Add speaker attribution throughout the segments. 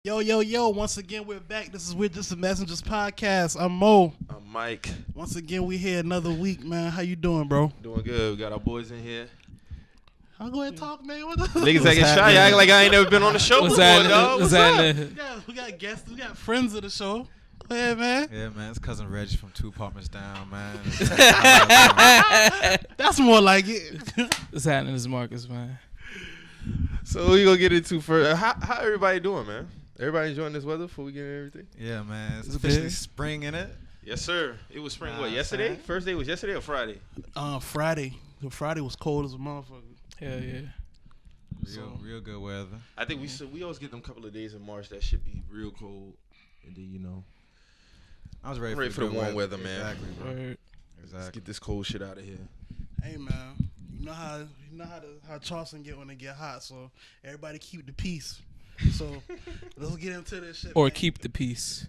Speaker 1: Yo, once again, we're back. This is We're Just the Messengers podcast. I'm Mo.
Speaker 2: I'm Mike.
Speaker 1: Once again, we here another week, man. How you doing, bro?
Speaker 2: Doing good. We got our boys in here.
Speaker 1: I'll go ahead and talk, man. What the
Speaker 2: Niggas acting shy. You act like I ain't never been on the show before, dog. What's up?
Speaker 1: We got guests. We got friends of the show. Go ahead, man.
Speaker 3: Yeah, man. It's cousin Reggie from 2 Apartments Down, man.
Speaker 1: That's more like it.
Speaker 4: What's happening? This is Marcus, man.
Speaker 2: So we gonna get into first. How everybody doing, man? Everybody enjoying this weather before we get into everything?
Speaker 3: Yeah, man. It's officially spring in it.
Speaker 2: Yes, sir. It was spring. What? Yesterday?
Speaker 3: Man.
Speaker 2: First day was yesterday or Friday?
Speaker 1: Friday. Friday was cold as a motherfucker.
Speaker 4: Hell yeah.
Speaker 3: Real good weather.
Speaker 2: I think we always get them couple of days in March that should be real cold, and then
Speaker 3: I was ready
Speaker 2: for the warm weather, man.
Speaker 3: Exactly, bro.
Speaker 4: Word.
Speaker 2: Let's
Speaker 3: Exactly.
Speaker 2: get this cold shit out of here.
Speaker 1: Hey, man. You know how Charleston get when it get hot. So everybody keep the peace. So let's get into this shit.
Speaker 4: Or
Speaker 1: man.
Speaker 4: keep the peace.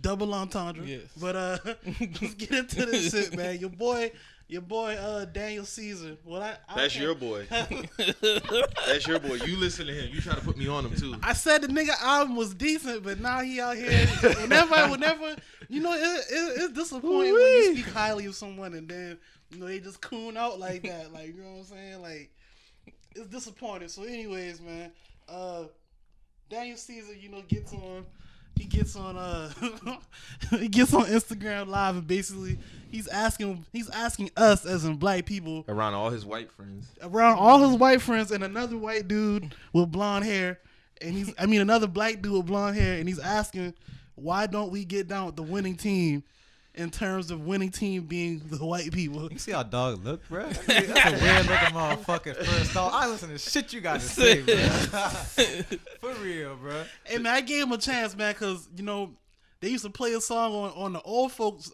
Speaker 1: Double entendre.
Speaker 4: Yes.
Speaker 1: But let's get into this shit, man. Your boy Daniel Caesar. Well,
Speaker 2: That's your boy. That's your boy. You listen to him. You try to put me on him too.
Speaker 1: I said the nigga album was decent, but now he out here. Whenever it's disappointing when you speak highly of someone and then they just coon out like that. Like, you know what I'm saying? Like, it's disappointing. So, anyways, man, Daniel Caesar, gets on Instagram Live, and basically he's asking us as in black people
Speaker 2: Around all his white friends.
Speaker 1: And another white dude with blonde hair, and another black dude with blonde hair, and he's asking, why don't we get down with the winning team in terms of winning team being the white people?
Speaker 3: You see how dog look, bro? That's a weird looking motherfucking first thought. I listen to shit you got to say, bro. For real, bro.
Speaker 1: Hey, man, I gave him a chance, man, because, they used to play a song on the old folks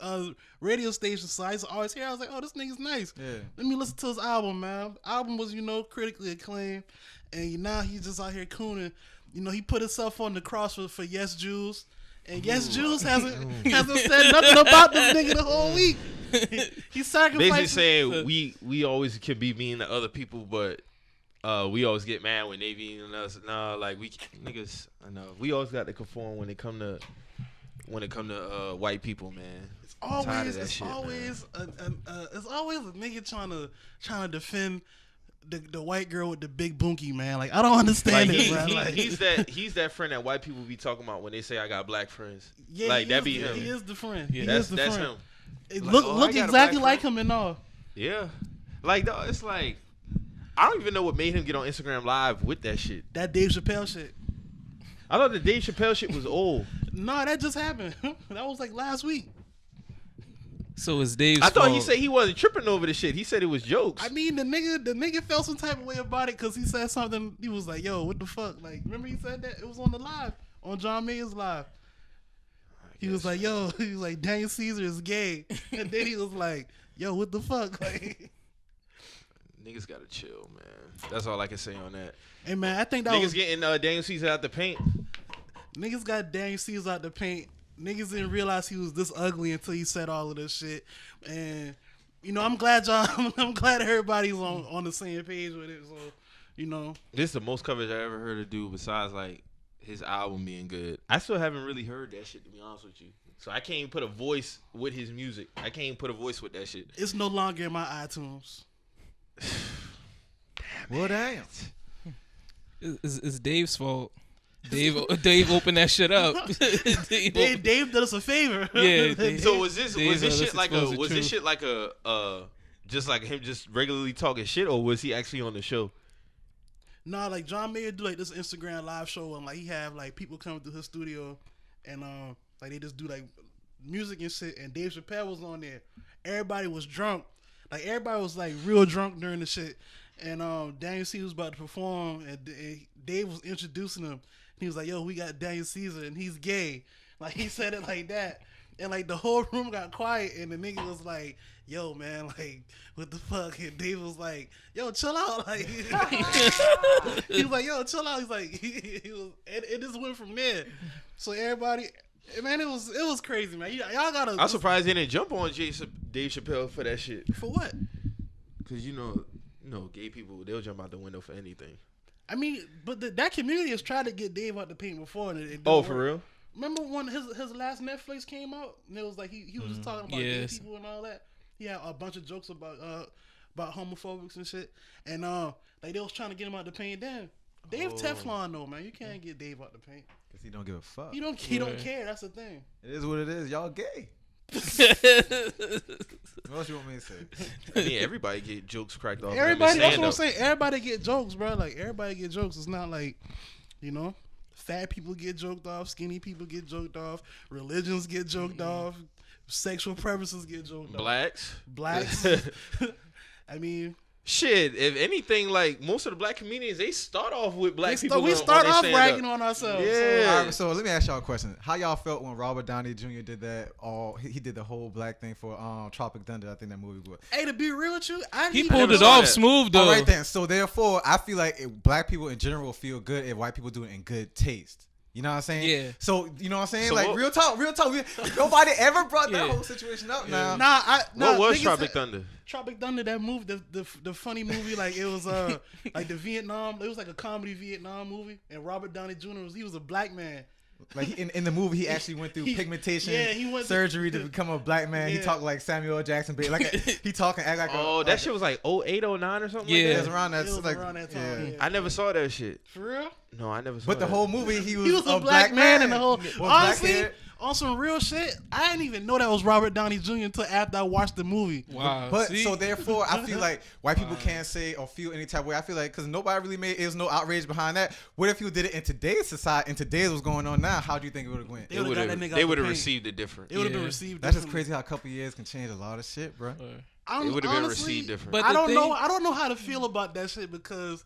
Speaker 1: radio station, so I used to always hear. I was like, oh, this nigga's nice.
Speaker 3: Yeah.
Speaker 1: Let me listen to his album, man. Album was, critically acclaimed, and now he's just out here cooning. He put himself on the cross for Yes Jews, and Yes Jews hasn't said nothing about this nigga the whole week. He sacrificed.
Speaker 2: Basically saying we always can be mean to other people, but we always get mad when they be mean to us. Nah, like we niggas, I know we always got to conform when it come to white people, man.
Speaker 1: It's always a nigga trying to defend the white girl with the big bunkie, man. Like, I don't understand it, man. Like,
Speaker 2: he's that friend that white people be talking about when they say I got black friends.
Speaker 1: Yeah,
Speaker 2: like that be him.
Speaker 1: He is the friend.
Speaker 4: Yeah.
Speaker 2: That's him.
Speaker 1: It
Speaker 2: Like,
Speaker 1: look
Speaker 2: I got a
Speaker 1: exactly
Speaker 2: black
Speaker 1: like him and all.
Speaker 2: Yeah, like dog, it's like I don't even know what made him get on Instagram Live with that shit.
Speaker 1: That Dave Chappelle shit.
Speaker 2: I thought the Dave Chappelle shit was old.
Speaker 1: No, that just happened. That was like last week.
Speaker 4: So it's Dave's
Speaker 2: I thought
Speaker 4: fault.
Speaker 2: he said he wasn't tripping over the shit. He said it was jokes.
Speaker 1: I mean, the nigga felt some type of way about it because he said something. He was like, "Yo, what the fuck?" Like, remember he said that? It was on the live, on John Mayer's live. He was like, "Yo," he was like, "Daniel Caesar is gay," and then he was like, "Yo, what the fuck?" Like,
Speaker 2: niggas gotta chill, man. That's all I can say on that.
Speaker 1: Hey, man, I think that
Speaker 2: Niggas getting Daniel Caesar out the paint.
Speaker 1: Niggas got Daniel Caesar out the paint. Niggas didn't realize he was this ugly until he said all of this shit. And I'm glad I'm glad everybody's on the same page with it. So,
Speaker 2: This is the most coverage I ever heard her do besides like his album being good. I still haven't really heard that shit, to be honest with you. So I can't even put a voice with his music. I can't even put a voice with that shit.
Speaker 1: It's no longer in my iTunes.
Speaker 3: Well, damn.
Speaker 4: It's Dave's fault. Dave opened that shit up.
Speaker 1: Dave did us a favor.
Speaker 4: Yeah.
Speaker 2: So was this shit like
Speaker 4: a
Speaker 2: just like him just regularly talking shit, or was he actually on the show?
Speaker 1: Nah, like John Mayer do like this Instagram live show, and like he have like people come through his studio, and like they just do like music and shit. And Dave Chappelle was on there. Everybody was drunk. Like everybody was like real drunk during the shit. And Daniel Caesar was about to perform, and Dave was introducing him. He was like, "Yo, we got Daniel Caesar, and he's gay." Like, he said it like that, and like the whole room got quiet, and the nigga was like, "Yo, man, like, what the fuck?" And Dave was like, "Yo, chill out." Like, he was like, "Yo, chill out." He's like, he was, it just went from there. So everybody, man, it was crazy, man. Y'all gotta.
Speaker 2: I'm surprised they didn't jump on Dave Chappelle for that shit.
Speaker 1: For what?
Speaker 2: Because gay people, they'll jump out the window for anything.
Speaker 1: I mean, but that community has tried to get Dave out the paint before. And it didn't
Speaker 2: Oh,
Speaker 1: work.
Speaker 2: for real?
Speaker 1: Remember when his last Netflix came out? And it was like he was just talking about gay people and all that. He had a bunch of jokes about homophobics and shit. And like they was trying to get him out the paint. Then Dave Teflon though, man. You can't get Dave out the paint.
Speaker 3: Cause he don't give a fuck.
Speaker 1: He don't care. That's the thing.
Speaker 3: It is what it is. Y'all gay. What else you want me to say?
Speaker 2: I mean, everybody get jokes cracked off.
Speaker 1: Everybody, that's what I'm saying. Everybody get jokes, bro. Like everybody get jokes. It's not like, fat people get joked off, skinny people get joked off, religions get joked off, sexual preferences get joked off. Blacks. I mean,
Speaker 2: shit. If anything, like most of the black comedians, they start off with black people.
Speaker 1: We start off ragging on ourselves.
Speaker 2: Yeah.
Speaker 3: So let me ask y'all a question. How y'all felt when Robert Downey Jr. did that? He did the whole black thing for Tropic Thunder. I think that movie was.
Speaker 1: Hey, to be real with you,
Speaker 4: he pulled it off smooth though.
Speaker 3: All right then. So therefore, I feel like black people in general feel good if white people do it in good taste. You know what I'm saying?
Speaker 4: Yeah.
Speaker 3: So you know what I'm saying?
Speaker 2: So
Speaker 3: like
Speaker 2: what,
Speaker 3: real talk. Nobody ever brought that whole situation up.
Speaker 2: Yeah.
Speaker 3: Now,
Speaker 2: What was Tropic Thunder?
Speaker 1: Tropic Thunder, that movie, the funny movie, like it was like the Vietnam. It was like a comedy Vietnam movie, and Robert Downey Jr. was a black man.
Speaker 3: Like in the movie, he actually went through pigmentation surgery to become a black man. He talked like Samuel L. Jackson, like he talk and act like.
Speaker 2: Oh, that shit was like 08, 09 or something.
Speaker 4: Yeah,
Speaker 2: like that?
Speaker 3: It was around that.
Speaker 1: It was around that time.
Speaker 3: Yeah.
Speaker 2: I never saw that shit.
Speaker 1: For real?
Speaker 2: No, I never saw.
Speaker 3: But the whole movie, he was
Speaker 1: a black man in the whole. Honestly,
Speaker 3: black
Speaker 1: on some real shit, I didn't even know that was Robert Downey Jr. until after I watched the movie.
Speaker 4: Wow.
Speaker 3: But so therefore, I feel like white people can't say or feel any type of way. I feel like because nobody really made, there's no outrage behind that. What if you did it in today's society, in today's what's going on now? How do you think it would have went?
Speaker 1: They
Speaker 2: would have received it different.
Speaker 1: It would have been received.
Speaker 3: That's just crazy how a couple years can change a lot of shit, bro.
Speaker 2: It would have been received different.
Speaker 4: But
Speaker 1: I don't know. I don't know how to feel about that shit because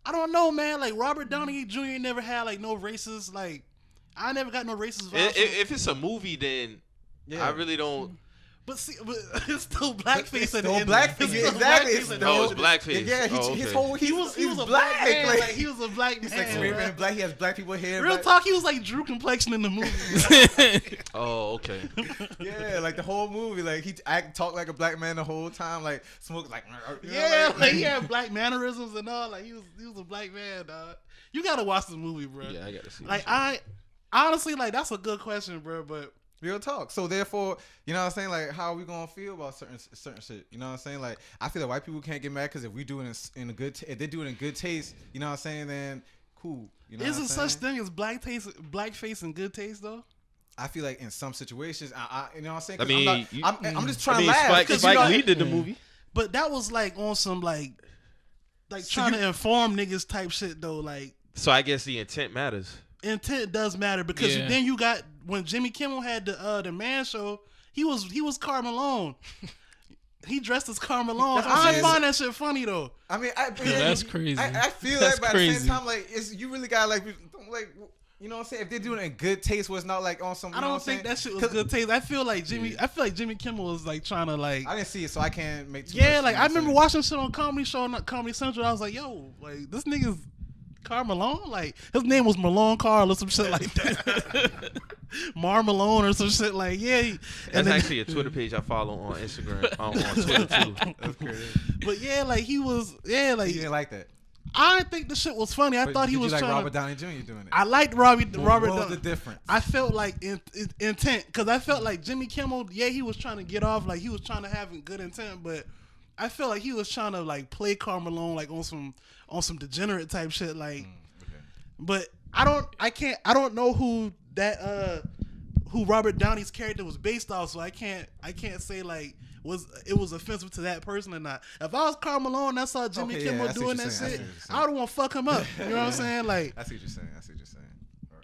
Speaker 1: I don't know, man. Like Robert Downey Jr. never had like no racist like. I never got no racist vibes.
Speaker 2: If it's a movie, then I really don't.
Speaker 1: But see, it's still blackface at the end.
Speaker 3: Blackface, exactly.
Speaker 2: It's blackface.
Speaker 3: Yeah,
Speaker 2: his
Speaker 3: whole
Speaker 1: he was a
Speaker 3: black.
Speaker 1: black man. Like, he was a black man.
Speaker 3: He's like screaming black. He has black people hair.
Speaker 1: Real talk, he was like Drew complexion in the movie.
Speaker 2: Oh, okay.
Speaker 3: Yeah, like the whole movie, like he talked like a black man the whole time, like smoked like.
Speaker 1: Like he had black mannerisms and all. Like he was a black man, dog. You gotta watch the movie, bro.
Speaker 2: Yeah, I gotta see.
Speaker 1: Like honestly, like that's a good question, bro. But
Speaker 3: real talk. So therefore, you know what I'm saying? Like, how are we gonna feel about certain shit? You know what I'm saying? Like, I feel like white people can't get mad because if we do it in a good, if they do it in good taste, you know what I'm saying? Then cool. You know,
Speaker 1: isn't such thing as blackface and good taste though?
Speaker 3: I feel like in some situations, I you know what I'm saying?
Speaker 2: I mean,
Speaker 3: I'm just trying to laugh.
Speaker 2: Spike Lee did the movie,
Speaker 1: but that was like on some like trying to inform niggas type shit though. Like,
Speaker 2: so I guess the intent matters.
Speaker 1: Intent does matter because then you got when Jimmy Kimmel had the Man Show, he was Karl Malone. He dressed as Karl Malone. I find that shit funny though.
Speaker 3: I mean,
Speaker 4: that's crazy.
Speaker 3: I feel
Speaker 4: that's
Speaker 3: like, but
Speaker 4: crazy.
Speaker 3: at the same time, like you really gotta like you know what I'm saying? If they're doing it in good taste, where it's not like on some.
Speaker 1: I don't think that shit was good taste. I feel like Jimmy Kimmel was like trying to like.
Speaker 3: I didn't see it, so I can't make.
Speaker 1: Like I remember watching shit on Comedy Show, not Comedy Central. I was like, yo, like this nigga's Karl Malone. Like his name was Malone Carl or some shit like that. Mar Malone or some shit like
Speaker 2: That's actually a Twitter page I follow on Instagram on Twitter too.
Speaker 3: That's crazy.
Speaker 1: But like he was like
Speaker 3: you didn't like that.
Speaker 1: I didn't think the shit was funny. I thought he was
Speaker 3: like
Speaker 1: trying
Speaker 3: Robert Downey Jr. doing it.
Speaker 1: I liked Robert.
Speaker 3: What was the difference?
Speaker 1: I felt like intent because I felt like Jimmy Kimmel. Yeah, he was trying to get off. Like he was trying to have good intent, but I felt like he was trying to like play Karl Malone like on some degenerate type shit. Like, but I don't know who who Robert Downey's character was based off. So I can't say like it was offensive to that person or not. If I was Karl Malone and I saw Jimmy Kimmel doing that shit, I would want to fuck him up. You know what I'm saying? Like,
Speaker 3: I see what you're saying. Right.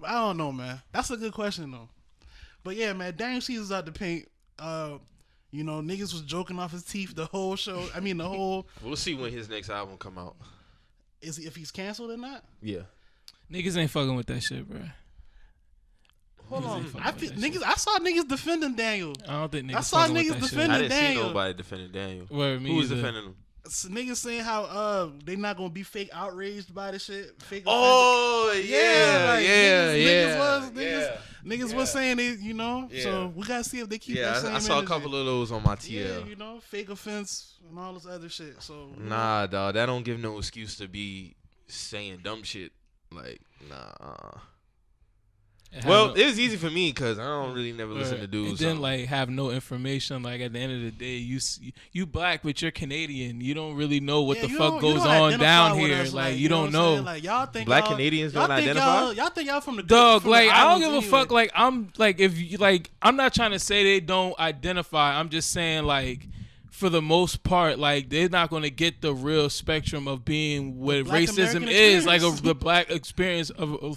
Speaker 1: I don't know, man. That's a good question though. But yeah, man, Daniel Caesar's out the paint. You know, niggas was joking off his teeth the whole show. I mean, the whole.
Speaker 2: We'll see when his next album come out.
Speaker 1: If he's canceled or not?
Speaker 2: Yeah.
Speaker 4: Niggas ain't fucking with that shit, bro.
Speaker 1: Hold on, I saw niggas defending Daniel.
Speaker 4: I don't think niggas.
Speaker 1: I saw niggas
Speaker 2: I
Speaker 1: defending
Speaker 2: didn't
Speaker 1: Daniel.
Speaker 2: see nobody defending Daniel.
Speaker 4: Word,
Speaker 2: Who was defending him?
Speaker 1: Niggas saying how they not gonna be fake outraged by the shit. Fake.
Speaker 2: Oh
Speaker 1: niggas Niggas was saying it, you know.
Speaker 2: Yeah.
Speaker 1: So we gotta see if they keep that
Speaker 2: Yeah,
Speaker 1: same
Speaker 2: I saw a
Speaker 1: energy.
Speaker 2: couple of those on my TL.
Speaker 1: Yeah, you know, fake offense and all this other shit. So
Speaker 2: Nah, dog, that don't give no excuse to be saying dumb shit. Like, nah. Well, it was easy for me because I don't really never listen to dudes.
Speaker 4: And then like have no information. Like at the end of the day, you black, but you're Canadian. You don't really know what the fuck goes on down here. Like you don't know.
Speaker 1: Like y'all think
Speaker 2: Black
Speaker 1: y'all,
Speaker 2: Canadians
Speaker 1: y'all
Speaker 2: don't
Speaker 1: think
Speaker 2: identify.
Speaker 1: Y'all think y'all from the
Speaker 4: dog.
Speaker 1: from
Speaker 4: Like
Speaker 1: the
Speaker 4: I don't
Speaker 1: islands
Speaker 4: give a
Speaker 1: anyway.
Speaker 4: fuck. Like I'm like if you like I'm not trying to say they don't identify. I'm just saying like. For the most part, like they're not gonna get the real spectrum of being what
Speaker 1: Black
Speaker 4: racism
Speaker 1: American
Speaker 4: is, like
Speaker 1: experience.
Speaker 4: the black experience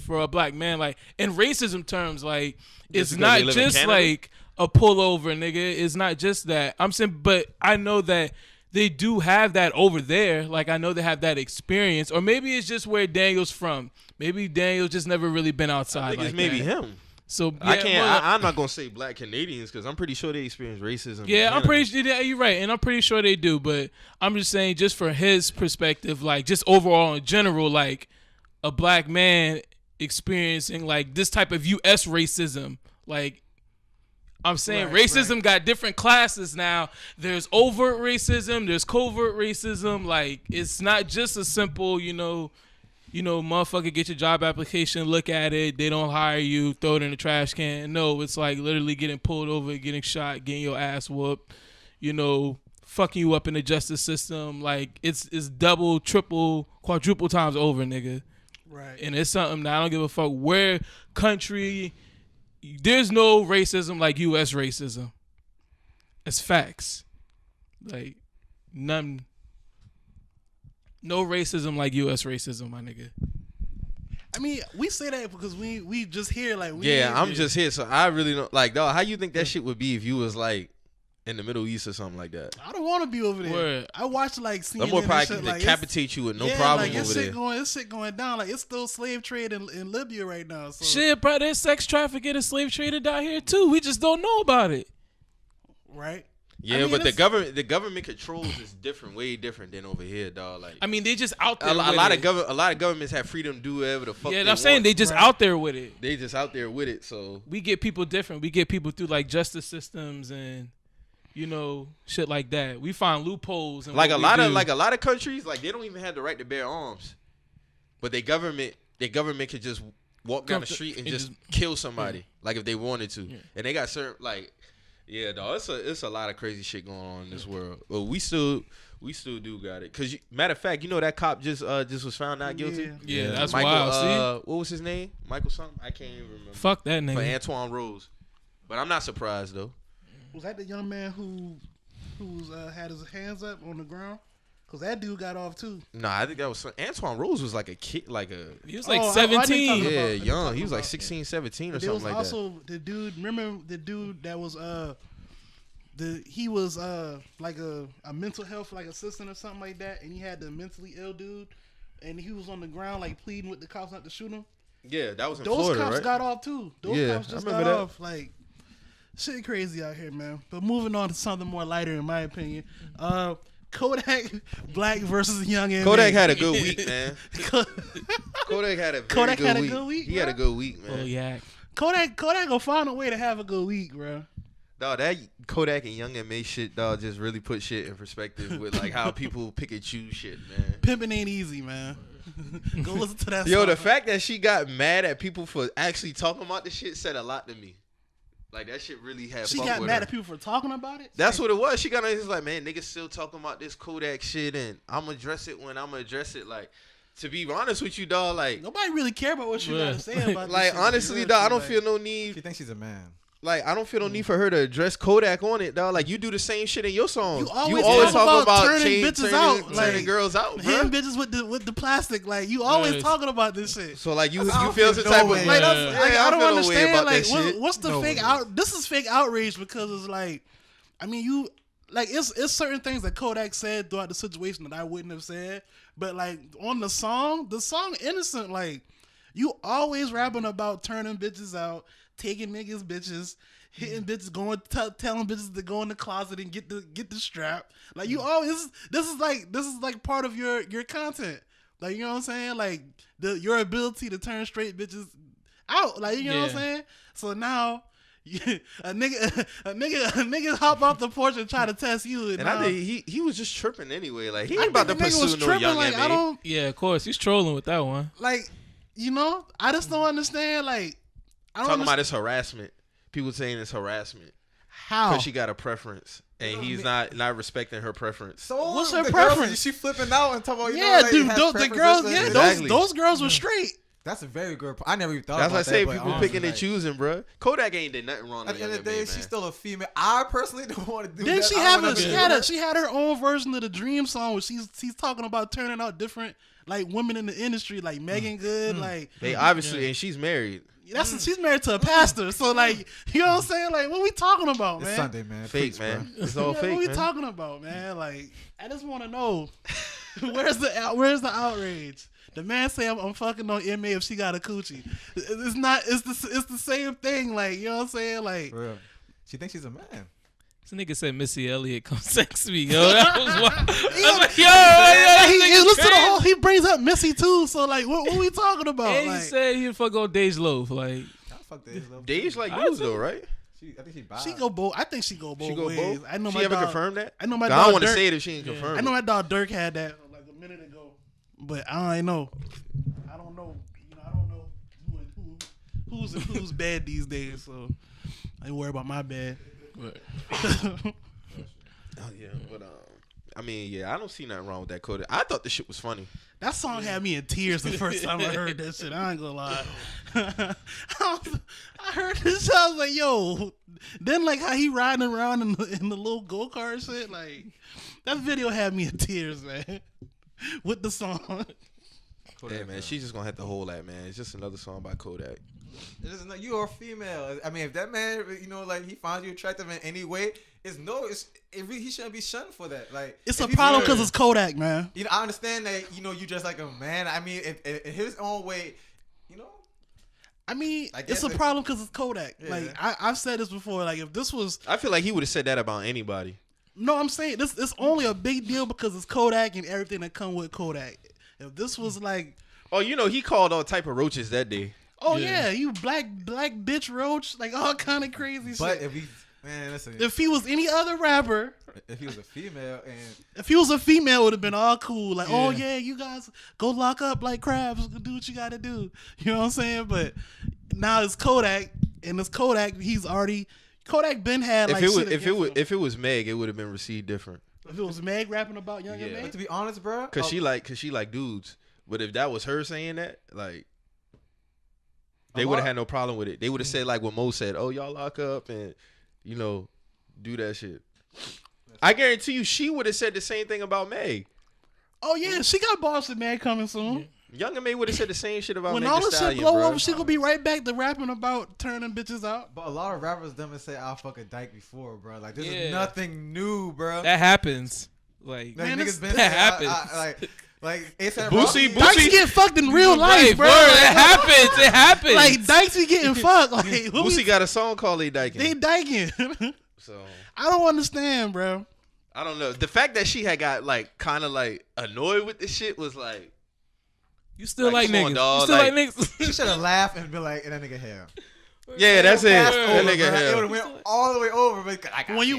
Speaker 4: for a black man. Like in racism terms, like it's
Speaker 2: because
Speaker 4: not
Speaker 2: they live in
Speaker 4: just
Speaker 2: Canada?
Speaker 4: like a pullover, nigga. It's not just that. I'm saying, but I know that they do have that over there. Like I know they have that experience, or maybe it's just where Daniel's from. Maybe Daniel's just never really been outside.
Speaker 2: I think
Speaker 4: like
Speaker 2: it's maybe
Speaker 4: that.
Speaker 2: him.
Speaker 4: So
Speaker 2: I
Speaker 4: yeah,
Speaker 2: can't.
Speaker 4: well,
Speaker 2: I'm not gonna say black Canadians because I'm pretty sure they experience racism.
Speaker 4: yeah,
Speaker 2: in
Speaker 4: I'm
Speaker 2: Canada.
Speaker 4: pretty sure. Yeah, you're right, and I'm pretty sure they do. But I'm just saying, just for his perspective, like just overall in general, like a black man experiencing like this type of U.S. racism, like I'm saying, racism got different classes now. There's overt racism, there's covert racism. Like it's not just a simple, motherfucker, get your job application, look at it, they don't hire you, throw it in the trash can. No, it's like literally getting pulled over, getting shot, getting your ass whooped, fucking you up in the justice system. Like it's double, triple, quadruple times over, nigga.
Speaker 1: Right.
Speaker 4: And it's something that I don't give a fuck where country. There's no racism like U.S. racism. It's facts. Like none. No racism like U.S. racism, my nigga.
Speaker 1: I mean, we say that because we just hear like
Speaker 2: I'm just here, so I really don't like. Dog, how you think that shit would be if you was like in the Middle East or something like that?
Speaker 1: I don't want to be over there.
Speaker 4: Word.
Speaker 1: I watched like CNN.
Speaker 2: Them more probably
Speaker 1: shit,
Speaker 2: could
Speaker 1: like,
Speaker 2: decapitate you with no
Speaker 1: yeah,
Speaker 2: problem
Speaker 1: like,
Speaker 2: over there.
Speaker 1: It's shit going down. Like it's still slave trade in Libya right now. So.
Speaker 4: Shit, bro, there's sex trafficking and slave traded out here too. We just don't know about it.
Speaker 1: Right.
Speaker 2: Yeah,
Speaker 1: I mean,
Speaker 2: but the government controls is different, way different than over here, dog. Like
Speaker 4: I mean, they just out there.
Speaker 2: a lot
Speaker 4: with
Speaker 2: of governments have freedom to do whatever the fuck.
Speaker 4: Yeah,
Speaker 2: they
Speaker 4: I'm saying
Speaker 2: want.
Speaker 4: they just out there with it.
Speaker 2: They just out there with it. So
Speaker 4: We get people different. We get people through like justice systems and shit like that. We find loopholes. And
Speaker 2: like a lot of countries, like they don't even have the right to bear arms, but their government could just walk down the street and just kill somebody, like if they wanted to, and they got certain like. Yeah, dog. It's a lot of crazy shit going on in this world. But we still do got it. Cause matter of fact, that cop just was found not guilty.
Speaker 4: Yeah, that's
Speaker 2: Michael,
Speaker 4: wild. See,
Speaker 2: what was his name? Michael something? I can't even remember.
Speaker 4: fuck that nigga.
Speaker 2: For Antoine Rose. But I'm not surprised though.
Speaker 1: Was that the young man who's had his hands up on the ground? Cause that dude got off too.
Speaker 2: Nah, I think that was Antoine Rose was like a kid,
Speaker 4: He was like
Speaker 1: I
Speaker 4: 17.
Speaker 1: talking
Speaker 2: yeah,
Speaker 1: about-
Speaker 2: young. He was like
Speaker 1: about-
Speaker 2: 16, 17 or
Speaker 1: There was
Speaker 2: something like
Speaker 1: also the dude. Remember the dude that was he was like a mental health like assistant or something like that, and he had the mentally ill dude, and he was on the ground like pleading with the cops not to shoot him.
Speaker 2: that. Yeah, that was in
Speaker 1: Those
Speaker 2: Florida,
Speaker 1: cops
Speaker 2: right?
Speaker 1: got off too. Those
Speaker 2: Yeah,
Speaker 1: cops just
Speaker 2: I
Speaker 1: got
Speaker 2: remember that.
Speaker 1: off. Like shit, crazy out here, man. But moving on to something more lighter, in my opinion. Kodak Black versus Young M.A.
Speaker 2: Kodak had a good week, man. Kodak had a very good week. He had a good week, man.
Speaker 4: Oh yeah.
Speaker 1: Kodak gonna find a way to have a good week, bro.
Speaker 2: Dog, that Kodak and Young M.A. shit, dog, just really put shit in perspective with like how people pick and choose shit, man.
Speaker 1: Pimpin' ain't easy, man. Go listen to that
Speaker 2: Yo,
Speaker 1: song.
Speaker 2: the fact that she got mad at people for actually talking about the shit said a lot to me. Like that shit really had.
Speaker 1: She
Speaker 2: fuck
Speaker 1: got
Speaker 2: with
Speaker 1: mad
Speaker 2: her.
Speaker 1: at people for talking about it.
Speaker 2: That's what it was. She got on. It's like, man, niggas still talking about this Kodak shit, and I'm gonna address it when I'm gonna address it. Like, to be honest with you, dog, like,
Speaker 1: Nobody really care about what you gotta say about this
Speaker 2: like
Speaker 1: shit.
Speaker 2: honestly,
Speaker 1: Yeah,
Speaker 2: dog, I don't
Speaker 1: like-
Speaker 2: feel no
Speaker 3: She
Speaker 2: need.
Speaker 3: thinks she's a man.
Speaker 2: Like, I don't feel no need for her to address Kodak on it, dog. Like, you do the same shit in your songs.
Speaker 1: You always talk about turning bitches
Speaker 2: turning,
Speaker 1: out,
Speaker 2: turning
Speaker 1: like,
Speaker 2: girls out,
Speaker 1: Hitting
Speaker 2: bro.
Speaker 1: bitches with the plastic, like you always
Speaker 4: Yes.
Speaker 1: talking about this shit.
Speaker 2: So like, you
Speaker 1: don't
Speaker 2: feel
Speaker 1: feel
Speaker 2: some
Speaker 1: no
Speaker 2: type of
Speaker 1: way.
Speaker 2: like,
Speaker 4: Yeah.
Speaker 1: Like, I don't
Speaker 2: feel no way
Speaker 1: understand.
Speaker 2: about
Speaker 1: Like,
Speaker 2: that shit.
Speaker 1: what's the
Speaker 3: No
Speaker 1: fake
Speaker 3: way.
Speaker 1: out? This is fake outrage because it's like, I mean, you like it's certain things that Kodak said throughout the situation that I wouldn't have said, but like on the song innocent. Like you always rapping about turning bitches out, taking niggas bitches. Hitting bitches, telling bitches to go in the closet and get the strap. Like you always, this is like part of your content. Like you know what I'm saying? Like your ability to turn straight bitches out. Like, you know what I'm saying? So now a nigga hop off the porch and try to test you.
Speaker 2: And I think he was just tripping anyway. Like, he ain't about to pursue no young
Speaker 1: like,
Speaker 2: MA.
Speaker 4: Yeah, of course. He's trolling with that one.
Speaker 1: Like, you know, I just don't understand. Like, I don't
Speaker 2: Talking about his harassment. People saying it's harassment.
Speaker 1: How?
Speaker 2: Because she got a preference. And he's not respecting her preference.
Speaker 3: So
Speaker 1: what's her
Speaker 3: the
Speaker 1: preference?
Speaker 3: Girls, she flipping out and talking about,
Speaker 1: the girls,
Speaker 2: Exactly.
Speaker 1: those girls were straight.
Speaker 3: That's a very good. I never even thought
Speaker 2: That's
Speaker 3: about
Speaker 2: what I say.
Speaker 3: that.
Speaker 2: People picking and choosing, bro. Kodak ain't did nothing wrong.
Speaker 3: At the end of the day,
Speaker 2: man.
Speaker 3: she's still a female. I personally don't want to do
Speaker 1: Then
Speaker 3: that.
Speaker 1: she had her own version of the Dream song where she's talking about turning out different like women in the industry, like Megan Good, like
Speaker 2: They obviously, and she's married.
Speaker 1: she's married to a pastor. So like, you know what I'm saying? Like, what we talking about, man?
Speaker 3: It's Sunday, man.
Speaker 2: Fake,
Speaker 3: Preach,
Speaker 2: man.
Speaker 3: bro.
Speaker 2: It's all
Speaker 1: Yeah,
Speaker 2: fake,
Speaker 1: what we
Speaker 2: man.
Speaker 1: talking about, man? Like, I just want to know where's the outrage? The man say I'm fucking on MA if she got a coochie. It's not. It's the same thing. Like, you know what I'm saying? Like,
Speaker 3: For real. She thinks she's a man.
Speaker 4: This nigga said Missy Elliott come sex me, yo. That was wild. I was like, yo,
Speaker 1: he listen to the whole. He brings up Missy too. So like, what we talking about?
Speaker 4: And he
Speaker 1: Like,
Speaker 4: said he'd fuck on Dej Loaf. Like,
Speaker 3: I fuck Dej Loaf.
Speaker 2: Dej like
Speaker 4: I
Speaker 2: dudes
Speaker 4: too.
Speaker 2: though, right?
Speaker 3: I think she bi.
Speaker 1: she go both. I think she go both
Speaker 2: She go
Speaker 1: ways.
Speaker 2: both.
Speaker 1: I know
Speaker 2: She
Speaker 1: my
Speaker 2: ever
Speaker 1: dog.
Speaker 2: confirmed that?
Speaker 1: I know my
Speaker 2: 'Cause
Speaker 1: dog.
Speaker 2: I don't want to
Speaker 1: Dirk-
Speaker 2: say it if she ain't confirmed.
Speaker 1: I know my dog Dirk had that like a minute ago, but I don't know. I don't know. You know, I don't know who's bad these days. So I ain't worry about my bad.
Speaker 2: Oh yeah, but I mean, yeah, I don't see nothing wrong with that Kodak. I thought the shit was funny.
Speaker 1: That song had me in tears the first time I heard that shit. I ain't gonna lie. I heard this shit. I was like, yo. Then like how he riding around in the little go-kart shit. Like, that video had me in tears, man. With the song.
Speaker 2: Yeah, man, she's just gonna have to hold that, man. It's just another song by Kodak.
Speaker 3: You are a female. I mean, if that man, you know, like he finds you attractive in any way, he shouldn't be shunned for that. Like,
Speaker 1: It's a problem because it's Kodak, man.
Speaker 3: You know, I understand that, you know, you just like a man. I mean, in his own way, you know.
Speaker 1: I mean,
Speaker 3: I guess
Speaker 1: it's a
Speaker 3: it-
Speaker 1: problem because it's Kodak.
Speaker 3: Yeah.
Speaker 1: Like, I've said this before. Like, if this was...
Speaker 2: I feel like he would have said that about anybody.
Speaker 1: No, I'm saying this. It's only a big deal because it's Kodak and everything that come with Kodak. If this was like...
Speaker 2: Oh, you know, he called all type of roaches that day.
Speaker 1: Oh yeah, you black bitch roach, like all kind of crazy
Speaker 3: But
Speaker 1: shit.
Speaker 3: listen,
Speaker 1: If he was any other rapper,
Speaker 3: if he was a female and
Speaker 1: if he was a female, it would have been all cool. Like, oh yeah, you guys go lock up like crabs, do what you got to do. You know what I'm saying? But now it's Kodak, and it's Kodak. Kodak been had like.
Speaker 2: If it was Meg, it would have been received different.
Speaker 1: If it was Meg rapping about Young and
Speaker 2: Yeah.
Speaker 1: Meg,
Speaker 3: to be honest, bro,
Speaker 2: Cause she like dudes. But if that was her saying that, like, they would have had no problem with it. They would have said like what Mo said. Oh, y'all lock up and, you know, do that shit. I guarantee you, she would have said the same thing about Meg.
Speaker 1: oh yeah, she got Boston Meg coming soon.
Speaker 2: Young and May would have said the same shit about
Speaker 1: When
Speaker 2: Meg
Speaker 1: all
Speaker 2: Thee
Speaker 1: this shit
Speaker 2: Stallion,
Speaker 1: blow
Speaker 2: bro.
Speaker 1: over, she gonna be right back to rapping about turning bitches out.
Speaker 3: But a lot of rappers them and say I'll fuck a dyke before, bro. Like this
Speaker 4: Yeah.
Speaker 3: is nothing new, bro.
Speaker 4: that happens. Like,
Speaker 3: Like,
Speaker 1: Man,
Speaker 3: niggas been
Speaker 4: that
Speaker 3: saying,
Speaker 4: happens.
Speaker 3: like ASAP
Speaker 2: Boosie-
Speaker 3: Rocky.
Speaker 1: Dykes get fucked in real life,
Speaker 4: right,
Speaker 1: bro.
Speaker 4: word,
Speaker 1: Like,
Speaker 4: it happens. It happens.
Speaker 1: Like Dykes be getting fucked. Like who
Speaker 2: Boosie got a song called "They Dyking."
Speaker 1: they dyking.
Speaker 2: So
Speaker 1: I don't understand, bro.
Speaker 2: I don't know. The fact that she had got like kind of like annoyed with this shit was like,
Speaker 4: you still like,
Speaker 2: come on,
Speaker 4: niggas.
Speaker 2: dog,
Speaker 4: You still like,
Speaker 2: like-
Speaker 4: niggas.
Speaker 3: She should have laughed and been like, that nigga hell.
Speaker 2: yeah, that's it.
Speaker 3: Passed
Speaker 2: That
Speaker 3: over,
Speaker 2: nigga
Speaker 3: bro. It would
Speaker 2: hell.
Speaker 3: have went all the way over. But I got
Speaker 1: When you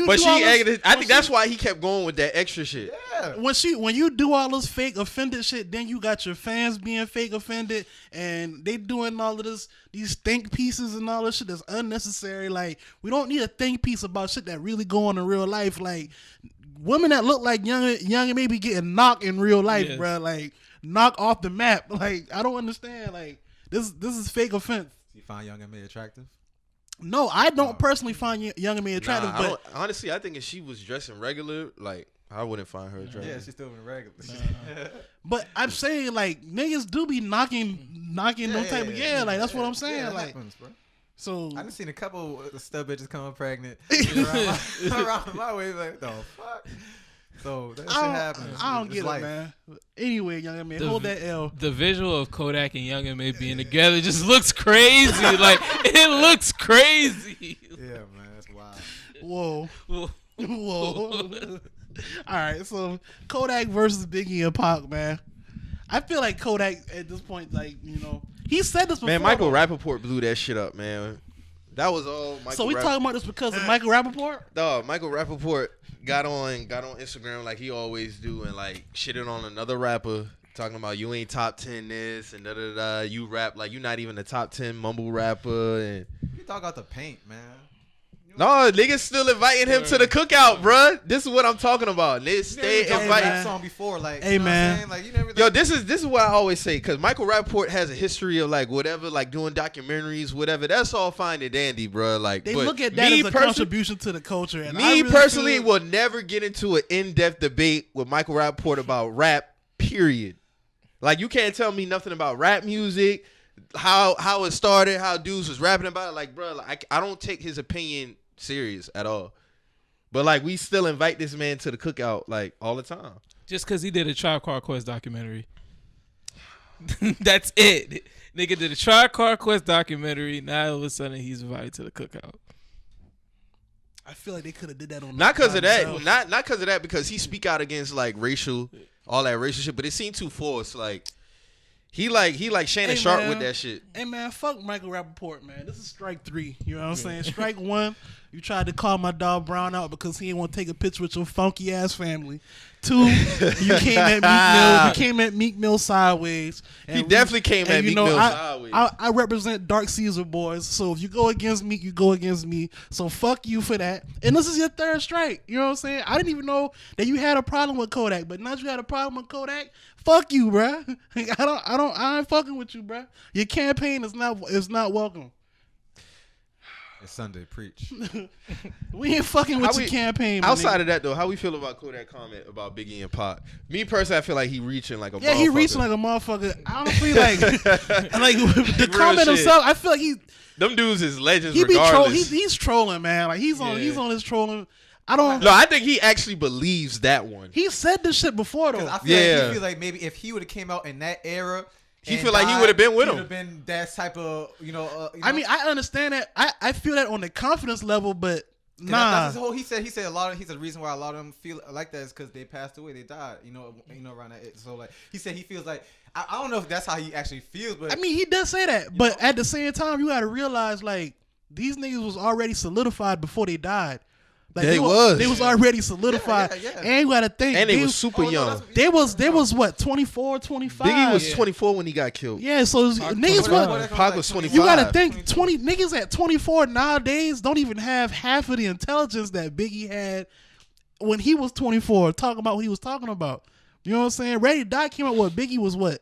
Speaker 2: But
Speaker 1: do
Speaker 2: she,
Speaker 1: all this,
Speaker 2: I think that's why he kept going with that extra shit.
Speaker 3: yeah.
Speaker 1: when you do all this fake offended shit, then you got your fans being fake offended, and they doing all of these think pieces and all this shit that's unnecessary. Like, we don't need a think piece about shit that really go on in real life. Like, women that look like young and maybe getting knocked in real life,
Speaker 4: Yes.
Speaker 1: bro. Like, knocked off the map. Like, I don't understand. Like, this is fake offense.
Speaker 3: You find Young and Me attractive?
Speaker 1: No, I don't personally find young and me attractive,
Speaker 2: Nah,
Speaker 1: but
Speaker 2: honestly, I think if she was dressing regular, like I wouldn't find her attractive.
Speaker 3: Yeah, she's still in regular.
Speaker 1: but I'm saying like niggas do be knocking no type of like that's what I'm saying.
Speaker 3: that
Speaker 1: Like,
Speaker 3: happens, bro.
Speaker 1: so
Speaker 3: I done seen a couple stub bitches come pregnant around my way. Like, the fuck? So that shit happens.
Speaker 1: I don't
Speaker 3: It's
Speaker 1: get
Speaker 3: life.
Speaker 1: it, man. Anyway, young man, hold that L.
Speaker 4: The visual of Kodak and Young and May being together just looks crazy. Like, it looks crazy.
Speaker 3: Yeah, man, that's wild.
Speaker 1: Whoa, whoa. All right, so Kodak versus Biggie and Pac, man. I feel like Kodak at this point, like, you know, He said this before.
Speaker 2: Man, Michael Rappaport blew that shit up, man. That was all Michael.
Speaker 1: So we talking about this because of Michael Rappaport?
Speaker 2: No, Michael Rappaport got on Instagram like he always do and like shitted on another rapper talking about you ain't top 10 this and da da da. You rap like you not even a top 10 mumble rapper and
Speaker 3: You talk about the paint, man.
Speaker 2: no, niggas still inviting him to the cookout, bruh. This is what I'm talking about. They stay inviting.
Speaker 3: That song before, like,
Speaker 1: hey,
Speaker 3: you know
Speaker 1: man.
Speaker 3: what I'm saying? Like, you never.
Speaker 2: Yo, this is what I always say because Michael Rappaport has a history of like whatever, like doing documentaries, whatever. That's all fine and dandy, bruh. Like
Speaker 1: They
Speaker 2: but
Speaker 1: look at that as a contribution to the culture. And I
Speaker 2: me
Speaker 1: really
Speaker 2: personally
Speaker 1: feel-
Speaker 2: will never get into an in-depth debate with Michael Rappaport about rap. Period. Like you can't tell me nothing about rap music, how it started, how dudes was rapping about it. Like, bruh, like, I don't take his opinion serious at all. But like we still invite this man to the cookout like all the time.
Speaker 4: Just because he did a Tribe Called Quest documentary. That's it. Nigga did a Tribe Called Quest documentary. Now all of a sudden he's invited to the cookout.
Speaker 1: I feel like they could have did that on
Speaker 2: Not because of that.
Speaker 1: themselves.
Speaker 2: Not because of that. Because he speak out against like all that racial shit. But it seemed too forced. Like he like Shannon
Speaker 1: Hey,
Speaker 2: Sharp
Speaker 1: man.
Speaker 2: with that shit.
Speaker 1: Hey man, fuck Michael Rappaport, man. This is strike 3. You know what I'm saying? Strike 1, you tried to call my dog Brown out because he didn't want to take a picture with your funky ass family. 2, you came at Meek Mill. You came at Meek Mill sideways.
Speaker 2: He definitely came at Meek Mill sideways.
Speaker 1: I represent Dark Caesar boys, so if you go against me, you go against me. So fuck you for that. And this is your 3rd strike. You know what I'm saying? I didn't even know that you had a problem with Kodak, but now that you had a problem with Kodak, fuck you, bruh. I ain't fucking with you, bruh. Your campaign is not welcome.
Speaker 3: It's Sunday, preach.
Speaker 1: We ain't fucking with your campaign. my
Speaker 2: Outside
Speaker 1: nigga.
Speaker 2: of that though, how we feel about Kodak comment about Biggie and Pac? Me personally, I feel like he reaching like a
Speaker 1: Yeah, he reaching like a motherfucker. Honestly, like the comment
Speaker 2: shit.
Speaker 1: himself, I feel like
Speaker 2: them dudes is legends.
Speaker 1: he be
Speaker 2: regardless.
Speaker 1: he's trolling, man. Like he's on his trolling. I don't.
Speaker 2: No, I think he actually believes that one.
Speaker 1: He said this shit before though.
Speaker 3: I feel like
Speaker 2: Yeah.
Speaker 3: he feel like maybe if he would have came out in that era,
Speaker 2: He
Speaker 3: and
Speaker 2: feel like he
Speaker 3: died,
Speaker 2: would have been with
Speaker 3: he
Speaker 2: him.
Speaker 3: would have been that type of,
Speaker 1: I mean, I understand that. I feel that on the confidence level, but nah.
Speaker 3: That's his whole. He said a lot of. He said the reason why a lot of them feel like that is because they passed away, they died. Around that. So like he said, he feels like I don't know if that's how he actually feels, but
Speaker 1: I mean, he does say that, but at the same time, you got to realize like these niggas was already solidified before they died. Like
Speaker 2: They
Speaker 1: they was already solidified.
Speaker 3: Yeah.
Speaker 1: And you got to think,
Speaker 2: And they was super young.
Speaker 1: They was what 24, 25.
Speaker 2: Biggie was 24 when he got killed.
Speaker 1: Yeah, so niggas was.
Speaker 2: Pac was 25.
Speaker 1: You gotta think 20 niggas at 24 nowadays don't even have half of the intelligence that Biggie had when he was 24. Talking about what he was talking about. You know what I'm saying? Ready to Die came out. What Biggie was what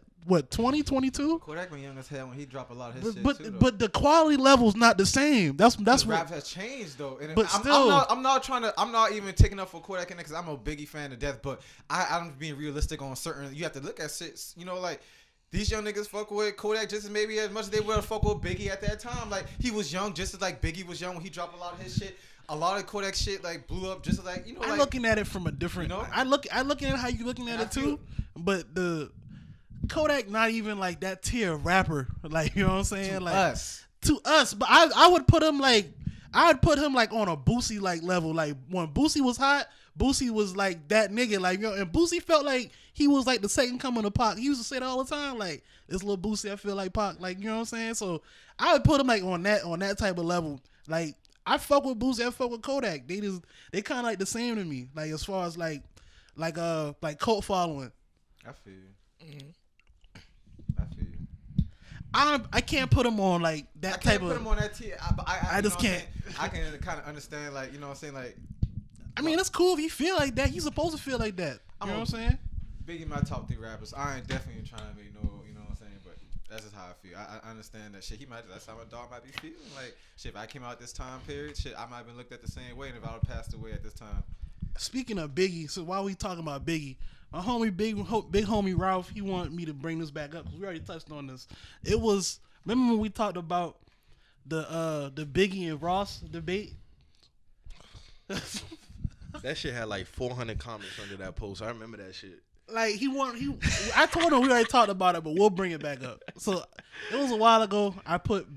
Speaker 1: 20, 22?
Speaker 3: Kodak was young as hell when he dropped a lot of his shit too, though.
Speaker 1: But the quality level's not the same. That's
Speaker 3: the
Speaker 1: what
Speaker 3: rap has changed though. And
Speaker 1: But still-
Speaker 3: I'm not even taking up for Kodak in it because I'm a Biggie fan to death. But I'm being realistic on certain. You have to look at shit. Like these young niggas fuck with Kodak just as maybe as much as they would fuck with Biggie at that time. Like he was young just as like Biggie was young when he dropped a lot of his shit. A lot of Kodak shit like blew up just as like
Speaker 1: I'm
Speaker 3: like,
Speaker 1: looking at it from a different. I look at it how you looking at it too. But the Kodak not even like that tier of rapper. Like you know what I'm saying? Like to us, but I would put him like on a Boosie like level. Like when Boosie was hot, Boosie was like that nigga. Like and Boosie felt like he was like the second coming of Pac. He used to say that all the time. Like this little Boosie, I feel like Pac. Like you know what I'm saying? So I would put him like on that type of level. Like I fuck with Boosie, I fuck with Kodak. They kind of like the same to me. Like as far as like cult following.
Speaker 3: I feel you.
Speaker 1: Mm-hmm.
Speaker 3: I feel you.
Speaker 1: I can't put him on like that type of.
Speaker 3: I can't put him on that tier.
Speaker 1: I just can't.
Speaker 3: I can kind of understand, like, you know what I'm saying? Like,
Speaker 1: I mean, it's cool if he feel like that. He's supposed to feel like that. You know what I'm saying?
Speaker 3: Biggie, my top 3 rappers. I ain't definitely trying to make no, you know what I'm saying? But that's just how I feel. I understand that shit. That's how my dog might be feeling. Like, shit, if I came out this time period, shit, I might have been looked at the same way. And if I would have passed away at this time.
Speaker 1: Speaking of Biggie, so while we talking about Biggie, my homie, big homie Ralph, he wanted me to bring this back up because we already touched on this. It was, remember when we talked about the Biggie and Ross debate?
Speaker 2: That shit had like 400 comments under that post. I remember that shit.
Speaker 1: Like I told him we already talked about it, but we'll bring it back up. So it was a while ago. I put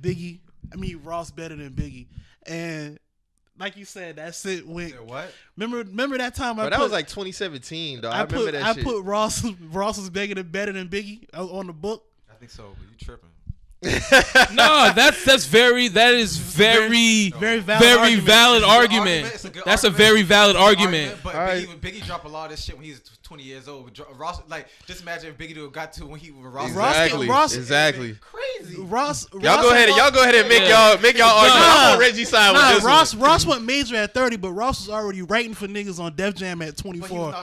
Speaker 1: Ross better than Biggie, and like you said, that shit went.
Speaker 3: What?
Speaker 1: Remember that time?
Speaker 2: That was like 2017, though. I remember that shit.
Speaker 1: I put Ross is better than Biggie on the book.
Speaker 3: I think so, but you tripping.
Speaker 4: No, that is very valid argument. That's a very valid argument.
Speaker 3: But
Speaker 2: Right.
Speaker 3: Biggie dropped a lot of this shit when he was 20 years old. Ross, like, just imagine if Biggie got to when he was Ross.
Speaker 2: Exactly.
Speaker 3: Crazy.
Speaker 1: Ross,
Speaker 2: Y'all go ahead and make y'all argument. I'm on Reggie's side with this one.
Speaker 1: Ross went major at 30, but Ross was already writing for niggas on Def Jam at 24.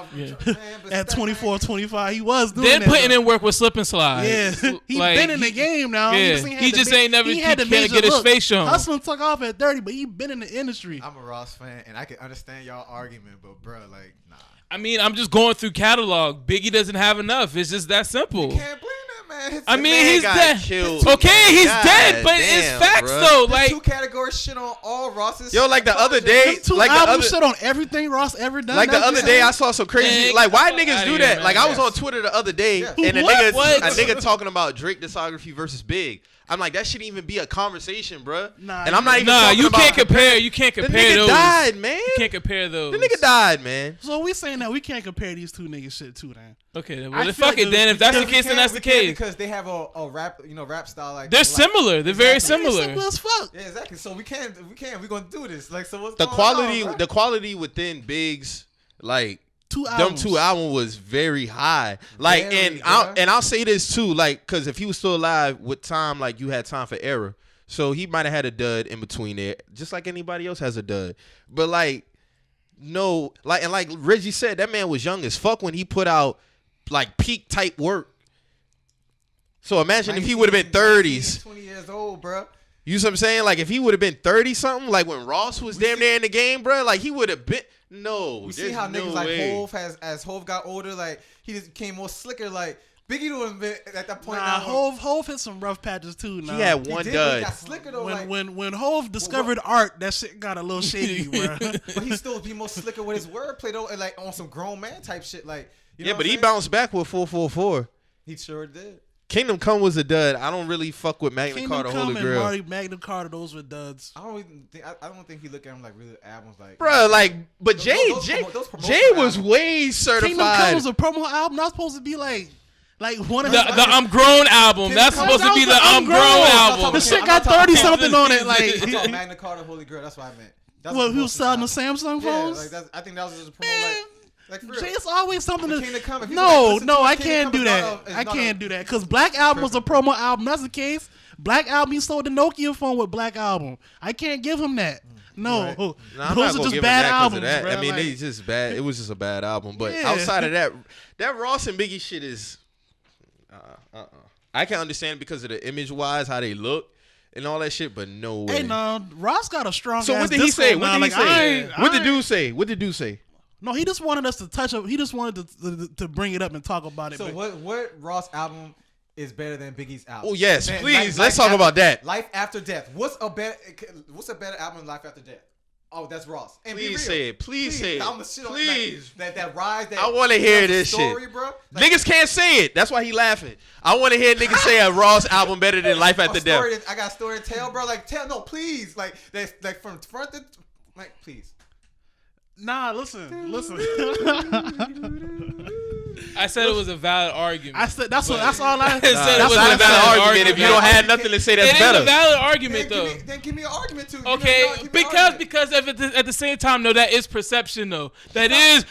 Speaker 1: At 24, 25, he was doing
Speaker 4: Then
Speaker 1: that.
Speaker 4: putting in work with Slip and Slide.
Speaker 1: Yeah, he
Speaker 4: Like,
Speaker 1: been in the game now.
Speaker 4: Yeah, he just ain't never can't get his face shown.
Speaker 1: Hustling took off at 30, but he been in the industry.
Speaker 3: I'm a Ross fan, and I can understand y'all argument, but bro, like, nah.
Speaker 4: I mean, I'm just going through catalog. Biggie doesn't have enough. It's just that simple.
Speaker 3: You can't blame that man.
Speaker 4: I mean, he's
Speaker 2: got
Speaker 4: dead.
Speaker 2: killed.
Speaker 4: Okay, he's
Speaker 2: God
Speaker 4: dead, but
Speaker 2: damn,
Speaker 4: it's facts
Speaker 2: bruh.
Speaker 4: though.
Speaker 3: The
Speaker 4: Like,
Speaker 3: two category shit on all Ross's.
Speaker 2: Yo, like the other day,
Speaker 1: Two
Speaker 2: like the
Speaker 1: albums
Speaker 2: other,
Speaker 1: shit on everything Ross ever done.
Speaker 2: like the
Speaker 1: That's
Speaker 2: other
Speaker 1: just
Speaker 2: day,
Speaker 1: saying.
Speaker 2: I saw some crazy.
Speaker 4: Man,
Speaker 2: Like, why
Speaker 4: get the fuck
Speaker 2: niggas
Speaker 4: outta
Speaker 2: do
Speaker 4: here,
Speaker 2: that?
Speaker 4: man.
Speaker 2: Like, I was
Speaker 3: Yes.
Speaker 2: on Twitter the other day,
Speaker 3: Yeah.
Speaker 2: and a
Speaker 4: What?
Speaker 2: nigga talking about Drake discography versus Big. I'm like, that shouldn't even be a conversation, bruh.
Speaker 1: Nah,
Speaker 2: and I'm not even.
Speaker 4: nah,
Speaker 2: talking
Speaker 4: you
Speaker 2: about
Speaker 4: can't compare. You can't
Speaker 2: The
Speaker 4: compare
Speaker 2: nigga
Speaker 4: those.
Speaker 2: died, man.
Speaker 4: You can't compare those.
Speaker 2: The nigga died, man.
Speaker 1: So we saying that we can't compare these two niggas shit too, then.
Speaker 4: Okay, then,
Speaker 1: I
Speaker 4: well,
Speaker 1: feel
Speaker 4: fuck
Speaker 1: like
Speaker 4: it then. If that's the
Speaker 3: We
Speaker 4: case, then
Speaker 3: can't-
Speaker 4: that's
Speaker 3: we
Speaker 4: the
Speaker 3: can't
Speaker 4: case.
Speaker 3: because they have a rap, rap style like
Speaker 4: They're
Speaker 3: like-
Speaker 4: similar. They're very
Speaker 3: Exactly.
Speaker 4: similar.
Speaker 1: Simple as fuck.
Speaker 3: Yeah, exactly. So we gonna do this. Like, so what's
Speaker 2: The
Speaker 3: going
Speaker 2: quality,
Speaker 3: on, bro?
Speaker 2: the quality within Big's, like,
Speaker 1: Two
Speaker 2: them
Speaker 1: albums.
Speaker 2: two albums was very high. Like,
Speaker 3: Very,
Speaker 2: and I'll say this too, like, because if he was still alive with time, like, you had time for error. So he might have had a dud in between there, just like anybody else has a dud. But like, no, like, and like Reggie said, that man was young as fuck when he put out like peak type work. So imagine if he would have been 30s.
Speaker 3: 20 years old, bro.
Speaker 2: You see what I'm saying? Like if he would have been 30 something, like when Ross was damn near in the game, bro, like he would have been. No,
Speaker 3: We see
Speaker 2: there's
Speaker 3: how
Speaker 2: no
Speaker 3: niggas like
Speaker 2: way.
Speaker 3: Hov as Hov got older, like he just became more slicker. Like Biggie would have been at that point.
Speaker 1: Nah,
Speaker 3: now,
Speaker 1: Hov hit some rough patches too. Nah.
Speaker 2: He had
Speaker 3: he
Speaker 2: one
Speaker 3: did, but he
Speaker 2: dud.
Speaker 3: got slicker though. Like,
Speaker 1: When Hov discovered art, that shit got a little shady, bro.
Speaker 3: but he still be more slicker with his wordplay though, and like on some grown man type shit. Like, you know
Speaker 2: Yeah,
Speaker 3: what
Speaker 2: but
Speaker 3: I'm
Speaker 2: he
Speaker 3: saying?
Speaker 2: bounced back with 444.
Speaker 3: He sure did.
Speaker 2: Kingdom Come was a dud. I don't really fuck with Magna
Speaker 1: Kingdom
Speaker 2: Carta
Speaker 1: Come
Speaker 2: Holy
Speaker 1: and
Speaker 2: Grail.
Speaker 1: Magna Carta, those were duds.
Speaker 3: I don't even think I don't think he look at him like really albums like.
Speaker 2: Bruh, like, but
Speaker 3: Those-
Speaker 2: Jay,
Speaker 3: those
Speaker 2: Jay,
Speaker 3: promo- those promotional
Speaker 2: Jay was
Speaker 3: albums.
Speaker 2: way
Speaker 1: Kingdom Come
Speaker 2: certified.
Speaker 1: was a promo album. Not supposed to be like one of
Speaker 4: The
Speaker 1: his.
Speaker 4: I'm Grown album. That's
Speaker 3: Kingdom
Speaker 4: supposed to
Speaker 1: Come-
Speaker 4: be the
Speaker 1: that was the
Speaker 4: I'm Grown
Speaker 1: I'm Grown.
Speaker 4: album.
Speaker 1: The shit
Speaker 3: I'm
Speaker 1: got
Speaker 3: not talking
Speaker 1: 30 something on it.
Speaker 3: I'm
Speaker 1: Like
Speaker 3: talking Magna Carta Holy Grail. That's what I meant. That's
Speaker 1: what
Speaker 3: a
Speaker 1: he was selling the
Speaker 3: promotional
Speaker 1: Samsung
Speaker 3: album. Yeah,
Speaker 1: phones.
Speaker 3: like that's, I think that was just a promo. Like for real.
Speaker 1: Jay's always something
Speaker 3: The
Speaker 1: to.
Speaker 3: Kingdom Come, if you
Speaker 1: No,
Speaker 3: listen
Speaker 1: no,
Speaker 3: to
Speaker 1: I
Speaker 3: Kingdom
Speaker 1: can't
Speaker 3: Come,
Speaker 1: do
Speaker 3: it's
Speaker 1: that.
Speaker 3: not a-
Speaker 1: I
Speaker 3: it's not
Speaker 1: can't
Speaker 3: a-
Speaker 1: do that because Black Album was a promo album. That's the case. Black Album, he sold the Nokia phone with Black Album. I can't give him that. No,
Speaker 3: Right.
Speaker 2: Nah, I'm not
Speaker 1: those are
Speaker 2: gonna
Speaker 1: just
Speaker 2: give him
Speaker 1: bad
Speaker 2: that 'cause
Speaker 1: albums.
Speaker 2: of that.
Speaker 1: Bro.
Speaker 2: I mean,
Speaker 1: Like,
Speaker 2: they just bad. It was just a bad album. But
Speaker 1: Yeah.
Speaker 2: outside of that, that Ross and Biggie shit is. I can understand because of the image wise how they look and all that shit, but no way.
Speaker 1: hey, no, Ross got a strong.
Speaker 2: So
Speaker 1: ass
Speaker 2: what did he
Speaker 1: disco
Speaker 2: say?
Speaker 1: now.
Speaker 2: What did he
Speaker 1: Like,
Speaker 2: say?
Speaker 1: I
Speaker 2: What did
Speaker 1: ain't-
Speaker 2: dude say? What did dude say?
Speaker 1: No, he just wanted us to touch up. He just wanted to bring it up and talk about it.
Speaker 3: So
Speaker 1: but
Speaker 3: what Ross album is better than Biggie's album?
Speaker 2: Oh yes,
Speaker 3: Man,
Speaker 2: please.
Speaker 3: Life
Speaker 2: Let's talk
Speaker 3: After-
Speaker 2: about that.
Speaker 3: Life After Death. What's a better album than Life After Death? Oh, that's Ross. And be
Speaker 2: Please
Speaker 3: real.
Speaker 2: say it. Please say it.
Speaker 3: I'm a shit on
Speaker 2: Please.
Speaker 3: that rise. That
Speaker 2: I want to hear
Speaker 3: the
Speaker 2: this
Speaker 3: story,
Speaker 2: shit.
Speaker 3: bro. Like,
Speaker 2: Niggas can't say it. That's why he laughing. I want to hear niggas say a Ross album better than Life After
Speaker 3: a
Speaker 2: Death.
Speaker 3: story I got a story to tell, bro. Like tell, no, please. Like that's like from front to like, please.
Speaker 1: nah, listen.
Speaker 4: I said it was a valid argument.
Speaker 1: I said that's all I
Speaker 4: said it
Speaker 2: That's
Speaker 4: was
Speaker 2: not
Speaker 4: a
Speaker 2: a valid
Speaker 4: valid
Speaker 2: argument if you don't have nothing to say
Speaker 4: It
Speaker 2: that's
Speaker 4: is
Speaker 2: better.
Speaker 4: a valid argument though.
Speaker 3: Then give me an argument too.
Speaker 4: Okay, because at the same time, though, that is perception, though. That is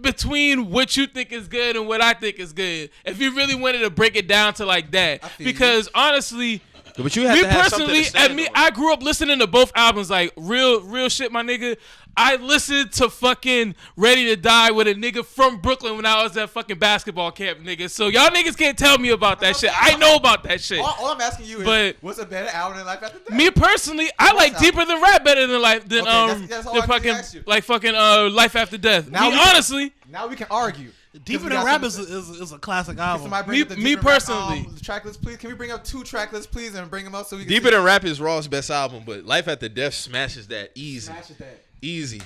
Speaker 4: between what you think is good and what I think is good. If you really wanted to break it down to like that,
Speaker 3: feel
Speaker 4: because honestly,
Speaker 2: But you have
Speaker 4: me
Speaker 2: to have something
Speaker 4: personally,
Speaker 2: to stand on.
Speaker 4: I grew up listening to both albums, like real shit, my nigga. I listened to fucking Ready to Die with a nigga from Brooklyn when I was at fucking basketball camp, nigga. So y'all niggas can't tell me about that shit. I know about that shit.
Speaker 3: All I'm asking you is,
Speaker 4: But-
Speaker 3: what's a better album than Life After Death?
Speaker 4: Me personally, I like
Speaker 3: album?
Speaker 4: Deeper Than Rap better than like than
Speaker 3: Okay, that's all I can
Speaker 4: fucking
Speaker 3: ask you.
Speaker 4: like fucking Life After Death.
Speaker 3: Now
Speaker 4: Me,
Speaker 3: we can-
Speaker 4: honestly,
Speaker 3: Now we can argue.
Speaker 1: Deeper
Speaker 3: We
Speaker 1: Than
Speaker 3: got
Speaker 1: Rap
Speaker 3: something
Speaker 1: is a classic
Speaker 3: Can
Speaker 1: album.
Speaker 3: somebody bring
Speaker 4: Me-
Speaker 3: up the
Speaker 4: me
Speaker 3: Deeper Than Rap,
Speaker 4: personally.
Speaker 3: track list, please. Can we bring up 2 track lists, please, and bring them up so we can
Speaker 2: Deeper
Speaker 3: see?
Speaker 2: Than Rap is Ross' best album, but Life After Death smashes that easy.
Speaker 3: Smash it that.
Speaker 2: Easy.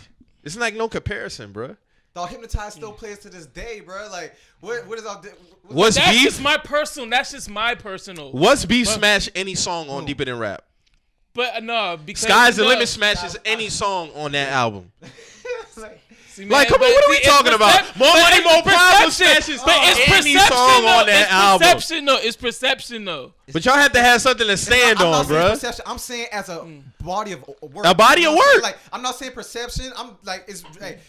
Speaker 2: It's like no comparison, bruh.
Speaker 3: Dog, Hypnotize still plays to this day, bro. Like, what is our?
Speaker 2: Was
Speaker 4: that's
Speaker 2: Beef?
Speaker 4: just my personal. That's just my personal.
Speaker 2: Was Beef smash any song on Deeper Than Rap?
Speaker 4: But no, because
Speaker 2: Sky's the
Speaker 4: no,
Speaker 2: Limit smashes any song on that album.
Speaker 3: like,
Speaker 4: See,
Speaker 2: Like,
Speaker 4: man,
Speaker 2: come on, what are we
Speaker 4: it's
Speaker 2: talking about? More
Speaker 4: but
Speaker 2: money,
Speaker 4: it's
Speaker 2: more problems.
Speaker 4: perception.
Speaker 2: Smashes
Speaker 4: But it's
Speaker 2: any
Speaker 4: perception,
Speaker 2: song
Speaker 4: though.
Speaker 2: on that
Speaker 4: It's
Speaker 2: album.
Speaker 4: perception, though. It's perception, though.
Speaker 2: But y'all have to have something to stand
Speaker 3: I'm
Speaker 2: on,
Speaker 3: not saying
Speaker 2: bro.
Speaker 3: perception. I'm saying as a body of work.
Speaker 2: A body
Speaker 3: You
Speaker 2: of
Speaker 3: know what I'm saying?
Speaker 2: work.
Speaker 3: Like, I'm not saying perception. I'm like, it's like,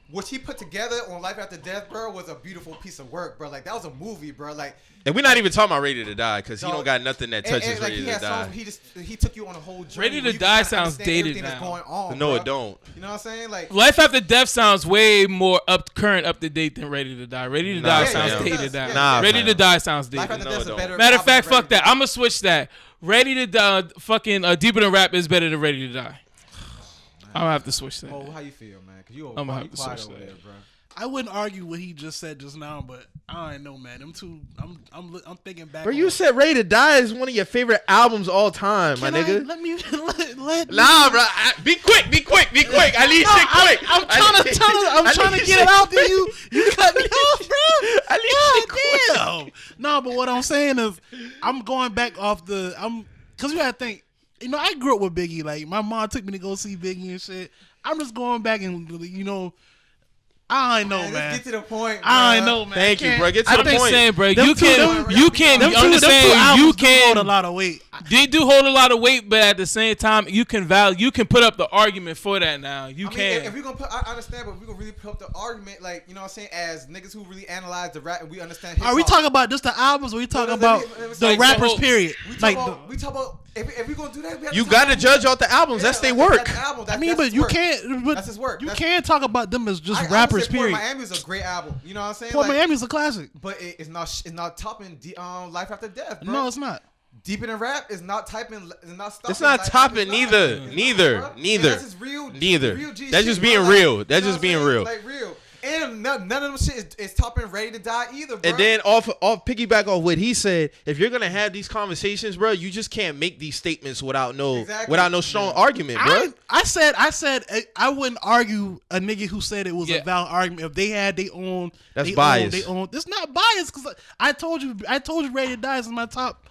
Speaker 3: what he put together on Life After Death, bro, was a beautiful piece of work, bro. Like, that was a movie, bro. Like,
Speaker 2: And we're not even talking about Ready to Die because he
Speaker 3: No,
Speaker 2: don't got nothing that touches
Speaker 3: and, like,
Speaker 2: Ready
Speaker 3: he
Speaker 2: to
Speaker 3: had songs
Speaker 2: Die.
Speaker 3: where he took you on a whole journey.
Speaker 4: Ready
Speaker 3: where
Speaker 4: to
Speaker 3: you
Speaker 4: Die
Speaker 3: kinda
Speaker 4: sounds
Speaker 3: understand
Speaker 4: dated
Speaker 3: everything that's
Speaker 4: now.
Speaker 3: going on,
Speaker 2: No,
Speaker 3: bro.
Speaker 2: it don't.
Speaker 3: You know what I'm saying? Like,
Speaker 4: Life After Death sounds way more current, up to date than Ready to Die. Ready to
Speaker 2: Nah,
Speaker 4: Die
Speaker 2: yeah,
Speaker 4: sounds
Speaker 2: yeah, it
Speaker 4: dated
Speaker 3: does.
Speaker 4: now.
Speaker 3: Yeah,
Speaker 2: Nah,
Speaker 4: Ready
Speaker 2: fam.
Speaker 4: to Die sounds
Speaker 3: Life
Speaker 4: dated.
Speaker 3: After
Speaker 2: No,
Speaker 3: Death's
Speaker 2: it
Speaker 3: a
Speaker 2: don't.
Speaker 3: better
Speaker 4: Matter of
Speaker 3: album
Speaker 4: fact,
Speaker 3: than Ready
Speaker 4: fuck
Speaker 3: to
Speaker 4: that.
Speaker 3: Die.
Speaker 4: I'm gonna switch that. Ready to Die, fucking Deeper Than Rap is better than Ready to Die. I'm gonna have to switch that.
Speaker 3: Oh, how you feel, man? Cause you
Speaker 4: I'ma have
Speaker 3: you
Speaker 4: to
Speaker 3: quiet
Speaker 4: switch
Speaker 3: over
Speaker 4: that.
Speaker 3: there, bro.
Speaker 1: I wouldn't argue what he just said just now, but I don't know, man. Them two, I'm thinking back.
Speaker 2: Bro,
Speaker 1: on-
Speaker 2: you said Ready to Die is one of your favorite albums all time, my
Speaker 1: Can I-
Speaker 2: nigga.
Speaker 1: Let me let.
Speaker 2: Nah, bro. Be quick. I need shit quick.
Speaker 1: I'm trying to get it out there. You cut me off, bro.
Speaker 2: I need shit quick.
Speaker 1: Damn. No, but what I'm saying is, I'm going back off because you gotta think. You know, I grew up with Biggie. Like, my mom took me to go see Biggie and shit. I'm just going back and, you know, I don't know, man.
Speaker 3: Let's get to the point.
Speaker 1: I
Speaker 3: bruh.
Speaker 1: know, man.
Speaker 2: Thank you, bro. Get to
Speaker 4: I'm
Speaker 2: the
Speaker 4: just
Speaker 2: point.
Speaker 4: saying, bro.
Speaker 1: Them
Speaker 4: You
Speaker 1: two-
Speaker 4: can.
Speaker 1: Them two
Speaker 4: Understand?
Speaker 1: albums
Speaker 4: You
Speaker 1: do hold a
Speaker 4: can.
Speaker 1: lot of weight.
Speaker 4: They do hold a lot of weight, but at the same time, you can put up the argument for that. Now you
Speaker 3: I mean,
Speaker 4: can.
Speaker 3: if we're gonna put, I understand, but if we're gonna really put up the argument, like, you know what I'm saying, as niggas who really analyze the rap and we understand hip-hop.
Speaker 1: Are we talking about just the albums, or we talking about
Speaker 3: let me
Speaker 1: the
Speaker 3: like,
Speaker 1: rappers?
Speaker 4: so-
Speaker 1: Period.
Speaker 3: We talk about if we gonna do that, we have
Speaker 2: You
Speaker 3: to
Speaker 2: got
Speaker 3: talk
Speaker 2: to
Speaker 3: about-
Speaker 2: judge off the albums. That's their work.
Speaker 3: That's the album.
Speaker 1: I mean,
Speaker 3: That's
Speaker 1: but
Speaker 3: his
Speaker 1: you
Speaker 3: work.
Speaker 1: can't. But
Speaker 3: That's his work.
Speaker 1: You
Speaker 3: That's-
Speaker 1: can't talk about them as just
Speaker 3: I would
Speaker 1: rappers.
Speaker 3: say Port
Speaker 1: Period.
Speaker 3: Miami is a great album. You know what I'm saying?
Speaker 1: Port
Speaker 3: Like,
Speaker 1: Miami's a classic.
Speaker 3: but it's not topping Life After Death, bro.
Speaker 1: No, it's not.
Speaker 3: Deeper Than Rap is not typing. Is not stopping.
Speaker 2: It's not
Speaker 3: Life
Speaker 2: topping
Speaker 3: After
Speaker 2: neither.
Speaker 3: Death.
Speaker 2: Neither.
Speaker 3: Bro. And
Speaker 2: Neither.
Speaker 3: That's just real.
Speaker 2: Neither.
Speaker 3: Real G
Speaker 2: That's
Speaker 3: shit,
Speaker 2: just
Speaker 3: bro.
Speaker 2: being
Speaker 3: Like,
Speaker 2: real.
Speaker 3: you
Speaker 2: That's
Speaker 3: know
Speaker 2: just
Speaker 3: what
Speaker 2: being
Speaker 3: I'm saying?
Speaker 2: real.
Speaker 3: Like real. And none of them shit is topping Ready to Die either, bro.
Speaker 2: And then off piggyback off what he said, if you're gonna have these conversations, bro, you just can't make these statements without no strong argument, bro.
Speaker 1: I said I wouldn't argue a nigga who said it was a valid argument if they had their own.
Speaker 2: That's
Speaker 1: they
Speaker 2: bias.
Speaker 1: It's not bias because I told you Ready to Die is my top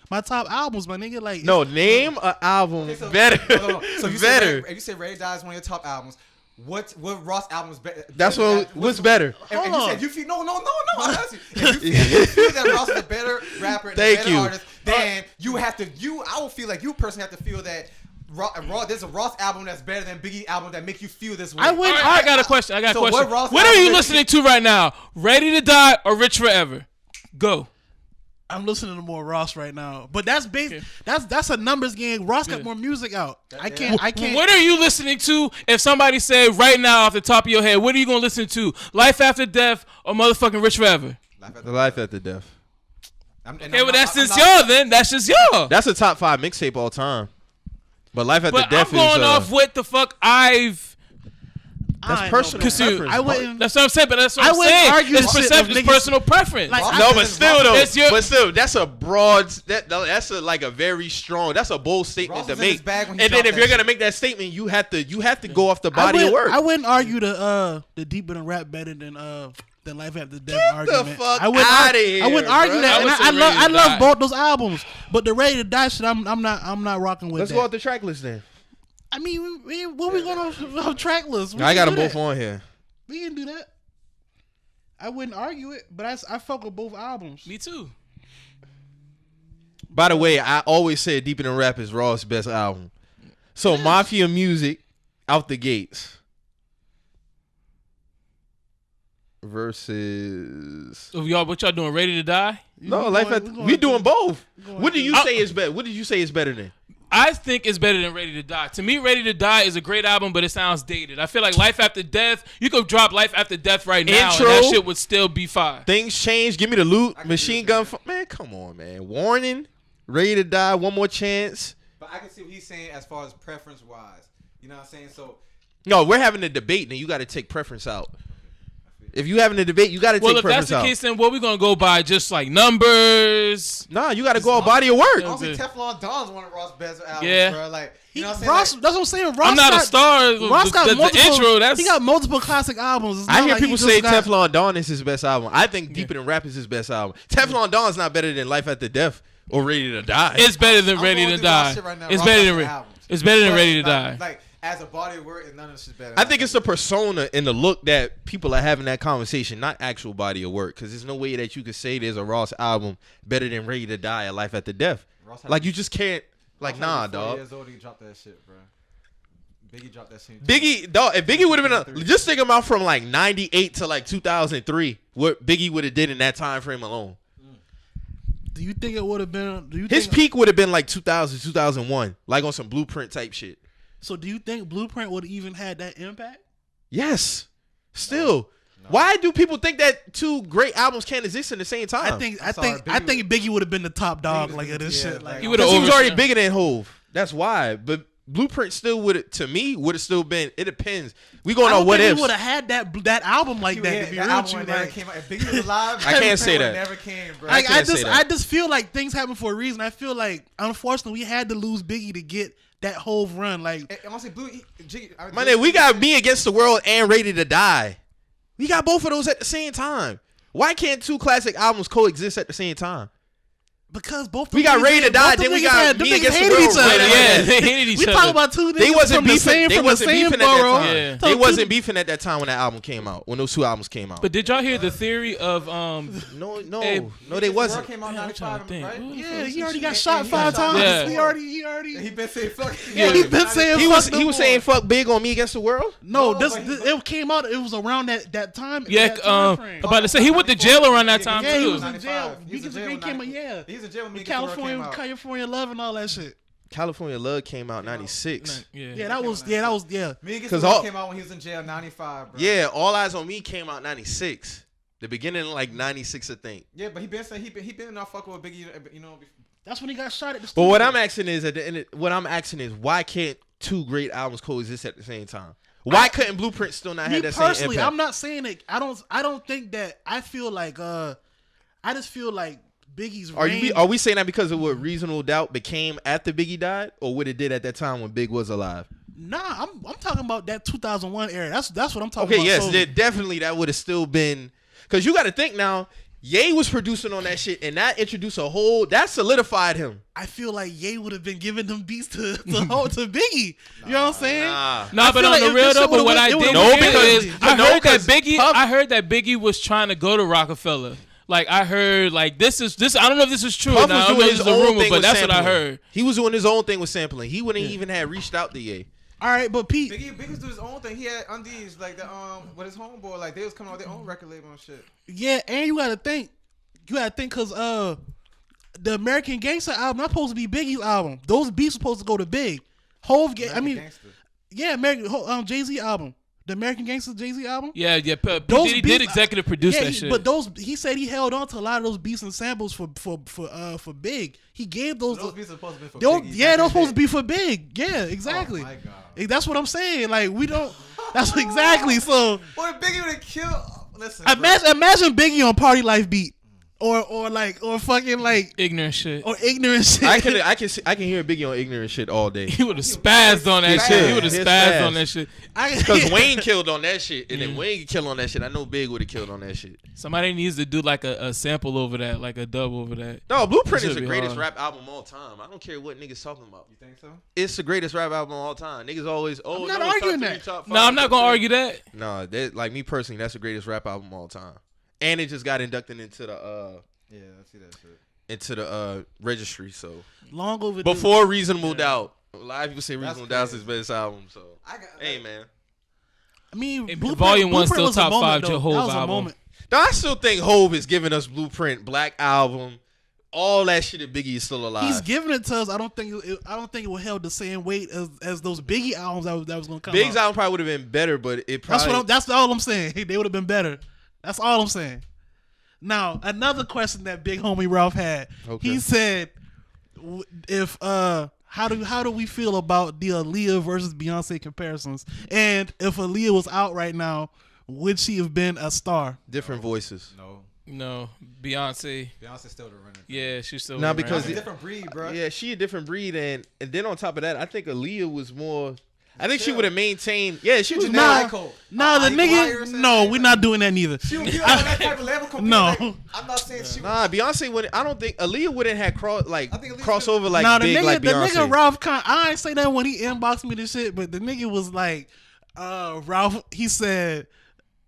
Speaker 1: albums, my nigga. Like,
Speaker 2: No, name an album
Speaker 3: Okay, so-
Speaker 2: better.
Speaker 3: hold on. So if you
Speaker 2: better.
Speaker 3: If you say Ready to Die is one of your top albums, what Ross album is better?
Speaker 2: That's what's better.
Speaker 3: If you
Speaker 1: Hold
Speaker 3: said you feel I'm asking you. If you feel that Ross is a better rapper and a
Speaker 2: Thank
Speaker 3: better
Speaker 2: you.
Speaker 3: artist, then I will feel like you personally have to feel that there's a Ross album that's better than Biggie album that make you feel this way.
Speaker 1: I wouldn't.
Speaker 4: I got a question.
Speaker 3: So what Ross
Speaker 4: What are
Speaker 3: album
Speaker 4: you
Speaker 3: is-
Speaker 4: listening to right now? Ready to Die or Rich Forever? Go.
Speaker 1: I'm listening to more Ross right now, but that's based. That's a numbers game. Ross got more music out. I can't.
Speaker 4: What are you listening to? If somebody said right now off the top of your head, what are you gonna listen to? Life After Death or motherfucking Rich Forever?
Speaker 2: The Life After Death.
Speaker 4: Okay, well that's just y'all then. That's just y'all.
Speaker 2: That's a top 5 mixtape all time. But Life After
Speaker 4: But I'm
Speaker 2: Death
Speaker 4: going
Speaker 2: is
Speaker 4: off what the fuck
Speaker 2: that's personal
Speaker 4: Cause you-
Speaker 2: preference.
Speaker 1: I wouldn't.
Speaker 4: That's what I'm saying. But that's what
Speaker 1: I
Speaker 4: I'm
Speaker 1: wouldn't
Speaker 4: saying.
Speaker 1: argue
Speaker 4: It's
Speaker 1: shit
Speaker 4: perception.
Speaker 1: if
Speaker 4: It's
Speaker 1: niggas-
Speaker 4: personal preference.
Speaker 1: Like,
Speaker 2: No, but
Speaker 3: It's
Speaker 2: still though.
Speaker 4: It's your-
Speaker 2: But still, that's a broad. That's like a very strong. That's a bold statement
Speaker 3: Ross
Speaker 2: to
Speaker 3: was in his
Speaker 2: make.
Speaker 3: bag when he
Speaker 2: And then
Speaker 3: dropped
Speaker 2: if
Speaker 3: that
Speaker 2: you're gonna
Speaker 3: shit.
Speaker 2: make that statement, you have to go off the body of work.
Speaker 1: I wouldn't argue the Deeper Than Rap better than Life After Death
Speaker 2: Get the
Speaker 1: argument.
Speaker 2: fuck
Speaker 1: I wouldn't
Speaker 2: outta
Speaker 1: I
Speaker 2: here,
Speaker 1: wouldn't argue
Speaker 2: bro.
Speaker 1: that.
Speaker 4: I
Speaker 1: And
Speaker 4: would
Speaker 1: I
Speaker 4: say
Speaker 1: love
Speaker 4: Ready to
Speaker 1: I
Speaker 4: Die.
Speaker 1: love both those albums, but the Ready to Die shit, I'm not rocking with
Speaker 2: Let's
Speaker 1: that.
Speaker 2: go off the track list then.
Speaker 1: I mean, what we going on track list? We
Speaker 2: I got
Speaker 1: can
Speaker 2: them
Speaker 1: do
Speaker 2: both
Speaker 1: that.
Speaker 2: on here.
Speaker 1: We can do that. I wouldn't argue it, but I fuck with both albums.
Speaker 4: Me too.
Speaker 2: By the way, I always said Deeper Than Rap is Raw's best album. So Mafia Music out the gates versus
Speaker 4: So what y'all doing? Ready to Die?
Speaker 2: no
Speaker 1: We
Speaker 2: Life
Speaker 1: going-
Speaker 2: After.
Speaker 1: we going
Speaker 2: We doing
Speaker 1: to-
Speaker 2: both.
Speaker 1: going
Speaker 2: What do
Speaker 1: to-
Speaker 2: you say is better? What did you say is better than?
Speaker 4: I think it's better than Ready to Die. To me, Ready to Die is a great album, but it sounds dated. I feel like Life After Death, you could drop Life After Death right now,
Speaker 2: Intro.
Speaker 4: and that shit would still be fire.
Speaker 2: Things change. Give me the loot.
Speaker 3: I can
Speaker 2: Machine
Speaker 3: agree
Speaker 2: gun.
Speaker 3: with
Speaker 2: Man, come on, man. Warning. Ready to Die. One more chance.
Speaker 3: But I can see what he's saying as far as preference wise. You know what I'm saying? So
Speaker 2: No, we're having a debate, and you got to take preference out. If you having a debate, you got to
Speaker 4: Well,
Speaker 2: take
Speaker 4: if that's
Speaker 2: preference
Speaker 4: the
Speaker 2: out.
Speaker 4: case, then what we gonna go by? Just like numbers?
Speaker 2: Nah, you got to go on body of work.
Speaker 3: honestly,
Speaker 4: Okay.
Speaker 3: Teflon Don's one of Ross' best albums,
Speaker 4: Yeah.
Speaker 3: bro. Like, you know what I'm saying?
Speaker 1: Ross,
Speaker 3: Like,
Speaker 1: that's what I'm saying. Ross
Speaker 4: I'm not
Speaker 1: got,
Speaker 4: a star.
Speaker 1: Ross got
Speaker 4: the
Speaker 1: multiple.
Speaker 4: intro. That's
Speaker 1: He got multiple classic albums. It's
Speaker 2: I
Speaker 1: not
Speaker 2: hear
Speaker 1: like he
Speaker 2: people
Speaker 1: just
Speaker 2: say
Speaker 1: got-
Speaker 2: Teflon Don is his best album. I think Deeper Than Rap is his best album. Teflon Don's not better than Life After Death or Ready to Die.
Speaker 4: it's better than
Speaker 3: I'm
Speaker 4: Ready
Speaker 3: going
Speaker 4: to
Speaker 3: through Ross
Speaker 4: Die.
Speaker 3: shit right now.
Speaker 4: It's
Speaker 3: Ross
Speaker 4: better
Speaker 3: got
Speaker 4: than
Speaker 3: some albums.
Speaker 4: it's better than
Speaker 3: But,
Speaker 4: Ready to
Speaker 3: like,
Speaker 4: Die.
Speaker 3: Like as a body of work, and none of this is better.
Speaker 2: I think it's the persona and the look that people are having that conversation, not actual body of work. Because there's no way that you could say there's a Ross album better than Ready to Die, A Life After Death. Like you just can't. Like nah, dog.
Speaker 3: Years old, he dropped that shit, bro. Biggie dropped that shit.
Speaker 2: Biggie, dog. If Biggie would have been just think about from like 98 to like 2003, what Biggie would have did in that time frame alone.
Speaker 1: Do you think it would have been?
Speaker 2: His peak would have been like 2000, 2001, like on some Blueprint type shit.
Speaker 1: So do you think Blueprint would have even had that impact?
Speaker 2: Yes. Still. No. Why do people think that two great albums can't exist in the same time?
Speaker 1: I think Biggie would have been the top dog like of this shit. Like
Speaker 2: he was already bigger than Hove. That's why. But Blueprint still would have still been. It depends. We going on what ifs.
Speaker 1: He would have had that album like that. To be real with you, like
Speaker 3: came out. If Biggie was alive,
Speaker 2: I can't say that.
Speaker 3: Never came, bro.
Speaker 1: I just feel like things happen for a reason. I feel like unfortunately we had to lose Biggie to get that Hove run. Like
Speaker 3: honestly,
Speaker 2: my nigga, we got Me Against the World and Ready to Die. We got both of those at the same time. Why can't two classic albums coexist at the same time?
Speaker 1: Because both
Speaker 2: we got Ready to Die, then we got Me Against the World.
Speaker 4: Yeah, they hated each other.
Speaker 1: We talking about two niggas from the same borough.
Speaker 2: Yeah. They wasn't beefing at that time when that album came out. When those two albums came out.
Speaker 4: But did y'all hear the theory of
Speaker 2: No, they wasn't.
Speaker 3: Came out 95, right?
Speaker 1: Yeah, he already got shot 5 times.
Speaker 4: Yeah.
Speaker 1: He already.
Speaker 3: He been saying fuck.
Speaker 1: Yeah, he been saying fuck.
Speaker 2: He was saying fuck big on Me Against the World.
Speaker 1: No, it came out. It was around that time.
Speaker 4: Yeah, about to say he went to jail around that time too.
Speaker 1: Yeah, he was in jail. He came out. Yeah,
Speaker 3: he's in jail.
Speaker 1: California Love and all that shit.
Speaker 2: California Love came out 96.
Speaker 1: Yeah, that was. Me Against
Speaker 3: the World came out when he was in jail 95, bro.
Speaker 2: Yeah, All Eyes on Me came out 96. The beginning like 96, I think.
Speaker 3: Yeah, but he been saying he been not fucking with Biggie, you know.
Speaker 1: That's when he got shot at the
Speaker 2: studio. But what I'm asking is why can't two great albums coexist at the same time? Why couldn't Blueprint still not have that same impact?
Speaker 1: Personally, I'm not saying it. I don't think that. I feel like I just feel like Biggie's reign.
Speaker 2: Are we saying that because of what Reasonable Doubt became after Biggie died, or what it did at that time when Big was alive?
Speaker 1: Nah, I'm talking about that 2001 era. That's what I'm talking about.
Speaker 2: Okay, yes, definitely that would have still been, because you got to think now. Ye was producing on that shit, and that introduced that solidified him.
Speaker 1: I feel like Ye would have been giving them beats to Biggie. You know what I'm saying?
Speaker 4: Nah, but on the real though, but what I did is I heard that Biggie was trying to go to Rockefeller. Like I heard, like this. I don't know if this is true.
Speaker 2: Puff was doing his own thing,
Speaker 4: but that's
Speaker 2: sampling.
Speaker 4: what I heard.
Speaker 2: He was doing his own thing with sampling. He wouldn't even have reached out to Ye.
Speaker 1: All right, but Pete,
Speaker 3: Biggie was doing his own thing. He had undies like the with his homeboy, like they was coming out with their own record label and shit.
Speaker 1: Yeah, and you gotta think, because the American Gangster album not supposed to be Biggie's album. Those beats supposed to go to Big. American Jay-Z album. The American Gangster Jay-Z album?
Speaker 4: Yeah. He did executive produce that shit.
Speaker 1: But he said he held on to a lot of those beats and samples for Big. He gave those.
Speaker 3: So those beats are supposed to be for Big.
Speaker 1: Yeah, those supposed to be for Big. Yeah, exactly.
Speaker 3: Oh my God.
Speaker 1: That's what I'm saying. Like we don't. That's exactly so.
Speaker 3: Boy, Biggie would have killed. Listen,
Speaker 1: imagine Biggie on Party Life beat. Or fucking like
Speaker 4: ignorant shit.
Speaker 2: I can hear Biggie on ignorant shit all day.
Speaker 4: He would have spazzed on that shit. He would have spazzed on that shit.
Speaker 2: Because Wayne killed on that shit, and then Wayne killed on that shit. I know Big would have killed on that shit.
Speaker 4: Somebody needs to do like a sample over that, like a dub over that.
Speaker 2: No, Blueprint is the greatest rap album of all time. I don't care what niggas talking about.
Speaker 3: You think so?
Speaker 2: It's the greatest rap album of all time. Niggas always
Speaker 1: I'm not arguing that.
Speaker 4: No, I'm not gonna argue that.
Speaker 2: No, like me personally, that's the greatest rap album of all time. And it just got inducted into the
Speaker 3: I see that shit.
Speaker 2: Into the registry, so
Speaker 1: long overdue.
Speaker 2: Before Reasonable Doubt. A lot of people say Reasonable Doubt's his best album, so hey man.
Speaker 1: I mean,
Speaker 4: Volume 1 still top 5 Jehovah album.
Speaker 2: Now, I still think Hove is giving us Blueprint, Black Album, all that shit that Biggie is still alive.
Speaker 1: He's giving it to us. I don't think it will held the same weight as those Biggie albums that was gonna come.
Speaker 2: Big's
Speaker 1: out.
Speaker 2: album probably would have been better, but it probably
Speaker 1: that's all I'm saying. They would have been better. That's all I'm saying. Now, another question that Big Homie Ralph had. Okay. He said, "If how do we feel about the Aaliyah versus Beyonce comparisons? And if Aaliyah was out right now, would she have been a star?"
Speaker 2: Different voices.
Speaker 4: No, Beyonce's
Speaker 3: still the runner.
Speaker 4: Yeah, she's still.
Speaker 2: Because
Speaker 3: a different breed, bro.
Speaker 2: Yeah, she a different breed, and then on top of that, I think Aaliyah was more. I think she would have maintained. Yeah, she was
Speaker 1: Nah,
Speaker 2: more.
Speaker 1: nah, the nigga. No, we're not doing that neither.
Speaker 3: She would be on that type of level. Compared,
Speaker 1: No.
Speaker 3: like, I'm not saying she.
Speaker 2: Nah, Beyonce wouldn't. I don't think Aaliyah wouldn't have crossover like
Speaker 1: Nah, the
Speaker 2: big
Speaker 1: nigga,
Speaker 2: like
Speaker 1: the
Speaker 2: Beyonce.
Speaker 1: nigga Ralph. I ain't say that when he inboxed me this shit, but the nigga was like, Ralph. He said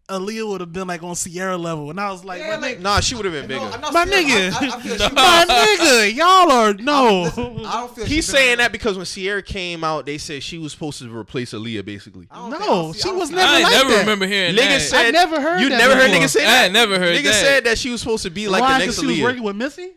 Speaker 1: Aaliyah would have been like on Sierra level, and I was like,
Speaker 3: Yeah,
Speaker 1: my
Speaker 3: like-
Speaker 1: nigga.
Speaker 2: Nah, she would have been bigger.
Speaker 3: No, I'm not
Speaker 1: My
Speaker 3: saying-
Speaker 1: nigga.
Speaker 3: I feel she
Speaker 1: My nigga, y'all are no.
Speaker 3: Listen, I don't feel
Speaker 2: He's
Speaker 3: she been-
Speaker 2: saying that because when Sierra came out, they said she was supposed to replace Aaliyah, basically.
Speaker 3: I don't think- I
Speaker 1: No,
Speaker 3: don't see-
Speaker 1: she
Speaker 3: I don't
Speaker 1: was
Speaker 3: see-
Speaker 1: never
Speaker 4: I ain't
Speaker 1: like
Speaker 4: never
Speaker 1: that.
Speaker 4: remember hearing
Speaker 2: Nigga
Speaker 4: that.
Speaker 2: said
Speaker 1: I never heard
Speaker 2: you
Speaker 1: that
Speaker 2: never heard
Speaker 1: before.
Speaker 2: niggas say
Speaker 4: I
Speaker 2: that.
Speaker 4: ain't never heard
Speaker 2: Nigga
Speaker 4: that.
Speaker 2: said that she was supposed to be like
Speaker 1: Why?
Speaker 2: the next
Speaker 1: Because she was
Speaker 2: Aaliyah.
Speaker 1: working with Missy?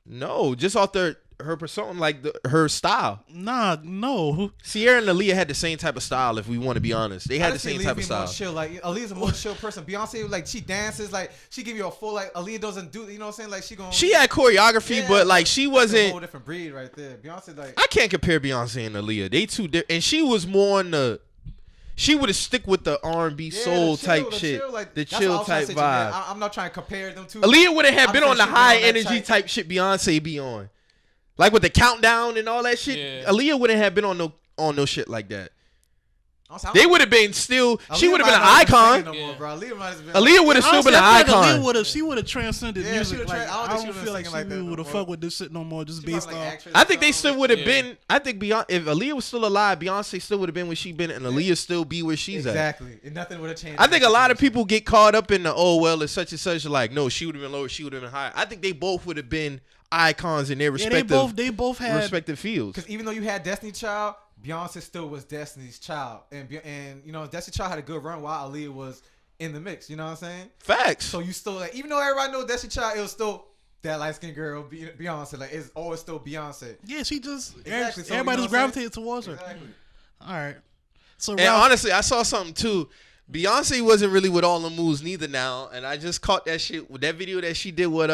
Speaker 2: No, just off her persona, like her style.
Speaker 1: Nah, no.
Speaker 2: Sierra and Aaliyah had the same type of style. If we want to be honest, they
Speaker 3: I
Speaker 2: had the
Speaker 3: just see
Speaker 2: same
Speaker 3: Aaliyah
Speaker 2: type of
Speaker 3: being more
Speaker 2: style.
Speaker 3: chill. Like Aaliyah's a more chill person. Beyonce, like she dances, like she give you a full like. Aaliyah doesn't do. You know what I'm saying? Like she going.
Speaker 2: She had choreography,
Speaker 3: Yeah,
Speaker 2: but like she
Speaker 3: that's a
Speaker 2: wasn't.
Speaker 3: whole different breed right there. Beyonce like.
Speaker 2: I can't compare Beyonce and Aaliyah. They two different, and she was more on the. She would have stick with the R&B
Speaker 3: Yeah,
Speaker 2: soul
Speaker 3: the chill,
Speaker 2: type
Speaker 3: the
Speaker 2: shit,
Speaker 3: chill, like,
Speaker 2: the
Speaker 3: that's what I
Speaker 2: chill
Speaker 3: was trying
Speaker 2: type
Speaker 3: to say to you, man.
Speaker 2: vibe.
Speaker 3: I'm not trying to compare them two.
Speaker 2: Aaliyah would have
Speaker 3: I'm
Speaker 2: been on the
Speaker 3: saying she
Speaker 2: high
Speaker 3: been on that
Speaker 2: energy type shit Beyonce be on, like with the countdown and all that shit.
Speaker 4: Yeah.
Speaker 2: Aaliyah wouldn't have been on no shit like that.
Speaker 3: I'm
Speaker 2: They would have been still. She
Speaker 3: Aaliyah
Speaker 2: would have been an
Speaker 3: might not have
Speaker 2: icon.
Speaker 3: singing no more, bro. Aaliyah might have been.
Speaker 2: Aaliyah would have still
Speaker 1: Honestly,
Speaker 2: been an
Speaker 1: I feel like
Speaker 2: icon.
Speaker 1: she would have transcended
Speaker 3: Yeah, she
Speaker 1: music.
Speaker 3: would've
Speaker 1: Like,
Speaker 3: I don't
Speaker 1: I
Speaker 3: think she
Speaker 1: don't
Speaker 3: would've
Speaker 1: feel
Speaker 3: been
Speaker 1: like
Speaker 3: singing like
Speaker 1: she
Speaker 3: that
Speaker 1: would
Speaker 3: no
Speaker 1: have
Speaker 3: more.
Speaker 1: fucked with this shit no more, just
Speaker 3: She
Speaker 1: based
Speaker 3: probably, like,
Speaker 1: off.
Speaker 3: actress
Speaker 2: I think they
Speaker 3: or
Speaker 2: still
Speaker 3: something.
Speaker 2: would have
Speaker 4: Yeah.
Speaker 2: been. I think if Aaliyah was still alive, Beyonce still would have been where she been, and Aaliyah still be where she's at.
Speaker 3: Exactly, and nothing would have changed.
Speaker 2: I think a lot of people get caught up in the it's such and such. Like, no, she would have been lower, she would have been higher. I think they both would have been icons in their
Speaker 1: Yeah,
Speaker 2: respective
Speaker 1: they both had.
Speaker 2: respective fields.
Speaker 3: Because even though you had Destiny Child, Beyonce still was Destiny's Child, and you know Destiny Child had a good run while Aaliyah was in the mix. You know what I'm saying?
Speaker 2: Facts.
Speaker 3: So you still like, even though everybody knows Destiny Child, it was still that light skinned girl, Beyonce. Like it's always still Beyonce.
Speaker 1: Yeah, she just
Speaker 3: Exactly. So,
Speaker 1: everybody
Speaker 3: you know
Speaker 1: just
Speaker 3: what I'm
Speaker 1: gravitated towards her.
Speaker 3: Exactly.
Speaker 1: All right. So
Speaker 2: And
Speaker 1: Ralph,
Speaker 2: honestly, I saw something too. Beyonce wasn't really with all the moves neither now, and I just caught that shit with that video that she did with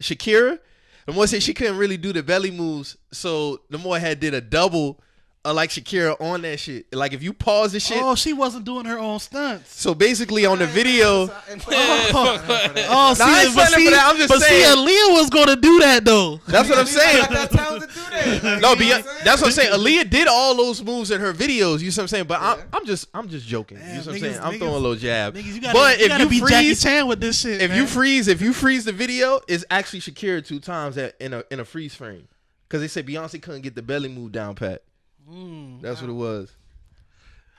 Speaker 2: Shakira. The more said she couldn't really do the belly moves, so the more had did a double like Shakira on that shit. Like if you pause the shit,
Speaker 1: oh, she wasn't doing her own stunts.
Speaker 2: so basically on the video.
Speaker 1: Oh, see,
Speaker 2: I ain't
Speaker 1: but
Speaker 2: signing for that. I'm just
Speaker 1: but
Speaker 2: saying.
Speaker 1: see, Aaliyah was gonna do that though.
Speaker 2: That's what I'm saying.
Speaker 3: Got that talent to do that. Like,
Speaker 2: No,
Speaker 3: you know what I'm saying?
Speaker 2: that's what I'm saying. Aaliyah did all those moves in her videos. You see what I'm saying? But
Speaker 3: Yeah.
Speaker 2: I'm just joking.
Speaker 1: Man,
Speaker 2: you see what I'm
Speaker 1: niggas-
Speaker 2: saying? I'm
Speaker 1: niggas-
Speaker 2: throwing a little jab.
Speaker 1: Niggas, you gotta,
Speaker 2: But
Speaker 1: you
Speaker 2: if
Speaker 1: gotta
Speaker 2: you
Speaker 1: be Jackie
Speaker 2: freeze,
Speaker 1: Chan with this shit.
Speaker 2: if
Speaker 1: man.
Speaker 2: you freeze the video, it's actually Shakira 2 times in a freeze frame, because they said Beyonce couldn't get the belly move down pat. That's what it was.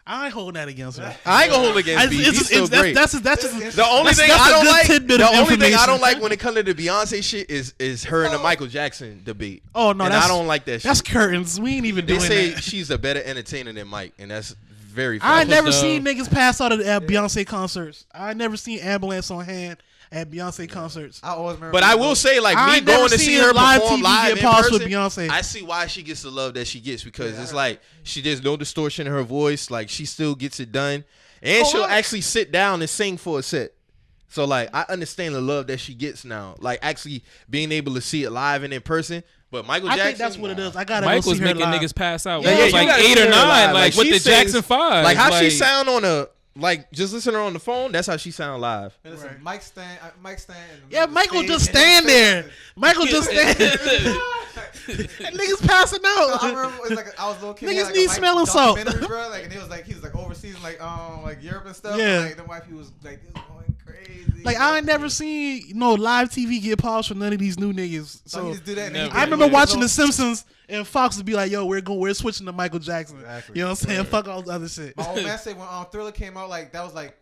Speaker 1: I ain't holding that against her.
Speaker 2: I ain't gonna hold it against B. He's still great.
Speaker 1: That's
Speaker 2: The only
Speaker 1: that's
Speaker 2: thing
Speaker 1: a
Speaker 2: I don't
Speaker 1: good
Speaker 2: like,
Speaker 1: tidbit
Speaker 2: the
Speaker 1: of
Speaker 2: only thing I
Speaker 1: information.
Speaker 2: don't like when it comes to the Beyonce shit is her and the Michael Jackson debate.
Speaker 1: Oh no,
Speaker 2: and
Speaker 1: that's,
Speaker 2: I don't like that shit.
Speaker 1: That's curtains. We ain't even
Speaker 2: They
Speaker 1: doing
Speaker 2: say
Speaker 1: that.
Speaker 2: she's a better entertainer than Mike, and that's very.
Speaker 1: I
Speaker 2: funny.
Speaker 1: never
Speaker 4: was,
Speaker 1: seen niggas pass out at Beyonce concerts. I never seen ambulance on hand at Beyonce concerts.
Speaker 3: I always remember.
Speaker 2: But I will say, like
Speaker 1: I
Speaker 2: me
Speaker 1: ain't never
Speaker 2: going to see
Speaker 1: seen
Speaker 2: her
Speaker 1: live
Speaker 2: perform
Speaker 1: TV
Speaker 2: live
Speaker 1: get
Speaker 2: in
Speaker 1: paused with
Speaker 2: person,
Speaker 1: Beyonce.
Speaker 2: I see why she gets the love that she gets, because it's like there's no distortion in her voice. Like she still gets it done, and she'll actually sit down and sing for a set. So like I understand the love that she gets now, like actually being able to see it live and in person. But Michael
Speaker 1: I
Speaker 2: Jackson,
Speaker 1: think that's what it is. I gotta
Speaker 4: Mike
Speaker 1: go
Speaker 4: was
Speaker 1: see her
Speaker 4: making
Speaker 1: live.
Speaker 4: niggas pass out.
Speaker 1: Yeah,
Speaker 4: when
Speaker 1: yeah,
Speaker 4: it was
Speaker 1: you
Speaker 4: like
Speaker 2: gotta
Speaker 4: 8
Speaker 2: see
Speaker 4: or
Speaker 2: her
Speaker 4: 9,
Speaker 2: live.
Speaker 4: like
Speaker 2: Like,
Speaker 4: with
Speaker 2: she
Speaker 4: the
Speaker 2: sings-
Speaker 4: Jackson 5.
Speaker 2: like how she sound on a just listen to her on the phone. That's how she sound live.
Speaker 3: And listen,
Speaker 1: Right.
Speaker 3: Mike stand.
Speaker 1: Yeah, Michael just stand there. Michael just stand there. Niggas passing
Speaker 3: I
Speaker 1: out.
Speaker 3: remember it was like I was little kid.
Speaker 1: Niggas
Speaker 3: Niggas like
Speaker 1: need smelling salt.
Speaker 3: Bro, like, and he was like overseas, like Europe and stuff.
Speaker 1: Yeah.
Speaker 3: And, like the white people was like this going crazy.
Speaker 1: Like I ain't never seen live TV get paused for none of these new niggas.
Speaker 3: So he
Speaker 1: So
Speaker 3: just do that. and
Speaker 4: Never.
Speaker 3: he
Speaker 1: I
Speaker 3: did
Speaker 1: remember
Speaker 3: it.
Speaker 1: watching The
Speaker 3: So-
Speaker 1: Simpsons and Fox would be like, "Yo, we're switching to Michael Jackson."
Speaker 3: Exactly.
Speaker 1: You know what I'm saying? Fuck all the other shit.
Speaker 3: My old man said when Thriller came out, like that was like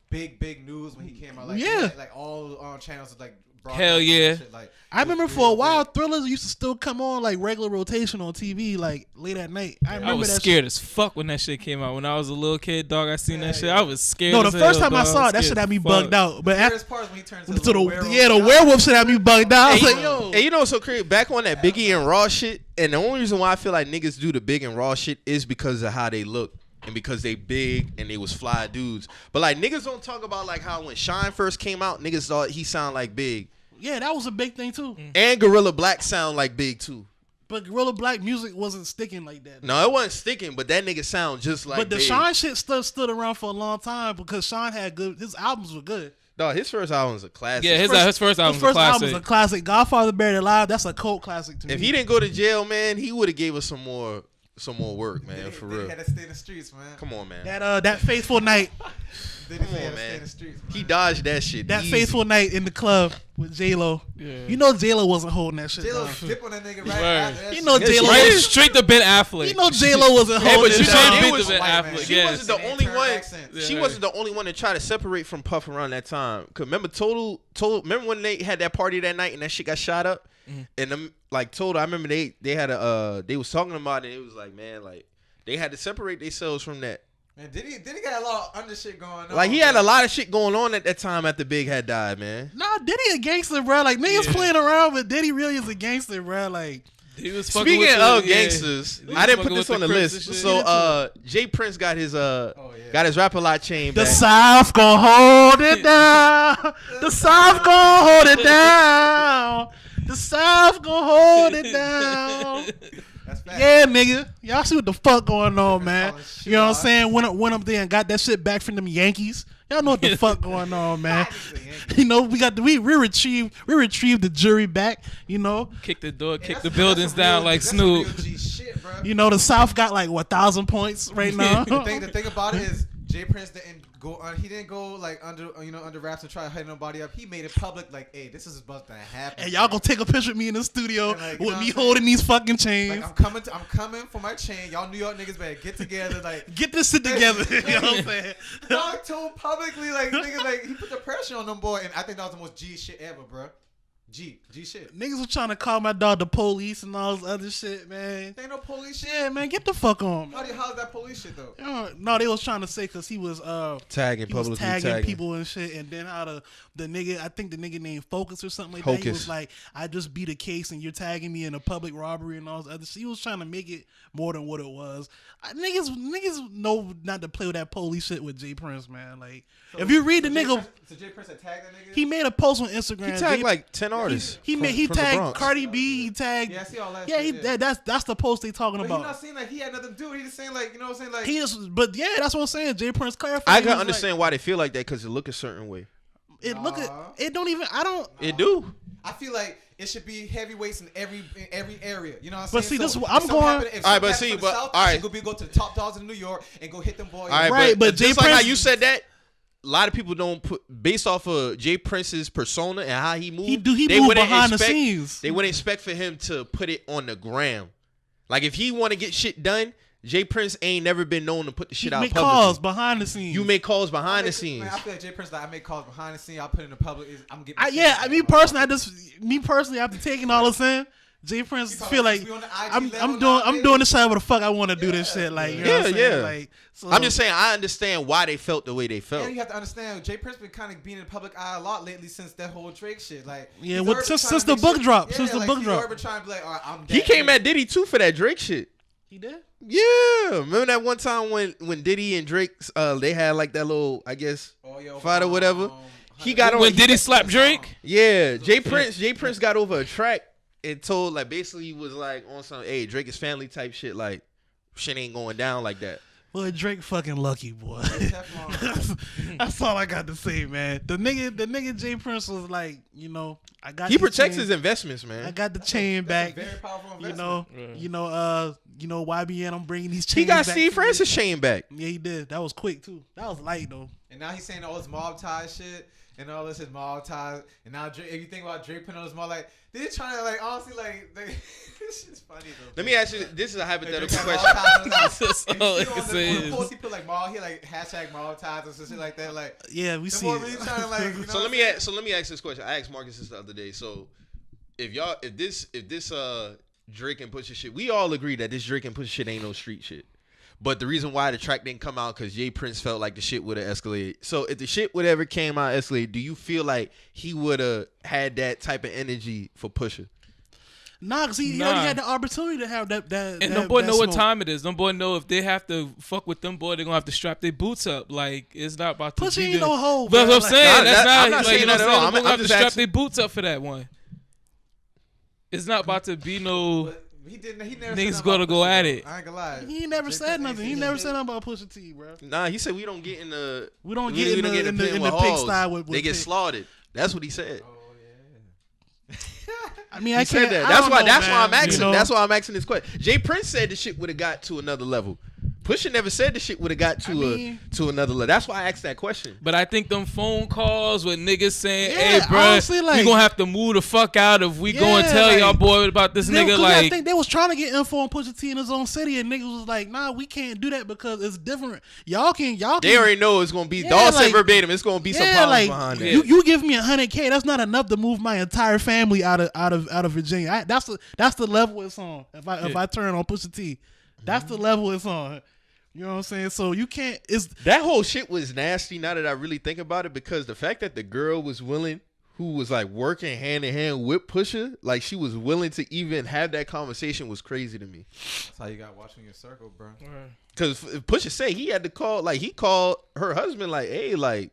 Speaker 3: big news when he came out. Like
Speaker 1: Yeah.
Speaker 3: like all channels was like.
Speaker 4: Hell yeah.
Speaker 3: Shit, like,
Speaker 1: I remember
Speaker 3: it was
Speaker 1: for a
Speaker 3: real
Speaker 1: while,
Speaker 3: big.
Speaker 1: Thrillers used to still come on like regular rotation on TV, like late at night. I
Speaker 4: I
Speaker 1: remember
Speaker 4: was
Speaker 1: that
Speaker 4: scared as fuck when that shit came out. When I was a little kid, dog, I seen that shit.
Speaker 3: yeah.
Speaker 4: I was scared.
Speaker 1: No, the
Speaker 4: as
Speaker 1: first
Speaker 4: hell,
Speaker 1: time I
Speaker 4: dog.
Speaker 1: saw
Speaker 4: was
Speaker 1: it, that shit
Speaker 4: scared
Speaker 1: had me
Speaker 4: as
Speaker 1: bugged
Speaker 4: fuck.
Speaker 1: out. But
Speaker 3: The
Speaker 1: after,
Speaker 3: scariest part is when he turns
Speaker 1: so
Speaker 3: into
Speaker 1: the
Speaker 3: werewolf.
Speaker 1: werewolf shit had me bugged out. I was like, yo,
Speaker 2: And you know what's so crazy? Back on that Biggie and Raw shit, and the only reason why I feel like niggas do the big and raw shit is because of how they look. And because they big and they was fly dudes. But like niggas don't talk about like how when Shine first came out, niggas thought he sound like Big.
Speaker 1: yeah, that was a big thing too.
Speaker 2: And Gorilla Black sound like Big too.
Speaker 1: But Gorilla Black music wasn't sticking like that.
Speaker 2: No, it wasn't sticking, but that nigga sound just like
Speaker 1: but the
Speaker 2: Big.
Speaker 1: Shine shit stood around for a long time because Shine had good. His albums were good.
Speaker 2: No, his first album was a classic.
Speaker 4: Yeah, his first album's
Speaker 1: His first
Speaker 4: a classic.
Speaker 1: album's a classic. Godfather Buried Alive, that's a cult classic to me.
Speaker 2: If he didn't go to jail, man, he would have gave us some more some more work, man.
Speaker 3: Diddy,
Speaker 2: For
Speaker 3: Diddy
Speaker 2: real.
Speaker 3: had to stay in the streets, man.
Speaker 2: Come on, man.
Speaker 1: That faithful night,
Speaker 3: Diddy
Speaker 2: Come
Speaker 3: had
Speaker 2: on,
Speaker 3: to stay in
Speaker 2: man.
Speaker 3: the streets, man.
Speaker 2: He dodged that shit.
Speaker 1: that
Speaker 2: easy.
Speaker 1: faithful night in the club with J-Lo.
Speaker 4: Yeah.
Speaker 1: You know J-Lo wasn't holding that shit
Speaker 3: J-Lo
Speaker 1: down.
Speaker 3: dip on that nigga right
Speaker 4: Word.
Speaker 3: after that
Speaker 1: You know
Speaker 3: shit.
Speaker 1: J-Lo
Speaker 4: Right
Speaker 1: was,
Speaker 4: straight to Ben Affleck.
Speaker 1: you know J-Lo wasn't
Speaker 2: Hey,
Speaker 1: holding
Speaker 2: but
Speaker 1: it
Speaker 2: you
Speaker 1: down.
Speaker 2: know,
Speaker 4: straight
Speaker 2: was
Speaker 4: to Ben
Speaker 3: white man.
Speaker 4: Affleck.
Speaker 2: She
Speaker 4: Yes.
Speaker 2: wasn't the
Speaker 3: And
Speaker 2: only
Speaker 3: turn
Speaker 2: one.
Speaker 3: accents.
Speaker 2: She
Speaker 4: Yeah.
Speaker 2: wasn't the only one to try to separate from Puff around that time. Cause remember, Total. Remember when they had that party that night and that shit got shot up? And them like Total. I remember they had they was talking about it. It was like, man, like they had to separate themselves from that.
Speaker 3: Man, Diddy got a lot of under shit going on.
Speaker 2: Like he had a lot of shit going on at that time after Big had died, man.
Speaker 1: Nah, Diddy a gangster, bro. Like niggas
Speaker 4: Yeah.
Speaker 1: playing around, but Diddy really is a gangster, bro. Like
Speaker 4: He was fucking
Speaker 2: Speaking
Speaker 4: with
Speaker 2: of
Speaker 4: the- yeah.
Speaker 2: gangsters,
Speaker 4: He was
Speaker 2: I didn't
Speaker 4: fucking
Speaker 2: put this
Speaker 4: with
Speaker 2: on the
Speaker 4: Crips
Speaker 2: list.
Speaker 4: and shit.
Speaker 2: So Jay Prince got his got his Rappaport chain
Speaker 1: the
Speaker 2: back.
Speaker 1: South gon' hold it down. The South gon' hold it down. The South gon' hold it down.
Speaker 3: That's fact.
Speaker 1: Yeah, nigga. Y'all see what the fuck going on, man.
Speaker 3: calling shit
Speaker 1: You know what I'm
Speaker 3: out.
Speaker 1: saying? Went up there and got that shit back from them Yankees. Y'all know what the fuck going on, man.
Speaker 3: Yankee.
Speaker 1: You know, we retrieved the jury back, you know.
Speaker 4: Kick the door,
Speaker 3: Yeah,
Speaker 4: kick
Speaker 3: that's-
Speaker 4: the
Speaker 3: that's
Speaker 4: buildings
Speaker 3: a
Speaker 4: down
Speaker 3: real-
Speaker 4: like
Speaker 3: that's a real
Speaker 4: Snoop.
Speaker 3: G shit, bro.
Speaker 1: You know, the South got like 1,000 points right now.
Speaker 3: The thing about it is Jay Prince didn't go. He didn't go like under wraps and try to hide nobody up. He made it public, like, hey, this is about to happen.
Speaker 1: And y'all gonna take a picture of me in the studio
Speaker 3: And, like, you
Speaker 1: with
Speaker 3: know
Speaker 1: me
Speaker 3: what I'm
Speaker 1: holding these fucking chains.
Speaker 3: Like I'm coming for my chain. Y'all New York niggas better get together. Like
Speaker 1: Get this shit together. You know what I'm saying?
Speaker 3: dog told publicly, like niggas, like he put the pressure on them boy, and I think that was the most G shit ever, bro. G shit.
Speaker 1: Niggas was trying to call my dog the police and all this other shit, man.
Speaker 3: Ain't no police shit.
Speaker 1: Yeah, man, get the fuck on. Man.
Speaker 3: How's that police shit though?
Speaker 1: You know, no, they was trying to say because he was
Speaker 2: Tagging
Speaker 1: he was
Speaker 2: publicly,
Speaker 1: tagging people and shit, and then how the nigga, I think the nigga named Focus or something like that. He
Speaker 2: Hocus.
Speaker 1: was like, I just beat a case and you're tagging me in a public robbery and all this other shit. He was trying to make it more than what it was. Niggas know not to play with that police shit with Jay Prince, man. Like, if you read the nigga,
Speaker 3: So Jay Prince had tagged that nigga.
Speaker 1: he made a post on Instagram.
Speaker 2: He tagged
Speaker 1: Jay-
Speaker 2: like 10 artists.
Speaker 1: he
Speaker 2: from the
Speaker 1: tagged
Speaker 2: Bronx.
Speaker 1: Cardi B. He tagged.
Speaker 3: Yeah, I see all that.
Speaker 1: Yeah,
Speaker 3: shit,
Speaker 1: that's the post they talking
Speaker 3: But
Speaker 1: about.
Speaker 3: he not saying like he had nothing to do. He just saying like, you know what I'm saying, like
Speaker 1: He just, but yeah, that's what I'm saying. Jay Prince clarified.
Speaker 2: I
Speaker 1: He
Speaker 2: can
Speaker 1: was
Speaker 2: understand why they feel like that because it look a certain way.
Speaker 1: Like, it look at
Speaker 3: Nah.
Speaker 1: it. Don't even. I don't.
Speaker 2: It do.
Speaker 3: I feel like it should be heavyweights in every area. You know what I'm
Speaker 1: But
Speaker 3: saying?
Speaker 1: see, this
Speaker 3: if
Speaker 1: I'm
Speaker 3: something
Speaker 1: going-
Speaker 3: happen- if
Speaker 2: All right,
Speaker 3: something
Speaker 2: but
Speaker 3: happen
Speaker 2: see,
Speaker 3: for the
Speaker 2: but-
Speaker 3: South,
Speaker 2: all
Speaker 3: it
Speaker 2: right.
Speaker 3: should go to the top dogs in New York and go hit them boys.
Speaker 2: All right,
Speaker 1: Right, but Jay
Speaker 2: just like how
Speaker 1: Prince-
Speaker 2: you said that, a lot of people don't put based off of Jay Prince's persona and how he moved.
Speaker 1: He
Speaker 2: they
Speaker 1: moved
Speaker 2: wouldn't
Speaker 1: behind the
Speaker 2: expect-
Speaker 1: scenes.
Speaker 2: They wouldn't expect for him to put it on the gram. Like if he want to get shit done, Jay Prince ain't never been known to put the shit
Speaker 1: He
Speaker 2: out
Speaker 1: make
Speaker 2: publicly.
Speaker 1: calls behind the scenes.
Speaker 2: You make calls behind the
Speaker 3: Man,
Speaker 2: scenes.
Speaker 3: I feel like Jay Prince, like I make calls behind the scene. I put it in the public. I'm getting.
Speaker 1: me personally, after taking all this in, Jay Prince
Speaker 3: You
Speaker 1: feel like
Speaker 3: probably be on the IG
Speaker 1: I'm
Speaker 3: level
Speaker 1: doing
Speaker 3: now,
Speaker 1: I'm
Speaker 3: baby.
Speaker 1: doing this however the fuck I want to do this shit. Like, you know what I'm saying?
Speaker 2: Yeah.
Speaker 1: Like, so,
Speaker 2: I'm just saying I understand why they felt the way they felt.
Speaker 3: And you have to understand, Jay Prince been kind of being in the public eye a lot lately since that whole Drake shit. Like,
Speaker 1: Yeah,
Speaker 3: he's
Speaker 1: what-
Speaker 3: already
Speaker 1: since-
Speaker 3: trying
Speaker 1: since
Speaker 3: to
Speaker 1: the
Speaker 3: make
Speaker 1: book
Speaker 3: sure-
Speaker 1: drop,
Speaker 3: Yeah,
Speaker 1: since the
Speaker 3: like,
Speaker 1: book
Speaker 3: he's
Speaker 1: drop.
Speaker 3: already trying to be like, all right, I'm.
Speaker 2: He
Speaker 3: that
Speaker 2: came
Speaker 3: nigga.
Speaker 2: at Diddy too for that Drake shit.
Speaker 1: he did.
Speaker 2: Yeah, remember that one time when Diddy and Drake they had like that little
Speaker 3: Oh, yo,
Speaker 2: fight or whatever. He
Speaker 3: 100
Speaker 2: got on.
Speaker 4: When Diddy slapped Drake?
Speaker 2: Yeah, Jay Prince got over a track and told like basically he was like on some hey Drake is family type shit like shit ain't going down like that.
Speaker 1: Boy, Drake fucking lucky, boy.
Speaker 3: Teflon.
Speaker 1: That's all I got to say, man. The nigga Jay Prince was like, you know, I got.
Speaker 2: He
Speaker 1: this
Speaker 2: protects
Speaker 1: chain-
Speaker 2: his investments,
Speaker 1: I
Speaker 2: man.
Speaker 1: got the chain
Speaker 3: That's a
Speaker 1: back.
Speaker 3: very powerful
Speaker 1: You
Speaker 3: investment.
Speaker 1: know, YBN. I'm bringing these chains.
Speaker 2: He got
Speaker 1: back
Speaker 2: Steve
Speaker 1: to you.
Speaker 2: Francis chain back.
Speaker 1: Yeah, he did. That was quick too. That was light though.
Speaker 3: And now he's saying all this mob ties shit and all this is mob ties. And now Drake, if you think about Drake putting on this mob, like they're trying to like honestly like this shit's funny though.
Speaker 2: Let me ask you. This is a
Speaker 3: Like,
Speaker 2: hypothetical
Speaker 3: Drake had
Speaker 2: question.
Speaker 3: mob ties on his
Speaker 4: That's
Speaker 3: house.
Speaker 4: all I
Speaker 3: And you
Speaker 4: can
Speaker 3: see
Speaker 4: say
Speaker 3: on the
Speaker 4: is-
Speaker 3: post he put like mob, he like hashtag mob ties or some shit like that. Like
Speaker 1: Yeah, we
Speaker 3: the
Speaker 1: see
Speaker 3: boy
Speaker 1: it.
Speaker 3: really trying to like. You know
Speaker 2: So let me ask this question. I asked Marcus this the other day. So if this Drake and Pusha shit, we all agree that this Drake and Pusha shit ain't no street shit. But the reason why the track didn't come out because Jay Prince felt like the shit would have escalated. So if the shit would ever came out escalated, do you feel like he would have had that type of energy for Pusha?
Speaker 1: Nah, cause he
Speaker 4: Nah.
Speaker 1: already had the opportunity to have that.
Speaker 4: And
Speaker 1: that,
Speaker 4: them boy
Speaker 1: that
Speaker 4: know what
Speaker 1: smoke.
Speaker 4: time it is. Them boy know if they have to fuck with them boy, they're gonna have to strap their boots up. Like it's not about to
Speaker 1: Pusha
Speaker 4: be
Speaker 1: ain't
Speaker 4: the-
Speaker 1: no hoe.
Speaker 4: But
Speaker 1: bro.
Speaker 4: I'm
Speaker 1: Like,
Speaker 4: saying
Speaker 2: Nah,
Speaker 4: that's
Speaker 2: that-
Speaker 4: not
Speaker 2: I'm not
Speaker 4: like
Speaker 2: saying
Speaker 4: you know
Speaker 2: that
Speaker 4: what
Speaker 2: at
Speaker 4: I'm
Speaker 2: all.
Speaker 4: saying. Them boy
Speaker 2: I'm
Speaker 4: gonna have to
Speaker 2: just
Speaker 4: strap
Speaker 2: asking.
Speaker 4: their boots up for that one. It's not about to be no.
Speaker 3: But he didn't. He never.
Speaker 4: Niggas
Speaker 3: said
Speaker 4: gotta
Speaker 3: nothing
Speaker 4: go
Speaker 3: about
Speaker 4: at
Speaker 3: Pusha,
Speaker 4: it.
Speaker 3: though. I ain't gonna lie.
Speaker 1: he ain't never
Speaker 3: Jay
Speaker 1: said
Speaker 3: Prince
Speaker 1: nothing. He
Speaker 3: ain't
Speaker 1: never
Speaker 3: shit.
Speaker 1: said nothing about Pusha T, bro.
Speaker 2: Nah, he said we don't get in the
Speaker 1: We don't
Speaker 2: we
Speaker 1: get in
Speaker 2: don't
Speaker 1: the
Speaker 2: pen
Speaker 1: in
Speaker 2: with
Speaker 1: the
Speaker 2: hoes.
Speaker 1: pigsty with
Speaker 2: They get
Speaker 1: pig.
Speaker 2: slaughtered. That's what he said.
Speaker 3: Oh yeah.
Speaker 1: I mean,
Speaker 2: He
Speaker 1: I
Speaker 2: said
Speaker 1: can't.
Speaker 2: that.
Speaker 1: I
Speaker 2: That's
Speaker 1: don't
Speaker 2: why.
Speaker 1: know,
Speaker 2: That's why
Speaker 1: man.
Speaker 2: I'm asking.
Speaker 1: You know?
Speaker 2: That's why I'm asking this question. Jay Prince said the shit would have got to another level. Pusha never said the shit would have got to another level. That's why I asked that question.
Speaker 4: But I think them phone calls with niggas saying,
Speaker 1: Yeah,
Speaker 4: "Hey, bro,
Speaker 1: honestly, like-
Speaker 4: we gonna have to move the fuck out if we go and
Speaker 1: Yeah,
Speaker 4: tell
Speaker 1: like-
Speaker 4: y'all boy about this nigga."
Speaker 1: I
Speaker 4: Like,
Speaker 1: think they was trying to get info on Pusha T in his own city, and niggas was like, "Nah, we can't do that because it's different. Y'all can.
Speaker 2: They already know it's gonna be.
Speaker 1: Yeah,
Speaker 2: Dawg said
Speaker 1: like-
Speaker 2: verbatim. It's gonna be some problems behind that.
Speaker 1: you give me $100K. That's not enough to move my entire family out of Virginia. That's the level it's on. If I turn on Pusha T, that's the level it's on. You know what I'm saying? So you can't. It's
Speaker 2: That whole shit was nasty. Now that I really think about it, because the fact that the girl was willing, who was like working hand in hand with Pusha, like she was willing to even have that conversation, was crazy to me.
Speaker 3: That's how you got watching your circle, bro.
Speaker 2: Because Pusha say he had to call, like he called her husband, like, hey, like,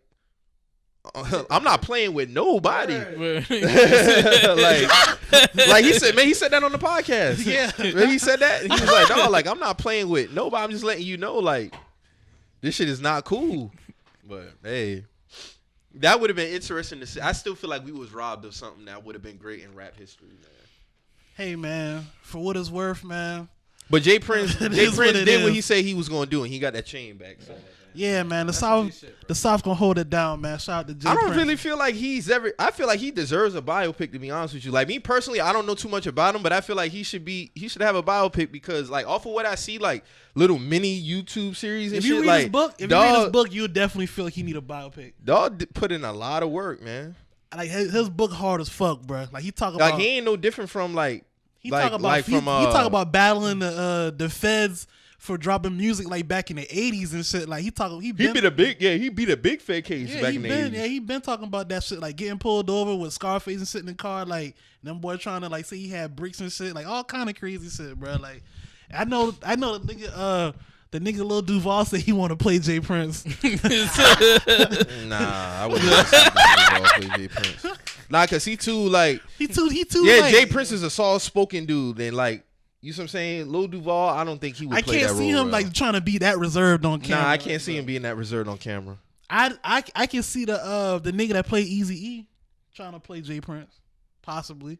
Speaker 2: I'm not playing with nobody. like he said, man, he said that on the podcast.
Speaker 1: Yeah.
Speaker 2: Man, he said that. He was like, no, like I'm not playing with nobody. I'm just letting you know, like, this shit is not cool. But hey, that would have been interesting to see. I still feel like we was robbed of something that would have been great in rap history, man.
Speaker 1: hey man, for what it's worth, man.
Speaker 2: But Jay Prince
Speaker 1: It
Speaker 2: did
Speaker 1: is what it
Speaker 2: what
Speaker 1: is.
Speaker 2: he said he was going to do, and he got that chain back. So.
Speaker 1: Yeah, man. The
Speaker 3: That's
Speaker 1: South,
Speaker 3: some G shit, bro.
Speaker 1: the South gonna hold it down, man. Shout out to Jay
Speaker 2: I don't
Speaker 1: Prince.
Speaker 2: really feel like he's ever. I feel like he deserves a biopic, to be honest with you. Like me personally, I don't know too much about him, but I feel like he should have a biopic because, like, off of what I see, like little mini YouTube series and
Speaker 1: If
Speaker 2: shit.
Speaker 1: you read
Speaker 2: like,
Speaker 1: his book, you'll definitely feel like he need a biopic.
Speaker 2: Dog put in a lot of work, man.
Speaker 1: Like his book hard as fuck, bro. Like he talk
Speaker 2: Like
Speaker 1: about
Speaker 2: he ain't no different from like.
Speaker 1: he
Speaker 2: like,
Speaker 1: talk about
Speaker 2: like
Speaker 1: he,
Speaker 2: from
Speaker 1: he talk about battling the feds for dropping music like back in the 80s and shit. Like he
Speaker 2: beat a big fed case back in the 80s.
Speaker 1: he been talking about that shit, like getting pulled over with Scarface and sitting in the car, like them boy trying to like say he had bricks and shit, like all kind of crazy shit, bro. Like I know the nigga Lil Duval said he want to play Jay Prince.
Speaker 2: Nah, I wouldn't play Jay Prince. Nah, cause he too like
Speaker 1: he too
Speaker 2: yeah.
Speaker 1: like,
Speaker 2: Jay Prince is a soft spoken dude, and like you know what I'm saying. Lil Duval, I don't think he would.
Speaker 1: I
Speaker 2: play
Speaker 1: can't
Speaker 2: that
Speaker 1: see
Speaker 2: role
Speaker 1: him
Speaker 2: well.
Speaker 1: like trying to be that reserved on camera.
Speaker 2: Nah, I can't see him being that reserved on camera.
Speaker 1: I can see the nigga that played Eazy trying to play Jay Prince, possibly.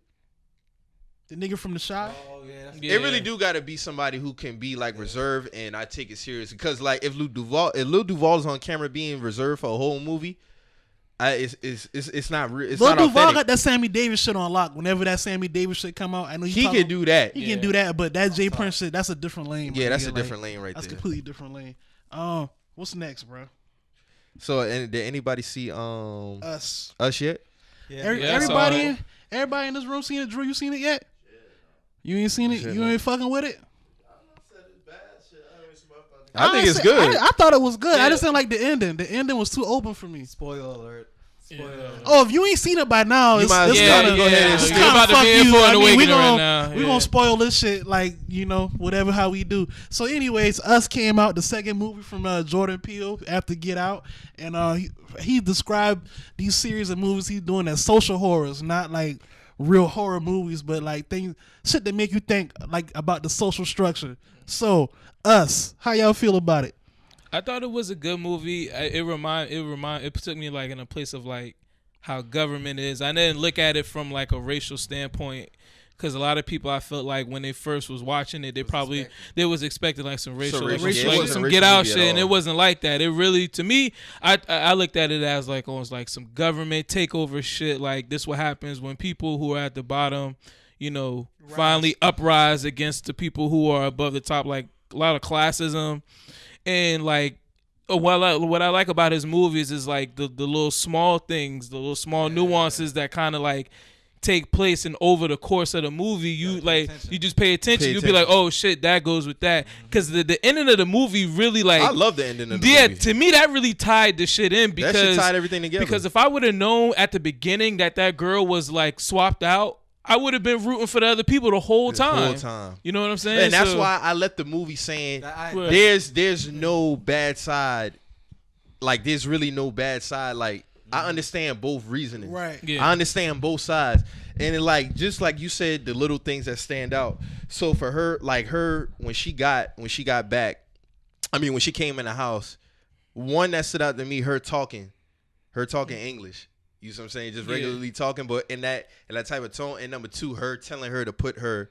Speaker 1: The nigga from The Shot.
Speaker 3: Oh yeah, that's
Speaker 2: It really do got to be somebody who can be like reserved, and I take it serious because like if Lil Duval is on camera being reserved for a whole movie, it's not real. It's
Speaker 1: Lil
Speaker 2: not
Speaker 1: Duval
Speaker 2: authentic.
Speaker 1: got that Sammy Davis shit on lock. Whenever that Sammy Davis shit come out, I know
Speaker 2: He
Speaker 1: talking-
Speaker 2: can do that.
Speaker 1: He can do that, but that Jay Prince shit, that's a different lane.
Speaker 2: Yeah,
Speaker 1: my
Speaker 2: that's
Speaker 1: nigga.
Speaker 2: a different lane right
Speaker 1: That's
Speaker 2: there.
Speaker 1: completely different lane. What's next, bro?
Speaker 2: So, and did anybody see
Speaker 1: Us.
Speaker 2: yet?
Speaker 3: yeah.
Speaker 1: Everybody in this room seen it. Drew, you seen it yet? You ain't seen it.
Speaker 2: Shit,
Speaker 1: You
Speaker 2: no.
Speaker 1: ain't fucking with it.
Speaker 2: I think it's
Speaker 1: said-
Speaker 2: good.
Speaker 1: I thought it was good. I
Speaker 4: Yeah.
Speaker 1: just didn't like the ending. The ending was too open for me.
Speaker 3: Spoiler alert. Spoiler alert.
Speaker 1: Oh, if you ain't seen it by now, it's
Speaker 2: might as
Speaker 1: it's
Speaker 2: well
Speaker 1: kinda,
Speaker 2: go ahead and
Speaker 1: it's
Speaker 2: skip.
Speaker 1: kinda
Speaker 4: About to
Speaker 1: fuck
Speaker 4: be in
Speaker 1: you.
Speaker 4: for an
Speaker 1: I mean,
Speaker 4: awakening
Speaker 1: we gonna
Speaker 4: right now.
Speaker 1: we
Speaker 4: Yeah.
Speaker 1: gonna spoil this shit, like whatever how we do. So, anyways, Us came out, the second movie from Jordan Peele after Get Out, and he described these series of movies he's doing as social horrors, not like real horror movies, but like shit that make you think like about the social structure. So, Us, how y'all feel about it?
Speaker 4: I thought it was a good movie. It took me like in a place of like how government is. I didn't look at it from like a racial standpoint because a lot of people I felt like when they first was watching it, they was expecting like some racial,
Speaker 2: racial-
Speaker 1: yeah, it
Speaker 4: like
Speaker 1: wasn't
Speaker 4: some
Speaker 2: a
Speaker 4: Get
Speaker 2: racial
Speaker 4: Out
Speaker 2: movie at
Speaker 4: shit, and
Speaker 2: all.
Speaker 4: it wasn't like that. It really, to me, I looked at it as like almost like some government takeover shit. Like this, what happens when people who are at the bottom, finally uprise against the people who are above the top. Like a lot of classism. And like what I like about his movies is like the little small things, the little small nuances that kind of like take place, and over the course of the movie you like
Speaker 3: attention.
Speaker 4: you just pay attention.
Speaker 2: Pay
Speaker 4: You'll be like,
Speaker 2: attention.
Speaker 4: oh shit, that goes with that, because the ending of the movie really like
Speaker 2: I love the ending of the
Speaker 4: yeah,
Speaker 2: movie.
Speaker 4: to me that really tied the shit in
Speaker 2: That
Speaker 4: because
Speaker 2: shit tied everything together.
Speaker 4: because if I would have known at the beginning that girl was like swapped out, I would have been rooting for the other people the whole time. You know what I'm saying?
Speaker 2: And that's
Speaker 4: So-
Speaker 2: why I left the movie saying
Speaker 4: Right.
Speaker 2: there's no bad side. Like there's really no bad side. Like I understand both reasoning.
Speaker 1: Right.
Speaker 4: Yeah.
Speaker 2: I understand both sides. And it like just like you said, the little things that stand out. So for her, like when she got back, I mean when she came in the house, one that stood out to me, her talking English. You know what I'm saying? Just regularly talking, but in that type of tone. And number 2, her telling her to put her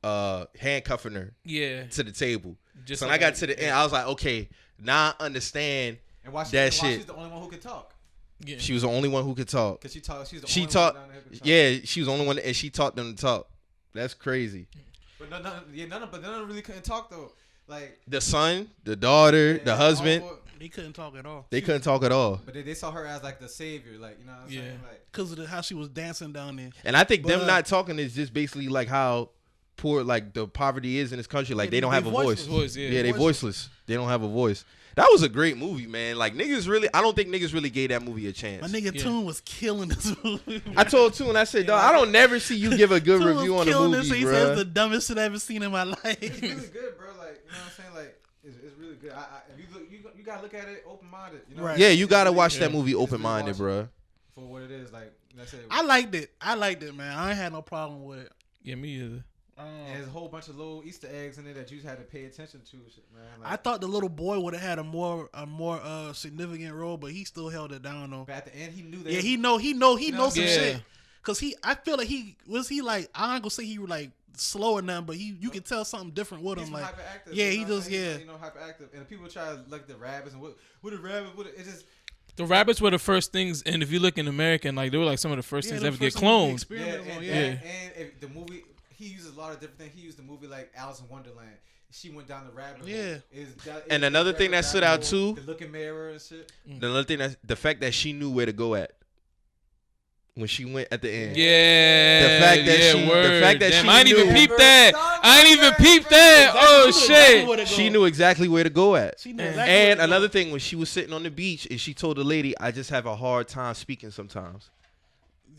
Speaker 2: handcuffing her to the table. Just so when I got to the end, I was like, okay, now I understand that shit.
Speaker 3: She's the only one who could talk.
Speaker 2: Yeah. She was the only one who could talk.
Speaker 3: Cause she talked. She's the
Speaker 2: only
Speaker 3: one down there who could talk.
Speaker 2: Yeah, she was the only one, and she taught them to talk. That's crazy.
Speaker 3: But none really couldn't talk though. Like
Speaker 2: the son, the daughter, the husband.
Speaker 1: They couldn't talk at all.
Speaker 2: They couldn't talk at all.
Speaker 3: But they saw her as like the savior, like, you know what I'm saying? Like,
Speaker 1: because of how she was dancing down there.
Speaker 2: And I think them not talking is just basically like how poor like the poverty is in this country. Like they don't have a voice. They voiceless. They don't have a voice. That was a great movie, man. Like niggas really, I don't think niggas really gave that movie a chance.
Speaker 1: My nigga Toon was killing this movie.
Speaker 2: I told Toon, I said, dog, I don't never see you give a good review on a movie,
Speaker 1: bro. He said it's the dumbest shit I ever seen in my life.
Speaker 3: It's really good, bro. Like, you know what I'm saying? Like, it's really good. If you look, you gotta look at it open minded. You know?
Speaker 1: Right.
Speaker 2: Yeah, you gotta watch that movie open minded, bro.
Speaker 3: For what it is, like, let's say.
Speaker 1: I liked it, man. I ain't had no problem with it.
Speaker 4: Yeah, me either.
Speaker 3: And there's a whole bunch of little Easter eggs in there that you just had to pay attention to, man. Like,
Speaker 1: I thought the little boy would have had a more significant role, but he still held it down though.
Speaker 3: But at the end, he knew that.
Speaker 1: Yeah, he knows some shit. Cause I feel like he like, I ain't gonna say he was like slow or nothing, but you can tell something different with him. Like,
Speaker 3: hyperactive,
Speaker 1: yeah,
Speaker 3: he
Speaker 1: does. Yeah,
Speaker 3: hyperactive, and people try to look at the rabbits and what the rabbit, it's just.
Speaker 4: The rabbits were the first things, and if you look in America, like they were like some of the first things ever get cloned.
Speaker 3: And if the movie. He uses a lot of different things. He used the movie like Alice in Wonderland. She went down the rabbit hole.
Speaker 1: Yeah.
Speaker 2: And another thing that stood out too,
Speaker 3: the looking mirror and shit.
Speaker 2: Another thing the fact that she knew where to go at when she went at the end.
Speaker 4: Yeah.
Speaker 2: The fact that she
Speaker 4: I ain't even peeped that. I ain't even peeped that. Oh shit.
Speaker 2: She knew exactly where to go at.
Speaker 1: And
Speaker 2: another thing, when she was sitting on the beach and she told the lady, "I just have a hard time speaking sometimes."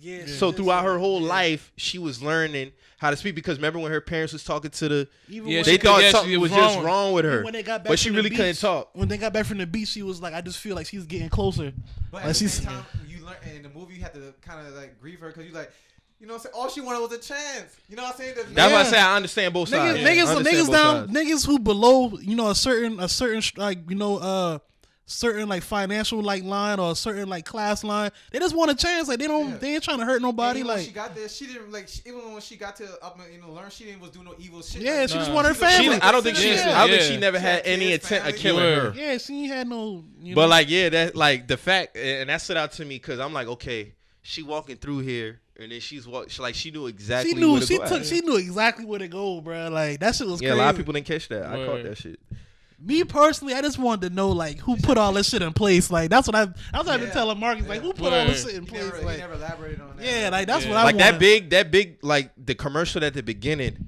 Speaker 1: Yeah.
Speaker 2: So throughout her whole life, she was learning how to speak, because remember when her parents was talking to they thought something was just wrong with her, but she really couldn't talk.
Speaker 1: When they got back from the beach, she was like, I just feel like she's getting closer.
Speaker 3: But at the same time, you learn, and in the movie, you have to kind of like grieve her, because you like, you know what I'm saying? All she wanted was a chance. You know what I'm saying?
Speaker 2: That's why I say I understand both sides.
Speaker 1: Niggas who below, you know, a certain like, you know, certain like financial like line or a certain like class line, they just want a chance. Like they ain't trying to hurt nobody. Like
Speaker 3: when she got there, she didn't like. Even when she got to learn, she didn't was doing no evil shit.
Speaker 1: Yeah, she just wanted her family.
Speaker 2: I don't think she never had any intent of killing her.
Speaker 1: Yeah, she ain't had no.
Speaker 2: But like, yeah, that like the fact, and that stood out to me, because I'm like, okay, she walking through here. And then she knew exactly where to go.
Speaker 1: She knew exactly where to go, bro. Like that shit was crazy.
Speaker 2: Yeah, a lot of people didn't catch that. I caught that shit.
Speaker 1: Me personally, I just wanted to know like who put all this shit in place. Like that's what I've been telling Marcus. Like who put all this shit in place?
Speaker 3: He never elaborated on that.
Speaker 1: Yeah, like that's what I
Speaker 2: like
Speaker 1: wanted.
Speaker 2: that big like the commercial at the beginning.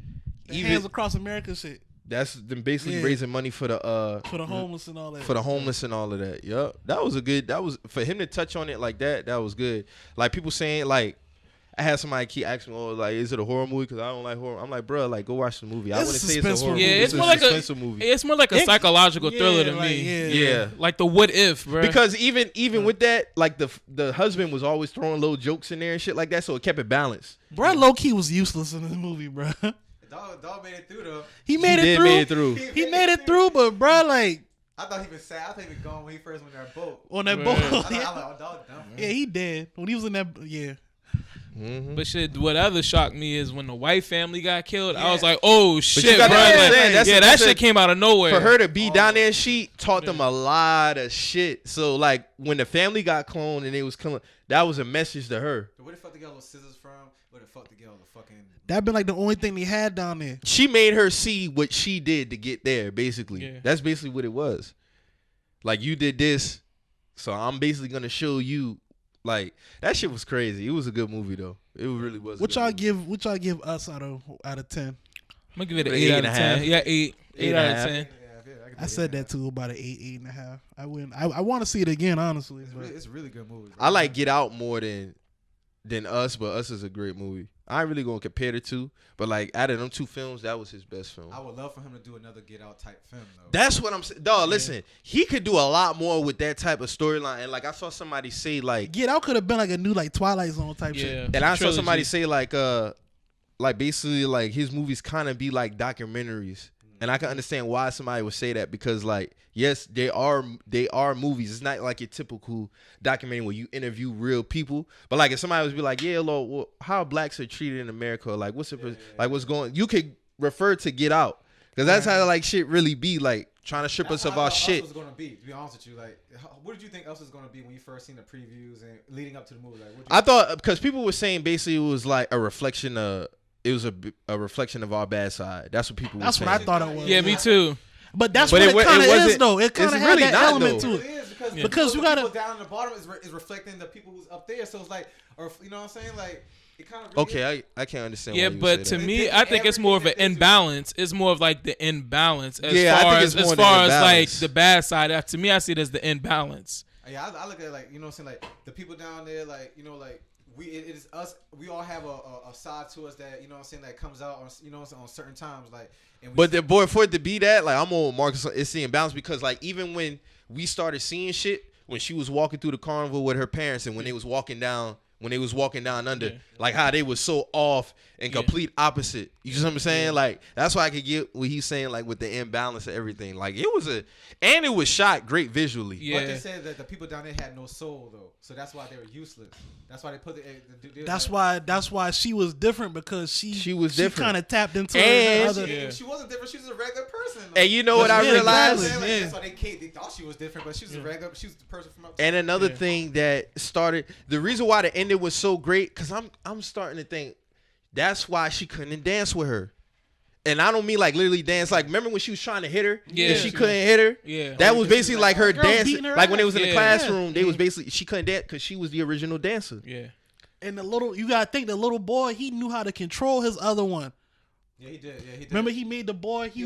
Speaker 1: Hands Across America shit.
Speaker 2: That's them basically raising money for the
Speaker 1: homeless and all that.
Speaker 2: For the homeless and all of that. Yup. That was for him to touch on it like that. That was good. Like people saying like. I had somebody keep asking me, "Oh, like, is it a horror movie?" Because I don't like horror. I'm like, bro, like, go watch the movie. I wouldn't say it's a horror movie.
Speaker 4: Yeah, it's more like a movie. It's more like a psychological thriller to me.
Speaker 2: Yeah,
Speaker 4: like the what if, bro.
Speaker 2: Because even with that, like the husband was always throwing little jokes in there and shit like that, so it kept it balanced.
Speaker 1: Bro, low key was useless in this movie, bro.
Speaker 3: Dog made it through though.
Speaker 1: He made it through, but bro, like.
Speaker 3: I thought he was sad. I thought he was gone when he first went on that boat.
Speaker 1: On that boat.
Speaker 3: I was like, oh, dog dumb.
Speaker 1: Yeah, he dead when he was in that. Yeah.
Speaker 2: Mm-hmm.
Speaker 4: But shit, what other shocked me is when the white family got killed. I was like, oh shit, bro. That shit came out of nowhere.
Speaker 2: For her to be down there, she taught them a lot of shit. So like when the family got cloned and they was killing, that was a message to her.
Speaker 3: Where the fuck they got those scissors from? Where the fuck they got all the fucking?
Speaker 1: That been like the only thing they had down there.
Speaker 2: She made her see what she did to get there. Basically, that's basically what it was. Like you did this, so I'm basically gonna show you. Like that shit was crazy. It was a good movie though. It really was.
Speaker 1: What y'all give us out of 10?
Speaker 4: I'm gonna give it an 8 out of 10. Yeah, 8 out of 10.
Speaker 1: I said that too, about an 8.5. I wouldn't. I want to see it again, honestly.
Speaker 3: It's a really good movie.
Speaker 2: I like Get Out more than Us, but Us is a great movie. I ain't really gonna compare the two, but like out of them two films, that was his best film.
Speaker 3: I would love for him to do another Get Out type film though.
Speaker 2: That's what I'm saying. Dog, listen, he could do a lot more with that type of storyline. And like I saw somebody say like
Speaker 1: Get Out could have been like a new like Twilight Zone type shit.
Speaker 2: And I saw somebody say like basically like his movies kind of be like documentaries. And I can understand why somebody would say that because, like, yes, they are movies. It's not like your typical documentary where you interview real people. But like, if somebody was be like, yeah, Lord, well, how blacks are treated in America, like what's what's going? You could refer to Get Out because that's how like shit really be, like trying to strip us of our shit.
Speaker 3: Was gonna be, to be honest with you, like, what did you think else was gonna be when you first seen the previews and leading up to the movie? Like,
Speaker 2: I thought because people were saying basically it was like a reflection of. It was a reflection of our bad side. That's what people.
Speaker 1: That's
Speaker 2: were
Speaker 1: what
Speaker 2: saying.
Speaker 1: I thought it was.
Speaker 4: Yeah, me too.
Speaker 1: But that's what it kind of is, though. It kind of has
Speaker 2: really
Speaker 1: that
Speaker 2: not,
Speaker 1: element
Speaker 2: though.
Speaker 1: to it.
Speaker 3: Is
Speaker 1: because you gotta
Speaker 3: people down in the bottom is reflecting the people who's up there. So it's like, or you know what I'm saying, like. It kind of really
Speaker 2: okay, I can't understand.
Speaker 4: Yeah,
Speaker 2: why you
Speaker 4: but
Speaker 2: say
Speaker 4: to
Speaker 2: that.
Speaker 4: me, I think it's more of an imbalance. It's more of like the imbalance as
Speaker 2: Yeah, I
Speaker 4: far
Speaker 2: think
Speaker 4: as
Speaker 2: it's more
Speaker 4: as
Speaker 2: the
Speaker 4: far as like
Speaker 2: imbalance.
Speaker 4: the bad side. To me, I see it as the imbalance.
Speaker 3: Yeah, I look at it like, you know what I'm saying, like the people down there, like, you know, like it is us. We all have a side to us that, you know what I'm saying, that comes out on, you know what I'm saying, on certain times, like. And
Speaker 2: But the boy, for it to be that, like, I'm on Marcus. It's the imbalance because, like, even when we started seeing shit, when she was walking through the carnival with her parents, and when they was walking down under, like how they was so off and complete opposite. You know what I'm saying? Yeah. Like that's why I could get what he's saying, like with the imbalance of everything. Like it was shot great visually.
Speaker 3: Yeah. But they said that the people down there had no soul though, so that's why they were useless. That's why they put
Speaker 1: That's why she was different because she was different. She kind of tapped into
Speaker 3: and she wasn't different. She was a regular person.
Speaker 2: Though. And you know what I realized?
Speaker 3: Exactly. Like, that's why they thought she was different, but she was a regular. She was the person from outside.
Speaker 2: And another thing that started the reason why the ending was so great because I'm starting to think that's why she couldn't dance with her. And I don't mean like literally dance. Like remember when she was trying to hit her and she couldn't hit her?
Speaker 4: Yeah,
Speaker 2: that was basically like her dancing. Like when they was in the classroom,
Speaker 1: yeah.
Speaker 2: they was basically she couldn't dance because she was the original dancer.
Speaker 4: Yeah.
Speaker 1: And you gotta think the little boy, he knew how to control his other one.
Speaker 3: Yeah, he did.
Speaker 1: Remember, he made the boy. He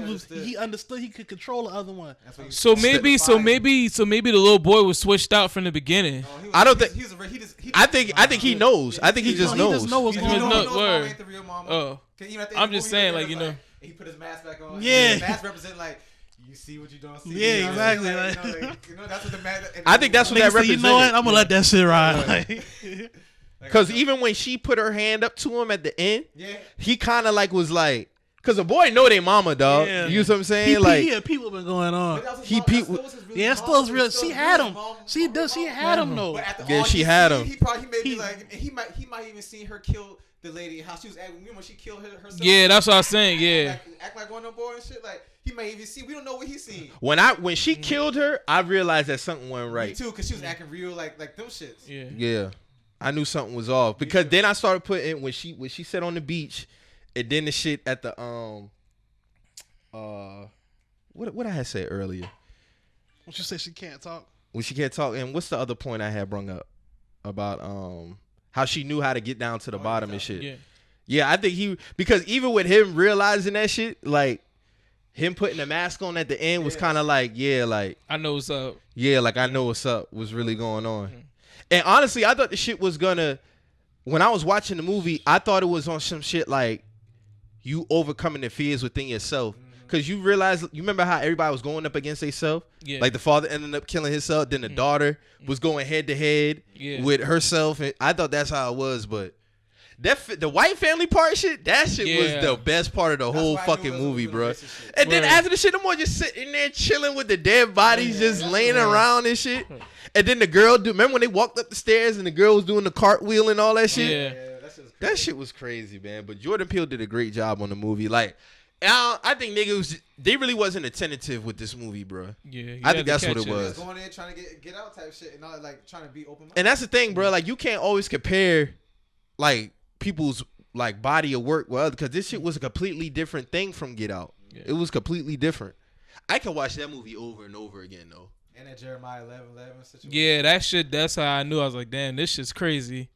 Speaker 1: understood he could control the other one.
Speaker 4: So maybe the little boy was switched out from the beginning.
Speaker 3: No,
Speaker 2: I don't think. I think he knows. I think he just knows.
Speaker 1: He just knows what's going on.
Speaker 4: Oh, I'm just saying, like, you know.
Speaker 3: He put his mask back on.
Speaker 1: Yeah.
Speaker 3: The mask represent like. You see what you don't see.
Speaker 1: Yeah,
Speaker 3: you know
Speaker 1: exactly.
Speaker 3: That's what the mask.
Speaker 2: I think that's what that represents.
Speaker 1: You know what? I'm gonna let that shit ride.
Speaker 2: Because even when she put her hand up to him at the end, he kind of like was like, because the boy know they mama, dog.
Speaker 1: Yeah.
Speaker 2: You know what I'm saying?
Speaker 1: People been going on.
Speaker 3: That's
Speaker 1: still real. She had him. She had him though.
Speaker 2: Yeah, she had him.
Speaker 3: He may be like, he might even seen her kill the lady. How she was acting when she killed herself.
Speaker 4: Yeah, that's what I was saying. Yeah,
Speaker 3: act like one of them boy and shit. Like he may even see. We don't know what he's seen.
Speaker 2: When she killed her, I realized that something went right.
Speaker 3: Me too, because she was acting real like them shits.
Speaker 2: Yeah. I knew something was off because then I started putting when she sat on the beach, and then the shit at the what I had said earlier.
Speaker 1: When she said she can't talk.
Speaker 2: When she can't talk, and what's the other point I had brung up about how she knew how to get down to the bottom and shit. Yeah, I think because even with him realizing that shit, like him putting the mask on at the end was kind of like like
Speaker 4: I know what's up.
Speaker 2: Yeah, like I know what's up was really going on. And honestly, I thought the shit was gonna. When I was watching the movie, I thought it was on some shit like you overcoming the fears within yourself. Because you remember how everybody was going up against themselves? Yeah. Like the father ended up killing himself, then the daughter was going head to head with herself. And I thought that's how it was, but the white family part shit, that shit was the best part of the whole fucking movie, bro. And then after the shit, them all just sitting there chilling with the dead bodies just laying around and shit. And then the girl, remember when they walked up the stairs and the girl was doing the cartwheel and all that shit?
Speaker 4: Yeah.
Speaker 2: That shit was crazy, man. But Jordan Peele did a great job on the movie. Like, I think niggas, they really wasn't attentive with this movie, bro.
Speaker 4: Yeah,
Speaker 2: I think that's what it was.
Speaker 3: Going in trying to get out type shit and not like trying to be open minded.
Speaker 2: And that's the thing, bro. Like, you can't always compare like people's like body of work with other, because this shit was a completely different thing from Get Out. Yeah. It was completely different. I can watch that movie over and over again though.
Speaker 3: And that Jeremiah 11:11 situation.
Speaker 4: Yeah, that shit. That's how I knew. I was like, damn, this shit's crazy.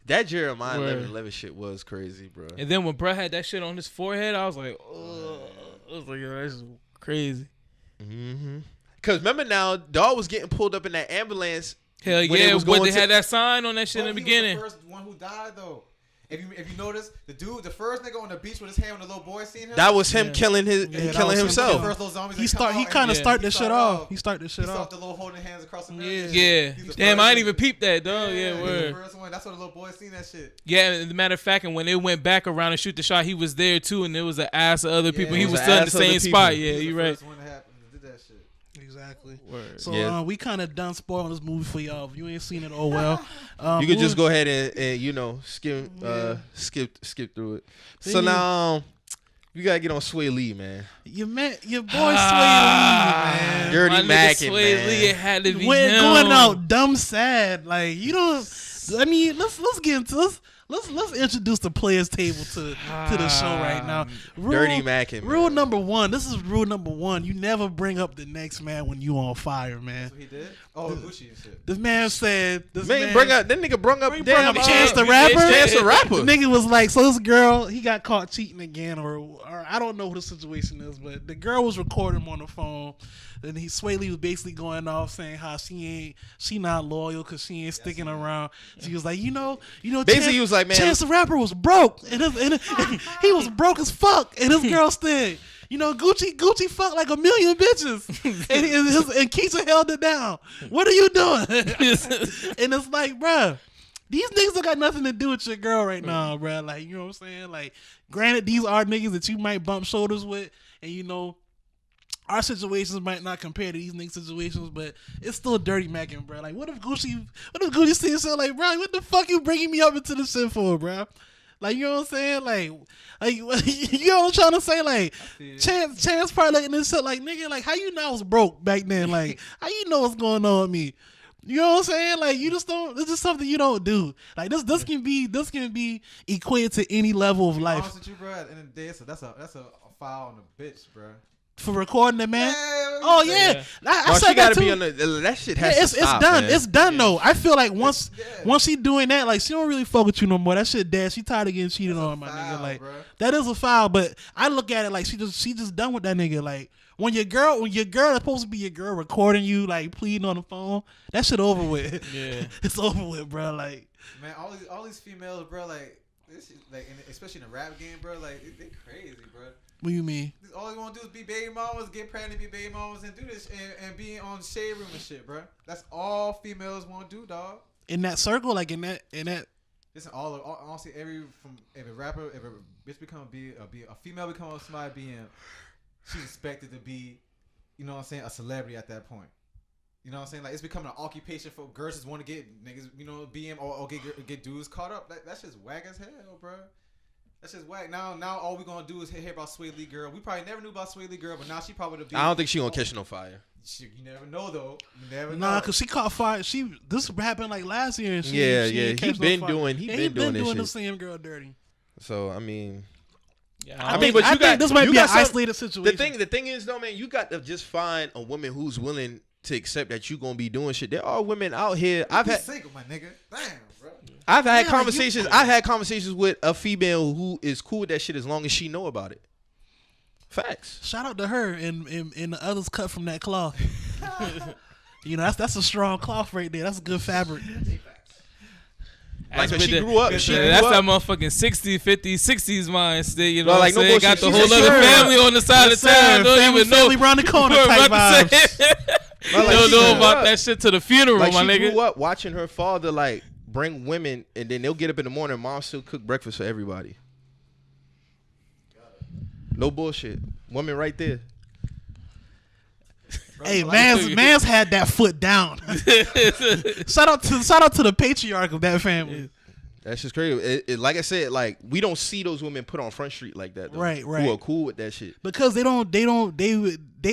Speaker 2: That Jeremiah 11:11 shit was crazy, bro.
Speaker 4: And then when bro had that shit on his forehead, I was like, oh, I was like, yo, that's crazy.
Speaker 2: Cause remember now, dog was getting pulled up in that ambulance.
Speaker 4: Hell yeah, when they had that sign on that shit in the beginning.
Speaker 3: Was the first one who died though. if you notice, the first nigga on the beach with his hand when the little boy seen him.
Speaker 2: That was him killing
Speaker 3: killing
Speaker 2: himself.
Speaker 1: He kind of started this shit off. He started this shit
Speaker 3: He
Speaker 1: off.
Speaker 3: saw the little holding hands across the
Speaker 4: Yeah. Damn, I didn't even peep that, dog. Yeah, word.
Speaker 3: The first one. That's what the little boy seen that shit.
Speaker 4: Yeah, as a matter of fact, and when they went back around and shoot the shot, he was there too, and there was an ass of other people. He was still in the same spot. Yeah, you right.
Speaker 3: First one that happened did that shit.
Speaker 1: Exactly.
Speaker 4: Word.
Speaker 1: So we kind of done spoiling this movie for y'all. If you ain't seen it, oh well.
Speaker 2: You could just go ahead and skip through it. So now you gotta get on Swae Lee, man.
Speaker 1: Your boy Swae Lee, man.
Speaker 2: Dirty Mackin,
Speaker 4: Swae
Speaker 2: man.
Speaker 4: Lee, it had to be
Speaker 1: We're
Speaker 4: him.
Speaker 1: going out dumb sad. Like you don't. I mean, let's get into let's introduce the players table to the show right now.
Speaker 2: Dirty Mackin.
Speaker 1: Rule number one. This is rule number one. You never bring up the next man when you on fire, man.
Speaker 3: That's what he did. Oh, Gucci and shit.
Speaker 1: This man said. That
Speaker 2: nigga brung up
Speaker 1: Chance the Rapper.
Speaker 2: Chance the Rapper.
Speaker 1: The nigga was like, so this girl, he got caught cheating again, or I don't know what the situation is, but the girl was recording him on the phone. And Swae Lee was basically going off saying how she not loyal because she ain't sticking around. She was like, you know.
Speaker 2: Basically, he was like, man,
Speaker 1: Chance the Rapper was broke, and he was broke as fuck. And this girl said, Gucci fucked like a million bitches, and Keisha held it down. What are you doing? And it's like, bruh, these niggas don't got nothing to do with your girl right now, bruh. Like, you know what I'm saying? Like, granted, these are niggas that you might bump shoulders with, and our situations might not compare to these niggas' situations, but it's still dirty macking, bro. Like, what if Gucci see himself like, bro, what the fuck you bringing me up into the shit for, bro? Like, you know what I'm saying? Like you know what I'm trying to say? Like, Chance probably looking at this shit like, nigga, like, how you know I was broke back then? Like, how you know what's going on with me? You know what I'm saying? Like, you just don't. This is something you don't do. Like, this can be equated to any level of life.
Speaker 3: Honest with you, bro. At the end of the day, so that's a foul on the bitch, bro.
Speaker 1: For recording it, man.
Speaker 3: I
Speaker 1: said
Speaker 2: she
Speaker 1: that
Speaker 2: gotta
Speaker 1: too.
Speaker 2: be on that shit has to stop,
Speaker 1: it's done.
Speaker 2: man.
Speaker 1: It's done though. I feel like once she doing that, like she don't really fuck with you no more. That shit dead. She tired of getting cheated on, my nigga. Like
Speaker 3: bro.
Speaker 1: that is a foul. But I look at it like she just done with that nigga. Like when your girl that's supposed to be your girl recording you, like pleading on the phone, that shit over with.
Speaker 4: Yeah,
Speaker 1: it's over with, bro. Like
Speaker 3: man, all these females, bro. Like this, is, like especially in the rap game, bro. Like they crazy, bro.
Speaker 1: What do you mean?
Speaker 3: All they want to do is be baby mamas, get pregnant, be baby mamas, and do this, and be on shade room and shit, bro. That's all females want to do, dog.
Speaker 1: In that circle, like in that.
Speaker 3: Listen, honestly, if a rapper, if a bitch become a female become somebody BM, she's expected to be, you know what I'm saying, a celebrity at that point. You know what I'm saying? Like it's becoming an occupation for girls just want to get niggas, BM or get dudes caught up. Like, that's just whack as hell, bro. That's just whack. Now all we gonna do is hear about Swae Lee girl. We probably never knew about Swae Lee girl, but now she probably
Speaker 2: I don't think she gonna catch no fire.
Speaker 3: You never know though. You never know.
Speaker 1: Nah, cause she caught fire. This happened like last year. And she
Speaker 2: he been doing
Speaker 1: the
Speaker 2: shit.
Speaker 1: same girl dirty.
Speaker 2: So I mean,
Speaker 1: I think this might be an isolated situation.
Speaker 2: The thing is though, man, you got to just find a woman who's willing to accept that you gonna be doing shit. There are women out here. I've had
Speaker 3: single, my nigga. Damn, bro.
Speaker 2: I've had conversations. I've had conversations with a female who is cool with that shit as long as she know about it. Facts.
Speaker 1: Shout out to her and the others cut from that cloth. That's a strong cloth right there. That's a good fabric.
Speaker 2: Like she grew up.
Speaker 4: That's that motherfucking 60s, 50s, 60s mindset. You know,
Speaker 2: like
Speaker 4: what I'm
Speaker 2: no
Speaker 4: saying? Got the
Speaker 2: bullshit.
Speaker 4: whole other family on the side of town. Don't even know.
Speaker 1: Family around the corner type vibes.
Speaker 4: Don't know about that shit to the funeral,
Speaker 2: like
Speaker 4: my
Speaker 2: she
Speaker 4: nigga.
Speaker 2: grew up watching her father like bring women, and then they'll get up in the morning. Mom still cook breakfast for everybody. No bullshit. Woman right there.
Speaker 1: Hey, man's had that foot down. shout out to the patriarch of that family.
Speaker 2: That's just crazy. Like I said, like we don't see those women put on Front Street like that, though,
Speaker 1: right.
Speaker 2: Who are cool with that shit
Speaker 1: because they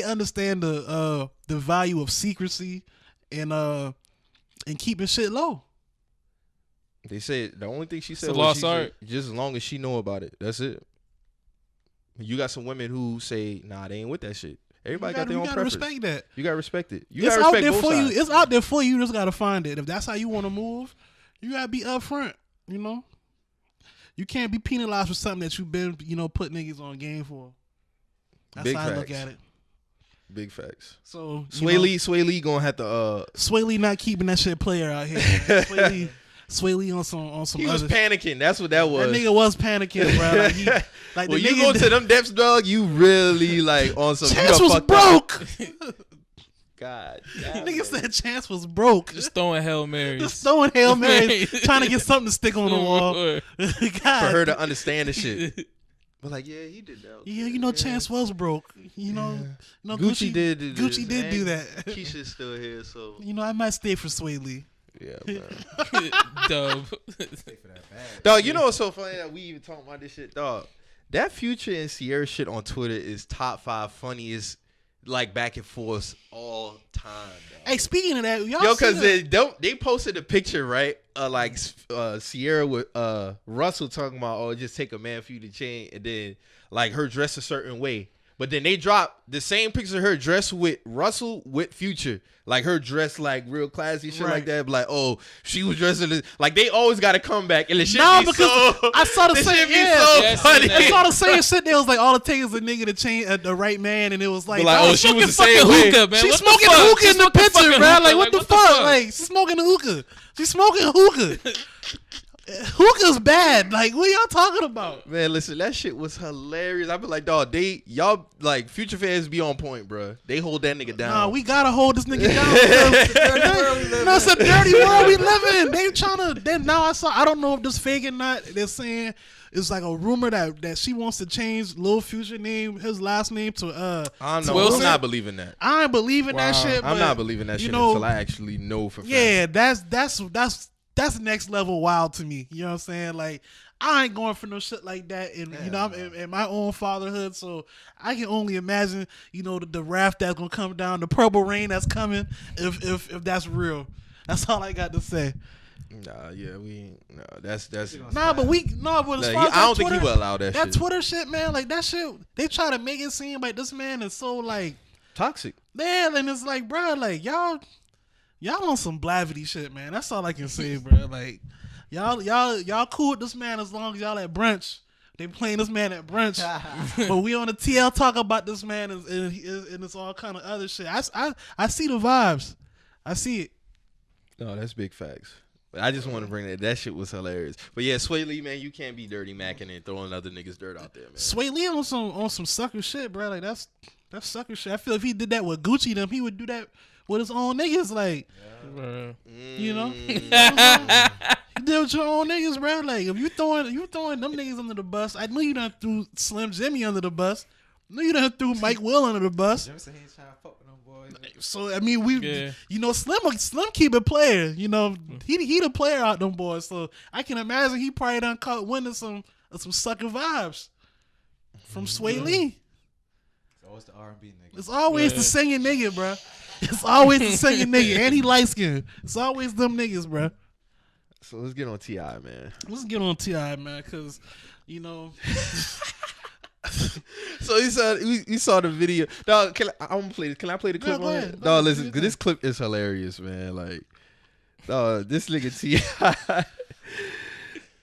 Speaker 1: understand the value of secrecy and keeping shit low.
Speaker 2: They said the only thing she said
Speaker 4: was
Speaker 2: just as long as she know about it. That's it. You got some women who say, nah, they ain't with that shit. Everybody got their own preference. You gotta respect that. You gotta respect it. You gotta respect both sides.
Speaker 1: It's out there for you. You just gotta find it. If that's how you want to move, you gotta be upfront. You can't be penalized for something that you've been, put niggas on game for. That's
Speaker 2: Big
Speaker 1: how
Speaker 2: facts.
Speaker 1: I look at it.
Speaker 2: Big facts.
Speaker 1: So
Speaker 2: Swae Lee gonna have to.
Speaker 1: Swae Lee not keeping that shit player out here. Swae Swae Lee on some
Speaker 2: He was
Speaker 1: other
Speaker 2: panicking. That's what that was.
Speaker 1: That nigga was panicking, bro. Like, like
Speaker 2: when
Speaker 1: the
Speaker 2: you
Speaker 1: nigga
Speaker 2: go to them depths, dog, you really like on some.
Speaker 1: Chance was broke.
Speaker 2: God,
Speaker 1: Nigga said Chance was broke.
Speaker 4: Just throwing Hail Marys.
Speaker 1: Just throwing Hail Marys, trying to get something to stick on the wall. God.
Speaker 2: For her to understand the shit. But like, yeah, he did that.
Speaker 1: Yeah, you know, Chance was broke. You know,
Speaker 2: Gucci did
Speaker 1: do that.
Speaker 2: Keisha's still here, so
Speaker 1: you know, I might stay for Swae Lee.
Speaker 2: yeah, man.
Speaker 4: Dub.
Speaker 2: Dog, you know what's so funny that we even talking about this shit, dog? That Future and Sierra shit on Twitter is top 5 funniest, like, back and forth all time, dog.
Speaker 1: Hey, speaking of that, y'all
Speaker 2: because they posted a picture, right? Like Sierra with Russell talking about, oh, just take a man for you to change, and then like her dress a certain way. But then they dropped the same picture of her dressed with Russell with Future. Like her dress like real classy shit like that. But like, oh, she was dressed in this. Like they always got to come back. And the shit be
Speaker 1: because
Speaker 2: so,
Speaker 1: I saw the same
Speaker 2: funny.
Speaker 1: I saw the same shit. There was like all it takes is a nigga to change the right man, and it was like,
Speaker 2: oh, she was the same
Speaker 4: hookah, man.
Speaker 1: She's
Speaker 4: What
Speaker 1: smoking
Speaker 4: the fuck?
Speaker 1: hookah in the picture, bro. Like what the fuck? Like she's smoking hookah. She's smoking hookah. Hookah's bad. Like, what y'all talking about?
Speaker 2: Man, listen, that shit was hilarious. I be like, dog, y'all like Future fans be on point, bro. They hold that nigga down.
Speaker 1: Nah, we gotta hold this nigga down. It's a dirty world we live in. They trying to. Then now I don't know if this fake or not. They're saying it's like a rumor that she wants to change Lil Future name, his last name to
Speaker 2: I don't know.
Speaker 4: Wilson?
Speaker 2: I'm not believing that.
Speaker 1: I ain't believing that shit.
Speaker 2: I'm
Speaker 1: but,
Speaker 2: not believing that shit
Speaker 1: know,
Speaker 2: until I actually know for fact.
Speaker 1: Yeah, that's next level wild to me. You know what I'm saying? Like, I ain't going for no shit like that. And, you know, I'm in my own fatherhood. So I can only imagine, you know, the wrath that's going to come down, the purple rain that's coming if that's real. That's all I got to say.
Speaker 2: Nah, yeah, that's
Speaker 1: but as far as
Speaker 2: I don't think he will allow that shit.
Speaker 1: That Twitter shit, man, like that shit, they try to make it seem like this man is so like
Speaker 2: toxic.
Speaker 1: Man, and it's like, bro, like y'all on some blavity shit, man. That's all I can say, bro. Like y'all cool with this man as long as y'all at brunch. They playing this man at brunch, but we on the TL talk about this man and it's all kind of other shit. I see the vibes. I see it.
Speaker 2: No, that's big facts. But I just want to bring that shit was hilarious. But yeah, Swae Lee, man, you can't be dirty macking and throwing other niggas dirt out there, man.
Speaker 1: Swae Lee on some sucker shit, bro. Like that's sucker shit. I feel if he did that with Gucci, them he would do that with his own niggas. Like, you know, you did with your own niggas, bro. Like if you throwing them niggas under the bus, I know you done threw Slim Jimmy under the bus. I know you done threw Mike Will under the bus.
Speaker 3: Jimmy said he ain't trying to fuck with them boys.
Speaker 1: So I mean, you know, Slim keep it player. You know, he the player out them boys. So I can imagine he probably done caught wind of some sucker vibes from Swae Lee.
Speaker 3: It's always the R&B nigga.
Speaker 1: It's always the singing nigga, bro. It's always the singing nigga, and he light skinned. It's always them niggas, bro.
Speaker 2: So let's get on T.I., man.
Speaker 1: Let's get on T.I., man, because you know.
Speaker 2: So we saw the video. Dog, I'm gonna play this. Can I play the clip on it? Dog, listen, this clip is hilarious, man. Like, dog, this nigga T.I.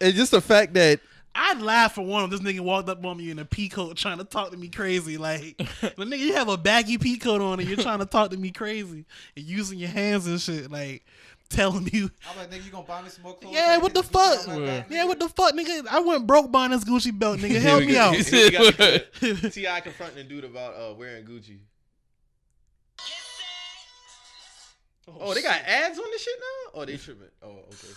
Speaker 2: And just the fact that
Speaker 1: I'd laugh for one if this nigga walked up on me in a pea coat trying to talk to me crazy. Like, the nigga, you have a baggy pea coat on and you're trying to talk to me crazy and using your hands and shit. Like, telling you.
Speaker 3: I'm like, nigga, you gonna buy me some more clothes?
Speaker 1: Yeah, what the fuck? Yeah, what the fuck, nigga? I went broke buying this Gucci belt, nigga. Help me out.
Speaker 2: T.I. confronting a dude about wearing Gucci. Oh, they got ads on this shit now? Oh, they tripping. Oh, okay.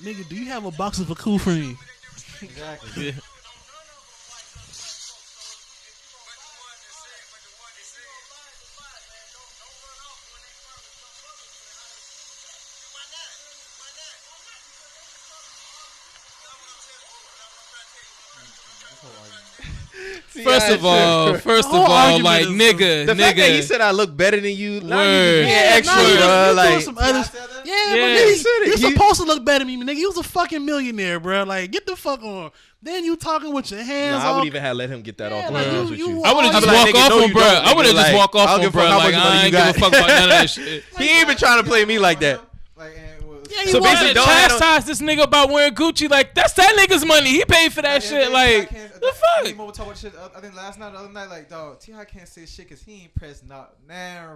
Speaker 1: Nigga, do you have a box of a cool for me?
Speaker 3: Exactly.
Speaker 1: Yeah.
Speaker 4: First of all, like nigga,
Speaker 2: the fact that he said I look better than you, now you being extra,
Speaker 1: bro.
Speaker 2: Like,
Speaker 1: some other, Yeah,
Speaker 4: Yeah.
Speaker 1: but nigga,
Speaker 2: He said it.
Speaker 1: you're supposed to look better than me, nigga. You was a fucking millionaire, bro. Like, get the fuck on. Then you talking with your hands
Speaker 2: Nah, I
Speaker 1: off.
Speaker 2: would even have let him get that off.
Speaker 1: like,
Speaker 2: To be honest with you.
Speaker 4: I would have
Speaker 1: I'd
Speaker 4: just
Speaker 1: be
Speaker 2: like,
Speaker 4: walk
Speaker 2: nigga,
Speaker 4: off
Speaker 2: no,
Speaker 4: on
Speaker 2: you
Speaker 4: bro.
Speaker 2: don't,
Speaker 4: I would have
Speaker 2: nigga.
Speaker 4: just
Speaker 2: Like,
Speaker 4: walk off
Speaker 2: I don't
Speaker 4: on
Speaker 2: give a
Speaker 4: bro.
Speaker 2: fuck how
Speaker 4: Like
Speaker 2: much money
Speaker 4: I
Speaker 2: you
Speaker 4: ain't give a
Speaker 2: got.
Speaker 4: fuck about none of that shit.
Speaker 2: He ain't been trying to play me like that.
Speaker 1: Yeah, he
Speaker 2: So
Speaker 1: was.
Speaker 2: basically,
Speaker 4: To
Speaker 2: don't have no-
Speaker 4: chastise this nigga about wearing Gucci, like that's that nigga's money. He paid for that shit. Like the fuck.
Speaker 3: Mo talk about shit. I think the other night, like, dog, T.I. can't say shit because he ain't pressed not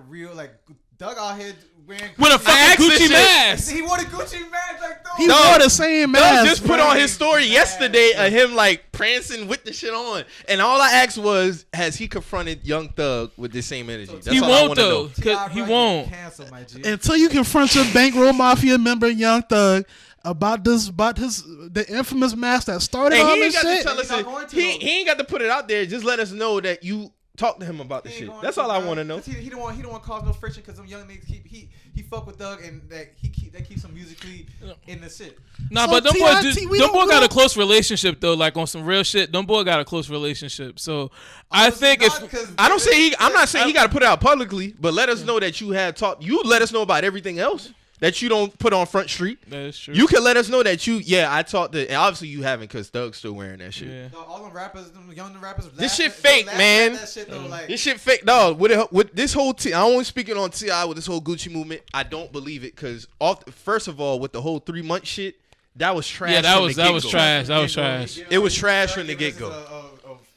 Speaker 3: real. Like, Doug out here wearing
Speaker 4: With a
Speaker 3: Gucci
Speaker 4: fucking
Speaker 2: this
Speaker 4: Gucci
Speaker 2: shit.
Speaker 4: mask.
Speaker 3: He wore the Gucci mask, like,
Speaker 1: He
Speaker 3: dog.
Speaker 1: wore the same
Speaker 2: Doug
Speaker 1: mask.
Speaker 2: just put
Speaker 1: bro.
Speaker 2: on his story yesterday of him like prancing with the shit on, and all I asked was, has he confronted Young Thug with the same energy? That's
Speaker 4: He
Speaker 2: all I
Speaker 4: won't
Speaker 2: wanna
Speaker 4: though.
Speaker 2: know.
Speaker 3: T.I.
Speaker 4: He
Speaker 3: bro,
Speaker 4: won't.
Speaker 3: you cancel, my G.
Speaker 1: Until you confront your bankroll mafia member, Young Thug, about the infamous mask that started
Speaker 2: And
Speaker 1: all
Speaker 2: he ain't
Speaker 1: this
Speaker 2: got to
Speaker 1: shit.
Speaker 2: tell us.
Speaker 3: He's not going to,
Speaker 2: He
Speaker 3: though.
Speaker 2: ain't got to put it out there. Just let us know that you talked to him about the
Speaker 3: He ain't
Speaker 2: shit.
Speaker 3: going
Speaker 2: That's
Speaker 3: to,
Speaker 2: all I
Speaker 3: bro.
Speaker 2: want to know.
Speaker 3: 'Cause He don't want to cause no friction because them young niggas he fuck with Doug and that keeps him musically in the shit.
Speaker 4: Nah,
Speaker 1: So
Speaker 4: but them
Speaker 1: T.I.
Speaker 4: boys,
Speaker 1: we
Speaker 4: them
Speaker 1: don't
Speaker 4: boy got
Speaker 1: know.
Speaker 4: a close relationship though. Like on some real shit, them boy got a close relationship. So I think if
Speaker 2: I'm not saying he got to put it out publicly, but let us know that you had talked. You let us know about everything else that you don't put on Front Street.
Speaker 4: that is true.
Speaker 2: You can let us know that I talked to, and obviously you haven't because Thug's still wearing that shit.
Speaker 4: Yeah.
Speaker 3: No, all them rappers, them young rappers.
Speaker 2: This
Speaker 3: laugh-
Speaker 2: shit fake,
Speaker 3: they laugh
Speaker 2: man.
Speaker 3: at That shit, though, like,
Speaker 2: This shit fake, dog. With this whole I only speaking on T.I. with this whole Gucci movement. I don't believe it because first of all, with the whole 3 month shit, that was trash.
Speaker 4: Yeah, that
Speaker 2: from
Speaker 4: was
Speaker 2: the
Speaker 4: that was
Speaker 2: get-go.
Speaker 4: trash. That was trash.
Speaker 2: It was trash from the get-go.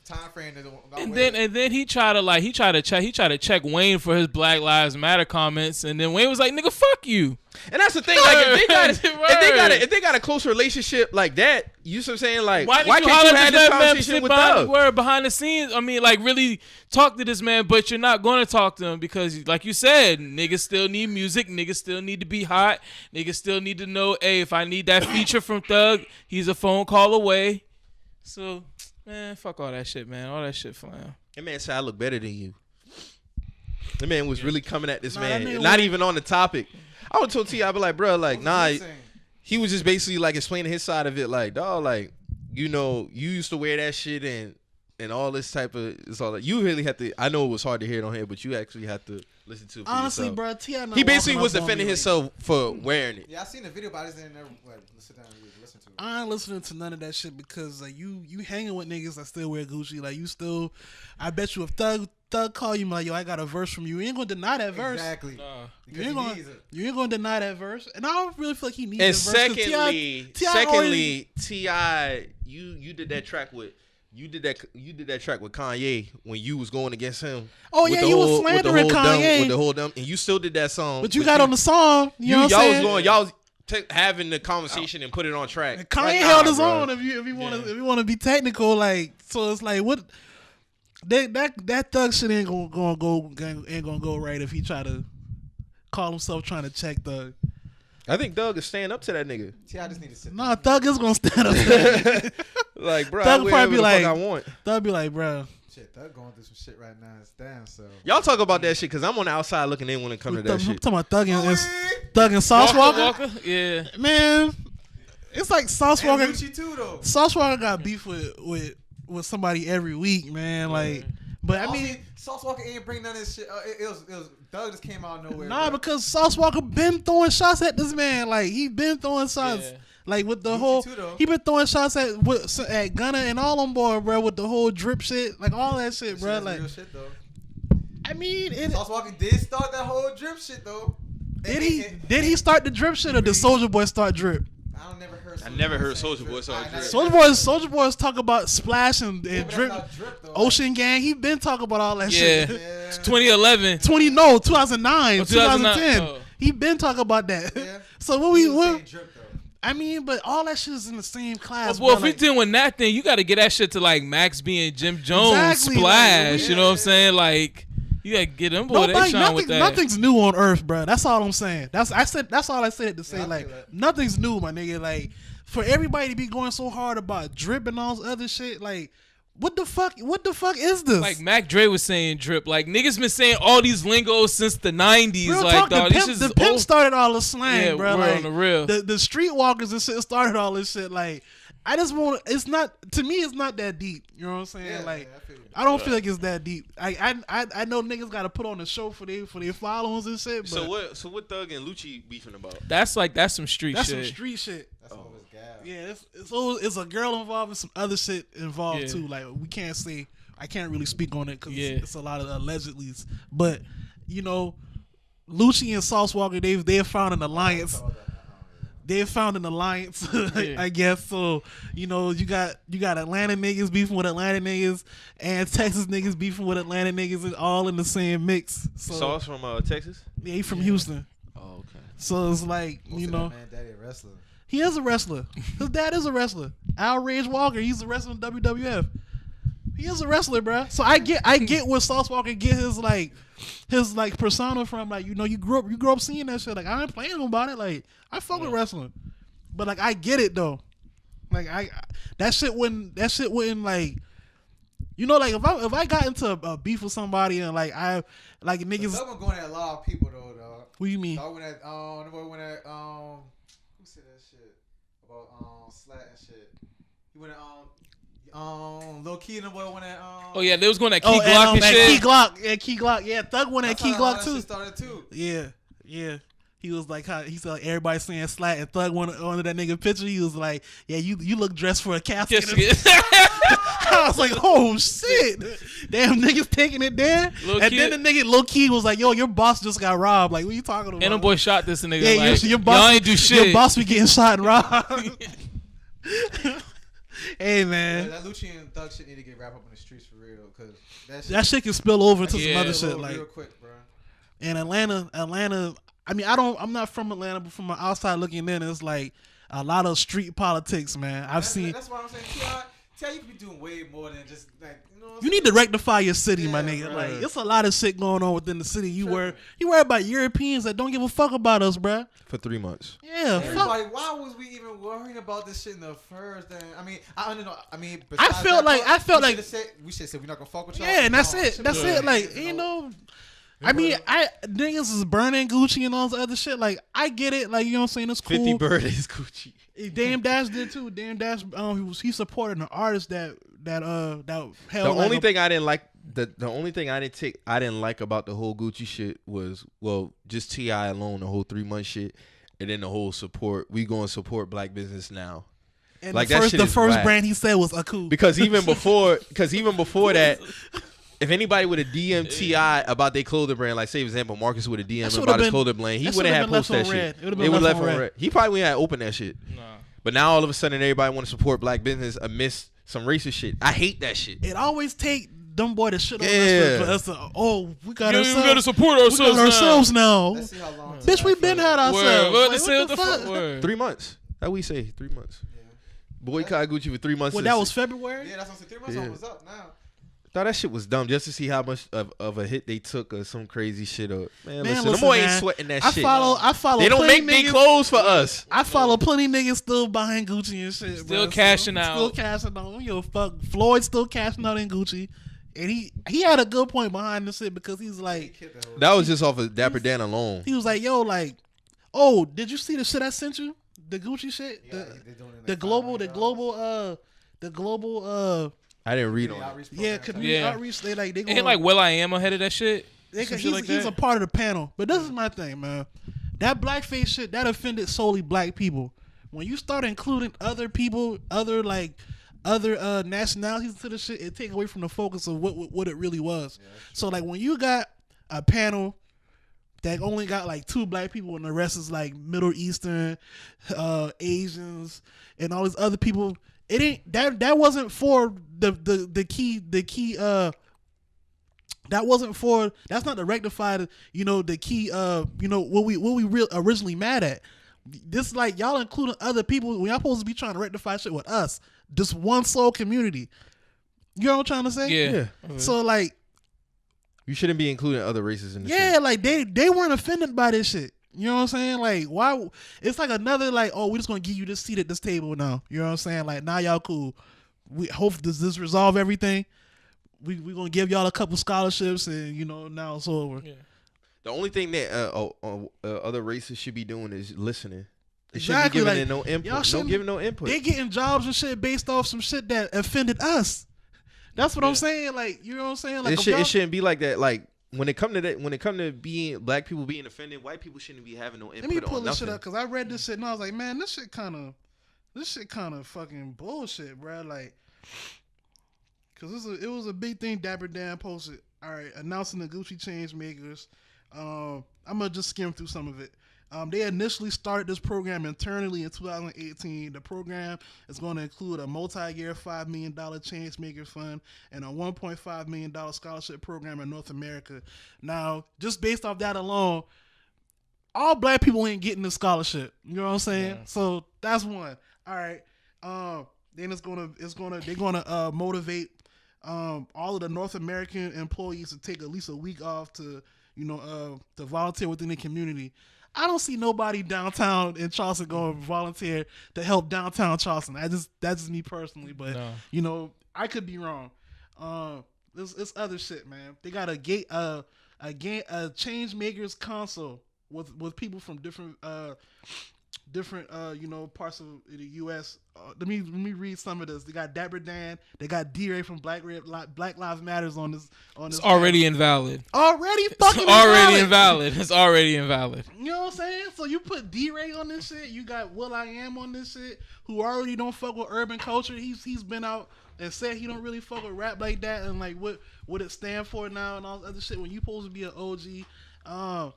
Speaker 3: Time frame
Speaker 4: And then he tried to check Wayne for his Black Lives Matter comments, and then Wayne was like, "Nigga, fuck you."
Speaker 2: And that's the thing. Like,
Speaker 4: Word.
Speaker 2: if they got a close relationship like that, you know what I'm saying? Like,
Speaker 4: Why
Speaker 2: can't
Speaker 4: didn't you
Speaker 2: you have this conversation with Thug?
Speaker 4: behind the scenes? I mean, like really talk to this man, but you're not going to talk to him because, like you said, niggas still need music. Niggas still need to be hot. Niggas still need to know, hey, if I need that feature from Thug, he's a phone call away. So, man, fuck all that shit, man. All that shit flying.
Speaker 2: That man said I look better than you. That man was really coming at this
Speaker 1: Nah, that
Speaker 2: man,
Speaker 1: nigga
Speaker 2: not
Speaker 1: was-
Speaker 2: even on the topic. I would told T.I. I be like, bro, like, nah. He was just basically like explaining his side of it, like, dog, like, you know, you used to wear that shit and all this type of, it's all like, you really have to. I know it was hard to hear it on here, but you actually have to listen to it for
Speaker 1: Honestly,
Speaker 2: yourself.
Speaker 1: bro, T.I. not
Speaker 2: He basically
Speaker 1: walking
Speaker 2: was
Speaker 1: up on me
Speaker 2: defending
Speaker 1: like-
Speaker 2: himself for wearing it.
Speaker 3: Yeah, I seen the video, but I just didn't never like sit down and really listen to it.
Speaker 1: I ain't listening to none of that shit because like you hanging with niggas that still wear Gucci. Like you still, I bet you if Thug call you like, yo, I got a verse from you, you ain't gonna deny that verse.
Speaker 3: Exactly.
Speaker 1: You
Speaker 3: Because
Speaker 1: ain't,
Speaker 3: he
Speaker 1: gonna,
Speaker 3: needs it.
Speaker 1: you ain't gonna deny that verse, and I don't really feel like he needs
Speaker 2: And
Speaker 1: that verse. 'Cause
Speaker 2: secondly, T.I., you did that track with. You did that track with Kanye when you was going against him.
Speaker 1: Oh,
Speaker 2: with
Speaker 1: yeah,
Speaker 2: the
Speaker 1: you was
Speaker 2: whole-
Speaker 1: slandering Kanye.
Speaker 2: with the whole dumb, and you still did that song.
Speaker 1: but you got on the song. You know what I'm saying?
Speaker 2: Y'all was having the conversation and put it on track.
Speaker 1: And Kanye
Speaker 2: Like,
Speaker 1: held
Speaker 2: nah,
Speaker 1: his
Speaker 2: bro.
Speaker 1: own. If you want to be technical, like so, it's like what that Thug shit ain't gonna go right if he try to call himself trying to check Thug.
Speaker 2: I think Doug is staying up to that nigga.
Speaker 3: T.I. just need to sit.
Speaker 1: Nah, Thug is gonna stand up. To that.
Speaker 2: Like, bro,
Speaker 1: Thug
Speaker 2: I
Speaker 1: would
Speaker 2: wear
Speaker 1: probably
Speaker 2: whatever
Speaker 1: be
Speaker 2: the fuck
Speaker 1: like-
Speaker 2: I want.
Speaker 1: Thug be like, bro,
Speaker 3: Shit, Thug going through some shit right now. It's damn so.
Speaker 2: Y'all talk about that shit because I'm on the outside looking in when it comes to that
Speaker 1: I'm
Speaker 2: shit.
Speaker 1: talking about Thug and Sauce Walker.
Speaker 4: Yeah.
Speaker 1: Man, it's like Sauce Walker.
Speaker 3: Gucci too though.
Speaker 1: Sauce Walker got beef with somebody every week, man. Like, but I mean,
Speaker 3: Sauce Walker ain't bring none of this shit. It was Doug just came out of nowhere.
Speaker 1: nah,
Speaker 3: bro.
Speaker 1: because Sauce Walker been throwing shots at this man. Like he been throwing shots.
Speaker 4: Yeah.
Speaker 1: Like with the
Speaker 3: Gucci
Speaker 1: whole,
Speaker 3: too, though.
Speaker 1: he been throwing shots at Gunna and all them boy, bro, with the whole drip shit, like all that shit,
Speaker 3: That
Speaker 1: bro.
Speaker 3: shit is
Speaker 1: Like,
Speaker 3: real shit though.
Speaker 1: I mean,
Speaker 3: Sauce Walker did start that whole drip shit though.
Speaker 1: did he start the drip shit or did Soulja Boy start drip?
Speaker 3: I never heard
Speaker 2: Soulja Boy start drip.
Speaker 1: Soulja Boy's talk about splash and drip.
Speaker 3: though.
Speaker 1: Ocean Gang, he been talking about all that
Speaker 4: Yeah.
Speaker 1: shit.
Speaker 3: Yeah.
Speaker 4: 2011.
Speaker 1: 2009,
Speaker 4: Oh,
Speaker 1: 2010.
Speaker 4: oh.
Speaker 1: He been talking about that.
Speaker 3: Yeah.
Speaker 1: So what we
Speaker 3: He was
Speaker 1: what?
Speaker 3: saying drip, though.
Speaker 1: I mean, but all that shit is in the same class.
Speaker 4: Well,
Speaker 1: bro.
Speaker 4: if we
Speaker 1: Like,
Speaker 4: doing that thing, you got to get that shit to like Max B and Jim Jones
Speaker 1: Exactly,
Speaker 4: splash.
Speaker 1: like,
Speaker 4: you know what I'm saying? Like, you got to get them boy. They shine with that.
Speaker 1: nothing's new on Earth, bro. That's all I'm saying. That's all I said to say.
Speaker 3: Yeah, I
Speaker 1: like
Speaker 3: feel that.
Speaker 1: nothing's new, my nigga. Like for everybody to be going so hard about drip and all this other shit, like what the fuck is this?
Speaker 4: Like Mac Dre was saying drip. Like niggas been saying all these lingos since the 90s.
Speaker 1: real
Speaker 4: like
Speaker 1: talk,
Speaker 4: dog,
Speaker 1: the
Speaker 4: this
Speaker 1: pimp,
Speaker 4: shit is
Speaker 1: the pimp
Speaker 4: old.
Speaker 1: started all the slang,
Speaker 4: Yeah,
Speaker 1: bro.
Speaker 4: word
Speaker 1: Like
Speaker 4: on the real.
Speaker 1: the streetwalkers and shit started all this shit. Like I just want. It's not to me. It's not that deep. You know what I'm saying?
Speaker 3: Yeah,
Speaker 1: like,
Speaker 3: I feel you.
Speaker 1: I don't feel like it's that deep. I know niggas got to put on a show for their followers and shit. But
Speaker 2: So what Thug and Lucci beefing about?
Speaker 4: That's some street
Speaker 1: that's
Speaker 4: shit.
Speaker 1: some street shit.
Speaker 3: That's all his gas.
Speaker 1: Yeah, it's a girl involved and some other shit involved
Speaker 4: Yeah.
Speaker 1: too. Like we can't say. I can't really speak on it because
Speaker 4: Yeah.
Speaker 1: it's a lot of allegedlys. But you know, Lucci and Sauce Walker, they found an alliance. They found an alliance,
Speaker 4: Yeah.
Speaker 1: I guess. So you know, you got Atlanta niggas beefing with Atlanta niggas, and Texas niggas beefing with Atlanta niggas, and all in the same mix. So
Speaker 2: Sauce from Texas?
Speaker 1: yeah, he from Houston.
Speaker 2: Oh, okay.
Speaker 1: So it's like you know,
Speaker 3: man, daddy a wrestler.
Speaker 1: he is a wrestler. His dad is a wrestler. Outrage Walker, he's a wrestler in WWF. He is a wrestler, bro. So I get where Sauce Walker get his persona from. Like, you know, you grew up seeing that shit. Like, I ain't playing about it. Like, I fuck with wrestling, but like I get it though. Like that shit wouldn't like, you know, like if I got into a beef with somebody and like niggas.
Speaker 3: Thug was going at a lot of people though, dog.
Speaker 1: What do you mean?
Speaker 3: Dog went at who said that shit about slat and shit. He went at Lil Key and the boy went at
Speaker 4: Oh yeah, they was going at Key Glock
Speaker 1: and
Speaker 4: and shit.
Speaker 1: Key Glock. Yeah, Thug went at Key Glock too.
Speaker 3: Started too.
Speaker 1: Yeah. He was like, he said like, everybody saying slat, and Thug went under that nigga picture. He was like, yeah, you look dressed for a casket. I was like, oh shit, damn niggas taking it there. Then the nigga Lil Key was like, yo, your boss just got robbed. Like, what you talking about?
Speaker 4: And the boy shot this nigga.
Speaker 1: Yeah,
Speaker 4: like,
Speaker 1: your boss,
Speaker 4: y'all ain't do shit.
Speaker 1: Your boss be getting shot and robbed. Hey man,
Speaker 3: that Lucci and Thug shit need to get wrapped up in the streets for real, cause
Speaker 1: that shit can spill over to some other
Speaker 3: real,
Speaker 1: shit. Like,
Speaker 3: real quick, bro.
Speaker 1: And Atlanta. I mean, I'm not from Atlanta, but from the outside looking in, it's like a lot of street politics, man.
Speaker 3: That's why I'm saying, T.I., you could be doing way more than just like, you know.
Speaker 1: You need to rectify your city, my nigga.
Speaker 3: Bro.
Speaker 1: Like, it's a lot of shit going on within the city. You worry about Europeans that don't give a fuck about us, bruh.
Speaker 2: For 3 months.
Speaker 1: Yeah, fuck.
Speaker 3: Everybody, why was we even worrying about this shit in the first? I mean, I don't know. I mean,
Speaker 1: I felt like
Speaker 3: we should say we're not gonna fuck with y'all.
Speaker 1: yeah, and that's it. That's it. Like, you know. I mean, niggas is burning Gucci and all this other shit. Like, I get it. Like, you know what I'm saying? It's cool.
Speaker 2: 50 birthdays Gucci.
Speaker 1: Damn Dash did too. Damn Dash, he supported an artist that held.
Speaker 2: The only thing I didn't like, the only thing I didn't like about the whole Gucci shit was, well, just T.I. alone, the whole 3 month shit, and then the whole support. We going to support black business now.
Speaker 1: And
Speaker 2: like,
Speaker 1: the first brand he said was Aku.
Speaker 2: Because even before that. If anybody would have DM'd T.I. about their clothing brand, like say for example, Marcus would have DM'd him about his clothing brand, he wouldn't have posted that shit. It would have been left on red. He probably wouldn't have opened that shit. Nah. But now all of a sudden everybody want to support black business amidst some racist shit. I hate that shit.
Speaker 1: It always take them boy to shit on us for us to, we gotta support ourselves now.
Speaker 3: Let's see how long.
Speaker 1: Bitch, we been had ourselves.
Speaker 4: What the fuck?
Speaker 2: 3 months. That we say 3 months. Yeah. Boycott Gucci for 3 months.
Speaker 1: Well, that was February?
Speaker 3: Yeah, that's what I'm saying. 3 months was up now.
Speaker 2: Thought that shit was dumb just to see how much of a hit they took or some crazy shit. Or man, listen,
Speaker 1: listen,
Speaker 2: them boy ain't
Speaker 1: man,
Speaker 2: sweating that
Speaker 1: I
Speaker 2: shit.
Speaker 1: follow.
Speaker 2: They don't make big clothes for us.
Speaker 1: I follow plenty niggas still buying Gucci and shit.
Speaker 4: Still cashing out.
Speaker 1: Still cashing out. Yo, fuck. Floyd still cashing out in Gucci, and he had a good point behind this shit because he's like,
Speaker 2: that was just off of Dapper Dan alone.
Speaker 1: He was like, yo, like, oh, did you see the shit I sent you? The Gucci shit,
Speaker 3: Yeah,
Speaker 1: the global.
Speaker 2: I didn't read on it.
Speaker 1: Yeah, community outreach. They going
Speaker 4: ain't like Will I Am ahead of that shit.
Speaker 1: He's a part of the panel. But this is my thing, man. That blackface shit that offended solely black people. When you start including other people, other nationalities into the shit, it take away from the focus of what it really was. Yeah, so like when you got a panel that only got like 2 black people and the rest is like Middle Eastern, Asians, and all these other people. It ain't that wasn't for the key that wasn't for, that's not to rectify the key what we originally mad at. This like y'all including other people when y'all supposed to be trying to rectify shit with us, just one sole community. You know what I'm trying to say?
Speaker 2: Yeah.
Speaker 1: So like
Speaker 2: you shouldn't be including other races in this.
Speaker 1: Yeah, like they weren't offended by this shit. You know what I'm saying? Like, why? It's like another, like, oh, we're just going to give you this seat at this table now. You know what I'm saying? Like, now y'all cool. We hope, does this resolve everything? We're going to give y'all a couple scholarships and, now it's over. Yeah.
Speaker 2: The only thing that other races should be doing is listening. They shouldn't be giving it no
Speaker 1: y'all
Speaker 2: input.
Speaker 1: shouldn't-
Speaker 2: No giving no input.
Speaker 1: They getting jobs and shit based off some shit that offended us. That's what I'm saying. Like, you know what I'm saying? Like,
Speaker 2: It shouldn't be like that. Like when it come to that, when it come to being black people being offended, white people shouldn't be having no input.
Speaker 1: let me pull
Speaker 2: on
Speaker 1: this
Speaker 2: nothing.
Speaker 1: shit up because I read this shit and I was like, man, this shit kind of fucking bullshit, bro. Like, because it was a big thing Dapper Dan posted. All right, announcing the Gucci change makers. I'm gonna just skim through some of it. They initially started this program internally in 2018. The program is going to include a multi-year $5 million change maker fund and a $1.5 million scholarship program in North America. Now, just based off that alone, all black people ain't getting the scholarship. You know what I'm saying? Yeah. So that's one. All right. Then they're gonna motivate all of the North American employees to take at least a week off to volunteer within the community. I don't see nobody downtown in Charleston going to volunteer to help downtown Charleston. That's just me personally, but I could be wrong. It's other shit, man. They got a change makers console with people from different parts of the U.S. Let me read some of this. They got Dapper Dan. They got D-Ray from Black Lives Matters on this.
Speaker 4: It's already invalid.
Speaker 1: Already fucking
Speaker 4: invalid. It's already invalid.
Speaker 1: You know what I'm saying? So you put D-Ray on this shit. You got will.i.am on this shit, who already don't fuck with urban culture. He's been out and said he don't really fuck with rap like that and like what it stand for now and all this other shit. When you supposed to be an OG, I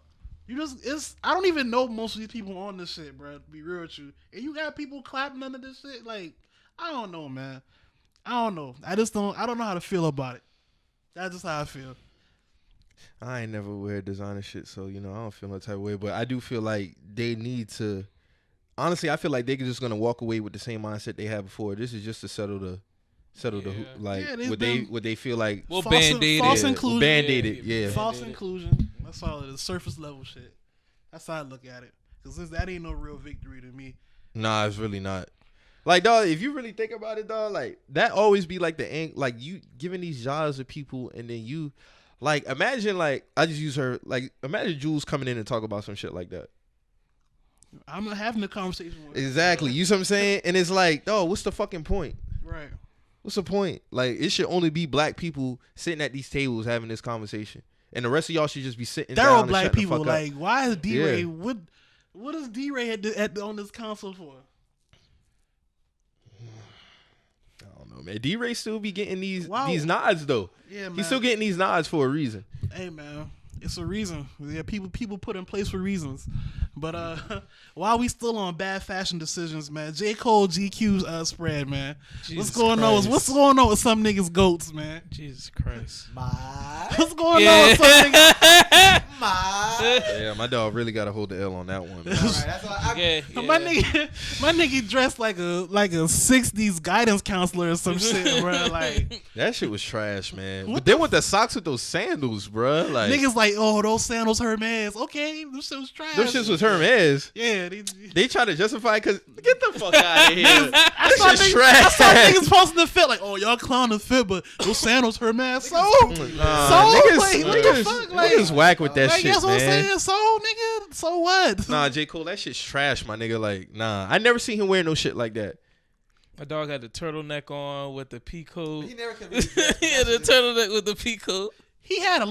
Speaker 1: don't even know most of these people on this shit, bro. To be real with you, and you got people clapping under this shit. Like, I don't know, man. I don't know. I don't know how to feel about it. That's just how I feel.
Speaker 2: I ain't never wear designer shit, so I don't feel no type of way. But I do feel like they need to. Honestly, I feel like they're just gonna walk away with the same mindset they had before. This is just to settle the what they feel like.
Speaker 4: Well, band-aided.
Speaker 1: False inclusion.
Speaker 2: Band-aided, yeah.
Speaker 1: False inclusion. That's all it is. Surface level shit. That's how I look at it. Because that ain't no real victory to me.
Speaker 2: Nah, it's really not. Like, dog, if you really think about it, dog, like, that always be like like, you giving these jobs to people and then you, like, imagine, like, I just use her, like, imagine Jules coming in and talk about some shit like that.
Speaker 1: I'm not having a conversation with her.
Speaker 2: Exactly. You see what I'm saying? And it's like, dog, what's the fucking point?
Speaker 1: Right.
Speaker 2: What's the point? Like, it should only be black people sitting at these tables having this conversation. And the rest of y'all should just be sitting down and
Speaker 1: black
Speaker 2: shutting
Speaker 1: people.
Speaker 2: the fuck
Speaker 1: Like,
Speaker 2: up.
Speaker 1: why is D-Ray? Yeah. What is D-Ray on this console for?
Speaker 2: I don't know, man. D-Ray still be getting these nods though.
Speaker 1: Yeah, man.
Speaker 2: He's still getting these nods for a reason.
Speaker 1: Hey, man. It's a reason. Yeah, people put in place for reasons. But while we still on bad fashion decisions, man, J. Cole GQ's spread, man. What's going on with some niggas' goats, man?
Speaker 4: Jesus Christ.
Speaker 1: What's going on with some niggas?
Speaker 2: Yeah, my dog really got to hold the L on that one. Man.
Speaker 3: All right, that's all
Speaker 1: My nigga dressed like a 60s guidance counselor or some shit, bro. Like,
Speaker 2: that shit was trash, man. But then with the socks with those sandals, bro. Like,
Speaker 1: niggas like, oh, those sandals Hermes. Okay, those shit was trash.
Speaker 2: Those shits was Hermes.
Speaker 1: Yeah,
Speaker 2: they try to justify because get the fuck out of here.
Speaker 1: That's just trash. I saw niggas posting the fit like, oh, y'all clown the fit, but those sandals Hermes.
Speaker 2: Niggas whack with that shit,
Speaker 1: that's what I'm
Speaker 2: man.
Speaker 1: saying. So, nigga, so what?
Speaker 2: Nah, J. Cole, that shit's trash, my nigga. Like, nah, I never seen him wear no shit like that.
Speaker 4: My dog had the turtleneck on with the peacoat.
Speaker 3: He never could
Speaker 4: be. He had the turtleneck with the peacoat.
Speaker 1: He had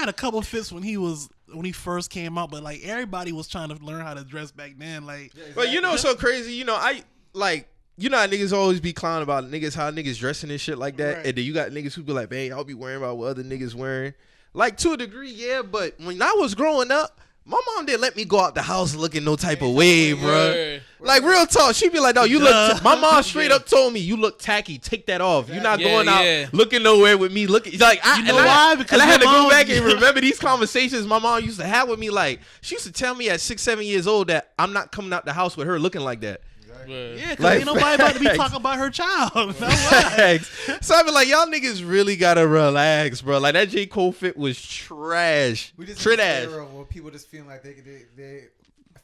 Speaker 1: a couple fits when he first came out, but like everybody was trying to learn how to dress back then. Like,
Speaker 3: yeah, exactly.
Speaker 2: But you know what's so crazy? I like. You know how niggas always be clowning about niggas, how niggas dressing and shit like that. Right. And then you got niggas who be like, man, I'll be worrying about what other niggas wearing. Like, to a degree, yeah, but when I was growing up, my mom didn't let me go out the house looking no type of way, bro. Like, real talk, she'd be like, no, you look, my mom straight up told me, you look tacky, take that off. You're not going out looking nowhere with me. Looking like, why? Because I had to go back and remember these conversations my mom used to have with me. Like, she used to tell me at 6, 7 years old that I'm not coming out the house with her looking like that.
Speaker 1: Yeah, because ain't nobody about to be talking about her child.
Speaker 2: So I be like, y'all niggas really gotta relax, bro. Like, that J. Cole fit was trash.
Speaker 3: We just in an era where people just feeling like they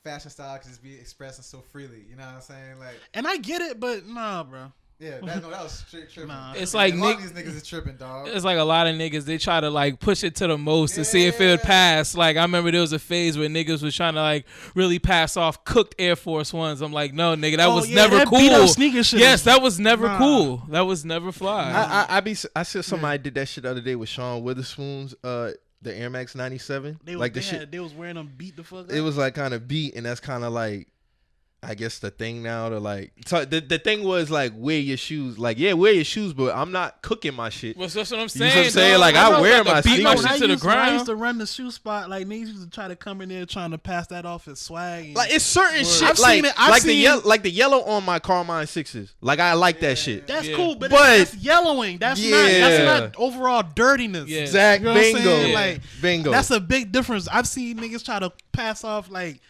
Speaker 3: fashion style can just be expressing so freely. You know what I'm saying? Like,
Speaker 1: and I get it, but nah, bro.
Speaker 3: Yeah, that was straight tripping.
Speaker 1: Nah.
Speaker 4: It's like
Speaker 3: a lot of these niggas is tripping, dog.
Speaker 4: It's like a lot of niggas, they try to like push it to the most to see if it would pass. Like I remember there was a phase where niggas was trying to like really pass off cooked Air Force Ones. I'm like, no, nigga, that was never
Speaker 1: that
Speaker 4: cool.
Speaker 1: beat up sneaker shit.
Speaker 4: Yes, that was never cool. That was never fly.
Speaker 2: I saw somebody did that shit the other day with Sean Witherspoon's the Air Max 97.
Speaker 1: They was wearing them beat the fuck up.
Speaker 2: It was like kind of beat, and that's kind of like, I guess the thing now to like. So the thing was like, wear your shoes. Like, yeah, wear your shoes, but I'm not cooking my shit.
Speaker 4: Well, that's what I'm
Speaker 2: You
Speaker 4: saying.
Speaker 2: know what I'm saying? Like, I wear my
Speaker 4: beat my
Speaker 2: sneakers.
Speaker 4: shit to the
Speaker 1: I
Speaker 4: ground.
Speaker 1: used to run the shoe spot. Like niggas used to try to come in there trying to pass that off as swag. And
Speaker 2: Like, it's certain shit.
Speaker 1: I've
Speaker 2: like,
Speaker 1: seen it. I've
Speaker 2: like
Speaker 1: seen
Speaker 2: the yellow on my Carmine 6s. Like, I like that shit.
Speaker 1: that's
Speaker 4: Yeah.
Speaker 1: cool, but
Speaker 2: But-
Speaker 1: that's yellowing. That's not overall dirtiness.
Speaker 4: Yeah.
Speaker 2: Zach,
Speaker 1: You know what I'm
Speaker 2: bingo.
Speaker 1: saying?
Speaker 4: Yeah.
Speaker 1: Like,
Speaker 2: Bingo.
Speaker 1: that's a big difference. I've seen niggas try to pass off like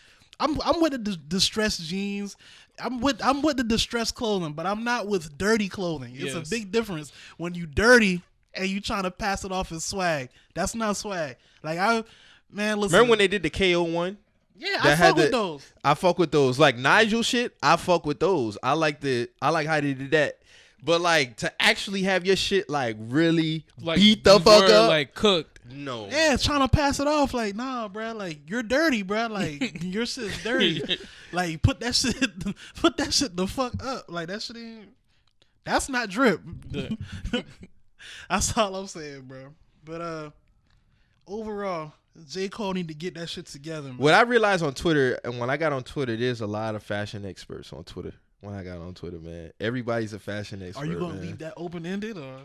Speaker 1: I'm with the distressed jeans. I'm with the distressed clothing, but I'm not with dirty clothing. It's
Speaker 4: Yes.
Speaker 1: a big difference when you dirty and you trying to pass it off as swag. That's not swag. Like listen.
Speaker 2: Remember when they did the KO one?
Speaker 1: Yeah, I
Speaker 2: that had
Speaker 1: fuck with
Speaker 2: the-
Speaker 1: those.
Speaker 2: I fuck with those. Like Nigel shit, I fuck with those. I like how they did that. But like to actually have your shit like really
Speaker 4: Like,
Speaker 2: beat the fuck
Speaker 4: were,
Speaker 2: up.
Speaker 4: like cooked.
Speaker 2: No.
Speaker 1: Yeah, trying to pass it off like, nah, bro. Like you're dirty, bro. Like your shit's dirty. Like put that shit the fuck up. Like that shit ain't. That's not drip. That's all I'm saying, bro. But overall, J. Cole need to get that shit together, man.
Speaker 2: What I realized on Twitter, and when I got on Twitter, there's a lot of fashion experts on Twitter. When I got on Twitter, man, everybody's a fashion expert.
Speaker 1: Are you gonna
Speaker 2: man.
Speaker 1: leave that open ended or?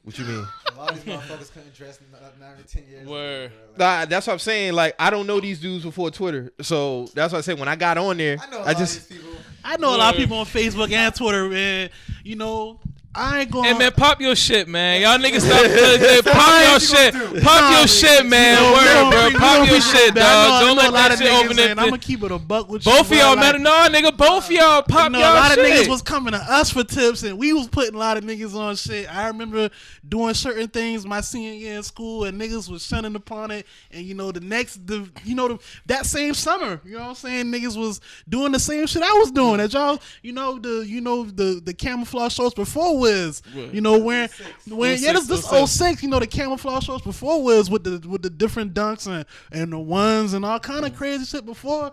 Speaker 2: What you mean?
Speaker 3: A lot of these motherfuckers couldn't dress 9 or 10 years
Speaker 4: Word.
Speaker 3: ago, bro. Like,
Speaker 2: Nah, that's what I'm saying. Like, I don't know these dudes before Twitter, so that's what I said. When I got on there,
Speaker 3: I know a lot
Speaker 2: I
Speaker 3: of
Speaker 2: just
Speaker 3: these people.
Speaker 1: I know a lot of people on Facebook and Twitter, man. You know, I ain't going.
Speaker 4: Hey man, pop your shit, man. Y'all niggas stop. Pop your shit. Pop your shit, man. Word, bro. Pop your shit, dog. Don't let that shit open it.
Speaker 1: I'm gonna keep it a buck with you.
Speaker 4: Both of y'all
Speaker 1: bro.
Speaker 4: matter. No, nigga. Both of y'all pop
Speaker 1: You know,
Speaker 4: y'all
Speaker 1: a lot
Speaker 4: shit.
Speaker 1: of niggas was coming to us for tips, and we was putting a lot of niggas on shit. I remember doing certain things my senior year in school, and niggas was shunning upon it. And you know, that same summer, you know what I'm saying? Niggas was doing the same shit I was doing. That y'all, the camouflage shorts before Wiz. You know, wearing yeah, this 06, you know, the camouflage shorts before Wiz with the different dunks and the ones and all kind of crazy shit before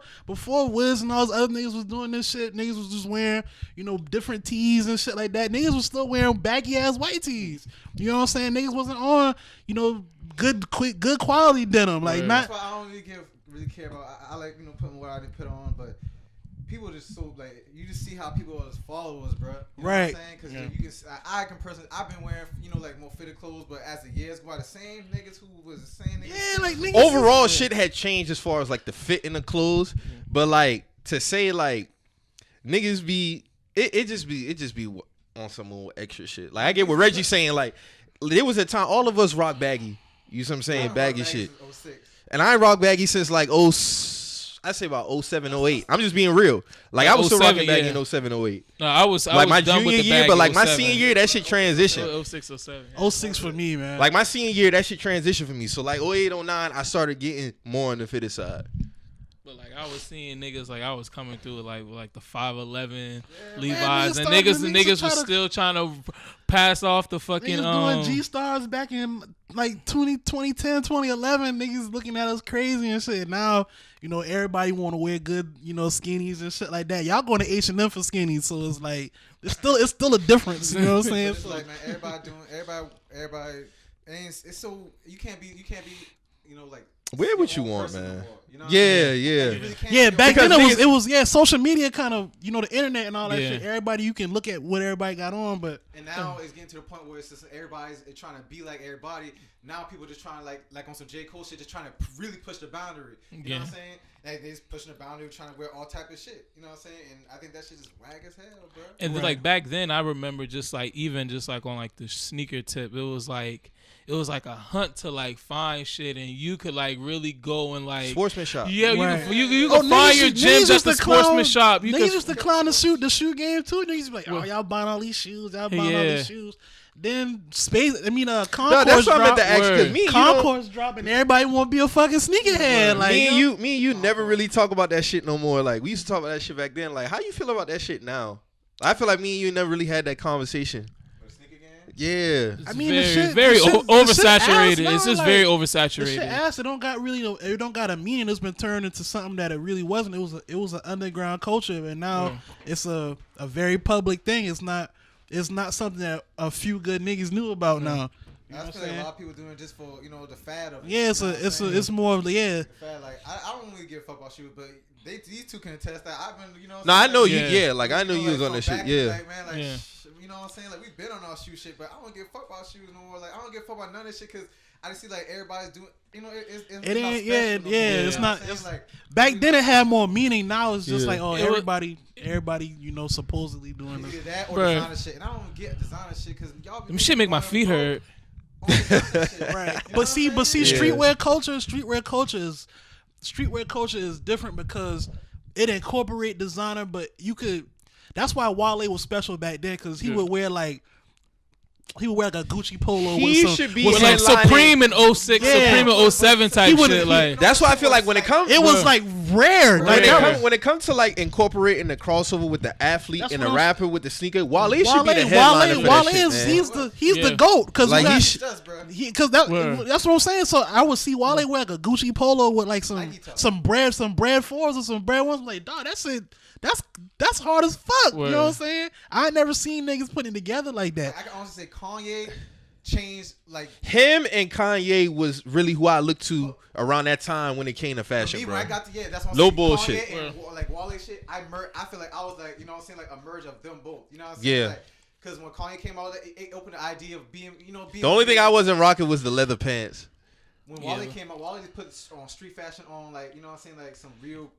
Speaker 1: Wiz and all those other niggas was doing this shit. Niggas was just wearing, you know, different tees and shit like that. Niggas was still wearing baggy ass white tees. You know what I'm saying? Niggas wasn't on, you know, good quality denim. Like not.
Speaker 3: That's why I don't really care about. I like, you know, putting what I didn't put on, but people just so like you just see how people as followers, bro. You know
Speaker 1: Right.
Speaker 3: What I'm saying? Because you can. I can personally, I've been wearing, you know, like more fitted clothes, but as the years go by, the same niggas who was the same niggas.
Speaker 1: Yeah, like niggas.
Speaker 2: overall shit had changed as far as like the fit in the clothes, but like to say like niggas be it just be on some old extra shit. Like I get what Reggie's saying. Like there was a time all of us rock baggy. You know what I'm saying? Baggy shit. And I ain't rock baggy since like I say about 07, 08. I'm just being real. Like I was still
Speaker 4: 07,
Speaker 2: rocking baggy
Speaker 4: yeah.
Speaker 2: in 07, 08.
Speaker 4: No, I was
Speaker 2: Like my
Speaker 4: done
Speaker 2: junior
Speaker 4: with the
Speaker 2: year,
Speaker 4: bag
Speaker 2: but like
Speaker 4: in
Speaker 2: my
Speaker 4: 07.
Speaker 2: senior year, that shit transitioned.
Speaker 4: 06, 07.
Speaker 1: 06 for me, man.
Speaker 2: Like my senior year, that shit transitioned for me. So like 08, 09, I started getting more on the fitted side.
Speaker 4: But like I was seeing niggas like I was coming through like the 5'11"
Speaker 1: Man,
Speaker 4: Levi's and
Speaker 1: niggas
Speaker 4: niggas
Speaker 1: started
Speaker 4: was
Speaker 1: to
Speaker 4: still trying to pass off the fucking
Speaker 1: niggas doing G stars back in like 2010, 2011. Niggas looking at us crazy and shit. Now, you know, everybody want to wear good, you know, skinnies and shit like that. Y'all going to H&M for skinnies, so it's like it's still a difference. You know what I'm saying?
Speaker 3: It's like, man, everybody ain't. It's so you can't be, you know, like
Speaker 2: Wear what you
Speaker 3: your own
Speaker 2: want,
Speaker 3: person no
Speaker 2: man.
Speaker 3: more, you know what I'm
Speaker 2: Yeah,
Speaker 3: saying?
Speaker 2: yeah.
Speaker 3: Like, you really can't
Speaker 1: Yeah,
Speaker 3: be
Speaker 1: back
Speaker 3: your
Speaker 1: then
Speaker 3: person.
Speaker 1: it was social media kind of, you know, the internet and all that
Speaker 4: Yeah.
Speaker 1: shit. Everybody, you can look at what everybody got on, but
Speaker 3: And now it's getting to the point where it's just everybody's trying to be like everybody. Now people just trying to like on some J. Cole shit, just trying to really push the boundary. You know what I'm saying? Like they just pushing the boundary, trying to wear all type of shit. You know what I'm saying? And I think that shit is whack as hell, bro.
Speaker 4: And then,
Speaker 1: Right.
Speaker 4: like back then, I remember just like on like the sneaker tip, it was like a hunt to like find shit, and you could like really go and like
Speaker 2: Sportsman shop.
Speaker 4: Yeah,
Speaker 1: Right.
Speaker 4: you can find your gyms at the sportsman shop. You
Speaker 1: Niggas
Speaker 4: can
Speaker 1: used to clown the shoe game too. Niggas be like, oh, y'all buying all these shoes, y'all buying all these shoes. Then Concourse
Speaker 2: No, that's what I meant to ask. Cause me, and you don't-
Speaker 1: Concourse drop, and everybody want to be a fucking sneakerhead. Like
Speaker 2: me and you never really talk about that shit no more. Like we used to talk about that shit back then. Like how you feel about that shit now? I feel like me and you never really had that conversation. Yeah.
Speaker 1: I mean,
Speaker 4: very oversaturated.
Speaker 1: Ass,
Speaker 4: it's just
Speaker 1: like,
Speaker 4: very
Speaker 1: the
Speaker 4: oversaturated.
Speaker 1: shit ass. It don't got a meaning. It's been turned into something that it really wasn't. It was an underground culture, and now it's a very public thing. It's not something that a few good niggas knew about now.
Speaker 3: You know I feel like a lot of people doing it just for the fad of it.
Speaker 1: Yeah, it's more of the
Speaker 3: fad. Like I don't really give a fuck about shoes, but these two can attest that I've been
Speaker 2: No, I know you.
Speaker 4: Yeah.
Speaker 2: Yeah, like I know you was on that shit. Yeah.
Speaker 3: Like, man, like, you know what I'm saying? Like we've been on our shoe shit, but I don't give a fuck about shoes no more. Like I don't give a fuck about none of this shit because I just see like everybody's doing. You know, it's not special no more,
Speaker 1: it's not.
Speaker 3: It's like
Speaker 1: back then it had more meaning. Now it's just like everybody, supposedly doing
Speaker 3: either
Speaker 1: this.
Speaker 3: that or designer shit, and I don't get designer shit because y'all.
Speaker 4: Them shit make my feet hurt.
Speaker 1: Right, but see, streetwear culture is different because it incorporate designer, but you could. That's why Wale was special back then because he would wear like. He would wear like a Gucci polo.
Speaker 4: With like Supreme in 06, Supreme in 07 type shit. Like
Speaker 2: that's why I feel like when it comes,
Speaker 1: it was like rare.
Speaker 2: When it comes to like incorporating the crossover with the athlete and the rapper with the sneaker, Wale should be the headliner for that shit, man.
Speaker 1: He's the GOAT because
Speaker 2: like
Speaker 1: that's what I'm saying. So I would see Wale wear like a Gucci polo with like some bread 4s or some bread 1s. I'm like, dog, that's it. That's hard as fuck. You know what I'm saying? I ain't never seen niggas putting it together like that.
Speaker 3: I can honestly say Kanye changed like
Speaker 2: him and Kanye was really who I looked to around that time when it came to fashion, bro.
Speaker 3: When I got to that's what I'm
Speaker 2: no
Speaker 3: saying.
Speaker 2: bullshit.
Speaker 3: Kanye and like Wale shit. I feel like I was like, you know what I'm saying, like a merge of them both. You know what I'm saying?
Speaker 2: Yeah.
Speaker 3: Like, because when Kanye came out, it opened the idea of being.
Speaker 2: The only thing I wasn't rocking was the leather pants.
Speaker 3: When Wale came out, Wale just put on street fashion on, like, you know what I'm saying, like some real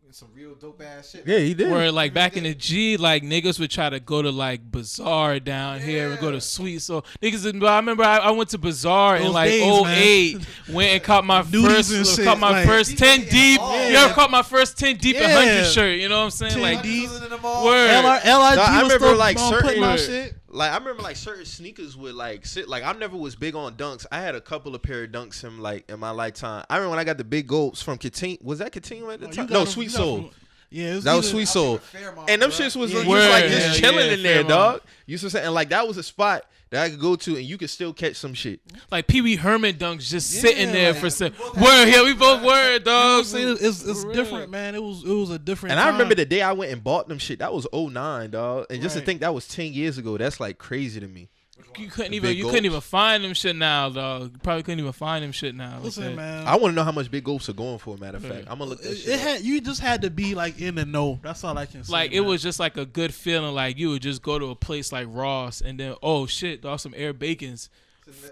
Speaker 3: dope ass shit.
Speaker 2: Yeah, he did.
Speaker 4: Where like back in the G, like niggas would try to go to like Bazaar down here and go to Sweet. So niggas, I remember I went to Bazaar in like 08, went and caught my first 10 deep. You ever caught my first 10 deep and 100 shirt? You know what I'm saying? Like
Speaker 1: deep.
Speaker 4: Word.
Speaker 2: I remember like
Speaker 1: certain
Speaker 2: shit. Like I remember like certain sneakers would like sit like I never was big on dunks. I had a couple of pair of dunks in my lifetime. I remember when I got the big gulps from Continue. Was that Continue at the time? No, Sweet Soul.
Speaker 1: Yeah,
Speaker 2: that was Sweet Soul.
Speaker 3: And
Speaker 2: them shits was like just chilling in there, dog. You know what I'm saying? And like that was a spot that I could go to and you could still catch some shit.
Speaker 4: Like Pee Wee Herman dunks just sitting there for some word. Yeah, we both were, dog.
Speaker 1: It's different, man. It was a different.
Speaker 2: And
Speaker 1: time.
Speaker 2: I remember the day I went and bought them shit. That was 09, dog. And just to think that was 10 years ago, that's like crazy to me.
Speaker 4: You couldn't even find them shit now, dog. You probably couldn't even find them shit now.
Speaker 1: Listen, man.
Speaker 2: I want to know how much big gulps are going for. Matter of fact, I'm gonna look that shit up.
Speaker 1: You just had to be like in the know. That's all I can say.
Speaker 4: Like it was just like a good feeling. Like you would just go to a place like Ross and then shit, dog, some Air Bacons.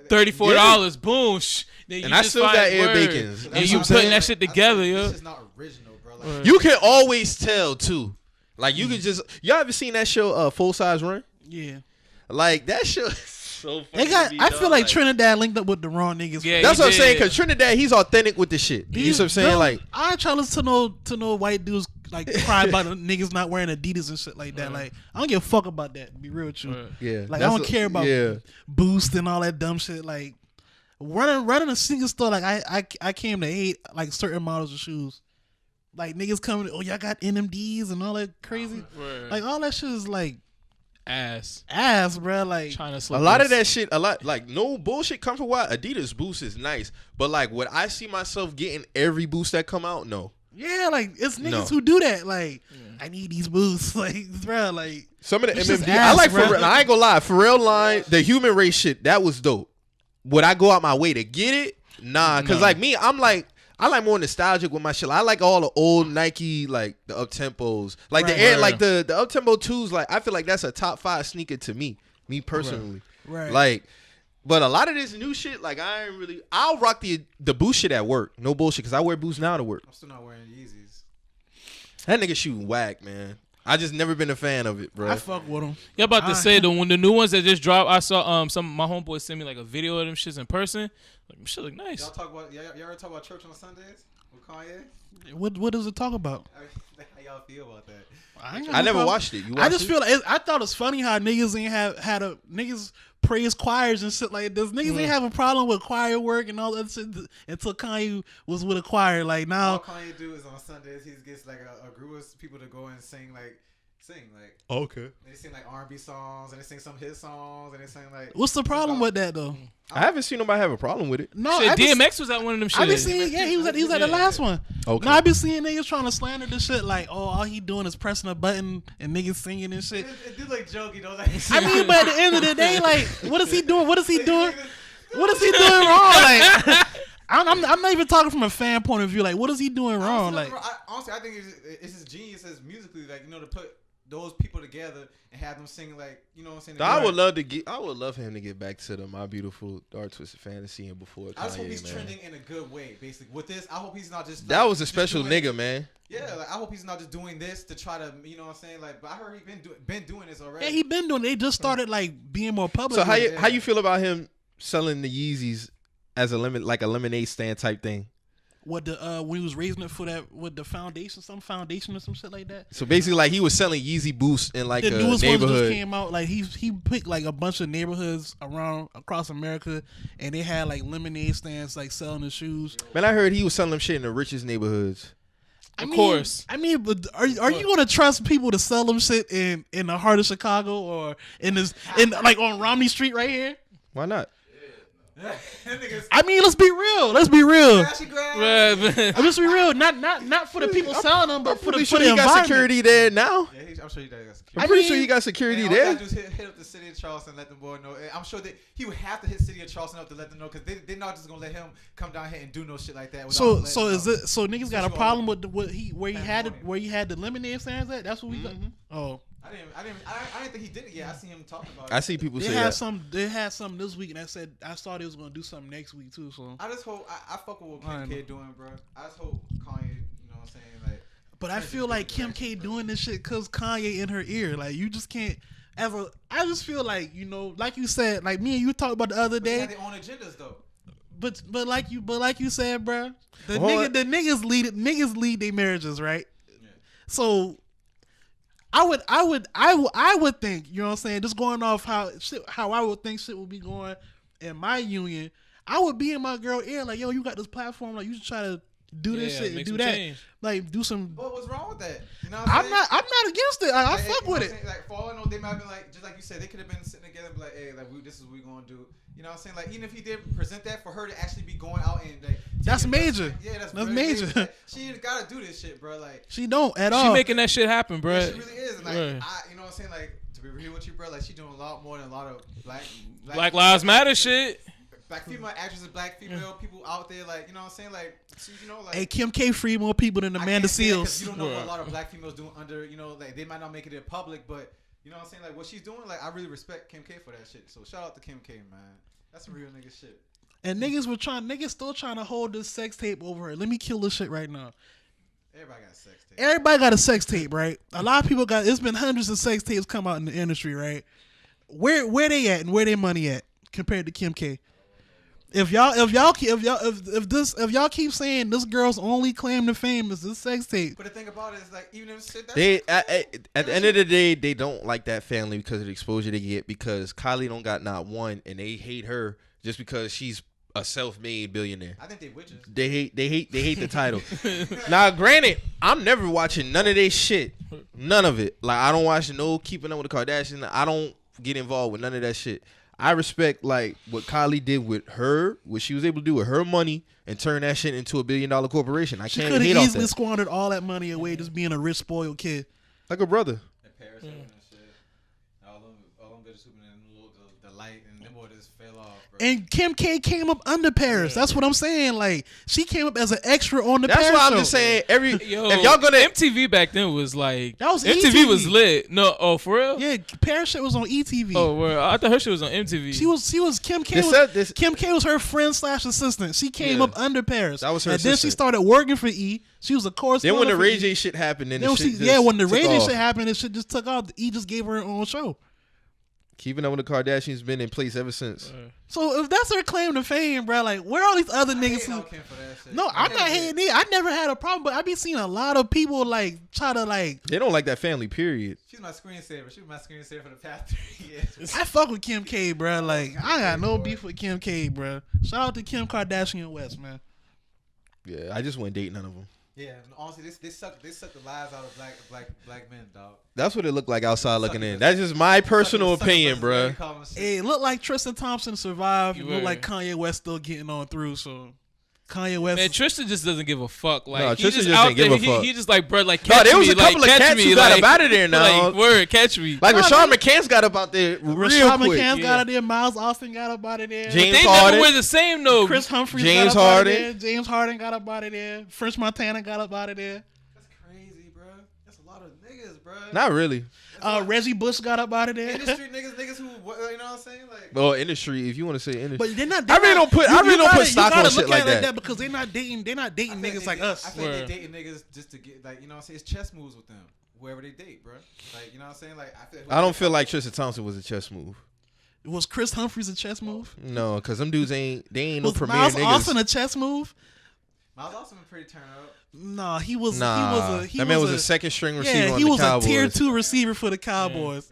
Speaker 4: $34, boom. Then you
Speaker 2: and I still got Air Bacons.
Speaker 4: And you putting that shit together, yo.
Speaker 3: This is not original, bro. Like,
Speaker 2: you can always tell too. Like you can just y'all ever seen that show Full Size Run?
Speaker 1: Yeah.
Speaker 2: Like that show is so funny.
Speaker 1: I feel like Trinidad linked up with the wrong niggas.
Speaker 2: Yeah, that's what I'm saying. Cause Trinidad, he's authentic with the shit. You know what I'm saying? Like
Speaker 1: I ain't trying to listen to no white dudes like cry about the niggas not wearing Adidas and shit like that. Like I don't give a fuck about that. To be real with you.
Speaker 2: Yeah.
Speaker 1: Like I don't care about Boost and all that dumb shit. Like running a sneaker store. Like I came to hate like certain models of shoes. Like niggas coming, y'all got NMDs and all that crazy. Like all that shit is like
Speaker 4: ass,
Speaker 1: bro. Like
Speaker 4: China
Speaker 2: a lot of that shit, like no bullshit come for what Adidas Boost is nice, but like would I see myself getting every Boost that come out? No.
Speaker 1: Yeah, like it's niggas who do that. Like I need these Boosts, like bro. Like
Speaker 2: some of the MMD, I like Pharrell. I ain't gonna lie, Pharrell line, the Human Race shit, that was dope. Would I go out my way to get it? Nah, cause like me, I like more nostalgic with my shit. I like all the old Nike, like the up tempos, like the air, like the up tempo 2s. Like I feel like that's a top 5 sneaker to me personally. Right. Like, but a lot of this new shit, like I ain't really. I'll rock the Boost shit at work. No bullshit, cause I wear Boost now to work.
Speaker 3: I'm still not wearing Yeezys.
Speaker 2: That nigga shooting whack, man. I just never been a fan of it, bro.
Speaker 1: I fuck with him.
Speaker 4: Yeah, about to say when the new ones that just dropped, I saw some of my homeboys sent me like a video of them shits in person. Like them shit look nice.
Speaker 3: Y'all ever talk about church on Sundays with Kanye?
Speaker 1: What does it talk about?
Speaker 3: How y'all feel about that?
Speaker 2: I never watched it. You watched
Speaker 1: I just feel like I thought it's funny how niggas ain't niggas praise choirs and shit like this. Niggas ain't have a problem with choir work and all that shit until Kanye was with a choir. Like now,
Speaker 3: all Kanye do is on Sundays he gets like a group of people to go and sing like sing. Like
Speaker 1: Okay.
Speaker 3: they sing like R&B songs, and they sing some of his songs, and they sing like.
Speaker 1: What's the problem with that though?
Speaker 2: I haven't seen nobody have a problem with it.
Speaker 1: No,
Speaker 4: Shit,
Speaker 1: I been,
Speaker 4: DMX was at one of them shit.
Speaker 1: I been seeing. Yeah, he was at the last one.
Speaker 2: Okay.
Speaker 1: No, I been seeing niggas trying to slander this shit like, oh, all he doing is pressing a button and niggas singing and shit.
Speaker 3: It do like jokey though. Like,
Speaker 1: I mean, but at the end of the day, like, what is he doing? What is he doing? What is he doing wrong? Like, I'm not even talking from a fan point of view. Like, what is he doing wrong? Like,
Speaker 3: honestly, I think it's his genius as musically, like, you know, to put those people together and have them sing like, you know what I'm saying?
Speaker 2: I would love him to get back to the My Beautiful Dark Twisted Fantasy and before Kanye,
Speaker 3: I just hope he's
Speaker 2: man.
Speaker 3: trending in a good way, basically. With this, I hope he's not just.
Speaker 2: That
Speaker 3: like,
Speaker 2: was a special
Speaker 3: doing,
Speaker 2: nigga, man.
Speaker 3: Yeah, like I hope he's not just doing this to try to, you know what I'm saying? Like, but I heard he been doing this already.
Speaker 1: yeah, he been doing. They just started like being more public.
Speaker 2: So
Speaker 1: with it.
Speaker 2: how you feel about him selling the Yeezys as a lemonade stand type thing?
Speaker 1: What the when he was raising it for that with the foundation, some foundation or some shit like that.
Speaker 2: So basically, like he was selling Yeezy Boost in like
Speaker 1: The
Speaker 2: a
Speaker 1: newest ones just
Speaker 2: neighborhood.
Speaker 1: came out. Like he picked like a bunch of neighborhoods across America, and they had like lemonade stands like selling the shoes.
Speaker 2: Man, I heard he was selling them shit in the richest neighborhoods.
Speaker 4: Of course.
Speaker 1: I mean, but are you gonna trust people to sell them shit in the heart of Chicago or in like on Romney Street right here?
Speaker 2: Why not?
Speaker 1: I mean, let's be real. Let's be real.
Speaker 4: Right.
Speaker 1: Let's be real. Not for the people selling them, but for the
Speaker 2: Pretty
Speaker 1: for
Speaker 2: sure
Speaker 1: the
Speaker 2: he got
Speaker 1: environment.
Speaker 2: security there now.
Speaker 3: Yeah, I'm sure he does.
Speaker 2: I'm pretty sure he got security
Speaker 3: And all you
Speaker 2: there.
Speaker 3: gotta do is hit up the city of Charleston, let them boy know. And I'm sure that he would have to hit city of Charleston up to let them know, because they're not just gonna let him come down here and do no shit like that.
Speaker 1: So niggas got a problem with where he had the lemonade stands at? That's what we got. Oh,
Speaker 3: I didn't think he did it yet. I seen him talking about it.
Speaker 2: I see people
Speaker 1: they
Speaker 2: say
Speaker 1: had
Speaker 2: that.
Speaker 1: some this week, and I saw they was gonna do something next week too. So,
Speaker 3: I just hope I fuck with what Kim K doing, bro. I just hope Kanye, you know what I'm saying, like.
Speaker 1: but I feel like Kim K doing this shit cause Kanye in her ear. Like you just can't ever. I just feel like, you know, like you said, like me and you talked about the other
Speaker 3: They
Speaker 1: day.
Speaker 3: have their own agendas though.
Speaker 1: But like you said, bro, the
Speaker 2: Well,
Speaker 1: niggas lead their marriages, right? Yeah. So I would think, you know what I'm saying, just going off how I would think shit would be going in my union, I would be in my girl ear like, yo, you got this platform, like you should try to do this shit and do that,
Speaker 4: change.
Speaker 1: like do some.
Speaker 3: But what's wrong with that? You know what I'm saying?
Speaker 1: I'm not against it. I
Speaker 3: Like,
Speaker 1: fuck
Speaker 3: you know
Speaker 1: with
Speaker 3: what
Speaker 1: it.
Speaker 3: I'm saying? Like, for all I know, they might have been like, just like you said, they could have been sitting together and be like, hey, like, this is what we gonna do. You know what I'm saying? Like, even if he did present that, for her to actually be going out and like,
Speaker 1: That's major.
Speaker 3: Yeah, that's
Speaker 1: very
Speaker 3: major.
Speaker 1: major.
Speaker 3: Like, she ain't gotta do this shit, bro. Like,
Speaker 1: She don't at
Speaker 4: She
Speaker 1: all.
Speaker 4: making that shit happen, bro.
Speaker 3: yeah, she really is. And like,
Speaker 4: Right.
Speaker 3: you know what I'm saying? Like, to be real with you, bro, like, she doing a lot more than a lot of
Speaker 4: Black Lives Matter shit.
Speaker 3: Black female actresses, black female people out there, like, you know what I'm saying? Like, so, you know, like.
Speaker 1: Hey, Kim K freed more people than
Speaker 3: I
Speaker 1: Amanda
Speaker 3: can't say that 'cause
Speaker 1: Seals.
Speaker 3: You don't know what a lot of black females doing under, you know, like they might not make it in public, but you know what I'm saying? Like what she's doing, like I really respect Kim K for that shit. So shout out to Kim K, man. That's some real nigga shit.
Speaker 1: And niggas still trying to hold this sex tape over her. Let me kill this shit right now.
Speaker 3: Everybody got a sex tape.
Speaker 1: Everybody got a sex tape, right? A lot of people got. It's been hundreds of sex tapes come out in the industry, right? Where they at and where they money at compared to Kim K? If y'all keep saying this girl's only claim to fame is this sex tape.
Speaker 3: But the thing about it is, like, even if shit,
Speaker 2: They at the end of the day, they don't like that family because of the exposure they get. Because Kylie don't got not one, and they hate her just because she's a self-made billionaire.
Speaker 3: I think they witches.
Speaker 2: They hate the title. Now, granted, I'm never watching none of their shit, none of it. Like I don't watch no Keeping Up with the Kardashians. I don't get involved with none of that shit. I respect like what Kylie did with her, what she was able to do with her money, and turn that shit into $1 billion corporation. I
Speaker 1: She
Speaker 2: can't
Speaker 1: could
Speaker 2: hate
Speaker 1: have
Speaker 2: off
Speaker 1: easily
Speaker 2: that.
Speaker 1: squandered all that money away just being a rich spoiled kid.
Speaker 2: Like a brother.
Speaker 3: And Paris and shit. All them bitches who been in the light, and them boys just fell off, bro.
Speaker 1: And Kim K came up under Paris. That's what I'm saying. Like she came up as an extra on the
Speaker 2: That's
Speaker 1: Paris
Speaker 2: why I'm
Speaker 1: show.
Speaker 2: just saying.
Speaker 4: Yo,
Speaker 2: If y'all gonna
Speaker 4: MTV back then was like
Speaker 1: That was
Speaker 4: MTV
Speaker 1: ETV.
Speaker 4: was lit. No, oh for real?
Speaker 1: Yeah, Paris shit was on ETV.
Speaker 4: Oh, well, I thought her shit was on MTV.
Speaker 1: She was Kim K. Kim K was her friend / assistant. She came up under Paris.
Speaker 2: That was her
Speaker 1: and then she
Speaker 2: assistant.
Speaker 1: started working for E. She was a correspondent.
Speaker 2: Then when the
Speaker 1: for
Speaker 2: Ray
Speaker 1: E.
Speaker 2: J shit happened, then
Speaker 1: Then
Speaker 2: the
Speaker 1: she,
Speaker 2: shit
Speaker 1: yeah, when the
Speaker 2: took
Speaker 1: Ray J
Speaker 2: off.
Speaker 1: shit happened, it shit just took off. E just gave her own show.
Speaker 2: Keeping Up with the Kardashians been in place ever since.
Speaker 1: So if that's her claim to fame, bro, like where are all these other
Speaker 3: I
Speaker 1: niggas?
Speaker 3: hate on Kim for that shit.
Speaker 1: No, I'm not hating it. I never had a problem, but I be seeing a lot of people like try to like.
Speaker 2: They don't like that family, period.
Speaker 3: She's my screensaver. She was my screensaver for the past 3 years.
Speaker 1: I fuck with Kim K, bro. Like I got no beef with Kim K, bro. Shout out to Kim Kardashian West, man.
Speaker 2: Yeah, I just wouldn't date none of them.
Speaker 3: Yeah, honestly, they suck the lives out of black men, dog.
Speaker 2: That's what it looked like outside looking in. That's just my personal opinion, bro.
Speaker 1: Hey, it looked like Tristan Thompson survived. It
Speaker 4: You
Speaker 1: looked
Speaker 4: were.
Speaker 1: like Kanye West still getting on through. So Kanye West.
Speaker 4: Man, Tristan just doesn't give a fuck. Like,
Speaker 2: No,
Speaker 4: he
Speaker 2: Tristan
Speaker 4: just
Speaker 2: just
Speaker 4: out
Speaker 2: didn't give
Speaker 4: there.
Speaker 2: a fuck.
Speaker 4: He just like, bro, like,
Speaker 2: No,
Speaker 4: catch
Speaker 2: there was
Speaker 4: me,
Speaker 2: a couple
Speaker 4: like,
Speaker 2: of
Speaker 4: catch
Speaker 2: cats
Speaker 4: me,
Speaker 2: who got
Speaker 4: like,
Speaker 2: up out of there now.
Speaker 4: Like, word, catch me.
Speaker 2: Like
Speaker 1: No,
Speaker 2: Rashad
Speaker 1: they-
Speaker 2: McCants got up out there real
Speaker 1: Rashad
Speaker 2: quick.
Speaker 1: McCants
Speaker 4: Yeah.
Speaker 1: got out there. Miles Austin got up out of there.
Speaker 2: James
Speaker 4: They
Speaker 2: Harden.
Speaker 4: never were the same though.
Speaker 1: Chris Humphries
Speaker 2: James
Speaker 1: got up out of
Speaker 2: Harden.
Speaker 1: there. James Harden got up out of there. French Montana got up out of there.
Speaker 3: That's crazy, bro. That's a lot of niggas, bro.
Speaker 2: Not really.
Speaker 1: Reggie Bush got up out of there.
Speaker 3: Industry niggas who, you know what I'm saying? Like,
Speaker 2: Well, industry, if you want to say industry.
Speaker 1: But they're not.
Speaker 2: I really don't put- I really don't put stock on shit like that.
Speaker 1: because they're not dating. They're not dating
Speaker 3: I feel
Speaker 1: niggas like us.
Speaker 3: I feel like
Speaker 4: Word.
Speaker 3: they dating niggas just to get, like, you know what I'm saying? It's chess moves with them, whoever they date, bro. Like, you know what I'm saying? Like,
Speaker 2: I don't feel like Tristan Thompson was a chess move.
Speaker 1: Was Chris Humphries a chess move?
Speaker 2: No, because them dudes ain't no
Speaker 1: Was
Speaker 2: premier
Speaker 1: Miles
Speaker 2: niggas.
Speaker 1: Austin a chess move?
Speaker 3: Miles Austin been pretty turned up.
Speaker 1: No, he was.
Speaker 2: Nah,
Speaker 1: He
Speaker 2: that man was a second string receiver
Speaker 1: Yeah,
Speaker 2: on
Speaker 1: he
Speaker 2: the
Speaker 1: was
Speaker 2: Cowboys.
Speaker 1: a tier 2 receiver for the Cowboys.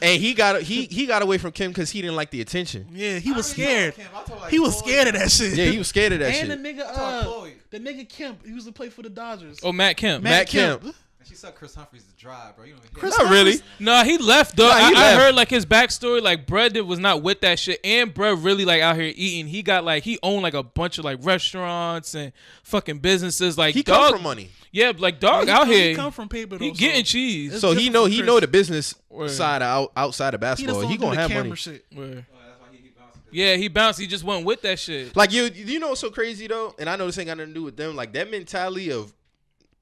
Speaker 2: And he got away from Kim because he didn't like the attention.
Speaker 1: Yeah, he was
Speaker 3: I already
Speaker 1: scared.
Speaker 3: told Kim, I told, like,
Speaker 1: He was
Speaker 3: Chloe,
Speaker 1: scared of that shit.
Speaker 2: Yeah, he was scared of that
Speaker 1: and
Speaker 2: shit.
Speaker 1: the nigga,
Speaker 3: I told Chloe.
Speaker 1: the nigga Kemp, he used to play for the Dodgers.
Speaker 4: Oh, Matt Kemp.
Speaker 2: Matt Kemp.
Speaker 3: And she sucked Chris Humphries to dry, bro. You know,
Speaker 1: Chris
Speaker 2: Not really.
Speaker 1: Humphries-
Speaker 4: No, he left though.
Speaker 2: Nah, he
Speaker 4: I
Speaker 2: left.
Speaker 4: heard like his backstory. Like, bruh was not with that shit, and bruh really like out here eating. He got like he owned like a bunch of like restaurants and fucking businesses. Like,
Speaker 2: He
Speaker 4: dog,
Speaker 2: come from money.
Speaker 4: yeah, like dog
Speaker 1: He
Speaker 4: out
Speaker 1: come-
Speaker 4: here.
Speaker 1: He come from paper though.
Speaker 4: He getting
Speaker 1: so
Speaker 4: cheese.
Speaker 1: It's
Speaker 2: So he
Speaker 1: different
Speaker 2: know
Speaker 1: from
Speaker 2: he
Speaker 1: Chris.
Speaker 2: know the business
Speaker 4: Word.
Speaker 2: side outside of
Speaker 1: He just
Speaker 2: basketball.
Speaker 1: don't
Speaker 2: He
Speaker 1: do
Speaker 2: gonna
Speaker 1: the
Speaker 2: have
Speaker 1: camera
Speaker 2: money.
Speaker 1: shit.
Speaker 4: Word.
Speaker 3: that's why he keep bouncing.
Speaker 4: Yeah, he bounced. He just went with that shit.
Speaker 2: Like you know what's so crazy though, and I know this ain't got nothing to do with them. Like that mentality of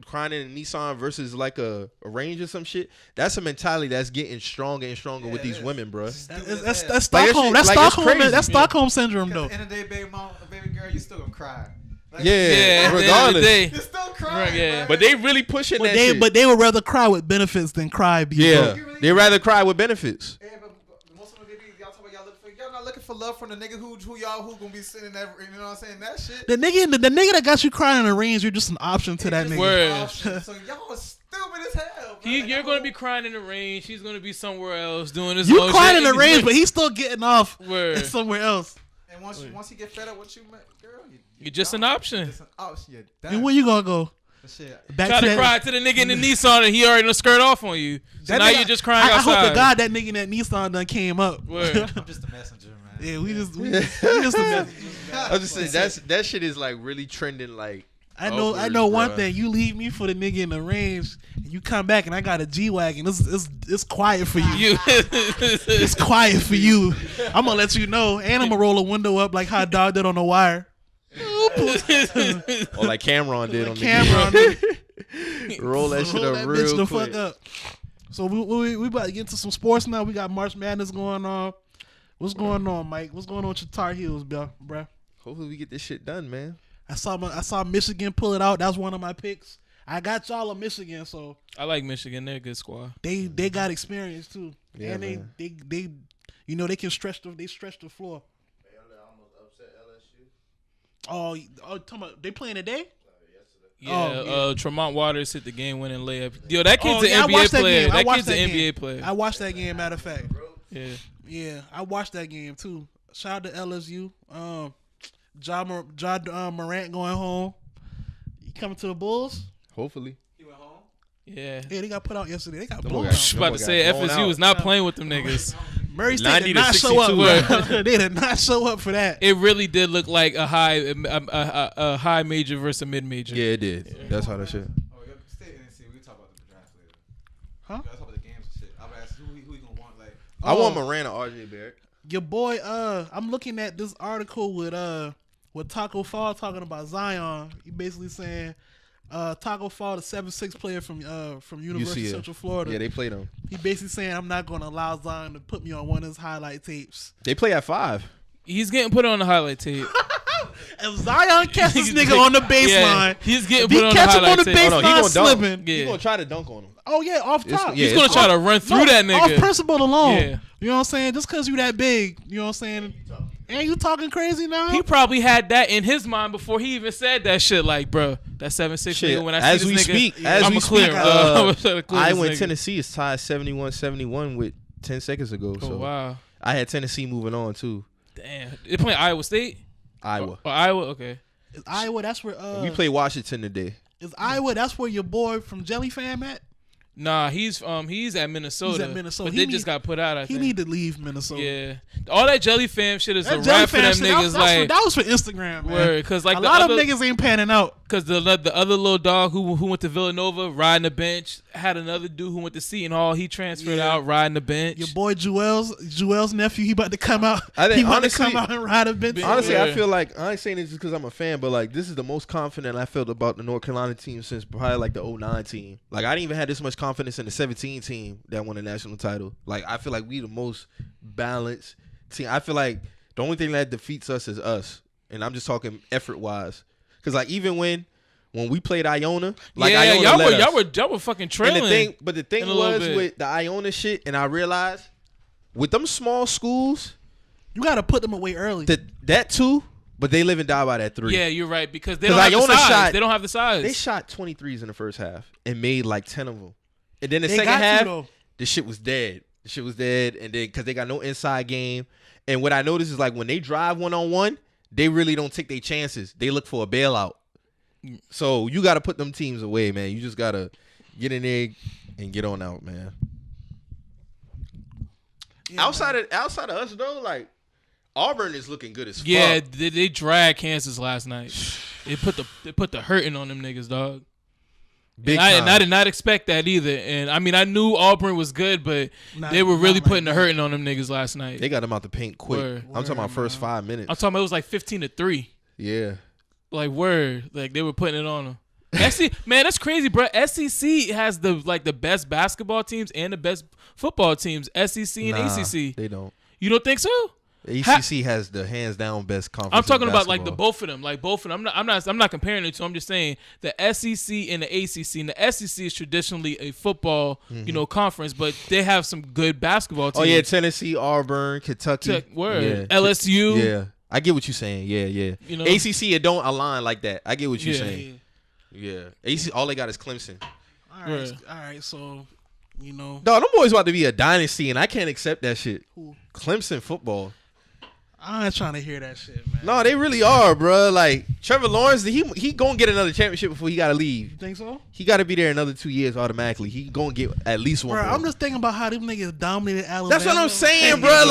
Speaker 2: crying in a Nissan versus like a Range or some shit. That's a mentality that's getting stronger and stronger with
Speaker 3: Yeah, it
Speaker 2: these
Speaker 3: is.
Speaker 2: women, bro.
Speaker 1: That's
Speaker 2: Like,
Speaker 1: Stockholm.
Speaker 2: shit-
Speaker 1: That's
Speaker 2: like, it's
Speaker 1: Stockholm.
Speaker 2: crazy.
Speaker 1: That's Stockholm syndrome
Speaker 3: At
Speaker 1: though.
Speaker 3: the end of the day, baby girl, you still gonna cry. Like,
Speaker 2: Yeah,
Speaker 4: Yeah, at the end of the
Speaker 2: regardless.
Speaker 4: day.
Speaker 3: you're still crying.
Speaker 4: Yeah.
Speaker 3: bro.
Speaker 2: But they really pushing that shit.
Speaker 1: But they would rather cry with benefits than cry. Be
Speaker 2: Yeah,
Speaker 1: broke.
Speaker 2: they rather cry with benefits.
Speaker 3: Yeah, but most of the baby, y'all talk about y'all not looking for love from the nigga who gonna be sitting there, you know what I'm saying? That shit.
Speaker 1: The nigga that got you crying in the range, you're just an option to that
Speaker 3: It's
Speaker 1: nigga.
Speaker 4: Word.
Speaker 3: an option. So y'all was stupid as hell. Bro. Like,
Speaker 4: You're
Speaker 3: y'all
Speaker 4: gonna
Speaker 3: whole-
Speaker 4: be crying in the rain. She's gonna be somewhere else doing his
Speaker 1: You
Speaker 4: own
Speaker 1: crying
Speaker 4: shit.
Speaker 1: in the range, but he's still getting off
Speaker 4: Word.
Speaker 1: somewhere else.
Speaker 3: And once you get fed up with you, girl,
Speaker 4: You're just an
Speaker 3: done.
Speaker 4: option.
Speaker 3: You're just an option. You're done.
Speaker 1: And where you gonna go?
Speaker 3: Shit.
Speaker 1: Back
Speaker 4: Try
Speaker 1: to
Speaker 4: to
Speaker 1: that.
Speaker 4: cry to the nigga in the Nissan and he already done skirt off on you. So
Speaker 1: That
Speaker 4: now
Speaker 1: nigga-
Speaker 4: you're just crying
Speaker 1: I
Speaker 4: outside.
Speaker 1: hope to God that nigga in that Nissan done came up.
Speaker 4: Word.
Speaker 3: I'm just a messenger, man.
Speaker 1: Yeah, we just a mess.
Speaker 2: I just say that shit is like really trending. Like
Speaker 1: I know
Speaker 2: upwards,
Speaker 1: one
Speaker 2: bruh.
Speaker 1: thing. You leave me for the nigga in the range, and you come back and I got a G wagon. It's quiet for you.
Speaker 4: You.
Speaker 1: It's quiet for you. I'm gonna let you know, and I'm gonna roll a window up like how Dog did on The Wire.
Speaker 2: or like Cameron did on
Speaker 1: Cameron
Speaker 2: the roll that shit
Speaker 1: roll
Speaker 2: up
Speaker 1: that
Speaker 2: real
Speaker 1: bitch the
Speaker 2: quick.
Speaker 1: fuck up. So we about to get into some sports now. We got March Madness going on. What's going on, Mike? What's going on with your Tar Heels, bruh?
Speaker 2: Hopefully we get this shit done, man.
Speaker 1: I saw Michigan pull it out. That was one of my picks. I got y'all on Michigan, so
Speaker 4: I like Michigan. They're a good squad.
Speaker 1: they got experience too,
Speaker 2: Yeah,
Speaker 1: and
Speaker 2: man.
Speaker 1: they they can stretch the floor. Oh, talking about they playing today?
Speaker 4: Yeah,
Speaker 1: Oh, yeah.
Speaker 4: Tremont Waters hit the game-winning layup. Yo, that kid's
Speaker 1: Oh,
Speaker 4: an
Speaker 1: yeah, I
Speaker 4: NBA
Speaker 1: watched that
Speaker 4: player.
Speaker 1: game. I
Speaker 4: That
Speaker 1: watched
Speaker 4: kid's an
Speaker 1: that
Speaker 4: NBA
Speaker 1: game.
Speaker 4: player.
Speaker 1: I watched that game. Matter of fact,
Speaker 4: Yeah.
Speaker 1: yeah, I watched that game too. Shout out to LSU. Morant going home. You coming to the Bulls?
Speaker 2: Hopefully.
Speaker 3: He went home.
Speaker 4: Yeah.
Speaker 1: Yeah, they got put out yesterday. They got
Speaker 2: Them
Speaker 1: blown
Speaker 2: boys
Speaker 1: out.
Speaker 4: Just
Speaker 2: Them
Speaker 4: about
Speaker 2: boys
Speaker 4: to say
Speaker 2: got blown
Speaker 4: FSU
Speaker 2: out.
Speaker 4: was not playing with them niggas.
Speaker 1: Murray State
Speaker 2: 90
Speaker 1: did
Speaker 2: to
Speaker 1: not show up.
Speaker 2: 62.
Speaker 1: bro. They did not show up for that.
Speaker 4: It really did look like a high major versus a mid major.
Speaker 2: Yeah, it did. That's how that shit.
Speaker 3: Oh, yeah, stay in and see. We can talk about the draft later.
Speaker 1: Huh?
Speaker 3: You guys talk about the games and shit. I'm gonna ask who he gonna want. Like,
Speaker 2: I want Moran or RJ Barrett.
Speaker 1: Your boy, I'm looking at this article with Taco Fall talking about Zion. He basically saying Taco Fall, the 7'6" player from University of
Speaker 2: UCF.
Speaker 1: Central Florida.
Speaker 2: Yeah, they play them.
Speaker 1: He basically saying I'm not gonna allow Zion to put me on one of his highlight tapes.
Speaker 2: They play at 5.
Speaker 4: He's getting put on the highlight tape.
Speaker 1: If Zion catch this nigga on the baseline,
Speaker 4: Yeah, he's
Speaker 1: if
Speaker 4: getting
Speaker 1: he
Speaker 4: put on the
Speaker 1: catch him on
Speaker 4: highlight
Speaker 1: the
Speaker 4: tape.
Speaker 2: Oh, no, he
Speaker 1: baseline
Speaker 2: gonna dunk.
Speaker 1: slipping,
Speaker 4: Yeah.
Speaker 2: He gonna try to dunk on him.
Speaker 1: oh yeah, off top.
Speaker 2: yeah,
Speaker 4: He's gonna try to run through that
Speaker 1: Off
Speaker 4: nigga.
Speaker 1: principle alone.
Speaker 4: Yeah.
Speaker 1: You know what I'm saying? Just cause you that big, you know what I'm saying? And you talking crazy now?
Speaker 4: He probably had that in his mind before he even said that shit. Like, bro, that 7'6"
Speaker 2: Shit,
Speaker 4: nigga. When I
Speaker 2: as
Speaker 4: see
Speaker 2: we
Speaker 4: this nigga,
Speaker 2: speak, as
Speaker 4: I'ma
Speaker 2: we
Speaker 4: clear
Speaker 2: speak,
Speaker 4: him. I'ma try to clear
Speaker 2: Iowa
Speaker 4: this
Speaker 2: and
Speaker 4: nigga.
Speaker 2: Tennessee is tied 71-71 with 10 seconds ago.
Speaker 4: Oh
Speaker 2: So
Speaker 4: wow,
Speaker 2: I had Tennessee moving on too.
Speaker 4: damn. They playing Iowa State.
Speaker 2: Iowa.
Speaker 4: Or Iowa. Okay.
Speaker 1: Is Iowa? That's where.
Speaker 2: We play Washington today.
Speaker 1: Is Iowa? That's where your boy from Jelly Fam at.
Speaker 4: Nah, he's at Minnesota.
Speaker 1: He's at Minnesota.
Speaker 4: But they just got put out. I
Speaker 1: He
Speaker 4: think.
Speaker 1: need to leave Minnesota.
Speaker 4: Yeah, all that Jelly Fam shit is
Speaker 1: That
Speaker 4: a
Speaker 1: Jelly
Speaker 4: rap for
Speaker 1: Fam
Speaker 4: them
Speaker 1: shit,
Speaker 4: niggas.
Speaker 1: that was for Instagram, man.
Speaker 4: Word, cause like
Speaker 1: a
Speaker 4: the
Speaker 1: lot
Speaker 4: other,
Speaker 1: of niggas ain't panning out.
Speaker 4: Cause the other little dog who went to Villanova riding the bench had another dude who went to Seton Hall. He transferred out riding the bench.
Speaker 1: Your boy Joel's nephew, he about to come out.
Speaker 2: I think,
Speaker 1: he about
Speaker 2: honestly,
Speaker 1: to come out and ride a bench.
Speaker 2: Honestly,
Speaker 4: Yeah.
Speaker 2: I feel like I ain't saying this just because I'm a fan, but like this is the most confident I felt about the North Carolina team since probably like the 09 team. Like I didn't even have this much confidence in the 17 team that won the national title. Like I feel like we the most balanced team. I feel like the only thing that defeats us is us, and I'm just talking effort wise. Because like even when we played Iona, like
Speaker 4: yeah,
Speaker 2: Iona
Speaker 4: y'all were fucking trailing.
Speaker 2: But the thing was with the Iona shit, and I realized with them small schools,
Speaker 1: you got to put them away early.
Speaker 2: That too, but they live and die by that 3.
Speaker 4: Yeah, you're right because they don't have the
Speaker 2: Iona
Speaker 4: size. They don't have the size.
Speaker 2: They shot 23s in the first half and made like 10 of them, and then the
Speaker 1: They
Speaker 2: second
Speaker 1: got to,
Speaker 2: half,
Speaker 1: though.
Speaker 2: the shit was dead. And then because they got no inside game, and what I noticed is like when they drive 1-on-1, they really don't take their chances. They look for a bailout. So you got to put them teams away, man. You just got to get in there and get on out, man.
Speaker 1: Yeah,
Speaker 2: outside of us though, like Auburn is looking good as fuck.
Speaker 4: Yeah, they dragged Kansas last night. They put the hurting on them niggas, dog.
Speaker 2: Big
Speaker 4: And
Speaker 2: time.
Speaker 4: I did not expect that either. And I mean, I knew Auburn was good, but they were really putting the hurting on them niggas last night.
Speaker 2: They got them out the paint quick.
Speaker 4: Word.
Speaker 2: I'm talking about first 5 minutes.
Speaker 4: I'm talking about it was like 15-3.
Speaker 2: Yeah.
Speaker 4: Like word, like they were putting it on them. Man, that's crazy, bro. SEC has the best basketball teams and the best football teams. SEC and ACC.
Speaker 2: They don't.
Speaker 4: You don't think so?
Speaker 2: The ACC has the hands down best conference.
Speaker 4: I'm talking
Speaker 2: in
Speaker 4: about like
Speaker 2: basketball.
Speaker 4: both of them. I'm not comparing the two. I'm just saying the SEC and the ACC. And the SEC is traditionally a football, conference, but they have some good basketball teams.
Speaker 2: Oh yeah, Tennessee, Auburn, Kentucky.
Speaker 4: Word.
Speaker 2: Yeah.
Speaker 4: LSU.
Speaker 2: Yeah. I get what you're saying. Yeah.
Speaker 4: You know?
Speaker 2: ACC, it don't align like that. I get what you're
Speaker 4: Yeah.
Speaker 2: saying. Yeah. ACC, all they got is Clemson.
Speaker 1: All right. So,
Speaker 2: No, them boys about to be a dynasty, and I can't accept that shit.
Speaker 1: Who?
Speaker 2: Clemson football.
Speaker 1: I ain't trying to hear that shit, man.
Speaker 2: No, they really are, bro. Like Trevor Lawrence, he gonna get another championship before he gotta leave.
Speaker 1: You think so?
Speaker 2: He gotta be there another 2 years automatically. He gonna get at least one.
Speaker 1: Bro,
Speaker 2: more.
Speaker 1: I'm just thinking about how them niggas dominated Alabama.
Speaker 2: That's what I'm saying, bro.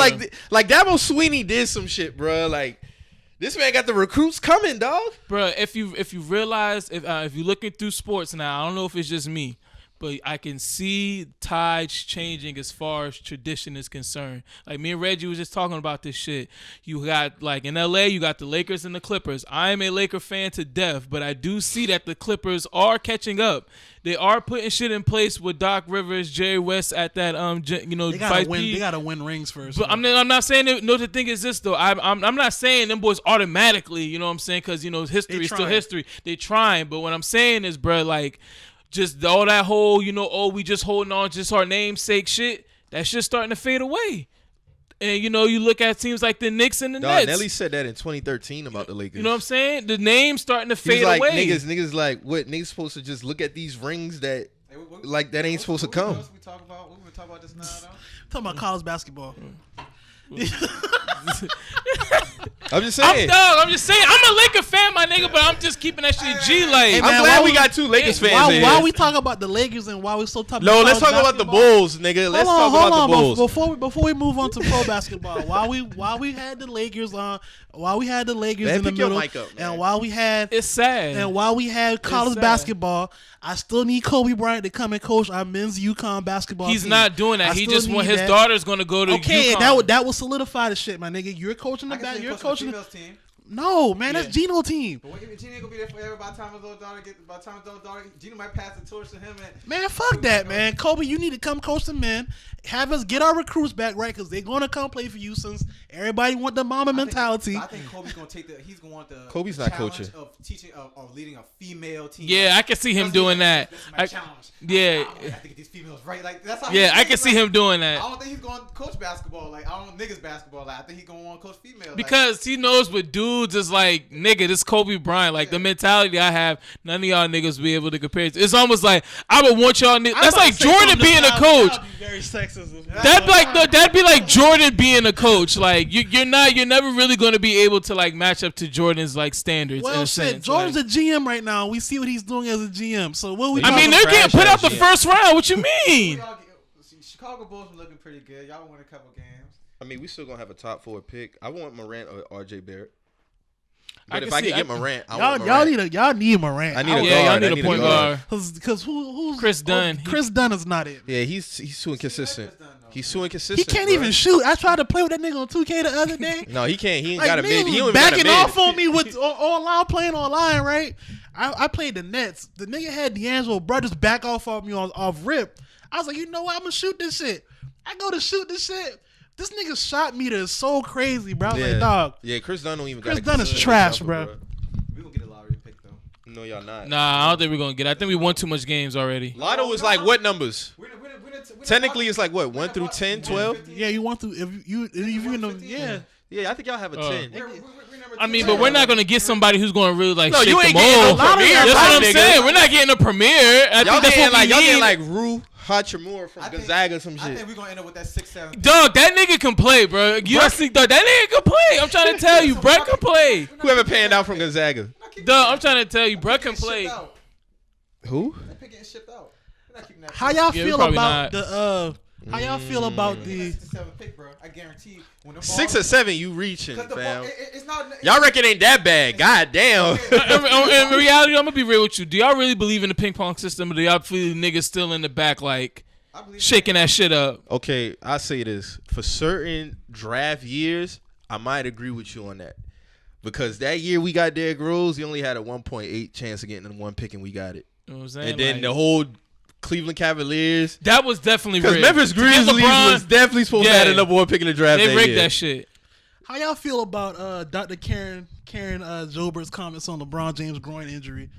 Speaker 2: Like Dabo Sweeney did some shit, bro. Like this man got the recruits coming, dog.
Speaker 4: Bro, if you realize if you're looking through sports now, I don't know if it's just me, but I can see tides changing as far as tradition is concerned. Like me and Reggie was just talking about this shit. You got like in LA, you got the Lakers and the Clippers. I am a Laker fan to death, but I do see that the Clippers are catching up. They are putting shit in place with Doc Rivers, Jerry West at that
Speaker 1: They gotta win. They gotta win rings first.
Speaker 4: But I'm not saying that. No, the thing is this though. I'm not saying them boys automatically. You know what I'm saying? Because history is still history. They trying. But what I'm saying is, bro, like just all that whole we just holding on just our namesake shit. That shit's starting to fade away. And you look at teams like the Knicks and the Nets.
Speaker 2: Nelly said that in 2013 about the Lakers.
Speaker 4: You know what I'm saying? The name's starting to
Speaker 2: He's
Speaker 4: fade
Speaker 2: like,
Speaker 4: away.
Speaker 2: Niggas like what? Niggas supposed to just look at these rings that like that ain't supposed to come.
Speaker 3: What we talk about? What we talk about this now, though?
Speaker 1: talking about college basketball.
Speaker 2: I'm just saying.
Speaker 4: I'm just saying. I'm a Laker fan, my nigga, but I'm just keeping that shit G. Like,
Speaker 1: Hey,
Speaker 2: I'm
Speaker 1: man,
Speaker 2: glad
Speaker 1: why
Speaker 2: we
Speaker 1: we-
Speaker 2: got two Lakers fans in
Speaker 1: Why
Speaker 2: here.
Speaker 1: we talk about the Lakers and why we so talking?
Speaker 2: No,
Speaker 1: about
Speaker 2: let's talk
Speaker 1: college
Speaker 2: about the
Speaker 1: basketball?
Speaker 2: Bulls, nigga. Let's
Speaker 1: Hold
Speaker 2: talk about the
Speaker 1: on.
Speaker 2: Bulls.
Speaker 1: Before we move on to pro basketball, while we had the Lakers on, while we had the Lakers
Speaker 2: Man,
Speaker 1: in the
Speaker 2: pick your
Speaker 1: middle,
Speaker 2: mic up, man.
Speaker 1: and while we had
Speaker 4: it's sad.
Speaker 1: and while we had college
Speaker 4: sad.
Speaker 1: basketball, I still need Kobe Bryant to come and coach our men's UConn basketball.
Speaker 4: He's
Speaker 1: team.
Speaker 4: not doing
Speaker 1: I
Speaker 4: that. He
Speaker 1: still
Speaker 4: just want
Speaker 1: need
Speaker 4: his
Speaker 1: that.
Speaker 4: daughter's going to go to
Speaker 1: Okay,
Speaker 4: UConn.
Speaker 1: that would solidify the shit, my nigga. You're coaching the
Speaker 3: I can
Speaker 1: back.
Speaker 3: see him
Speaker 1: You're
Speaker 3: coaching the
Speaker 1: coaching.
Speaker 3: females team.
Speaker 1: No, man, that's Gino team.
Speaker 3: But Gino ain't gonna be there forever. By the time his little daughter Gino might pass the torch to him. And
Speaker 1: Man, fuck that, man. Kobe, you need to come coach the men. Have us get our recruits back, right? Because they're gonna come play for you since everybody want the mama mentality.
Speaker 3: I think Kobe's gonna he's gonna want the
Speaker 2: Kobe's not
Speaker 3: challenge
Speaker 2: coaching.
Speaker 3: of teaching of leading a female team.
Speaker 4: Yeah, I can see him doing that.
Speaker 3: This is my challenge.
Speaker 4: Yeah.
Speaker 3: I have to get these females right. Like that's how.
Speaker 4: Yeah,
Speaker 3: he's
Speaker 4: I can see him doing
Speaker 3: I
Speaker 4: that.
Speaker 3: don't think he's going to coach basketball. Like I don't niggas basketball. Like I think he's gonna want to coach females.
Speaker 4: Because he knows with dudes is like, nigga, this Kobe Bryant. Like, the mentality I have, none of y'all niggas be able to compare it to. It's almost like, I would want y'all niggas. That's like Jordan being a coach.
Speaker 1: Very sexist.
Speaker 4: That'd be like Jordan being a coach. Like you're never really going to be able to like match up to Jordan's like standards.
Speaker 1: Well, shit, Jordan's a GM right now. We see what he's doing as a GM. So what we?
Speaker 4: I mean, they're getting put out the first round. What you mean?
Speaker 3: Chicago Bulls were looking pretty good. Y'all won a couple games.
Speaker 2: I mean, we still gonna have a top 4 pick. I want Morant or RJ Barrett. But if
Speaker 4: I
Speaker 2: I
Speaker 4: can
Speaker 2: can get Morant,
Speaker 1: y'all need Morant.
Speaker 2: I need a guard.
Speaker 4: Y'all need a point guard.
Speaker 1: Because who's
Speaker 4: Chris Dunn?
Speaker 1: Chris Dunn is not it.
Speaker 2: Yeah, he's too inconsistent. He's too inconsistent.
Speaker 1: He can't even shoot. I tried to play with that nigga on 2K the other day.
Speaker 2: No, he can't. He ain't
Speaker 1: Like,
Speaker 2: got a mid. He
Speaker 1: was
Speaker 2: don't even got a
Speaker 1: backing
Speaker 2: mid.
Speaker 1: off on me with online playing online, right? I played the Nets. The nigga had D'Angelo Brothers back off me off rip. I was like, you know what? I'm gonna shoot this shit. I go to shoot this shit. This nigga shot meter is so crazy, bro. I was like, dog.
Speaker 2: Yeah, Chris Dunn don't even.
Speaker 1: Chris Dunn is trash, bro.
Speaker 3: We gonna get a lottery pick though.
Speaker 2: No, y'all not.
Speaker 4: Nah, I don't think we're gonna get it. I think we won too much games already.
Speaker 2: Lotto is like what numbers? Technically, it's like what 1 through 10, 12.
Speaker 1: Yeah, you want to if you know, yeah.
Speaker 2: Yeah, I think y'all have a 10.
Speaker 4: I mean, but we're not gonna get somebody who's gonna really like shake
Speaker 2: you ain't
Speaker 4: the
Speaker 2: getting no
Speaker 4: mold.
Speaker 2: premiere,
Speaker 4: That's what I'm
Speaker 2: nigga.
Speaker 4: saying. We're not getting a premiere. I think that's what we
Speaker 2: y'all
Speaker 4: need.
Speaker 2: getting like Rue Hachimura from Gonzaga or some
Speaker 3: I
Speaker 2: shit.
Speaker 3: think we're gonna end up with that 6-7.
Speaker 4: Dog, that nigga can play, bro. You don't see, dog, that nigga can play. I'm trying to tell you, bro can play.
Speaker 2: Whoever panned out from Gonzaga.
Speaker 4: Dog, I'm trying to tell you, bro can play.
Speaker 2: Who?
Speaker 3: That pick getting shipped out. We're not keeping that.
Speaker 1: How y'all
Speaker 4: Yeah,
Speaker 1: feel
Speaker 4: probably
Speaker 1: about
Speaker 4: not.
Speaker 1: how y'all feel about the
Speaker 3: 6-7 pick, bro. I guarantee when the ball
Speaker 2: 6 or 7, you reaching,
Speaker 3: Cause the
Speaker 2: fam.
Speaker 3: ball, it's not.
Speaker 2: Y'all reckon ain't that bad? God damn.
Speaker 4: In reality, I'm gonna be real with you. Do y'all really believe in the ping pong system, or do y'all feel niggas still in the back like shaking that shit up?
Speaker 2: Okay, I'll say this. For certain draft years, I might agree with you on that. Because that year we got Derrick Rose, he only had a 1.8 chance of getting the 1 pick, and we got it.
Speaker 4: You know what I'm saying?
Speaker 2: And then
Speaker 4: Like,
Speaker 2: the whole Cleveland Cavaliers.
Speaker 4: that was definitely
Speaker 2: Because
Speaker 4: rigged.
Speaker 2: Memphis Grizzlies
Speaker 4: LeBron,
Speaker 2: was definitely supposed to have the number 1 pick in the draft
Speaker 4: they
Speaker 2: that
Speaker 4: rigged
Speaker 2: year.
Speaker 4: that shit.
Speaker 1: how y'all feel about Dr. Karen Jobert's comments on LeBron James' groin injury?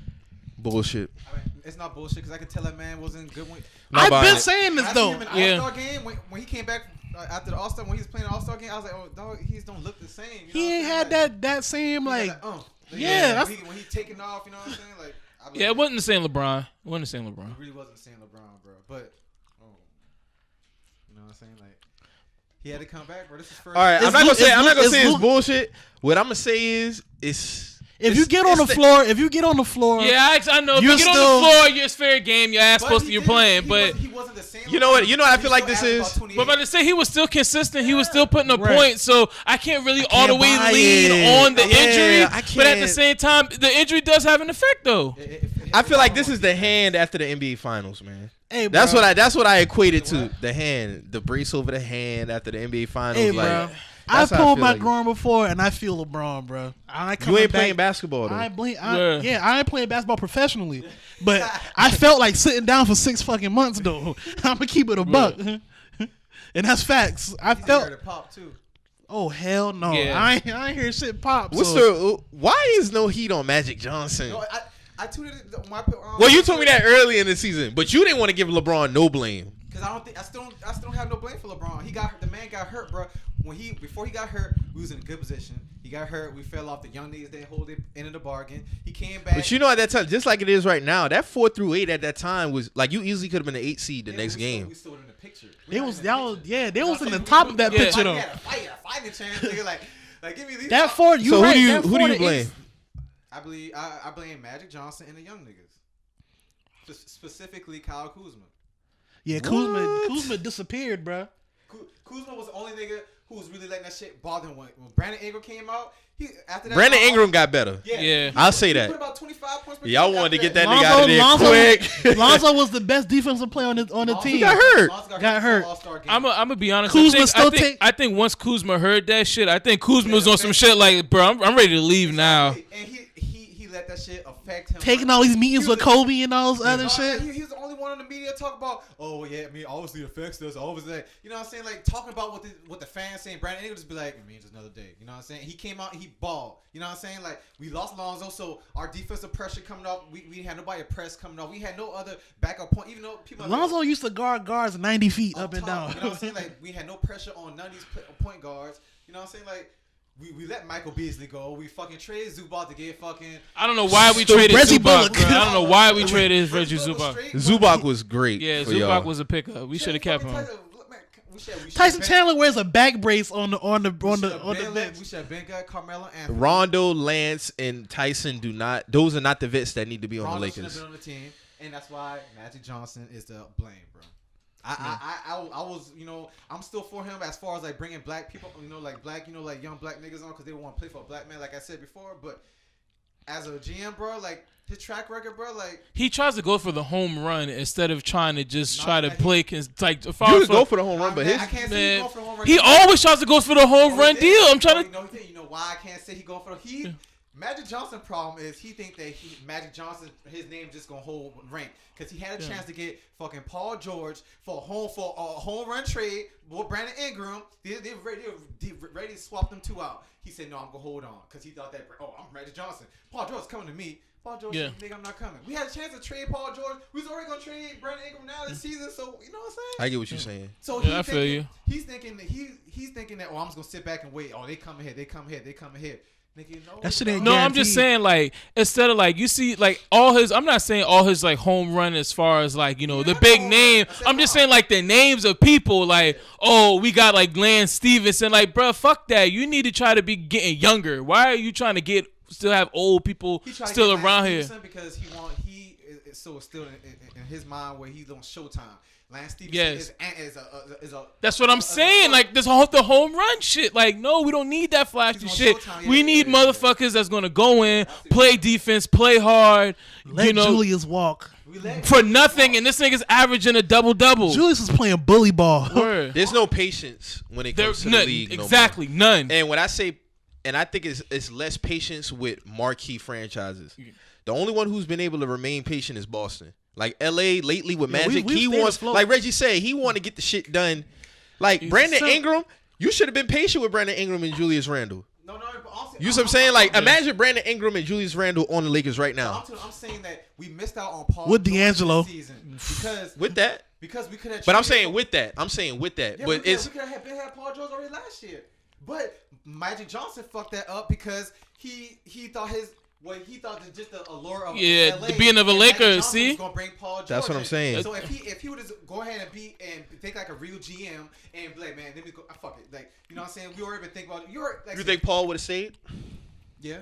Speaker 2: Bullshit.
Speaker 3: I mean, it's not bullshit because I could tell that man wasn't good.
Speaker 1: I've been
Speaker 2: it.
Speaker 1: saying this
Speaker 3: I seen
Speaker 1: though.
Speaker 3: him in
Speaker 4: Yeah.
Speaker 3: All-Star game when he came back after the All-Star when he was playing the All-Star game. I was like, oh dog, he just don't look the same. You know
Speaker 1: He
Speaker 3: what
Speaker 1: ain't
Speaker 3: I'm
Speaker 1: had
Speaker 3: saying?
Speaker 1: that same like.
Speaker 3: Yeah,
Speaker 1: that's-
Speaker 3: when he taking off, you know what I'm saying? Like, I was
Speaker 4: Yeah, it
Speaker 3: like,
Speaker 4: wasn't the same LeBron. It wasn't the same LeBron.
Speaker 3: It really wasn't the same LeBron, bro. But you know what I'm saying? Like, he had to come back, bro. This is first.
Speaker 2: All right, I'm
Speaker 1: It's
Speaker 2: not gonna
Speaker 1: Luke-
Speaker 2: say I'm not gonna
Speaker 1: it's
Speaker 2: say it's
Speaker 1: Luke-
Speaker 2: bullshit. What I'm gonna say is
Speaker 1: If you get on the floor,
Speaker 4: Yeah, I know. If
Speaker 1: You're
Speaker 4: you get
Speaker 1: still-
Speaker 4: on the floor, it's fair game. Your ass
Speaker 3: But
Speaker 4: supposed
Speaker 3: he
Speaker 4: to you're
Speaker 3: didn't-
Speaker 4: playing,
Speaker 3: he
Speaker 4: but
Speaker 3: wasn't- he wasn't the same.
Speaker 2: You know what-
Speaker 3: LeBron.
Speaker 2: you know what I
Speaker 3: He
Speaker 2: feel like
Speaker 3: still
Speaker 2: this
Speaker 3: averaged
Speaker 2: is?
Speaker 3: about 28.
Speaker 4: but about to say he was still consistent. He was still putting up
Speaker 1: Right.
Speaker 4: points. So I can't really all the
Speaker 1: can't
Speaker 4: way
Speaker 1: buy
Speaker 4: lean
Speaker 1: it.
Speaker 4: on the
Speaker 2: Yeah,
Speaker 4: injury.
Speaker 2: I
Speaker 4: But at the
Speaker 2: can't.
Speaker 4: same time, the injury does have an effect though.
Speaker 2: I feel like this is the hand after the NBA Finals, man.
Speaker 1: Hey,
Speaker 2: That's
Speaker 1: bro.
Speaker 2: what I equated to. The hand, the brace over the hand after the NBA Finals.
Speaker 1: Hey,
Speaker 2: like,
Speaker 1: bro.
Speaker 2: that's
Speaker 1: I
Speaker 2: how I
Speaker 1: pulled
Speaker 2: feel
Speaker 1: my
Speaker 2: like-
Speaker 1: groin before, and I feel LeBron, bro. I ain't
Speaker 2: You
Speaker 1: coming
Speaker 2: ain't playing
Speaker 1: back.
Speaker 2: basketball though.
Speaker 1: I
Speaker 4: Yeah.
Speaker 1: ain't playing basketball professionally, but I felt like sitting down for 6 fucking months though. I'm gonna keep it a buck, and that's facts. I
Speaker 3: He's
Speaker 1: felt.
Speaker 3: here to pop too.
Speaker 1: Oh hell no!
Speaker 4: Yeah.
Speaker 1: I ain't hear shit pop.
Speaker 2: What's
Speaker 1: so.
Speaker 2: the? Why is no heat on Magic Johnson?
Speaker 3: No, I tweeted it.
Speaker 2: Well, you told me that early in the season, but you didn't want to give LeBron no blame.
Speaker 3: Because I still don't have no blame for LeBron. The man got hurt, bro. Before he got hurt, we was in a good position. He got hurt. We fell off. The young niggas didn't hold it into the bargain. He came back.
Speaker 2: But you know, at that time, just like it is right now, that 4 through 8 at that time was like you easily could have been an 8 seed the next game.
Speaker 3: We still in the picture.
Speaker 1: They was y'all, yeah. They was in the top of that
Speaker 4: Yeah.
Speaker 1: picture though.
Speaker 3: We had a fighting chance, nigga. Like give me these.
Speaker 1: That 4, you
Speaker 2: So
Speaker 1: right.
Speaker 2: who
Speaker 1: that
Speaker 2: do
Speaker 1: 4
Speaker 2: you
Speaker 1: to
Speaker 2: blame?
Speaker 1: 8
Speaker 3: I blame Magic Johnson and the young niggas. Specifically Kyle Kuzma.
Speaker 1: Yeah, Kuzma disappeared, bro.
Speaker 3: Kuzma was the only nigga who was really letting that shit bother him. When Brandon Ingram came out, after that.
Speaker 2: Brandon Ingram got better.
Speaker 3: Yeah.
Speaker 2: I'll say
Speaker 3: He
Speaker 2: that.
Speaker 3: put about 25 points per
Speaker 2: Y'all
Speaker 3: game
Speaker 2: wanted to
Speaker 3: after
Speaker 2: get that nigga out of there quick.
Speaker 1: Lonzo was the best defensive player on the
Speaker 3: Lonzo
Speaker 1: team.
Speaker 2: got hurt.
Speaker 3: Lonzo
Speaker 1: Got hurt.
Speaker 3: All-Star game.
Speaker 4: I'm gonna be honest.
Speaker 1: Kuzma
Speaker 4: I think once Kuzma heard that shit, I think Kuzma was on some shit like, bro, I'm ready to leave now.
Speaker 3: And he let that shit affect him.
Speaker 1: Taking all these meetings
Speaker 3: He
Speaker 1: with
Speaker 3: was-
Speaker 1: Kobe and all this
Speaker 3: No,
Speaker 1: other shit.
Speaker 3: He was the only one on the media talk about, oh yeah, I mean obviously it affects us, obviously that. You know what I'm saying? Like talking about what the fans saying. Brandon Ingram just be like, it means just another day. You know what I'm saying? He came out, he balled. You know what I'm saying? Like we lost Lonzo, so our defensive pressure coming off. We had nobody press coming off. We had no other backup point. Even though people
Speaker 1: Lonzo used to guard guards 90 feet up and down.
Speaker 3: You know what I'm saying? Like we had no pressure on none of these point guards. You know what I'm saying? Like. We let Michael Beasley go. We fucking traded Zubac to get fucking.
Speaker 4: I don't know why we
Speaker 1: So
Speaker 4: traded
Speaker 1: Reggie
Speaker 4: Zubac,
Speaker 1: Bullock.
Speaker 4: bro. I don't know why we traded Reggie Zubac.
Speaker 2: Zubac was great.
Speaker 4: Yeah,
Speaker 2: for
Speaker 4: Zubac
Speaker 2: y'all.
Speaker 4: was a pickup. We should have kept him.
Speaker 1: Tyson Chandler wears a back brace on the bench.
Speaker 3: We should have been got Carmelo and
Speaker 2: Rondo, Lance, and Tyson do not. Those are not the vets that need to be on the Lakers.
Speaker 3: Been on the team, and that's why Magic Johnson is the blame, bro. I was, I'm still for him as far as like bringing black people, like young black niggas on because they want to play for a black man, like I said before. But as a GM, bro, like his track record, bro, like
Speaker 4: he tries to go for the home run instead of trying to just try to play. Like
Speaker 2: you could go for the home run, but
Speaker 3: I can't say he go for the home run.
Speaker 4: He always tries to go for the home run deal. I'm trying to.
Speaker 3: You know why I can't say he going for the Magic Johnson problem is he think that Magic Johnson his name just gonna hold rank because he had a chance to get fucking Paul George for a home run trade with Brandon Ingram. They ready to swap them two out. He said no, I'm gonna hold on because he thought that I'm Magic Johnson. Paul George's coming to me. Paul George, nigga, I'm not coming. We had a chance to trade Paul George. We was already gonna trade Brandon Ingram now this season. So you know what I'm saying?
Speaker 2: I get what you're saying.
Speaker 3: So
Speaker 4: I feel you.
Speaker 3: He's thinking that he's thinking that I'm just gonna sit back and wait. Oh, they come ahead. Nigga, you know
Speaker 1: that shit ain't
Speaker 4: no,
Speaker 1: guaranteed.
Speaker 4: I'm just saying like instead of like you see like all his. I'm not saying all his like home run as far as like the big name. I'm just saying like the names of people like we got like Lance Stevenson. Like bro, fuck that. You need to try to be getting younger. Why are you trying to still have old people still around here?
Speaker 3: Because he is so still in his mind where he's on Showtime. Lance Stevenson is a
Speaker 4: that's what I'm saying. Like the home run shit. Like no, we don't need that flashy shit. We need motherfuckers that's gonna go in, play defense, play hard.
Speaker 1: Let Julius walk
Speaker 4: for nothing, and this nigga's averaging a double-double.
Speaker 1: Julius is playing bully ball.
Speaker 2: There's no patience when it comes to the league.
Speaker 4: Exactly, none.
Speaker 2: And when I say, and I think it's less patience with marquee franchises. The only one who's been able to remain patient is Boston. Like LA lately with Magic, he wants, like Reggie said, he want to get the shit done. Like Brandon Ingram, you should have been patient with Brandon Ingram and Julius Randle.
Speaker 3: No, but also,
Speaker 2: you see what I'm saying? Like imagine Brandon Ingram and Julius Randle on the Lakers right now.
Speaker 3: I'm saying that we missed out on Paul
Speaker 1: with D'Angelo
Speaker 3: season because
Speaker 2: with that.
Speaker 3: Because we could have.
Speaker 2: But I'm saying with that. Yeah, but
Speaker 3: we could have had Paul George already last year. But Magic Johnson fucked that up because he thought he thought that just the allure of LA,
Speaker 4: being of a Laker, see?
Speaker 3: Gonna bring Paul George.
Speaker 2: That's what I'm saying.
Speaker 3: So if he would just go ahead and think like a real GM and be like, man, let me go, fuck it, like you know what I'm saying? We already been thinking about
Speaker 2: you think Paul would have stayed?
Speaker 3: Yeah.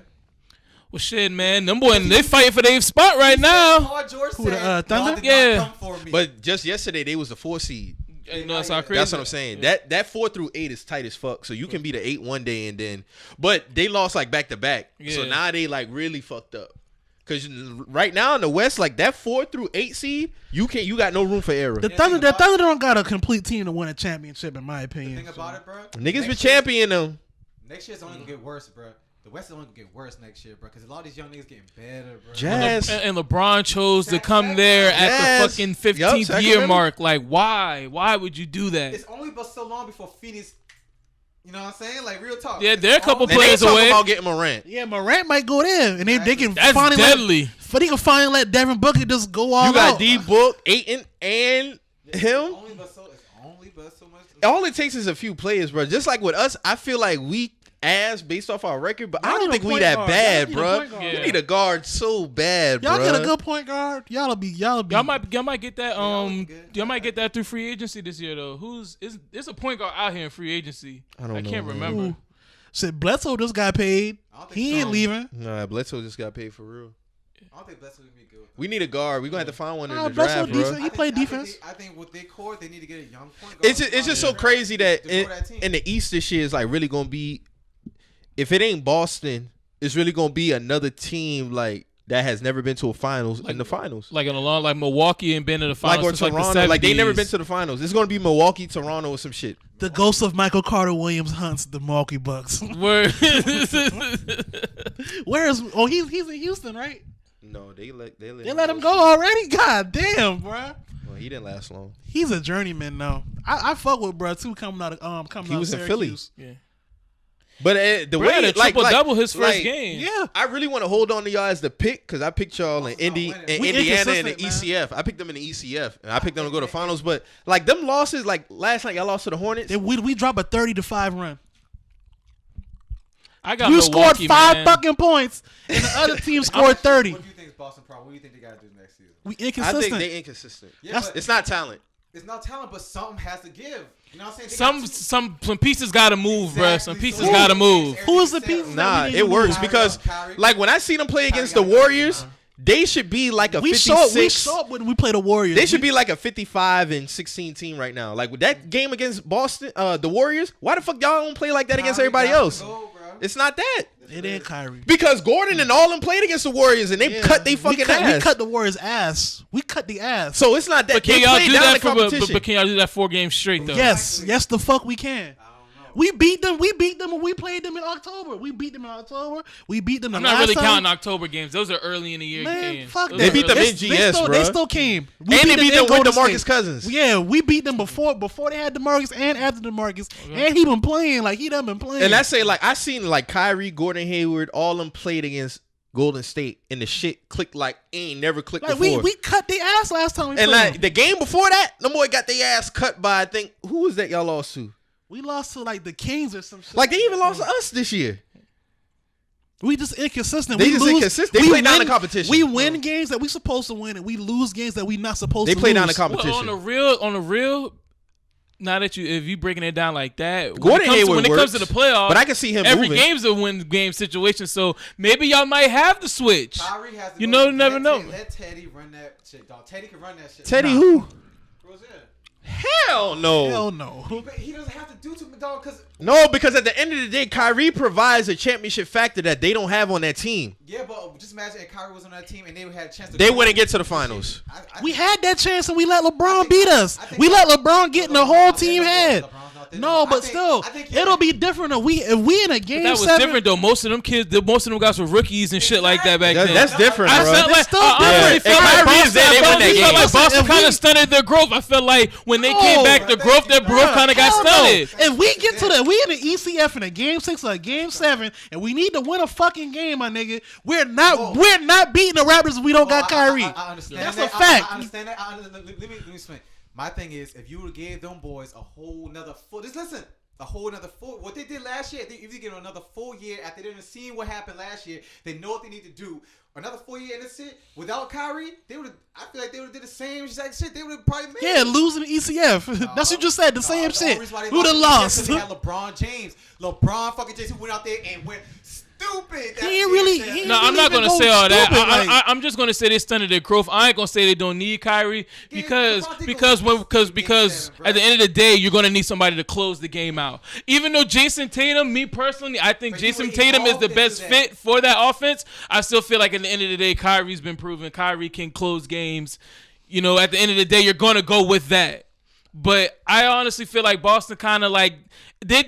Speaker 4: Well, shit, man, them boys they fighting for their spot right now.
Speaker 3: Paul George
Speaker 1: Who
Speaker 3: said,
Speaker 1: Thunder?
Speaker 3: Yeah. Come for me.
Speaker 2: But just yesterday they was the 4 seed.
Speaker 4: That's how crazy.
Speaker 2: That's what I'm saying. That 4 through 8 is tight as fuck. So you can be the 8 one day and then, but they lost like back to back. So now they like really fucked up. Cause right now in the West, like that 4 through 8 seed, you got no room for error.
Speaker 1: The Thunder don't got a complete team to win a championship, in my opinion.
Speaker 3: The thing about it, bro,
Speaker 2: niggas been championing them.
Speaker 3: Next year's only gonna get worse, bro. The West is only gonna get worse next year, bro. Because a lot of these young niggas getting better, bro.
Speaker 2: Jazz
Speaker 4: and LeBron chose to come there at the fucking 15th year mark. Like, why? Why would you do that?
Speaker 3: It's only but so long before Phoenix. You know what I'm saying? Like real talk.
Speaker 4: Yeah, they're a couple
Speaker 2: and
Speaker 4: players away.
Speaker 2: About getting Morant.
Speaker 1: Yeah, Morant might go there, and they can
Speaker 4: That's
Speaker 1: finally
Speaker 4: deadly.
Speaker 1: They can finally let Devin Booker just go all out.
Speaker 2: You got D Book, Ayton, and him.
Speaker 3: Only but so much.
Speaker 2: All it takes is a few players, bro. Just like with us, I feel like we ass based off our record, but I don't think we that bad, bro. You need a guard so bad, bro.
Speaker 1: Y'all get a good point guard. Y'all
Speaker 4: might get that. Y'all might get that through free agency this year though. There's a point guard out here in free agency? I can't remember.
Speaker 1: Ooh. Said Bledsoe just got paid. He ain't leaving.
Speaker 2: Nah, Bledsoe just got paid for real.
Speaker 3: I don't think Bledsoe would be good.
Speaker 2: We need a guard. We're gonna have to find one in the
Speaker 1: Bledsoe
Speaker 2: draft, bro.
Speaker 1: He played defense.
Speaker 3: I think with their core, they need to get a young point guard.
Speaker 2: It's just so crazy that in the East this year is like really gonna be. If it ain't Boston, it's really gonna be another team like that has never been to a finals in the finals.
Speaker 4: Like in a long, like Milwaukee and been in the finals
Speaker 2: or
Speaker 4: since
Speaker 2: Toronto,
Speaker 4: like the 70s.
Speaker 2: like they never been to the finals. It's gonna be Milwaukee, Toronto, or some shit.
Speaker 1: The ghost of Michael Carter Williams hunts the Milwaukee Bucks.
Speaker 4: Where?
Speaker 1: Where is? Oh, he's in Houston, right?
Speaker 2: No, they let
Speaker 1: him go already. God damn, bro.
Speaker 2: Well, he didn't last long.
Speaker 1: He's a journeyman now. I fuck with bro too. Coming out
Speaker 2: he was
Speaker 1: in
Speaker 2: Philly.
Speaker 4: Yeah.
Speaker 2: But the
Speaker 4: way
Speaker 2: had
Speaker 4: a triple double his first game.
Speaker 1: Yeah,
Speaker 2: I really want to hold on to y'all as the pick because I picked y'all in Indiana and the ECF. I picked them in the ECF and I picked them to go to finals. But like them losses, like last night y'all lost to the Hornets.
Speaker 1: We dropped a 30-5 run.
Speaker 4: I got
Speaker 1: you
Speaker 4: Milwaukee,
Speaker 1: scored 5
Speaker 4: man.
Speaker 1: fucking points, and the other team scored 30.
Speaker 3: What do you think is Boston problem? What do you think they gotta do next season?
Speaker 1: We inconsistent.
Speaker 2: I think they inconsistent.
Speaker 3: Yeah,
Speaker 2: it's not talent.
Speaker 3: it's not talent, but something has to give. You know what I'm saying?
Speaker 4: Some pieces gotta move,
Speaker 3: Exactly.
Speaker 4: bruh. Some pieces gotta move.
Speaker 1: Who is the piece?
Speaker 2: Nah,
Speaker 1: that we need
Speaker 2: it
Speaker 1: to
Speaker 2: works
Speaker 1: move?
Speaker 2: because
Speaker 3: Kyrie.
Speaker 2: like when I see them play against the
Speaker 3: Kyrie got
Speaker 2: Warriors,
Speaker 3: it,
Speaker 2: they should be like a
Speaker 1: We
Speaker 2: 56.
Speaker 1: saw it when we play the Warriors.
Speaker 2: They should be like a 55-16 team right now. Like with that game against Boston, the Warriors. Why the fuck y'all don't play like that against
Speaker 3: Kyrie
Speaker 2: everybody
Speaker 3: got to
Speaker 2: else?
Speaker 3: go, bro.
Speaker 2: It's not that.
Speaker 1: It ain't Kyrie.
Speaker 2: Because Gordon and all them played against the Warriors and they cut they fucking ass.
Speaker 1: We cut the Warriors' ass. We cut the ass.
Speaker 2: So it's not that.
Speaker 4: But can
Speaker 2: They
Speaker 4: y'all
Speaker 2: played
Speaker 4: do
Speaker 2: down
Speaker 4: that
Speaker 2: the
Speaker 4: for?
Speaker 2: competition.
Speaker 4: But can y'all do that 4 games straight though?
Speaker 1: Yes, the fuck we can.
Speaker 3: I don't know.
Speaker 1: We beat them. We beat them when we played them in October. We beat them in October. We beat them.
Speaker 4: I'm
Speaker 1: the
Speaker 4: not
Speaker 1: last
Speaker 4: really
Speaker 1: time.
Speaker 4: counting October games. Those are early in the year
Speaker 1: Man,
Speaker 4: games.
Speaker 1: fuck
Speaker 4: Those
Speaker 1: that.
Speaker 2: They
Speaker 4: are
Speaker 2: beat them
Speaker 4: early.
Speaker 2: in GS,
Speaker 1: They
Speaker 2: bro.
Speaker 1: still came.
Speaker 2: And they beat
Speaker 1: in
Speaker 2: them with
Speaker 1: Golden
Speaker 2: DeMarcus
Speaker 1: State.
Speaker 2: Cousins.
Speaker 1: Yeah, we beat them before they had DeMarcus and after DeMarcus. And he been playing like he done been playing.
Speaker 2: And I say like I seen like Kyrie, Gordon Hayward, all them played against Golden State, and the shit clicked like ain't never clicked
Speaker 1: like
Speaker 2: before.
Speaker 1: we cut their ass last time we
Speaker 2: and
Speaker 1: played
Speaker 2: like
Speaker 1: them.
Speaker 2: the game before that, the boy got their ass cut by I think who was that y'all lost to?
Speaker 1: We lost to like the Kings or some shit.
Speaker 2: Like they even lost to us this year.
Speaker 1: We just inconsistent.
Speaker 2: They
Speaker 1: we
Speaker 2: just
Speaker 1: lose,
Speaker 2: inconsistent. They
Speaker 1: we
Speaker 2: play down
Speaker 1: win-
Speaker 2: the competition.
Speaker 1: We win games that we supposed to win, and we lose games that we not supposed
Speaker 2: They
Speaker 1: to
Speaker 2: play
Speaker 1: lose.
Speaker 2: down the competition.
Speaker 4: Well, on the real, now that if you breaking it down like that,
Speaker 2: Gordon Hayward
Speaker 4: when it comes to
Speaker 2: works,
Speaker 4: the playoffs,
Speaker 2: but I can see him
Speaker 4: every
Speaker 2: moving.
Speaker 4: game's a win game situation. So maybe y'all might have the switch.
Speaker 3: Kyrie has to
Speaker 4: You
Speaker 3: go.
Speaker 4: know, never know.
Speaker 3: Let Teddy run that shit, dog. Teddy can run that shit.
Speaker 2: Teddy
Speaker 1: Nah.
Speaker 2: who?
Speaker 3: Rozier.
Speaker 2: Hell no.
Speaker 1: Hell no.
Speaker 3: But he doesn't have to do too much, dog, because
Speaker 2: No, because at the end of the day, Kyrie provides a championship factor that they don't have on that team.
Speaker 3: yeah, but just imagine if Kyrie was on that team and they had a chance to.
Speaker 2: They wouldn't get to the finals.
Speaker 3: We
Speaker 1: We had that chance and we let LeBron
Speaker 3: think-
Speaker 1: beat us.
Speaker 3: I think-
Speaker 1: We let LeBron get in the whole team head.
Speaker 3: LeBron's not there.
Speaker 1: No,
Speaker 3: I
Speaker 1: but
Speaker 3: think-
Speaker 1: still,
Speaker 3: I think
Speaker 1: it'll be different if we in a game
Speaker 4: That was
Speaker 1: 7.
Speaker 4: different though. Most of them kids, most of them guys were rookies and shit like that back then.
Speaker 2: That's different,
Speaker 4: I
Speaker 2: bro.
Speaker 4: felt like
Speaker 1: It's still
Speaker 4: I
Speaker 1: different.
Speaker 4: honestly
Speaker 2: If
Speaker 4: felt like
Speaker 2: Kyrie is there, they win that game.
Speaker 4: Like Boston
Speaker 1: If we-
Speaker 4: kind of stunted their growth. I felt like when they came
Speaker 1: No,
Speaker 4: back, their growth kind of got
Speaker 1: Hell no.
Speaker 4: stunted.
Speaker 1: If we get to we in the ECF in a game 6 or a game 7, and we need to win a fucking game, my nigga, we're not beating the Raptors if we don't got Kyrie.
Speaker 3: I understand
Speaker 1: That's
Speaker 3: that.
Speaker 1: a fact.
Speaker 3: I understand that. Let me explain. My thing is, if you would have gave them boys a whole nother full, just listen, a whole nother full. What they did last year, if you get another full year after they didn't see what happened last year, they know what they need to do. Another 4 year in this shit without Kyrie, they would. I feel like they would have did the same exact shit. They would have probably made.
Speaker 1: Yeah, losing the ECF. That's what you just said. The same shit. Who would have lost?
Speaker 3: They had LeBron James. LeBron fucking James who went out there and went stupid.
Speaker 1: He ain't really- he ain't
Speaker 4: No, I'm not
Speaker 1: even
Speaker 4: gonna
Speaker 1: go
Speaker 4: say all that.
Speaker 1: stupid, like-
Speaker 4: I'm just gonna say they stunted their growth. I ain't gonna say they don't need Kyrie because at the end of the day, you're gonna need somebody to close the game out. Even though Jason Tatum, me personally, I think
Speaker 3: But he
Speaker 4: Jason
Speaker 3: would
Speaker 4: Tatum is
Speaker 3: evolve
Speaker 4: the
Speaker 3: into
Speaker 4: best
Speaker 3: that.
Speaker 4: fit for that offense. I still feel like at the end of the day, Kyrie's been proven. Kyrie can close games. You know, at the end of the day, you're gonna go with that. But I honestly feel like Boston kind of like there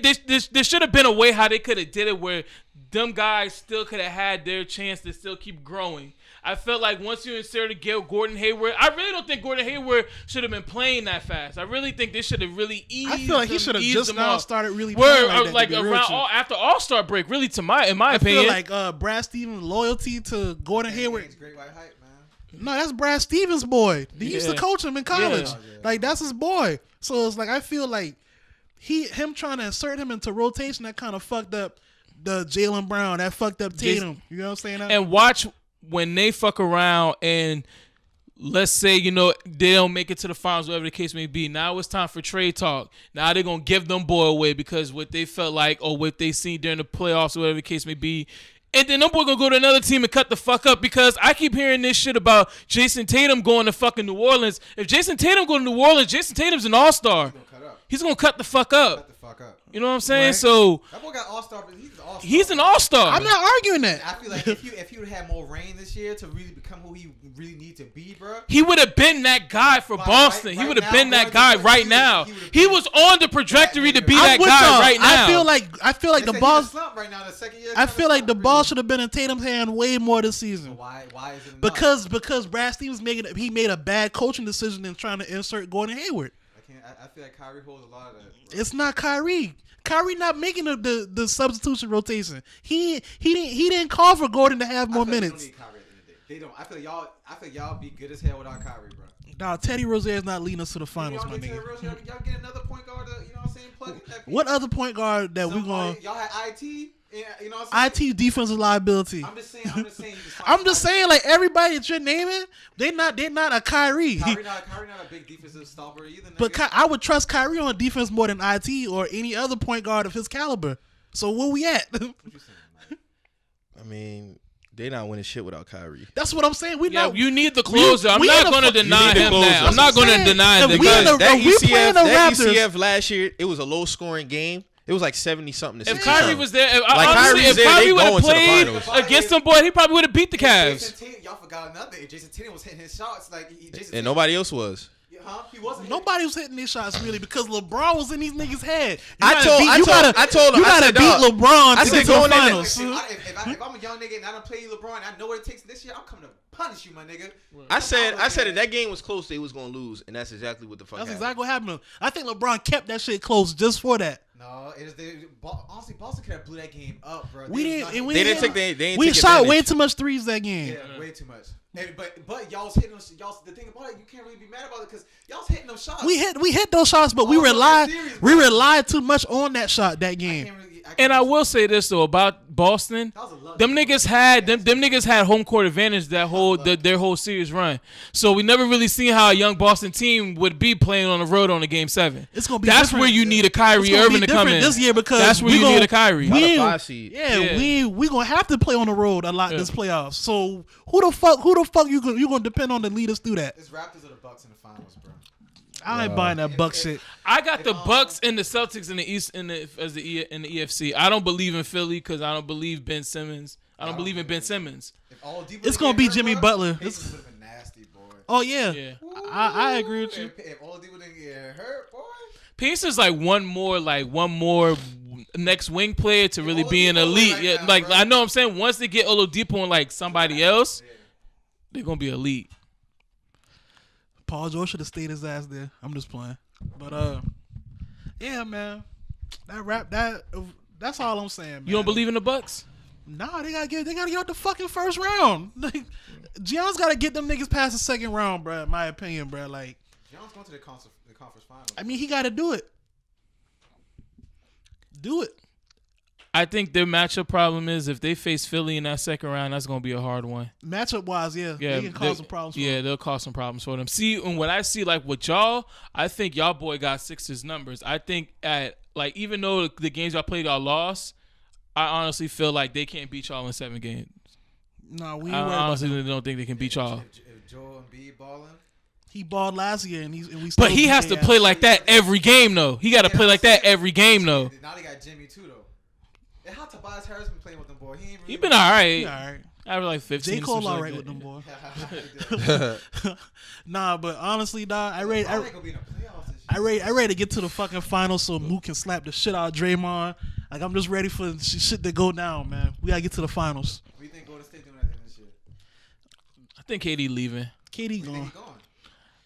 Speaker 4: should have been a way how they could have did it where them guys still could have had their chance to still keep growing. I felt like once you inserted Gordon Hayward, I really don't think Gordon Hayward should have been playing that fast. I really think they should have really eased.
Speaker 1: I feel like he should have just now
Speaker 4: off.
Speaker 1: started really
Speaker 4: Where
Speaker 1: playing like that, to be real
Speaker 4: around
Speaker 1: with you.
Speaker 4: after All-Star break, really in my
Speaker 1: I
Speaker 4: opinion.
Speaker 1: feel like Brad Stevens' loyalty to Gordon Hayward.
Speaker 3: Great white hype, man.
Speaker 1: No, that's Brad Stevens' boy. He used to
Speaker 4: Yeah.
Speaker 1: coach him in college.
Speaker 4: Yeah.
Speaker 1: Like that's his boy. So it's like I feel like him trying to insert him into rotation that kind of fucked up the Jaylen Brown. That fucked up Tatum. You know what I'm saying?
Speaker 4: And watch when they fuck around and let's say, you know, they don't make it to the finals, whatever the case may be. Now it's time for trade talk. Now they're going to give them boy away because what they felt like or what they seen during the playoffs or whatever the case may be. And then them boy going to go to another team and cut the fuck up because I keep hearing this shit about Jason Tatum going to fucking New Orleans. If Jason Tatum go to New Orleans, Jason Tatum's an all-star. He's going to cut the fuck up.
Speaker 3: Shut the fuck up.
Speaker 4: You know what I'm saying?
Speaker 1: Right.
Speaker 4: So
Speaker 3: That boy got all-star, but he's an all-star.
Speaker 4: he's an all-star.
Speaker 1: I'm not arguing that.
Speaker 3: I feel like if you had more rain this year to really become who he really needs to be, bro.
Speaker 4: He would have been that guy for
Speaker 3: Right-
Speaker 4: Boston.
Speaker 3: right
Speaker 4: he would have
Speaker 3: now,
Speaker 4: been that
Speaker 3: bro,
Speaker 4: guy
Speaker 3: he would-
Speaker 4: right
Speaker 3: he
Speaker 4: now.
Speaker 3: would have
Speaker 4: He
Speaker 3: been
Speaker 4: was on the trajectory to be
Speaker 3: I'm
Speaker 4: that
Speaker 1: with
Speaker 4: guy
Speaker 1: y'all.
Speaker 4: right now.
Speaker 1: I feel like
Speaker 3: They
Speaker 1: the
Speaker 3: said
Speaker 1: ball.
Speaker 3: he's in a slump right now, the second year.
Speaker 1: I feel like the ball should have been in Tatum's hand way more this season.
Speaker 3: Why is it not?
Speaker 1: Because Brad Stevens made a bad coaching decision in trying to insert Gordon Hayward.
Speaker 3: I feel like Kyrie holds a lot of that.
Speaker 1: It's not Kyrie. Kyrie not making the substitution rotation. He didn't call for Gordon to have more
Speaker 3: I feel like
Speaker 1: minutes.
Speaker 3: They don't need Kyrie at the end of the day. They don't. I feel y'all be good as hell without Kyrie, bro.
Speaker 1: Nah, Teddy Rozier is not leading us to the
Speaker 3: Y'all
Speaker 1: finals, my
Speaker 3: get to the
Speaker 1: nigga.
Speaker 3: Rose, y'all get another point guard. You know what I'm saying? Plug in that.
Speaker 1: What other point guard that we going?
Speaker 3: Y'all had IT. Yeah, you know what I'm saying?
Speaker 1: IT defensive liability.
Speaker 3: I'm just saying.
Speaker 1: I'm just saying, like everybody that you're naming, they're not a Kyrie.
Speaker 3: Kyrie not a big defensive stopper either.
Speaker 1: But I would trust Kyrie on defense more than IT or any other point guard of his caliber. So where we at?
Speaker 3: What you saying, Mike?
Speaker 5: I mean, they not winning shit without Kyrie.
Speaker 1: That's what I'm saying.
Speaker 4: You need the closer. I'm not going to deny him that. I'm not going to deny
Speaker 1: If
Speaker 4: that.
Speaker 1: we in the-
Speaker 5: That
Speaker 1: if we playing the Raptors-
Speaker 5: ECF last year, it was a low scoring game. It was like 70 something.
Speaker 4: If Kyrie was there, if
Speaker 5: Kyrie's there,
Speaker 4: Kyrie
Speaker 5: they
Speaker 4: would have
Speaker 5: going to the
Speaker 4: played
Speaker 5: finals.
Speaker 4: against them, boy, he probably would have beat the Cavs.
Speaker 3: Y'all forgot another. Jason Tatum was hitting his shots like
Speaker 5: and nobody else was.
Speaker 3: He wasn't.
Speaker 1: Nobody was hitting these shots really because LeBron was in these niggas' head.
Speaker 5: I told him,
Speaker 1: you gotta beat
Speaker 5: dog,
Speaker 1: LeBron
Speaker 5: I
Speaker 1: to
Speaker 5: said
Speaker 1: get to the
Speaker 5: going in there-
Speaker 1: finals.
Speaker 3: If I'm a young nigga and I don't play LeBron, and I know what it takes this year. I'm coming to punish you, my nigga.
Speaker 5: I said if that game was close, they was gonna lose, and that's exactly what the fuck
Speaker 1: That's
Speaker 5: happened.
Speaker 1: exactly what happened. I think LeBron kept that shit close just for that.
Speaker 3: No, it is honestly Boston could have blew that game up, bro.
Speaker 1: We
Speaker 3: They
Speaker 1: didn't.
Speaker 5: They didn't take
Speaker 1: We
Speaker 5: take
Speaker 1: shot
Speaker 5: advantage.
Speaker 1: way too much threes that game.
Speaker 3: Yeah, way too much. And, but y'all was hitting them. The thing about it, you can't really be mad about it because y'all was hitting them shots.
Speaker 1: We hit those shots, but we
Speaker 3: Also,
Speaker 1: relied
Speaker 3: that series,
Speaker 1: we
Speaker 3: bro.
Speaker 1: relied too much on that shot that game.
Speaker 4: And I will say this though about Boston,
Speaker 3: That was a luck.
Speaker 4: them niggas had home court advantage their whole series run. So we never really seen how a young Boston team would be playing on the road on a game 7.
Speaker 1: It's gonna be
Speaker 4: That's
Speaker 1: different.
Speaker 4: where you need a
Speaker 1: It's
Speaker 4: Kyrie
Speaker 1: gonna be
Speaker 4: Irving to come
Speaker 1: different
Speaker 4: in
Speaker 1: this year because
Speaker 4: that's where
Speaker 1: we
Speaker 4: you
Speaker 1: gon-
Speaker 4: need a Kyrie.
Speaker 5: Not a
Speaker 1: We-
Speaker 5: 5 seed.
Speaker 1: we gonna have to play on the road a lot this playoffs. So who the fuck you gonna depend on to lead us through that?
Speaker 3: It's Raptors or the Bucks in the finals, bro.
Speaker 1: I ain't buying that Buck shit.
Speaker 4: I got the Bucks and the Celtics in the East in the EFC. I don't believe in Philly because I don't believe Ben Simmons. I don't believe in Ben Simmons.
Speaker 1: It's gonna be Jimmy Butler.
Speaker 3: Pacers would have been nasty, boy.
Speaker 1: Oh yeah,
Speaker 4: Yeah.
Speaker 1: I agree with you.
Speaker 3: If all people didn't get hurt, boy.
Speaker 4: Pacers like one more next wing player to really be an
Speaker 3: Oladipo
Speaker 4: elite.
Speaker 3: right
Speaker 4: Yeah,
Speaker 3: now,
Speaker 4: like
Speaker 3: bro.
Speaker 4: I know what I'm saying once they get Oladipo and like somebody else, they're gonna be elite.
Speaker 1: Paul George should have stayed his ass there. I'm just playing, but yeah, man, that's all I'm saying. Man.
Speaker 4: You don't believe in the Bucks?
Speaker 1: Nah, they gotta get out the fucking first round. Like, Giannis gotta get them niggas past the second round, bro. In my opinion, bro. Like,
Speaker 3: Giannis going to the conference finals.
Speaker 1: I mean, he gotta do it. Do it.
Speaker 4: I think their matchup problem is if they face Philly in that second round, that's gonna be a hard one.
Speaker 1: Matchup wise, yeah, they can cause some problems. For them.
Speaker 4: They'll cause some problems for them. See, and when I see like with y'all, I think y'all boy got Sixers numbers. I think at like even though the games y'all played y'all lost, I honestly feel like they can't beat y'all in 7 games.
Speaker 1: No, we ain't
Speaker 4: I
Speaker 1: worried about
Speaker 4: honestly
Speaker 1: that.
Speaker 4: don't think they can beat y'all.
Speaker 3: If Joel Embiid balling,
Speaker 1: He balled last year, and we. Still
Speaker 4: But he
Speaker 1: beat
Speaker 4: has to
Speaker 1: their
Speaker 4: play
Speaker 1: ass.
Speaker 4: like that every game though. He got to play like that every game though.
Speaker 3: now they got Jimmy too though. And how Tobias Harris been playing with them, boy? He ain't really
Speaker 4: He been all right.
Speaker 1: He all right.
Speaker 4: I was like 15.
Speaker 1: J.
Speaker 4: or
Speaker 1: Cole
Speaker 4: something
Speaker 1: all
Speaker 4: like
Speaker 1: right
Speaker 4: that.
Speaker 1: with them, boy. Nah, but honestly, dog, I ready
Speaker 3: gonna be in the playoffs this year.
Speaker 1: I ready to get to the fucking finals so Mook can slap the shit out of Draymond. Like, I'm just ready for shit to go down, man. We gotta get to the finals.
Speaker 3: What do you think Golden State doing at the end of this year?
Speaker 4: I think KD leaving.
Speaker 1: KD
Speaker 3: Where do you think
Speaker 1: gone.
Speaker 3: he going?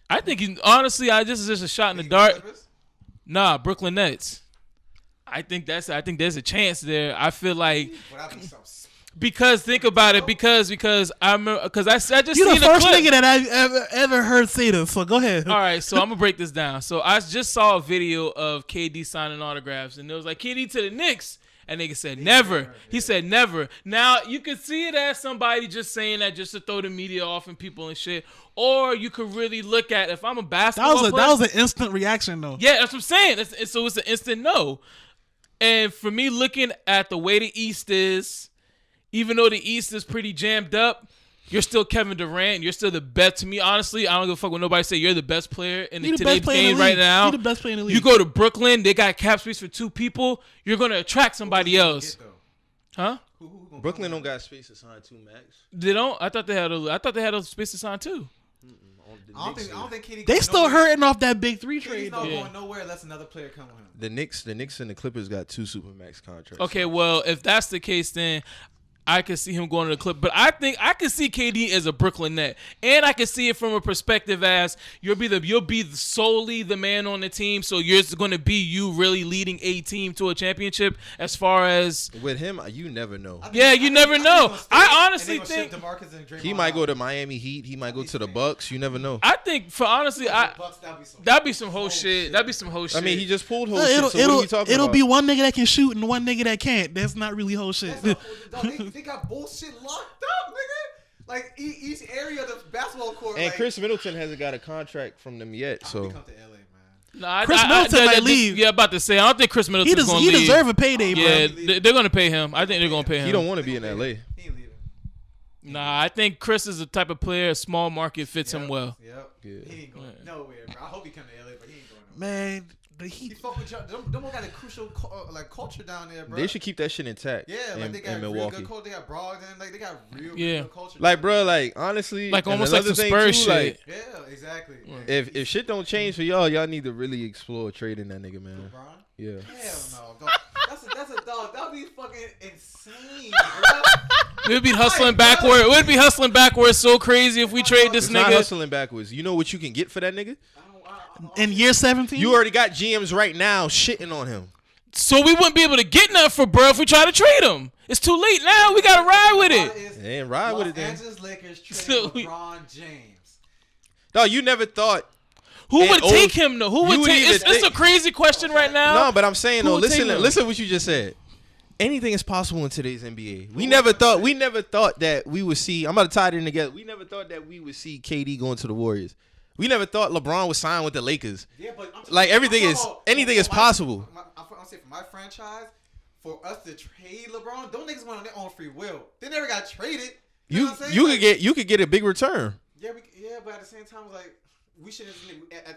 Speaker 4: I think he, honestly, this is just a shot in the
Speaker 3: Think he going
Speaker 4: dark.
Speaker 3: Clippers?
Speaker 4: Nah, Brooklyn Nets. I think there's a chance there. I feel like
Speaker 3: Well, that'd be so.
Speaker 4: because think about it because I remember because I just
Speaker 1: You
Speaker 4: seen
Speaker 1: the first
Speaker 4: clip.
Speaker 1: nigga that I've ever heard say this. So go ahead.
Speaker 4: All right, so I'm gonna break this down. So I just saw a video of KD signing autographs, and it was like KD to the Knicks, and nigga said never. He said never. Now you could see it as somebody just saying that just to throw the media off and people and shit, or you could really look at if I'm a basketball player.
Speaker 1: That was an instant reaction though.
Speaker 4: Yeah, that's what I'm saying. So it's an instant no. And for me, looking at the way the East is, even though the East is pretty jammed up, you're still Kevin Durant. You're still the best. To me, honestly, I don't give a fuck when nobody say you're the best player in today's game right now.
Speaker 1: You the best player in the league.
Speaker 4: You go to Brooklyn, they got cap space for 2 people. You're gonna attract somebody else, huh?
Speaker 3: Who gonna
Speaker 5: Brooklyn don't got space to sign 2 max.
Speaker 4: They don't. I thought they had a space to sign too.
Speaker 3: I don't think KD.
Speaker 1: They
Speaker 3: going
Speaker 1: still
Speaker 3: nowhere.
Speaker 1: hurting off that big 3
Speaker 3: KD's
Speaker 1: trade
Speaker 3: not
Speaker 1: though.
Speaker 4: Yeah.
Speaker 3: going nowhere unless another player come with him.
Speaker 5: The Knicks and the Clippers got 2 supermax contracts.
Speaker 4: Okay, well, if that's the case, then I could see him going to the Clip, but I think I could see KD as a Brooklyn Net, and I could see it from a perspective as you'll be solely the man on the team, so you're going to be you really leading a team to a championship. As far as
Speaker 2: with him, you never know.
Speaker 4: You never know. I honestly think
Speaker 2: he might go to Miami Heat. He might go to the Bucks. You never know.
Speaker 4: I think for honestly, that'd be some whole shit. That'd be some whole shit.
Speaker 2: I mean, he just pulled whole shit. So what are we talking
Speaker 1: it'll
Speaker 2: about?
Speaker 1: be one nigga that can shoot and one nigga that can't. That's not really whole shit.
Speaker 3: They got bullshit locked up, nigga. Like each area of the basketball court.
Speaker 2: And
Speaker 3: like,
Speaker 2: Chris Middleton hasn't got a contract from them yet, so.
Speaker 3: come to LA, man.
Speaker 4: Nah,
Speaker 1: Chris Middleton might leave.
Speaker 4: Yeah, about to say. I don't think Chris Middleton's going to leave.
Speaker 1: He deserve a payday, bro.
Speaker 4: Yeah, they're going to pay him. I think they're going to pay him.
Speaker 2: He don't want to be in LA.
Speaker 3: He ain't leaving.
Speaker 4: Nah, I think Chris is the type of player, a small market fits him well.
Speaker 3: Yep.
Speaker 2: Yeah.
Speaker 3: He ain't going nowhere, bro. I hope he come to LA, but he ain't going nowhere.
Speaker 1: Man, the
Speaker 3: He
Speaker 1: Heat.
Speaker 3: fuck with y'all. Them got a crucial culture down there, bro.
Speaker 2: They should keep that shit intact.
Speaker 3: Yeah, like they got
Speaker 2: in
Speaker 3: real
Speaker 2: Milwaukee.
Speaker 3: good culture. They got Brogdon. Like they got real good culture.
Speaker 2: Like,
Speaker 3: down
Speaker 2: bro,
Speaker 3: there.
Speaker 2: like honestly,
Speaker 4: Like
Speaker 2: and
Speaker 4: almost like
Speaker 2: another
Speaker 4: some
Speaker 2: thing,
Speaker 4: Spurs
Speaker 2: too,
Speaker 4: shit.
Speaker 2: like,
Speaker 3: Yeah, exactly.
Speaker 2: if shit don't change for y'all need to really explore trading that nigga, man.
Speaker 3: LeBron?
Speaker 2: Yeah.
Speaker 3: Hell no, dog. That's a dog. That would be fucking insane, bro.
Speaker 4: We'd be hustling backward. We'd be hustling backwards so crazy if we trade this
Speaker 2: It's not
Speaker 4: nigga.
Speaker 2: hustling backwards. You know what you can get for that nigga?
Speaker 1: In year 17?
Speaker 2: You already got GMs right now shitting on him.
Speaker 4: So we wouldn't be able to get nothing for bro if we try to trade him. It's too late now. We gotta ride with it.
Speaker 2: They ain't ride with it then.
Speaker 3: Los Angeles Lakers trade
Speaker 4: So
Speaker 3: LeBron James.
Speaker 2: No, you never thought.
Speaker 4: Who
Speaker 2: And
Speaker 4: would
Speaker 2: old-
Speaker 4: take him though? Who
Speaker 2: you
Speaker 4: would
Speaker 2: would
Speaker 4: take?
Speaker 2: even
Speaker 4: It's
Speaker 2: think-
Speaker 4: a crazy question right now.
Speaker 2: No, but I'm saying
Speaker 4: Who
Speaker 2: though.
Speaker 4: would take him?
Speaker 2: Listen, what you just said. Anything is possible in today's NBA. We never thought that we would see. I'm about to tie it in together. We never thought that we would see KD going to the Warriors. We never thought LeBron would sign with the Lakers.
Speaker 3: Yeah, but
Speaker 2: Like anything is possible.
Speaker 3: I'm saying for my franchise, for us to trade LeBron, those niggas went on their own free will. They never got traded. You know what I'm saying?
Speaker 2: You could get a big return.
Speaker 3: Yeah, but at the same time, it's like we should.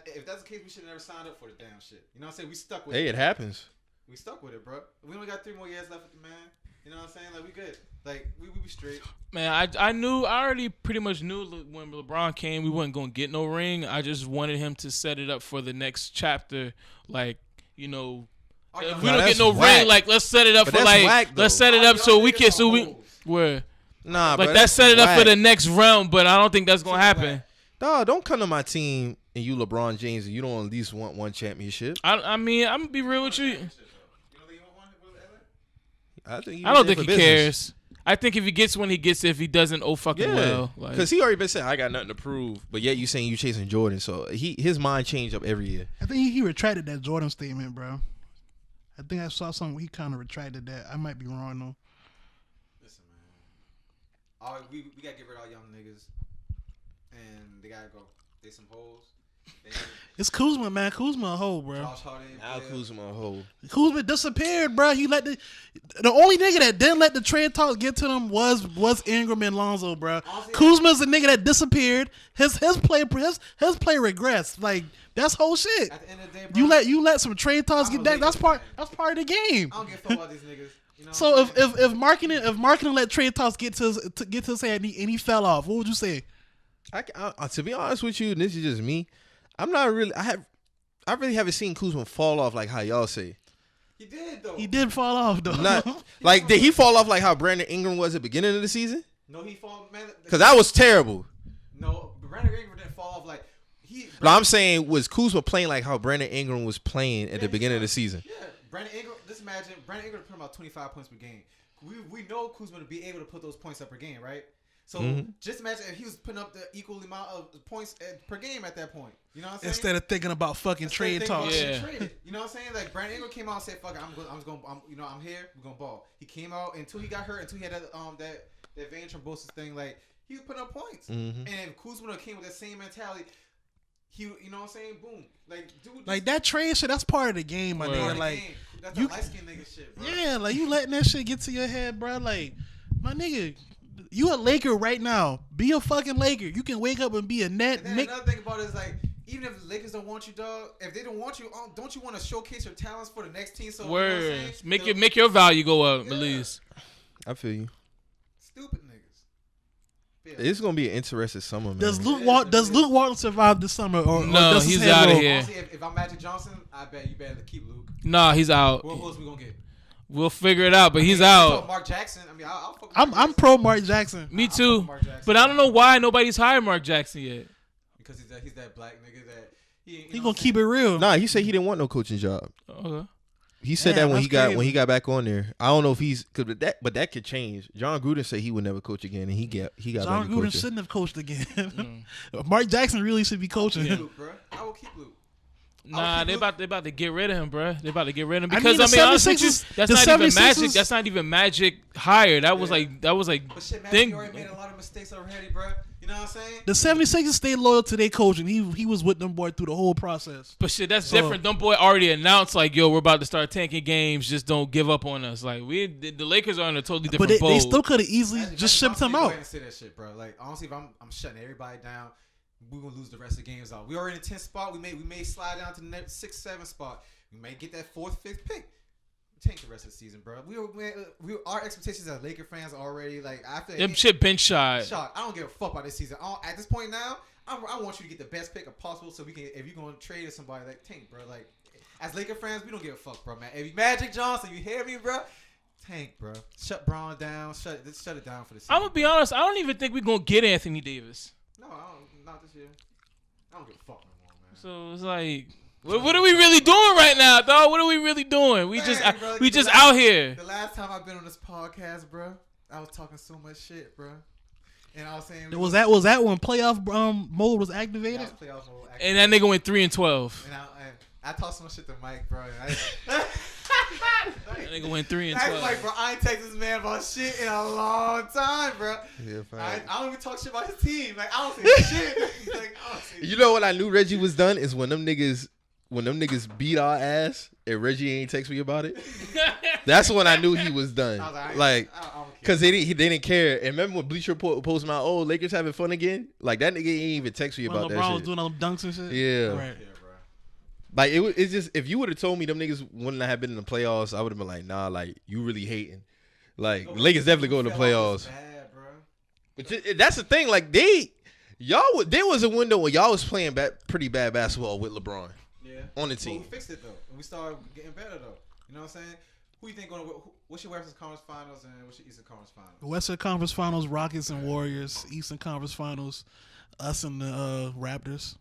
Speaker 3: If that's the case, we should have never signed up for the damn shit. You know what I'm saying? We stuck with it.
Speaker 2: Hey, it happens.
Speaker 3: We stuck with it, bro. We only got 3 more years left with the man. You know what I'm saying? Like we good. Like we be straight.
Speaker 4: Man, I already pretty much knew when LeBron came, we wasn't gonna get no ring. I just wanted him to set it up for the next chapter. Like, you know, if we don't get no ring, like let's set it up for like let's set it up so we can where
Speaker 2: Nah,
Speaker 4: like
Speaker 2: bro,
Speaker 4: that's set it up for the next round. But I don't think that's gonna happen.
Speaker 2: Dog, don't come to my team and you LeBron James and you don't at least want one championship.
Speaker 4: I mean, I'm gonna be real with you.
Speaker 2: I
Speaker 4: don't think he cares. I think if he gets one, he gets it. If he doesn't, fucking well.
Speaker 2: Because he already been saying, I got nothing to prove. But yet you saying you chasing Jordan. So his mind changed up every year.
Speaker 1: I think he retracted that Jordan statement, bro. I think I saw something where he kind of retracted that. I might be wrong, though.
Speaker 3: Listen, man. We got to get rid of all young niggas. And they got to go. They some hoes.
Speaker 1: It's Kuzma, man. Kuzma a hoe, bro.
Speaker 2: Now Kuzma a hoe.
Speaker 1: Kuzma disappeared, bro. He let the only nigga that didn't let the trade talk get to them was Ingram and Lonzo, bro. Kuzma's a nigga that disappeared. His play regressed. Like that's whole shit.
Speaker 3: At the end of the day, bro,
Speaker 1: You let some trade talks get that. That's part of the game.
Speaker 3: I don't give a fuck about these niggas. You know
Speaker 1: So if marketing let trade talks get to his head and he fell off, what would you say?
Speaker 2: I to be honest with you, and this is just me. I'm not really. I really haven't seen Kuzma fall off like how y'all say.
Speaker 3: He did though.
Speaker 1: He did fall off though.
Speaker 2: Not like did he fall off like how Brandon Ingram was at the beginning of the season?
Speaker 3: No, he fall man.
Speaker 2: Because that was terrible.
Speaker 3: No, Brandon Ingram didn't fall off like he.
Speaker 2: No, I'm saying was Kuzma playing like how Brandon Ingram was playing at the beginning of the season.
Speaker 3: Yeah, Brandon Ingram. Just imagine Brandon Ingram put about 25 points per game. We know Kuzma to be able to put those points up per game, right? So just imagine if he was putting up the equal amount of points per game at that point. You know what I'm saying?
Speaker 1: Instead of thinking about fucking trade talks.
Speaker 4: Yeah.
Speaker 3: You know what I'm saying? Like Brandon Ingram came out and said, "Fuck it, I'm here. We're gonna ball." He came out until he got hurt, until he had that vein thrombosis thing. Like he was putting up points, and if Kuzma came with that same mentality, you know what I'm saying? Boom, like dude,
Speaker 1: Like that trade shit, that's part of the game, my nigga. Like
Speaker 3: that's you light skinned nigga shit, bro.
Speaker 1: yeah, like you letting that shit get to your head, bro. Like my nigga. You a Laker right now. Be a fucking Laker. You can wake up and be a net.
Speaker 3: And then another thing about it is like, even if the Lakers don't want you, dog, if they don't want you, don't you want to showcase your talents for the next team? So
Speaker 4: Words. Make your value go up, at least.
Speaker 2: I feel you.
Speaker 3: Stupid niggas.
Speaker 2: It's gonna be an interesting summer, man.
Speaker 1: Does Luke Walton survive this summer? Or
Speaker 4: No,
Speaker 1: does
Speaker 4: he's out of here.
Speaker 3: Honestly, if I'm Magic Johnson, I bet you better keep Luke.
Speaker 4: Nah, he's out.
Speaker 3: Who else we gonna get?
Speaker 4: We'll figure it out, but he's
Speaker 3: Talk
Speaker 4: out.
Speaker 3: Mark Jackson. I mean, I'll fuck with
Speaker 1: I'm
Speaker 3: Mark Jackson.
Speaker 1: pro Mark Jackson.
Speaker 4: Me
Speaker 3: I'll fuck
Speaker 4: too.
Speaker 3: with Mark Jackson.
Speaker 4: But I don't know why nobody's hired Mark Jackson yet.
Speaker 3: Because he's that black nigga that
Speaker 1: He gonna keep it real.
Speaker 2: Nah, he said he didn't want no coaching job.
Speaker 4: Okay.
Speaker 2: He said
Speaker 1: Damn,
Speaker 2: that
Speaker 1: that's
Speaker 2: when he got back on there. I don't know if he's but that could change. John Gruden said he would never coach again, and he got
Speaker 1: John
Speaker 2: back to
Speaker 1: Gruden
Speaker 2: coaching.
Speaker 1: shouldn't have coached again. Mark Jackson really should be coaching.
Speaker 3: Luke, bro. I will keep Luke.
Speaker 4: Nah, they about to get rid of him, bro. They about to get rid of him
Speaker 1: I
Speaker 4: because
Speaker 1: mean, the
Speaker 4: honestly,
Speaker 1: 76ers
Speaker 4: that's
Speaker 1: the
Speaker 4: not even
Speaker 1: 76ers
Speaker 4: magic. That's not even magic hire. That was like
Speaker 3: But shit, man,
Speaker 4: thing.
Speaker 3: he already made a lot of mistakes already, bro. You know what I'm saying?
Speaker 1: The 76ers stayed loyal to their coaching. He was with them boy through the whole process.
Speaker 4: But shit, that's different. Them boy already announced like, yo, we're about to start tanking games. Just don't give up on us. Like the Lakers are in a totally different
Speaker 1: But
Speaker 4: boat.
Speaker 1: they still could have easily
Speaker 3: That's
Speaker 1: just shipped him
Speaker 3: Go
Speaker 1: out.
Speaker 3: ahead and say that shit, bro. Like honestly, if I'm shutting everybody down, we're gonna lose the rest of the games out. We already in the 10th spot. We may slide down to the next 6th, 7th spot. We may get that 4th, 5th pick. Tank the rest of the season, bro. Our expectations as Laker fans already like after
Speaker 4: Them shit been shot.
Speaker 3: I don't give a fuck about this season. At this point now, I want you to get the best pick possible so we can. If you're gonna trade with somebody like Tank, bro, like as Laker fans, we don't give a fuck, bro, man. If you Magic Johnson, you hear me, bro? Tank, bro. Shut Braun down. Shut it down for the season.
Speaker 4: I'm gonna be honest. I don't even think we're gonna get Anthony Davis.
Speaker 3: No, not this year. I don't give a fuck no more, man.
Speaker 4: So it's like, what are we really doing right now, dog? What are we really doing? We just out here.
Speaker 3: The last time I've been on this podcast, bro, I was talking so much shit, bro. And I was saying,
Speaker 1: Was that when playoff mode was activated?
Speaker 3: that was playoff mode,
Speaker 4: And that nigga went 3-12.
Speaker 3: And I talked so much shit to Mike, bro.
Speaker 4: That nigga went 3-12.
Speaker 3: That's like, bro, I ain't text this man about shit in a long time, bro.
Speaker 2: Yeah,
Speaker 3: I don't even talk shit about his team. Like, I don't say shit. Like, I don't say
Speaker 2: You know what I knew Reggie was done is when them niggas beat our ass and Reggie ain't text me about it. That's when I knew he was done.
Speaker 3: I was
Speaker 2: Like,
Speaker 3: I don't care.
Speaker 2: cause they didn't care. And remember when Bleacher Report posted out, "Oh, Lakers having fun again"? Like that nigga ain't even text me
Speaker 1: When
Speaker 2: about
Speaker 1: LeBron
Speaker 2: that
Speaker 1: was
Speaker 2: shit.
Speaker 1: doing all them dunks and shit.
Speaker 2: Yeah.
Speaker 1: Right.
Speaker 3: Yeah, bro.
Speaker 2: Like it's just if you would have told me them niggas wouldn't have been in the playoffs, I would have been like, nah, like you really hating. Like Lakers definitely go in the playoffs.
Speaker 3: Bad, bro.
Speaker 2: But that's the thing. Like there was a window where y'all was playing pretty bad basketball with LeBron
Speaker 3: Yeah.
Speaker 2: on the
Speaker 3: But
Speaker 2: team.
Speaker 3: we fixed it though, and we started getting better though. You know what I'm saying? Who you think gonna? What's your Western Conference Finals and what's your Eastern Conference Finals?
Speaker 1: Western Conference Finals, Rockets and Warriors. Eastern Conference Finals, us and the Raptors,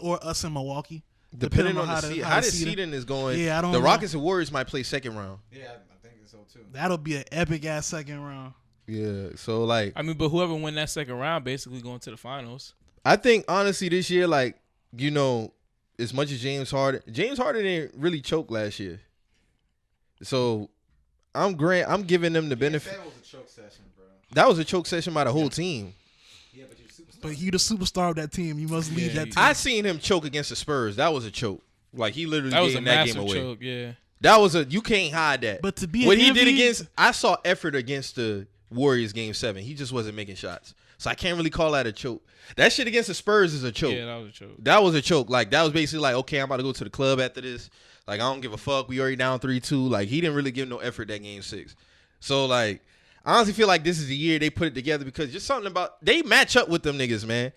Speaker 1: or us and Milwaukee.
Speaker 2: Depending on
Speaker 1: how
Speaker 2: the seed,
Speaker 1: how
Speaker 2: how
Speaker 1: the
Speaker 2: the seeding is going.
Speaker 1: Yeah, I don't
Speaker 2: The
Speaker 1: know.
Speaker 2: Rockets and Warriors might play second round.
Speaker 3: Yeah, I think so too.
Speaker 1: That'll be an epic ass second round.
Speaker 2: Yeah, so like
Speaker 4: I mean, but whoever win that second round basically going to the finals.
Speaker 2: I think honestly this year, like as much as James Harden didn't really choke last year. So I'm giving them the benefit.
Speaker 3: That was a choke session, bro.
Speaker 2: That was a choke session by the whole team.
Speaker 3: Yeah, but you're superstar.
Speaker 1: But you the superstar of that team. You must lead
Speaker 4: Yeah,
Speaker 1: that team.
Speaker 2: I seen him choke against the Spurs. That was a choke. Like he literally
Speaker 4: That was a
Speaker 2: gave that game
Speaker 4: massive
Speaker 2: away.
Speaker 4: choke. Yeah.
Speaker 2: That was you can't hide that.
Speaker 1: But to be
Speaker 2: what
Speaker 1: an
Speaker 2: he did
Speaker 1: MVP
Speaker 2: against, I saw effort against the Warriors game 7. He just wasn't making shots. So I can't really call that a choke. That shit against the Spurs is a choke.
Speaker 4: Yeah, that was a choke.
Speaker 2: That was a choke. Like that was basically like, okay, I'm about to go to the club after this. Like I don't give a fuck. We already down 3-2. Like he didn't really give no effort that game 6. So like I honestly feel like this is the year they put it together because just something about they match up with them niggas, man.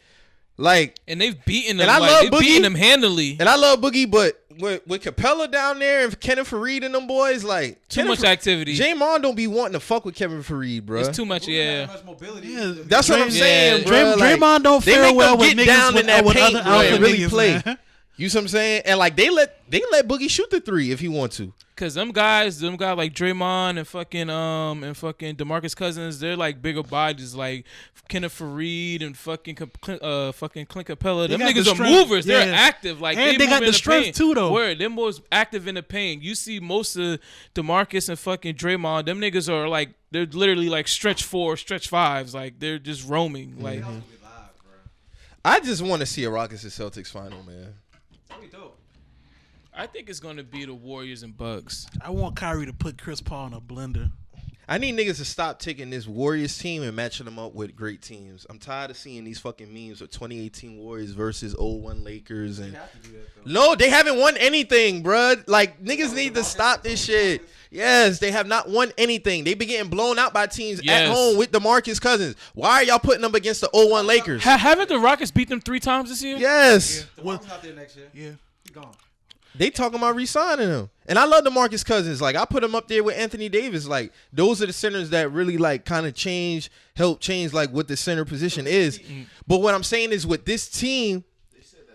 Speaker 2: Like
Speaker 4: And they've beaten them.
Speaker 2: And I
Speaker 4: like,
Speaker 2: love
Speaker 4: they've
Speaker 2: Boogie.
Speaker 4: beaten them handily.
Speaker 2: and I love Boogie, but with Capella down there and Kenneth Faried and them boys, like
Speaker 4: Too much activity.
Speaker 2: J-Mon don't be wanting to fuck with Kevin Faried, bro.
Speaker 4: It's too much.
Speaker 3: Who got
Speaker 4: Yeah.
Speaker 3: much mobility?
Speaker 1: Yeah,
Speaker 2: That's what I'm
Speaker 1: Dray-
Speaker 2: saying,
Speaker 4: yeah,
Speaker 2: bro. Like,
Speaker 1: Draymond don't
Speaker 2: they
Speaker 1: fare
Speaker 2: make
Speaker 1: well
Speaker 2: them
Speaker 1: with
Speaker 2: get
Speaker 1: niggas
Speaker 2: down
Speaker 1: with,
Speaker 2: in that
Speaker 1: with
Speaker 2: paint,
Speaker 1: other
Speaker 2: bro,
Speaker 1: alpha
Speaker 2: and really
Speaker 1: niggas,
Speaker 2: play.
Speaker 1: man.
Speaker 2: You see what I'm saying? And like they let Boogie shoot the 3 if he want to.
Speaker 4: Cause them guys like Draymond and fucking DeMarcus Cousins, they're like bigger bodies, like Kenneth Faried and fucking Clint Capella.
Speaker 1: They
Speaker 4: Them
Speaker 1: got the
Speaker 4: niggas are
Speaker 1: strength,
Speaker 4: movers. They're
Speaker 1: yeah.
Speaker 4: active. Like
Speaker 1: And they
Speaker 4: move
Speaker 1: got
Speaker 4: in
Speaker 1: the strength
Speaker 4: paint.
Speaker 1: too, though.
Speaker 4: Word, they're most active in the paint. You see most of DeMarcus and fucking Draymond. Them niggas are like they're literally like stretch 4, stretch 5s. Like they're just roaming. Like
Speaker 3: That was really live, bro.
Speaker 2: I just want to see a Rockets and Celtics final, man.
Speaker 3: That'd be dope.
Speaker 4: I think it's gonna be the Warriors and Bucks.
Speaker 1: I want Kyrie to put Chris Paul in a blender.
Speaker 2: I need niggas to stop taking this Warriors team and matching them up with great teams. I'm tired of seeing these fucking memes of 2018 Warriors versus 01 Lakers. And
Speaker 3: You have to do that, though.
Speaker 2: no, they haven't won anything, bruh. Like, niggas need to stop this shit. Yes, they have not won anything. They been getting blown out by teams at
Speaker 4: Yes.
Speaker 2: home with DeMarcus Cousins. Why are y'all putting them against the 01 Lakers?
Speaker 4: Haven't the Rockets beat them 3 times this year?
Speaker 2: Yes.
Speaker 3: The Rockets not there next year.
Speaker 1: Yeah.
Speaker 3: He gone.
Speaker 2: They talking about re-signing him. And I love DeMarcus Cousins. Like, I put him up there with Anthony Davis. Like, those are the centers that really, like, kind of help change, like, what the center position is. But what I'm saying is with this team.
Speaker 5: They said that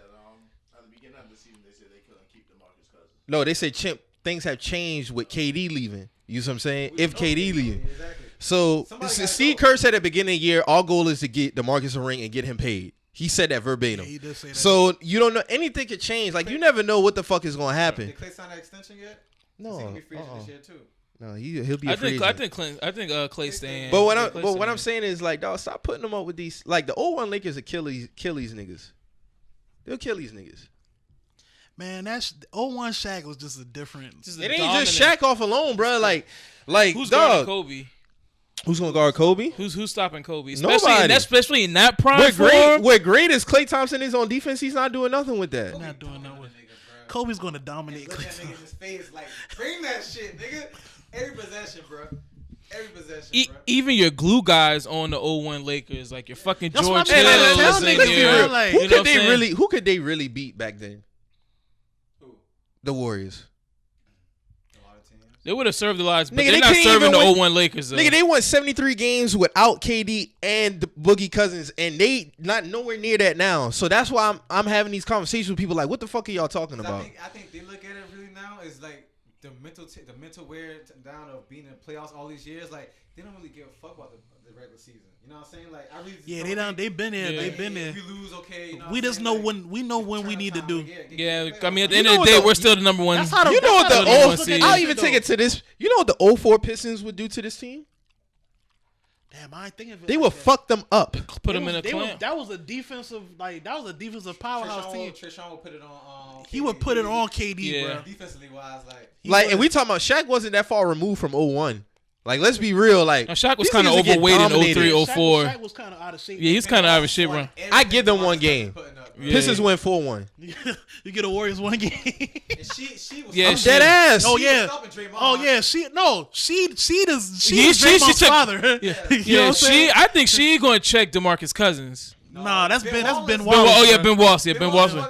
Speaker 5: at the beginning of the season, they said they couldn't keep DeMarcus Cousins.
Speaker 2: No, they said, Chimp, things have changed with KD leaving. You know what I'm saying? If KD leaving.
Speaker 3: Exactly.
Speaker 2: So, Steve Kerr said at the beginning of the year, our goal is to get DeMarcus a ring and get him paid. He said that verbatim.
Speaker 1: Yeah, he did say that.
Speaker 2: So you don't know, anything could change. Like, you never know what the fuck is gonna happen.
Speaker 3: Did Clay sign that extension yet?
Speaker 2: No,
Speaker 3: Is he gonna be free agent this year too?
Speaker 2: no, he'll be.
Speaker 4: I think Clay staying.
Speaker 2: But what I'm saying is, like, dog, stop putting them up with these. Like, the 01 Lakers will kill these niggas. They'll kill these niggas.
Speaker 1: Man, that's 01 Shaq was just a different.
Speaker 2: It ain't just Shaq off alone, bro. Like
Speaker 4: who's
Speaker 2: dog.
Speaker 4: guarding Kobe?
Speaker 2: Who's gonna guard Kobe?
Speaker 4: Who's stopping Kobe?
Speaker 2: Nobody.
Speaker 4: Especially in that prime
Speaker 2: What great is Klay Thompson is on defense. He's not doing nothing with that.
Speaker 1: Not doing nothing. Kobe's gonna dominate.
Speaker 3: Look that nigga in his face like, bring that shit, nigga. Every possession, bro. Every possession, bro.
Speaker 4: Even your glue guys on the 01 Lakers, like your fucking
Speaker 1: That's
Speaker 4: George
Speaker 1: what I'm saying.
Speaker 4: Hill,
Speaker 1: Tell niggas, bro, like,
Speaker 2: Who could they really beat back then?
Speaker 3: Who?
Speaker 2: The Warriors.
Speaker 3: A lot of teams.
Speaker 4: They would have served the lives, but
Speaker 2: Nigga,
Speaker 4: they're
Speaker 2: they
Speaker 4: not
Speaker 2: couldn't
Speaker 4: serving
Speaker 2: even
Speaker 4: the
Speaker 2: win-
Speaker 4: 01 Lakers. Though.
Speaker 2: Nigga, they won 73 games without KD and the Boogie Cousins, and they not nowhere near that now. So that's why I'm having these conversations with people like, what the fuck are y'all talking about?
Speaker 3: I think they look at it really now is like the mental wear down of being in playoffs all these years. Like, they don't really give a fuck about the regular season. You know what I'm saying? Like, I really just
Speaker 1: They've been there.
Speaker 4: Yeah.
Speaker 1: They've been there.
Speaker 3: If we lose, okay. You know
Speaker 1: We
Speaker 3: what I'm
Speaker 1: just
Speaker 3: saying?
Speaker 1: know
Speaker 3: Like,
Speaker 1: when we need to do.
Speaker 4: Yeah, I mean, at the
Speaker 2: You
Speaker 4: end
Speaker 2: know
Speaker 4: of the
Speaker 2: what
Speaker 4: day,
Speaker 2: the-
Speaker 4: we're still the number one.
Speaker 1: That's how the,
Speaker 2: You know what
Speaker 1: that's how
Speaker 2: the
Speaker 1: niggas
Speaker 2: old?
Speaker 1: look at
Speaker 2: I'll
Speaker 1: it,
Speaker 2: even
Speaker 1: though.
Speaker 2: take it to this. You know what the 04 Pistons would do to this team?
Speaker 1: Damn, I ain't thinking of it.
Speaker 2: They
Speaker 1: like
Speaker 2: would
Speaker 1: that.
Speaker 2: fuck them up.
Speaker 4: Put them in a clamp.
Speaker 1: That was a defensive powerhouse team.
Speaker 3: Trishawn will put it on.
Speaker 1: He would put it on KD,
Speaker 4: Yeah.
Speaker 1: bro.
Speaker 3: Defensively wise, like.
Speaker 2: Like, and we talking about Shaq wasn't that far removed from 01. Like, let's be real. Like,
Speaker 4: Now, Shaq was
Speaker 2: these
Speaker 4: kind of
Speaker 2: niggas get
Speaker 4: overweight in
Speaker 2: dominated.
Speaker 4: 03, 04.
Speaker 1: Shaq was kind of out of shape.
Speaker 4: Yeah, he's kind of out of shit, bro.
Speaker 2: I give them one game.
Speaker 4: Yeah.
Speaker 2: Pistons win 4-1.
Speaker 1: You get a Warriors one game.
Speaker 3: And she was.
Speaker 4: Yeah,
Speaker 2: I'm
Speaker 4: she-
Speaker 2: dead ass.
Speaker 1: Oh
Speaker 3: She was
Speaker 1: yeah.
Speaker 3: stopping Draymond.
Speaker 1: Oh yeah. She does.
Speaker 4: Yeah,
Speaker 1: She's Draymond's
Speaker 4: took-
Speaker 1: father.
Speaker 4: Yeah,
Speaker 1: You know
Speaker 4: yeah.
Speaker 1: what I'm saying?
Speaker 4: I think she gonna check DeMarcus Cousins.
Speaker 1: Nah, that's Ben
Speaker 3: Wallace.
Speaker 1: Wallace.
Speaker 4: Oh yeah,
Speaker 1: bro.
Speaker 4: Ben Wallace. Yeah, Ben Wallace.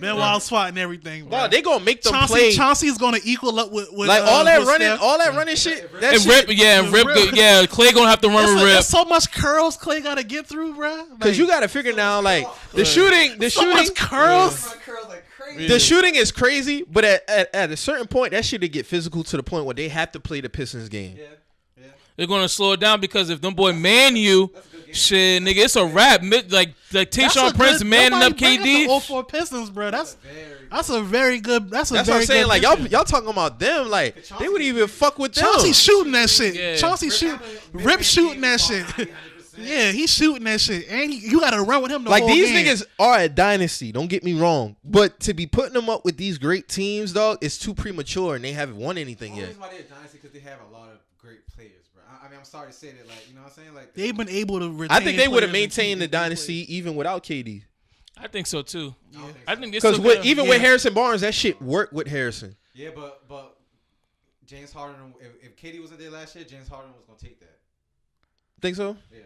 Speaker 1: Ben Wallace spot and everything. Bro.
Speaker 2: Dog, they gonna make them play.
Speaker 1: Chauncey's gonna equal up with
Speaker 2: Like, all that
Speaker 1: with
Speaker 2: running,
Speaker 1: Steph.
Speaker 2: all that running shit. That
Speaker 4: And
Speaker 2: shit.
Speaker 4: Rip, yeah, and Rip,
Speaker 1: Rip.
Speaker 4: yeah. Clay gonna have to run with Rip.
Speaker 1: There's so much curls Clay gotta get through, bro.
Speaker 2: Because you got to figure now, like, the shooting,
Speaker 1: so much curls.
Speaker 3: Curls like crazy.
Speaker 2: the shooting is crazy, but at a certain point, that shit to get physical to the point where they have to play the Pistons game.
Speaker 3: Yeah.
Speaker 4: They're gonna slow it down because if them boy man you, shit, nigga, it's a wrap. Like Tayshaun Prince manning up KD.
Speaker 1: The 04 Pistons, bro. That's a very good. That's
Speaker 2: what
Speaker 1: very
Speaker 2: I'm saying.
Speaker 1: good
Speaker 2: Like,
Speaker 1: picture.
Speaker 2: y'all talking about them, like, they wouldn't even fuck with them.
Speaker 1: Chauncey shooting that shit.
Speaker 4: Yeah.
Speaker 1: Chauncey Rip shooting that shit. Yeah, he's shooting that shit, and you got to run with him the
Speaker 2: Like,
Speaker 1: whole
Speaker 2: these
Speaker 1: game.
Speaker 2: niggas are a dynasty. Don't get me wrong, but to be putting them up with these great teams, dog, it's too premature, and they haven't won anything
Speaker 3: The
Speaker 2: yet.
Speaker 3: reason why they're dynasty because they have a lot of great players, bro. I mean, I'm sorry to say that, like, you know what I'm saying? Like,
Speaker 1: They've been able to retain
Speaker 2: I think they would have
Speaker 1: players and
Speaker 2: maintained the
Speaker 1: keep their
Speaker 2: dynasty even without KD.
Speaker 4: I think so too.
Speaker 3: I don't think
Speaker 4: I
Speaker 3: so.
Speaker 4: think it's
Speaker 2: Because
Speaker 4: still
Speaker 2: even with Harrison Barnes, that shit worked with Harrison.
Speaker 3: Yeah, but James Harden, if KD wasn't there last year, James Harden was gonna take that.
Speaker 2: Think so?
Speaker 3: Yeah.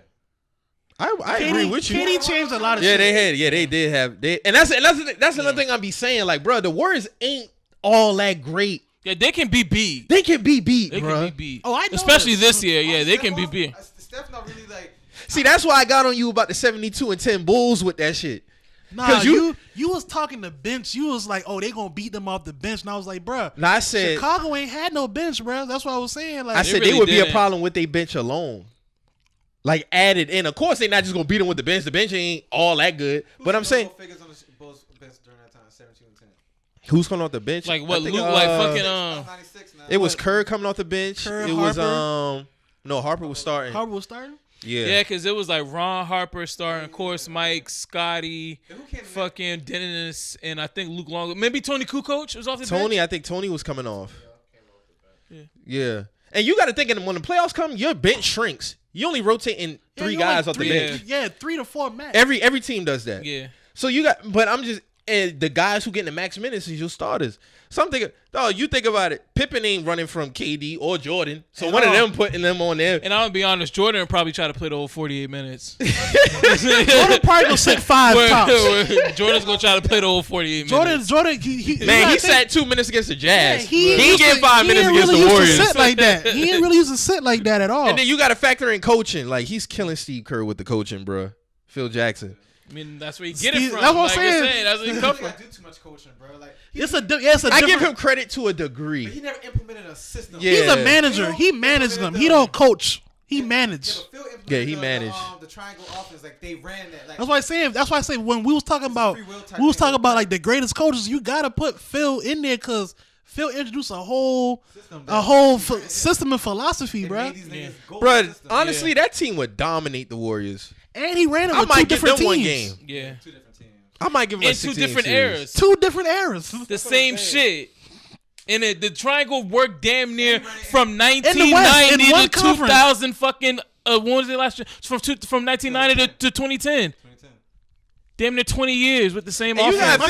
Speaker 2: I agree with you.
Speaker 1: KD changed a lot of
Speaker 2: Yeah,
Speaker 1: shit.
Speaker 2: they had. Yeah, they did have. And that's another thing I be saying. Like, bro, the Warriors ain't all that great.
Speaker 4: Yeah, they can be beat.
Speaker 2: They can be beat,
Speaker 4: They
Speaker 2: bro.
Speaker 4: can be beat.
Speaker 1: Oh, I know
Speaker 4: Especially
Speaker 1: this.
Speaker 4: this year. Yeah, they can be beat.
Speaker 3: Steph not really like.
Speaker 2: See, that's why I got on you about the 72-10 Bulls with that shit.
Speaker 1: Nah,
Speaker 2: 'Cause
Speaker 1: you was talking the bench. You was like, oh, they gonna beat them off the bench, and I was like, bruh,
Speaker 2: Now I said,
Speaker 1: Chicago ain't had no bench, bruh. That's what I was saying. Like,
Speaker 2: I said
Speaker 4: really
Speaker 2: they would be a
Speaker 4: didn't.
Speaker 2: problem with their bench alone. Like, added in. Of course, they not just gonna beat them with the bench. The bench ain't all that good. But I'm saying,
Speaker 3: Figures on the Bulls bench during that time, 17 and 10.
Speaker 2: who's coming off the bench?
Speaker 4: Like
Speaker 2: I
Speaker 4: what
Speaker 2: think,
Speaker 4: Luke? Like fucking
Speaker 3: 96 now.
Speaker 2: It was Kerr coming off the bench.
Speaker 1: Kerr,
Speaker 2: It was
Speaker 1: Harper.
Speaker 2: no, Harper was starting.
Speaker 1: Harper was starting.
Speaker 2: Yeah.
Speaker 4: Yeah, because it was like Ron Harper starting, of course, Mike, Scotty,
Speaker 3: And who came in
Speaker 4: fucking Dennis, and I think Luke Long. Maybe Tony Kukoc was off the
Speaker 2: Tony,
Speaker 4: bench.
Speaker 2: I think Tony was coming off. Yeah. And you got to think, when the playoffs come, your bench shrinks. You only rotating three
Speaker 1: Yeah,
Speaker 2: guys
Speaker 1: like
Speaker 2: off the bench.
Speaker 1: Yeah, 3 to 4 max.
Speaker 2: Every team does that.
Speaker 4: Yeah.
Speaker 2: So you got, but I'm just, And the guys who get the max minutes is your starters. You think about it. Pimpin ain't running from KD or Jordan. So one of them putting them on there.
Speaker 4: And I'm gonna be honest, Jordan would probably try to play the whole 48 minutes.
Speaker 1: Jordan probably gonna sit 5 tops.
Speaker 4: Jordan's gonna try to play the whole 48 minutes.
Speaker 1: Jordan,
Speaker 2: he sat 2 minutes against the Jazz.
Speaker 1: Yeah,
Speaker 2: he ain't getting 5 minutes against the Warriors.
Speaker 1: Sit like that. He ain't really used to sit like that at all.
Speaker 2: And then you got to factor in coaching. Like he's killing Steve Kerr with the coaching, bro. Phil Jackson.
Speaker 4: I mean, that's where you get it from.
Speaker 1: That's what I'm
Speaker 4: like
Speaker 1: saying.
Speaker 4: That's where you come from.
Speaker 3: do too much coaching, bro. Like
Speaker 1: I
Speaker 2: I give him credit to a degree.
Speaker 3: he never implemented a system.
Speaker 2: Yeah.
Speaker 1: He's a manager. He managed them. He don't coach. He managed.
Speaker 2: He managed.
Speaker 3: The triangle offense, like they ran that. Like,
Speaker 1: That's why I say when we was talking about like the greatest coaches, you gotta put Phil in there because Phil introduced a whole system and philosophy, bro.
Speaker 2: Bro, honestly, that team would dominate the Warriors.
Speaker 1: And he ran it
Speaker 2: I
Speaker 1: with
Speaker 2: might
Speaker 1: two
Speaker 2: give
Speaker 1: different
Speaker 2: them
Speaker 1: teams.
Speaker 2: one game.
Speaker 4: Yeah.
Speaker 3: 2 different teams.
Speaker 2: I might give him
Speaker 4: In
Speaker 2: a
Speaker 4: 2
Speaker 2: 6-game
Speaker 4: different
Speaker 2: series.
Speaker 4: eras.
Speaker 1: 2 different eras.
Speaker 4: The same shit. And the triangle worked damn near from
Speaker 1: West,
Speaker 4: 1990
Speaker 1: in one
Speaker 4: to
Speaker 1: conference.
Speaker 4: 2000 fucking what was it last year? From 1990 to 2010. Damn near 20 years with the same
Speaker 2: And
Speaker 4: offense.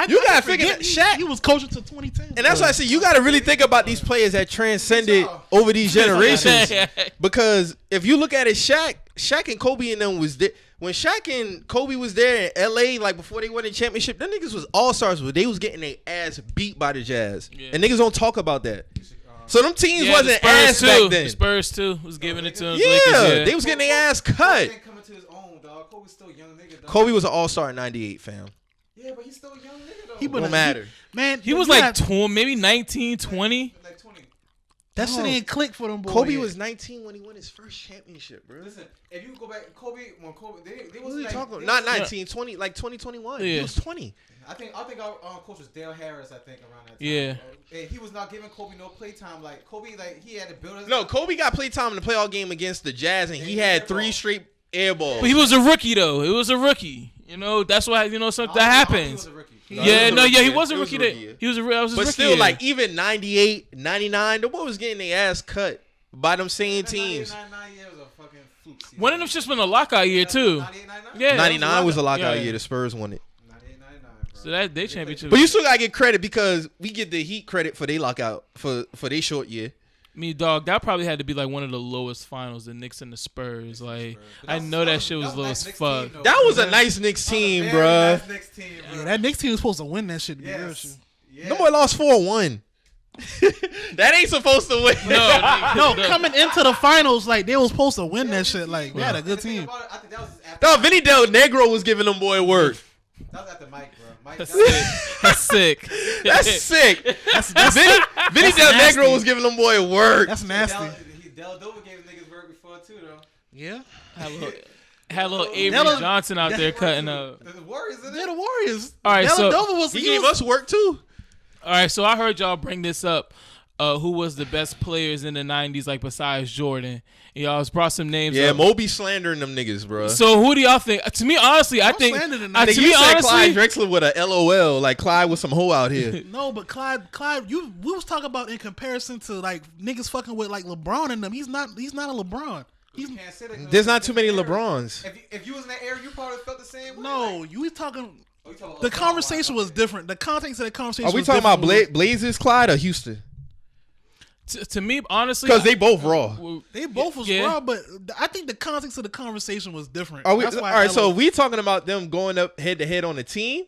Speaker 2: you gotta figure that Shaq.
Speaker 1: He was coaching to 2010.
Speaker 2: And that's why I say you gotta really think about these players that transcended over these generations. Because if you look at it, Shaq and Kobe and them was there. When Shaq and Kobe was there in LA, like before they won the championship, them niggas was all stars, but they was getting their ass beat by the Jazz. Yeah. And niggas don't talk about that. So them teams wasn't ass back then.
Speaker 4: The Spurs too was giving it to them.
Speaker 2: Yeah, they was getting their ass cut.
Speaker 3: Coming to his own, dog. Kobe's still a young nigga, dog.
Speaker 2: Kobe was an all-star in '98, fam.
Speaker 3: Yeah, but he's still a young nigga, though.
Speaker 1: He
Speaker 2: Don't matter.
Speaker 1: Man,
Speaker 4: He was like maybe 19, 20.
Speaker 3: Like 20.
Speaker 1: that shit ain't click for them boys.
Speaker 2: Kobe was 19 when he won his first championship, bro.
Speaker 3: Listen, if you go back, when Kobe, they
Speaker 2: What
Speaker 3: was
Speaker 2: are you
Speaker 3: like,
Speaker 2: talking about? Not 19, 20, like 2021. He
Speaker 4: Yeah.
Speaker 2: was 20.
Speaker 3: I think our coach was Dale Harris. I think around that time.
Speaker 4: Yeah.
Speaker 3: And he was not giving Kobe no playtime. Like Kobe, like he had to build.
Speaker 2: No, Kobe got play time in the playoff game against the Jazz, and he had 3 straight air balls.
Speaker 4: But he was a rookie though. It was a rookie. You know, that's why something that happens.
Speaker 3: He
Speaker 4: He was a
Speaker 2: It
Speaker 4: rookie.
Speaker 2: was a rookie.
Speaker 4: He was a that was his
Speaker 2: But
Speaker 4: rookie
Speaker 2: still,
Speaker 4: year.
Speaker 2: like even 98, 99, the boy was getting their ass cut by them same teams.
Speaker 3: 99 years was a fucking fluke season.
Speaker 4: One of them just been a lockout year too.
Speaker 3: 98, 99?
Speaker 4: Yeah,
Speaker 2: 99 was a lockout
Speaker 4: Yeah.
Speaker 2: year. The Spurs won it.
Speaker 3: 98, 99, bro.
Speaker 4: So that they championship.
Speaker 2: But you still gotta get credit because we give the Heat credit for their lockout for their short year.
Speaker 4: Dog, that probably had to be like one of the lowest finals, the Knicks and the Spurs. Like, I know that shit was low as fuck.
Speaker 2: That was a nice Knicks team, bruh.
Speaker 3: Nice Knicks team, bro.
Speaker 1: Yeah, that Knicks team was supposed to win that shit. To be real
Speaker 3: Yes.
Speaker 1: shit.
Speaker 3: Yeah.
Speaker 2: No boy lost 4-1. That ain't supposed to win.
Speaker 1: No, coming into the finals, like they was supposed to win that shit. Like we had a good team.
Speaker 3: I think that was after.
Speaker 2: No, Vinny Del Negro was giving them boy work.
Speaker 3: That was after Mike, bro. Mike.
Speaker 4: That's sick. That's sick.
Speaker 2: That's sick. Vinny Del
Speaker 1: nasty.
Speaker 2: Negro was giving them boy work.
Speaker 1: That's nasty.
Speaker 3: Del Dover gave niggas work before too, though.
Speaker 1: Yeah.
Speaker 4: Had a little Avery
Speaker 1: Della-
Speaker 4: Johnson out there cutting up.
Speaker 3: The Warriors, isn't
Speaker 1: They're
Speaker 3: it?
Speaker 1: the Warriors.
Speaker 4: All right, so
Speaker 1: Dellavedova was
Speaker 2: He gave us work too.
Speaker 4: all right, so I heard y'all bring this up. Who was the best players in the '90s, like besides Jordan? And y'all brought some names.
Speaker 2: Yeah,
Speaker 4: up.
Speaker 2: Moby slandering them niggas, bro.
Speaker 4: So who do y'all think? To me, honestly, I think.
Speaker 1: slander the
Speaker 4: To
Speaker 1: Knicks.
Speaker 2: You
Speaker 4: me,
Speaker 2: said Clyde
Speaker 4: honestly,
Speaker 2: Drexler with a LOL, like Clyde with some hoe out here.
Speaker 1: No, but Clyde, we was talking about in comparison to like niggas fucking with like LeBron and them. He's not a LeBron.
Speaker 3: You can't say that.
Speaker 2: There's not too many LeBrons.
Speaker 3: If you was in that era, you probably felt the same way.
Speaker 1: No, you was talking.
Speaker 3: Oh, you talking about
Speaker 1: The
Speaker 3: LeBron,
Speaker 1: conversation
Speaker 3: why?
Speaker 1: was different. The context of the conversation.
Speaker 2: Are we
Speaker 1: was
Speaker 2: talking about
Speaker 1: different.
Speaker 2: Blazers, Clyde, or Houston?
Speaker 4: to me, honestly,
Speaker 2: Because they both raw.
Speaker 1: They both was
Speaker 4: Yeah.
Speaker 1: raw, but I think the context of the conversation was different.
Speaker 2: Are we,
Speaker 1: That's
Speaker 2: all
Speaker 1: why
Speaker 2: right,
Speaker 1: I
Speaker 2: so
Speaker 1: like-
Speaker 2: we talking about them going up head to head on the team?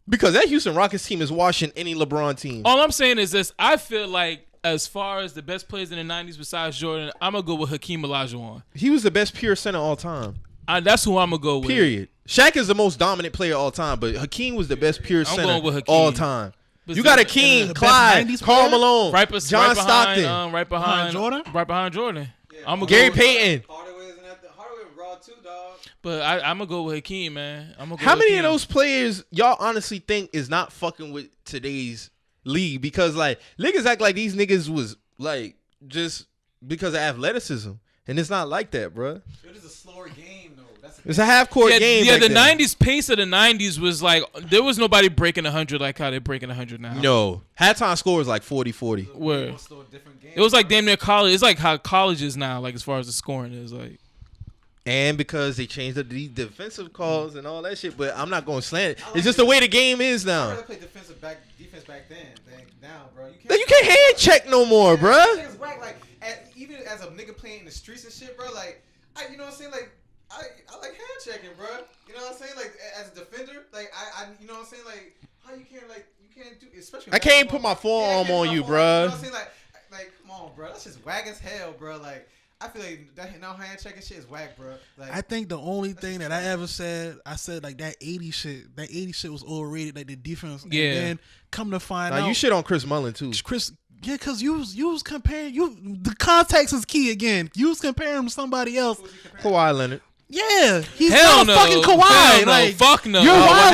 Speaker 2: Because that Houston Rockets team is washing any LeBron team.
Speaker 4: all I'm saying is this: I feel like as far as the best players in the '90s besides Jordan, I'm gonna go with Hakeem Olajuwon.
Speaker 2: He was the best pure center all time.
Speaker 4: That's who I'm gonna go with.
Speaker 2: Period. Shaq is the most dominant player all time, but Hakeem was the best pure
Speaker 4: I'm
Speaker 2: center
Speaker 4: going with Hakeem.
Speaker 2: all time.
Speaker 4: But
Speaker 2: You got
Speaker 4: the-
Speaker 2: Hakeem,
Speaker 1: the best
Speaker 2: Clyde,
Speaker 1: 90s
Speaker 2: Karl
Speaker 1: player?
Speaker 2: Malone, John Stockton,
Speaker 4: right behind
Speaker 1: Jordan?
Speaker 4: right behind Jordan. I'm gonna
Speaker 2: Gary
Speaker 4: go,
Speaker 2: Payton.
Speaker 3: Hardaway isn't at the Hardaway raw too, dog.
Speaker 4: but I'm gonna go with Hakeem, man. I'm gonna go
Speaker 2: How
Speaker 4: with
Speaker 2: many of
Speaker 4: Hakeem.
Speaker 2: those players y'all honestly think is not fucking with today's league? Because like niggas act like these niggas was like just because of athleticism, and it's not like that, bruh.
Speaker 3: It is a slower game, though. That's
Speaker 2: It's a half court game.
Speaker 4: Yeah,
Speaker 2: back
Speaker 4: the
Speaker 2: then.
Speaker 4: '90s pace of the '90s was like there was nobody breaking 100 like how they're breaking 100 now.
Speaker 2: No, halftime score was like 40-40.
Speaker 4: Where
Speaker 3: still a different game.
Speaker 4: it was like damn near college. It's like how college is now, like as far as the scoring is like.
Speaker 2: And because they changed the defensive calls and all that shit, but I'm not going to slant it. It's just the way the game is
Speaker 3: I
Speaker 2: now.
Speaker 3: rather play defense back then than now, bro.
Speaker 2: You can't hand check no more, bro.
Speaker 3: Like, even as a nigga playing in the streets and shit, bro. Like, you know what I'm saying? Like, I like hand checking, bro. You know what I'm saying? Like, as a defender, like, I you know what I'm saying? Like, how you can't do, especially.
Speaker 2: I can't put my forearm on you, bro.
Speaker 3: You know what I'm saying? Like, come on, bro. That's just whack as hell, bro. Like. I feel like that now hand checking shit is whack, bro. Like,
Speaker 1: I think the only thing that I ever said, I said like that 80 shit was overrated, like the defense.
Speaker 4: Yeah.
Speaker 1: And then come to find out,
Speaker 2: you shit on Chris Mullin too.
Speaker 1: Yeah, cause you was comparing the context is key again. You was comparing him to somebody else.
Speaker 2: Kawhi Leonard.
Speaker 1: Yeah, he's
Speaker 4: Hell
Speaker 1: not fucking Kawhi.
Speaker 4: Hell no.
Speaker 1: Like,
Speaker 4: Fuck no.
Speaker 1: You're
Speaker 2: What
Speaker 1: wildin'.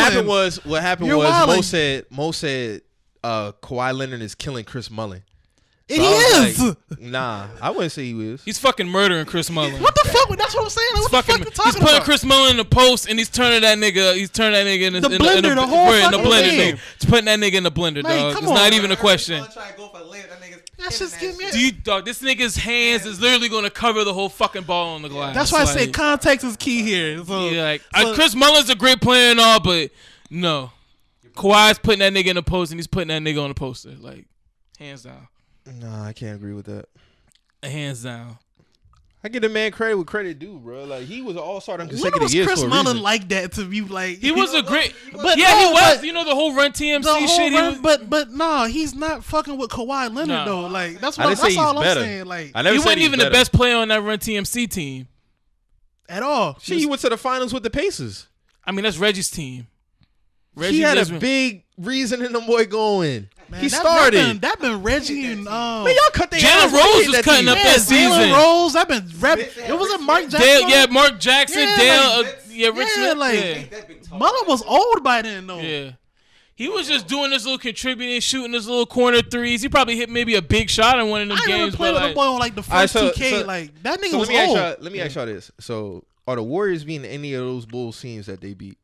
Speaker 2: happened
Speaker 1: You're
Speaker 2: was
Speaker 1: wildin'.
Speaker 2: Mo said Kawhi Leonard is killing Chris Mullin.
Speaker 1: And
Speaker 2: So
Speaker 1: he
Speaker 2: I was
Speaker 1: is.
Speaker 2: like, nah, I wouldn't say he was.
Speaker 4: He's fucking murdering Chris Mullin.
Speaker 1: What the fuck? That's what I'm saying. Like, what the fuck you
Speaker 4: He's
Speaker 1: talking
Speaker 4: putting
Speaker 1: about?
Speaker 4: Chris Mullin in the post, and he's turning that nigga in
Speaker 1: The blender, the whole
Speaker 4: in the
Speaker 1: fucking
Speaker 4: blender.
Speaker 1: game.
Speaker 4: Nigga. He's putting that nigga in the blender,
Speaker 1: Man,
Speaker 4: dog.
Speaker 1: come
Speaker 4: It's
Speaker 1: on,
Speaker 4: not
Speaker 1: bro.
Speaker 4: even a question.
Speaker 1: That's just give me.
Speaker 4: Do you, dog? This nigga's hands is literally gonna cover the whole fucking ball on the glass.
Speaker 1: That's why I say
Speaker 4: Like,
Speaker 1: context is key here. So,
Speaker 4: yeah, like
Speaker 1: so-
Speaker 4: Chris Mullin's a great player and all, but no, Kawhi's putting that nigga in the post, and he's putting that nigga on the poster. Like, hands down,
Speaker 2: Nah, I can't agree with that.
Speaker 4: hands down.
Speaker 2: I give the man credit with credit due, bro. Like he was an all-star in
Speaker 1: when
Speaker 2: consecutive
Speaker 1: was
Speaker 2: years
Speaker 1: Chris
Speaker 2: for a
Speaker 1: Mullin
Speaker 2: reason.
Speaker 1: like that to be like?
Speaker 4: He was a great,
Speaker 1: But
Speaker 4: yeah,
Speaker 1: no,
Speaker 4: he was.
Speaker 1: but-
Speaker 4: You know the whole Run TMC
Speaker 1: the whole
Speaker 4: shit.
Speaker 1: run, but no, he's not fucking with Kawhi Leonard
Speaker 4: Nah.
Speaker 1: though. Like that's
Speaker 2: I
Speaker 1: what
Speaker 2: didn't say
Speaker 1: that's
Speaker 2: he's
Speaker 1: all I'm
Speaker 2: better.
Speaker 1: saying. Like
Speaker 2: I never
Speaker 4: He
Speaker 2: said
Speaker 4: wasn't
Speaker 2: he's
Speaker 4: even the
Speaker 2: better.
Speaker 4: best player on that Run TMC team.
Speaker 1: at all.
Speaker 2: Shit, he went to the finals with the Pacers.
Speaker 4: I mean, that's Reggie's team.
Speaker 2: He had a
Speaker 4: Desmond.
Speaker 2: big reason in the boy going.
Speaker 1: Man,
Speaker 2: He
Speaker 1: that-
Speaker 2: started.
Speaker 1: That been Reggie and
Speaker 2: Man, y'all cut their
Speaker 4: Jalen
Speaker 2: ass
Speaker 4: Rose
Speaker 2: when they
Speaker 4: was
Speaker 2: hit
Speaker 4: cutting
Speaker 2: team.
Speaker 4: up that season.
Speaker 1: Jalen Rose. That been rep. It was a Mark Jackson.
Speaker 4: Dale, yeah, Mark Jackson,
Speaker 1: Yeah,
Speaker 4: Dale,
Speaker 1: like,
Speaker 4: yeah, Rich
Speaker 1: yeah,
Speaker 4: Smith,
Speaker 1: like-
Speaker 4: yeah.
Speaker 1: Mullin was old by then though.
Speaker 4: Yeah. He was just doing this little contributing, shooting his little corner threes. He probably hit maybe a big shot in one of them
Speaker 1: I ain't
Speaker 4: games.
Speaker 1: never played
Speaker 4: But
Speaker 1: with a
Speaker 4: like,
Speaker 1: boy on like the
Speaker 2: All right,
Speaker 1: first
Speaker 2: so-
Speaker 1: 2K.
Speaker 2: so-
Speaker 1: Like that nigga
Speaker 2: So
Speaker 1: was
Speaker 2: let me
Speaker 1: old.
Speaker 2: ask y'all this. So are the Warriors beating any of those Bulls teams that they beat?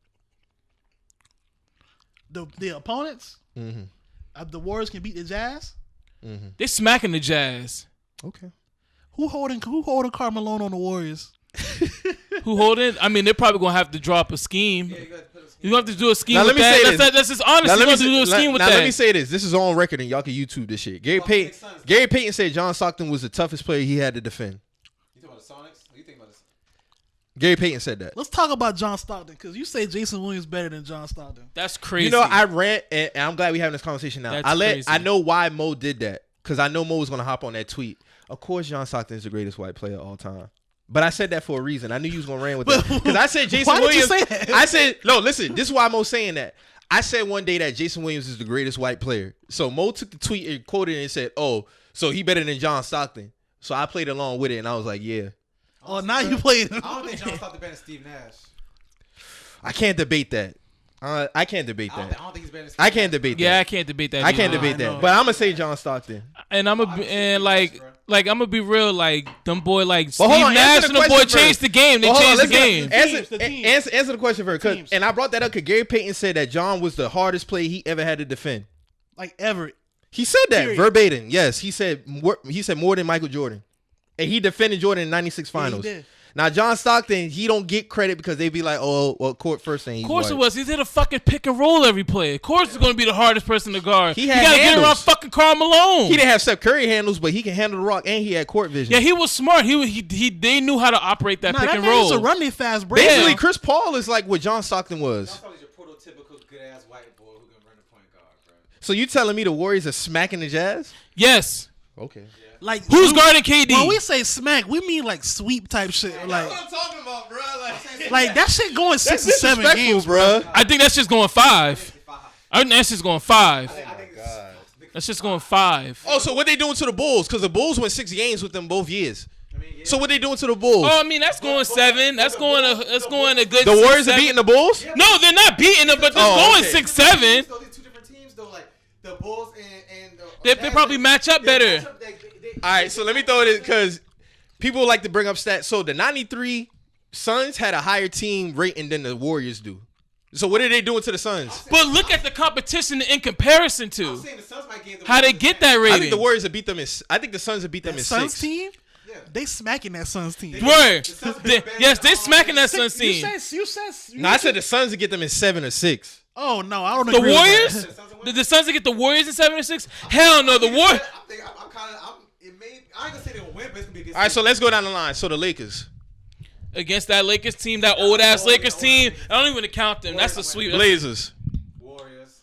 Speaker 1: The opponents,
Speaker 2: Mm-hmm.
Speaker 1: the Warriors can beat the Jazz.
Speaker 2: Mm-hmm.
Speaker 4: they smacking the Jazz.
Speaker 2: Okay.
Speaker 1: Who holding Carmelo on the Warriors?
Speaker 4: Who holding? I mean, they're probably gonna have to drop a scheme. You gonna have to do a scheme
Speaker 2: Now,
Speaker 4: with
Speaker 2: let me say
Speaker 4: that.
Speaker 2: this.
Speaker 4: That's just honest.
Speaker 2: Now,
Speaker 4: You
Speaker 2: let
Speaker 4: gonna have
Speaker 2: me,
Speaker 4: to do a
Speaker 2: say,
Speaker 4: scheme with
Speaker 2: now
Speaker 4: that.
Speaker 2: let me say this. This is on record, and y'all can YouTube this shit. Gary Payton said John Stockton was the toughest player he had to defend.
Speaker 3: You talking about the Sonics? What you think about this?
Speaker 2: Gary Payton said that.
Speaker 1: Let's talk about John Stockton because you say Jason Williams better than John Stockton.
Speaker 4: That's crazy.
Speaker 2: You know, I rant, and I'm glad we're having this conversation now.
Speaker 4: That's
Speaker 2: I
Speaker 4: crazy.
Speaker 2: know why Mo did that, because I know Mo was going to hop on that tweet. Of course, John Stockton is the greatest white player of all time. But I said that for a reason. I knew you was going to rant with that. Because I said Jason
Speaker 1: Why did you
Speaker 2: Williams.
Speaker 1: say that?
Speaker 2: I said, no, listen, this is why Mo's saying that. I said one day that Jason Williams is the greatest white player. So Mo took the tweet and quoted it and said, oh, so he better than John Stockton. So I played along with it, and I was like, yeah.
Speaker 1: Oh, now you played.
Speaker 3: I don't think John Stockton better than Steve Nash.
Speaker 2: I can't debate that. I can't debate
Speaker 3: I
Speaker 2: that.
Speaker 3: don't think he's better than Steve
Speaker 2: I can't
Speaker 3: Nash.
Speaker 2: debate
Speaker 4: yeah, I
Speaker 2: that.
Speaker 4: can't debate that.
Speaker 2: I can't
Speaker 4: either.
Speaker 2: debate
Speaker 1: I know.
Speaker 2: that. But I'm going to say John Stockton.
Speaker 4: And I'm gonna be and like I'm gonna be real. Like them boy, like
Speaker 2: But
Speaker 4: Steve
Speaker 2: hold on,
Speaker 4: Nash
Speaker 2: answer
Speaker 4: and
Speaker 2: the
Speaker 4: the boy
Speaker 2: question
Speaker 4: changed
Speaker 2: first.
Speaker 4: the game. They
Speaker 2: Well, hold on,
Speaker 4: changed the
Speaker 2: listen,
Speaker 4: game.
Speaker 2: Answer the question first.
Speaker 1: Teams.
Speaker 2: And I brought that up because Gary Payton said that John was the hardest player he ever had to defend.
Speaker 1: Like ever.
Speaker 2: He said that
Speaker 1: Period.
Speaker 2: verbatim. Yes, he said more than Michael Jordan, and he defended Jordan in '96
Speaker 1: Yeah, he
Speaker 2: finals.
Speaker 1: did.
Speaker 2: Now John Stockton, he don't get credit because they be like, oh, well, court first thing.
Speaker 4: Of course it was. He did a fucking pick and roll every play. Of course it's gonna be the hardest person to guard.
Speaker 2: He had
Speaker 4: gotta get
Speaker 2: handles.
Speaker 4: around fucking Karl Malone.
Speaker 2: He didn't have Steph Curry handles, but he can handle the rock, and he had court vision.
Speaker 4: Yeah, he was smart. They knew how to operate that
Speaker 1: Nah,
Speaker 4: pick
Speaker 1: that
Speaker 4: and
Speaker 1: man used
Speaker 4: roll.
Speaker 1: to run their fast break.
Speaker 2: Basically,
Speaker 4: Yeah.
Speaker 2: Chris Paul is like what John Stockton was.
Speaker 3: John Stockton's your prototypical good ass white boy who can run the point guard, bro.
Speaker 2: So you telling me the Warriors are smacking the Jazz?
Speaker 4: Yes.
Speaker 2: Okay.
Speaker 1: Like
Speaker 4: Who's guarding KD?
Speaker 1: When we say smack, we mean like sweep type shit. Like
Speaker 3: I'm talking about, bro.
Speaker 1: like that shit going 6 or 7
Speaker 2: Disrespectful,
Speaker 1: games,
Speaker 2: bro.
Speaker 4: I think that's just going 5. I think that's just going 5.
Speaker 3: I think
Speaker 4: That's just going 5.
Speaker 2: Oh, so what they doing to the Bulls? Because the Bulls won 6 games with them both years. So what they doing to the Bulls?
Speaker 4: Oh, I mean that's going 7. That's going a good.
Speaker 2: The
Speaker 4: 6,
Speaker 2: Warriors are
Speaker 4: 7.
Speaker 2: beating the Bulls?
Speaker 4: No, they're not beating them, but they're
Speaker 2: Oh,
Speaker 4: going
Speaker 2: okay.
Speaker 4: 6-7.
Speaker 3: These two different teams, though, like the Bulls and the
Speaker 4: They probably match up better.
Speaker 2: All right, so let me throw it in because people like to bring up stats. So the 93 Suns had a higher team rating than the Warriors do. So what are they doing to the Suns?
Speaker 4: But look at the competition in comparison to
Speaker 3: saying the Suns might give the
Speaker 4: how they get that rating.
Speaker 2: I think the Warriors have beat them in. I think the Suns have beat them in
Speaker 1: Suns
Speaker 2: 6.
Speaker 1: team. They smacking that Suns team.
Speaker 4: Word. Yes, they smacking that Suns
Speaker 1: You
Speaker 4: team.
Speaker 1: said.
Speaker 2: No, I said the Suns would get them in 7 or 6.
Speaker 1: Oh no, I don't
Speaker 4: The
Speaker 1: agree with
Speaker 4: Warriors?
Speaker 1: that.
Speaker 4: Did the Suns get the Warriors in 7 or 6? Hell no, the Warriors.
Speaker 3: I ain't gonna say they will win, but it's gonna be a good
Speaker 2: All right, so let's go down the line. So the Lakers.
Speaker 4: Against that Lakers team, that old ass Lakers team. I don't even count them. That's the sweep.
Speaker 2: Blazers.
Speaker 3: Warriors.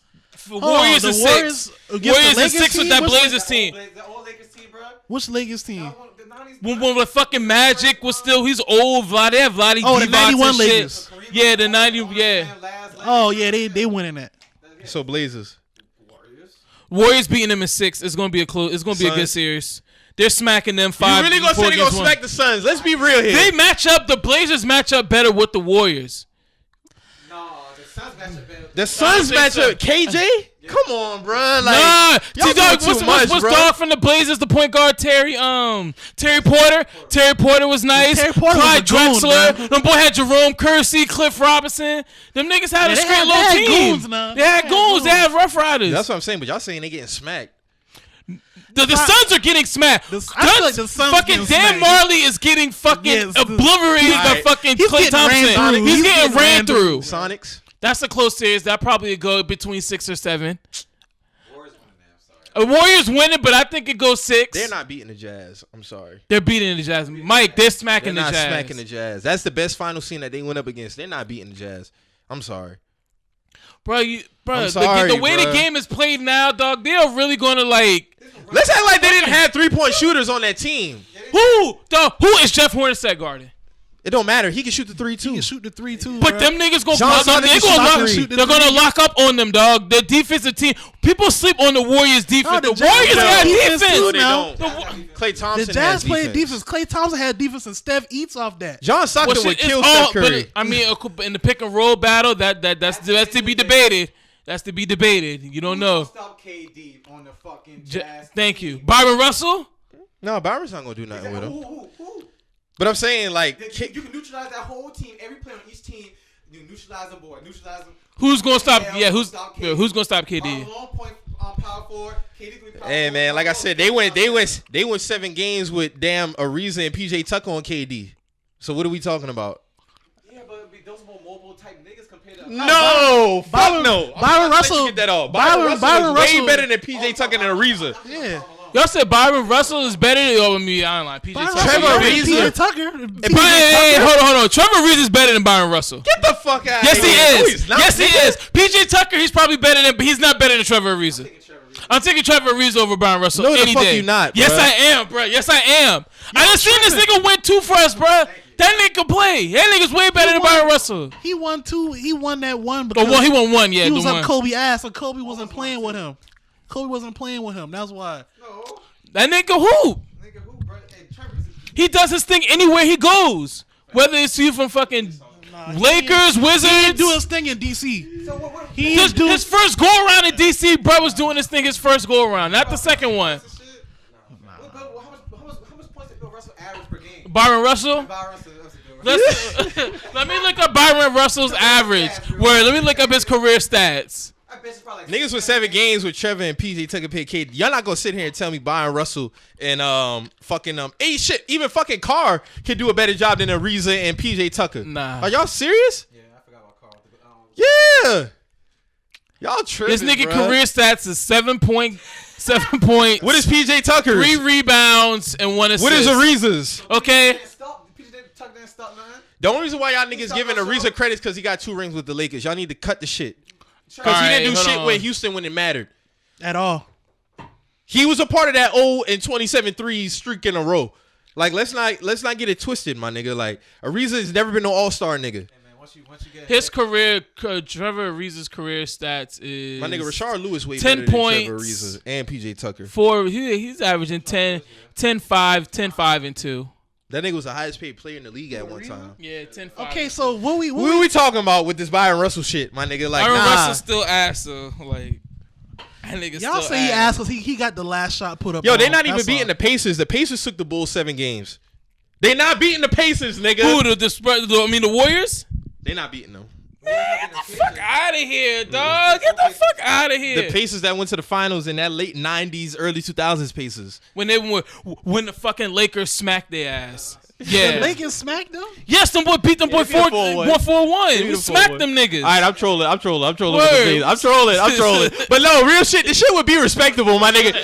Speaker 4: Warriors
Speaker 1: the
Speaker 4: is
Speaker 1: Warriors
Speaker 4: 6.
Speaker 1: against the
Speaker 4: Warriors is
Speaker 1: Lakers
Speaker 4: 6 with
Speaker 1: team?
Speaker 4: that
Speaker 1: Which
Speaker 4: Blazers team.
Speaker 3: The old Lakers team, bro.
Speaker 1: Which Lakers team?
Speaker 4: When the fucking Magic was still, he's old. Vlad, they have Vlade
Speaker 1: Oh, the
Speaker 4: Divac
Speaker 1: 91
Speaker 4: and shit.
Speaker 1: Lakers.
Speaker 4: Yeah, the 90. Yeah.
Speaker 1: Oh yeah, they winning that.
Speaker 2: So Blazers.
Speaker 4: Warriors beating them in 6. It's gonna be a close. It's gonna be a good
Speaker 2: Suns.
Speaker 4: series. They're smacking them 5.
Speaker 2: You really gonna say they gonna smack the Suns? Let's be real here.
Speaker 4: They match up. The Blazers match up better with the Warriors.
Speaker 3: No, the Suns match up better.
Speaker 2: The Suns
Speaker 4: think
Speaker 2: match
Speaker 4: so.
Speaker 2: up. KJ? Come on, bro. Like,
Speaker 4: Nah,
Speaker 2: y'all
Speaker 4: T-Dog,
Speaker 2: doing too much,
Speaker 4: what's
Speaker 2: bro.
Speaker 4: dog from the Blazers? The point guard Terry Porter. Terry Porter was nice.
Speaker 1: Terry Porter was
Speaker 4: Clyde
Speaker 1: a goon,
Speaker 4: Drexler.
Speaker 1: man.
Speaker 4: Them boy had Jerome Kersey, Cliff Robinson. Them niggas had a
Speaker 1: they
Speaker 4: straight
Speaker 1: had-
Speaker 4: low
Speaker 1: they had
Speaker 4: team.
Speaker 1: goons now.
Speaker 4: They had goons. They had Rough Riders.
Speaker 2: That's what I'm saying, but y'all saying they getting smacked.
Speaker 4: The Suns are getting smacked.
Speaker 1: I feel like the Suns
Speaker 4: fucking
Speaker 1: getting
Speaker 4: Dan
Speaker 1: smacked.
Speaker 4: Marley is getting fucking
Speaker 1: Yes,
Speaker 4: obliterated by
Speaker 2: Alright.
Speaker 4: fucking
Speaker 1: He's
Speaker 4: Klay
Speaker 1: getting ran
Speaker 4: Thompson.
Speaker 1: through.
Speaker 4: He's
Speaker 1: He's
Speaker 4: getting
Speaker 1: getting
Speaker 4: ran
Speaker 1: ran
Speaker 4: through.
Speaker 2: Sonics.
Speaker 4: That's a close series. That probably go between 6 or 7. Warriors winning, but I think it goes 6.
Speaker 2: They're not beating the Jazz. I'm sorry.
Speaker 4: They're beating the Jazz. Mike, they're smacking
Speaker 2: They're not
Speaker 4: the Jazz.
Speaker 2: smacking the Jazz. That's the best final scene that they went up against. They're not beating the Jazz. I'm sorry.
Speaker 4: Bro,
Speaker 2: I'm sorry,
Speaker 4: the way the
Speaker 2: bruh.
Speaker 4: game is played now, dog, they are really going to like.
Speaker 2: Let's act like they didn't have 3-point shooters on that team.
Speaker 4: Who is Jeff Hornacek guarding?
Speaker 2: It don't matter. He can shoot the 3
Speaker 1: You
Speaker 2: too.
Speaker 1: can shoot the 3-2.
Speaker 4: But them niggas go
Speaker 2: John
Speaker 4: lock,
Speaker 2: Stockton
Speaker 4: they
Speaker 2: can
Speaker 4: gonna
Speaker 2: shoot
Speaker 4: lock,
Speaker 2: the three.
Speaker 4: they're gonna lock up on them, dog. The defensive team. People sleep on the Warriors defense.
Speaker 1: No,
Speaker 4: the
Speaker 1: the Jazz
Speaker 4: Warriors
Speaker 1: play
Speaker 4: got
Speaker 1: defense
Speaker 4: defense.
Speaker 1: too
Speaker 2: No, they
Speaker 1: now.
Speaker 2: don't. Klay Thompson
Speaker 1: the Jazz
Speaker 2: has
Speaker 1: played defense. Klay Thompson had defense, and Steph eats off that.
Speaker 2: John Stockton
Speaker 4: Well,
Speaker 2: would
Speaker 4: shit,
Speaker 2: kill
Speaker 4: it's all-
Speaker 2: Steph Curry.
Speaker 4: but, I mean, in the pick and roll battle, that's to be debated. That's to be debated. You don't know.
Speaker 3: Stop KD on the fucking Jazz.
Speaker 4: Thank you, Byron Russell.
Speaker 2: No, Byron's not gonna do nothing with him.
Speaker 3: Who?
Speaker 2: But I'm saying, like,
Speaker 3: You can neutralize that whole team. Every player on each team, you neutralize them, boy. Neutralize them.
Speaker 4: Who's gonna stop?
Speaker 3: Yeah,
Speaker 4: Who's
Speaker 3: stop
Speaker 4: gonna stop KD?
Speaker 3: Long point power forward. KD could be power
Speaker 2: hey
Speaker 3: forward.
Speaker 2: man, like I said, they went 7 games with damn Ariza and PJ Tucker on KD. So what are we talking about?
Speaker 3: Yeah, but those more mobile type niggas compared to.
Speaker 2: No, fuck
Speaker 1: Byron-
Speaker 2: no. I'm
Speaker 1: Byron
Speaker 2: not letting
Speaker 1: Russell-
Speaker 2: you get that off.
Speaker 1: Byron
Speaker 2: Byron Russell is
Speaker 1: Russell-
Speaker 2: way better than PJ Tucker and Ariza.
Speaker 1: Yeah.
Speaker 4: Y'all said Byron Russell is better than me. I don't like PJ Tucker.
Speaker 2: Trevor
Speaker 4: Yeah.
Speaker 2: Ariza.
Speaker 1: PJ Tucker.
Speaker 4: Hey, hold on. Trevor Ariza is better than Byron Russell.
Speaker 2: Get the fuck out.
Speaker 4: Yes,
Speaker 2: of here.
Speaker 4: he
Speaker 2: No,
Speaker 4: is.
Speaker 2: he's not,
Speaker 4: Yes, he
Speaker 2: nigga.
Speaker 4: is. PJ Tucker, he's probably better than, but he's not better than Trevor Ariza. I'm taking Trevor Ariza over Byron Russell
Speaker 2: No, the
Speaker 4: any
Speaker 2: fuck
Speaker 4: day.
Speaker 2: you not,
Speaker 4: Yes,
Speaker 2: bruh.
Speaker 4: I am, bro. Yes, I am. I done seen this nigga win 2 for us, bro. That nigga can play. That nigga's way better than Byron Russell.
Speaker 1: He won 2. He won that one
Speaker 4: Oh,
Speaker 1: because
Speaker 4: well, he won 1, yeah.
Speaker 1: he was
Speaker 4: the
Speaker 1: up
Speaker 4: one.
Speaker 1: Kobe ass, so Kobe wasn't playing with him. Kobe wasn't playing with him. That's why.
Speaker 3: No.
Speaker 4: That nigga hoop.
Speaker 3: Nigga, who, bro? Hey, Trevor is
Speaker 4: He does his thing anywhere he goes. Whether it's you from fucking Lakers,
Speaker 1: He
Speaker 4: Wizards.
Speaker 1: didn't do his thing in DC.
Speaker 3: So what?
Speaker 1: He
Speaker 4: His,
Speaker 1: didn't do
Speaker 4: his first go around in DC, bro, was doing this thing his first go around, not the second one.
Speaker 3: How much points did Bill Russell average per game?
Speaker 4: Byron Russell.
Speaker 3: Byron Russell, that's a good one.
Speaker 4: Let me look up Byron Russell's average. Where? Let me look up his career stats.
Speaker 3: I bet it's probably like
Speaker 2: Niggas with 7 games with Trevor and PJ Tucker paid KD. Y'all not gonna sit here and tell me Byron Russell and hey shit, even fucking Carr can do a better job than Ariza and PJ Tucker.
Speaker 4: Nah.
Speaker 2: Are y'all serious?
Speaker 3: Yeah, I forgot about Carl.
Speaker 2: Yeah. Y'all tripping.
Speaker 4: This nigga
Speaker 2: bruh.
Speaker 4: career stats is 7 points.
Speaker 2: What is PJ Tucker?
Speaker 4: 3 rebounds and 1 assist.
Speaker 2: What is Ariza's?
Speaker 4: Okay.
Speaker 3: Tuck didn't stop nothing.
Speaker 2: The only reason why y'all niggas giving Ariza credit is because he got 2 rings with the Lakers. Y'all need to cut the shit. Because he
Speaker 4: Alright,
Speaker 2: didn't do
Speaker 4: hold
Speaker 2: shit
Speaker 4: on.
Speaker 2: with Houston when it mattered.
Speaker 1: at all.
Speaker 2: He was a part of that 0 and 27 threes streak in a row. Like let's not get it twisted, my nigga. Like Ariza has never been no all-star nigga.
Speaker 3: Hey man, once you get
Speaker 4: His career, Trevor Ariza's career stats is
Speaker 2: My nigga Rashard Lewis way
Speaker 4: 10
Speaker 2: better than
Speaker 4: points.
Speaker 2: Trevor Ariza and PJ Tucker.
Speaker 4: he's averaging 10, 5, and 2.
Speaker 2: That nigga was the highest paid player in the league at one time.
Speaker 4: Yeah, 10, 5.
Speaker 1: Okay, so what we
Speaker 2: What are we talking about with this Byron Russell shit, my nigga? Like,
Speaker 4: Byron
Speaker 2: nah.
Speaker 4: Russell still ass, so like that nigga
Speaker 1: y'all
Speaker 4: still
Speaker 1: say he
Speaker 4: ass.
Speaker 1: asked because he got the last shot put up.
Speaker 2: Yo,
Speaker 1: on
Speaker 2: they
Speaker 1: him.
Speaker 2: not even
Speaker 1: That's
Speaker 2: beating
Speaker 1: all.
Speaker 2: the Pacers. The Pacers took the Bulls 7 games. They not beating the Pacers, nigga.
Speaker 4: Who the Warriors?
Speaker 2: They not beating them.
Speaker 4: Get the fuck out of here, dog. Get the fuck out of here.
Speaker 2: The Pacers that went to the finals in that late 90s, early 2000s Pacers.
Speaker 4: When the fucking Lakers smacked their ass. Yeah.
Speaker 1: The Lakers smacked them?
Speaker 4: Yes, them boy beat them boy 4-1. We smacked
Speaker 2: 4-1.
Speaker 4: them niggas.
Speaker 2: All right, I'm trolling. I'm trolling.
Speaker 4: Word.
Speaker 2: I'm trolling. But no, real shit. This shit would be respectable, my nigga.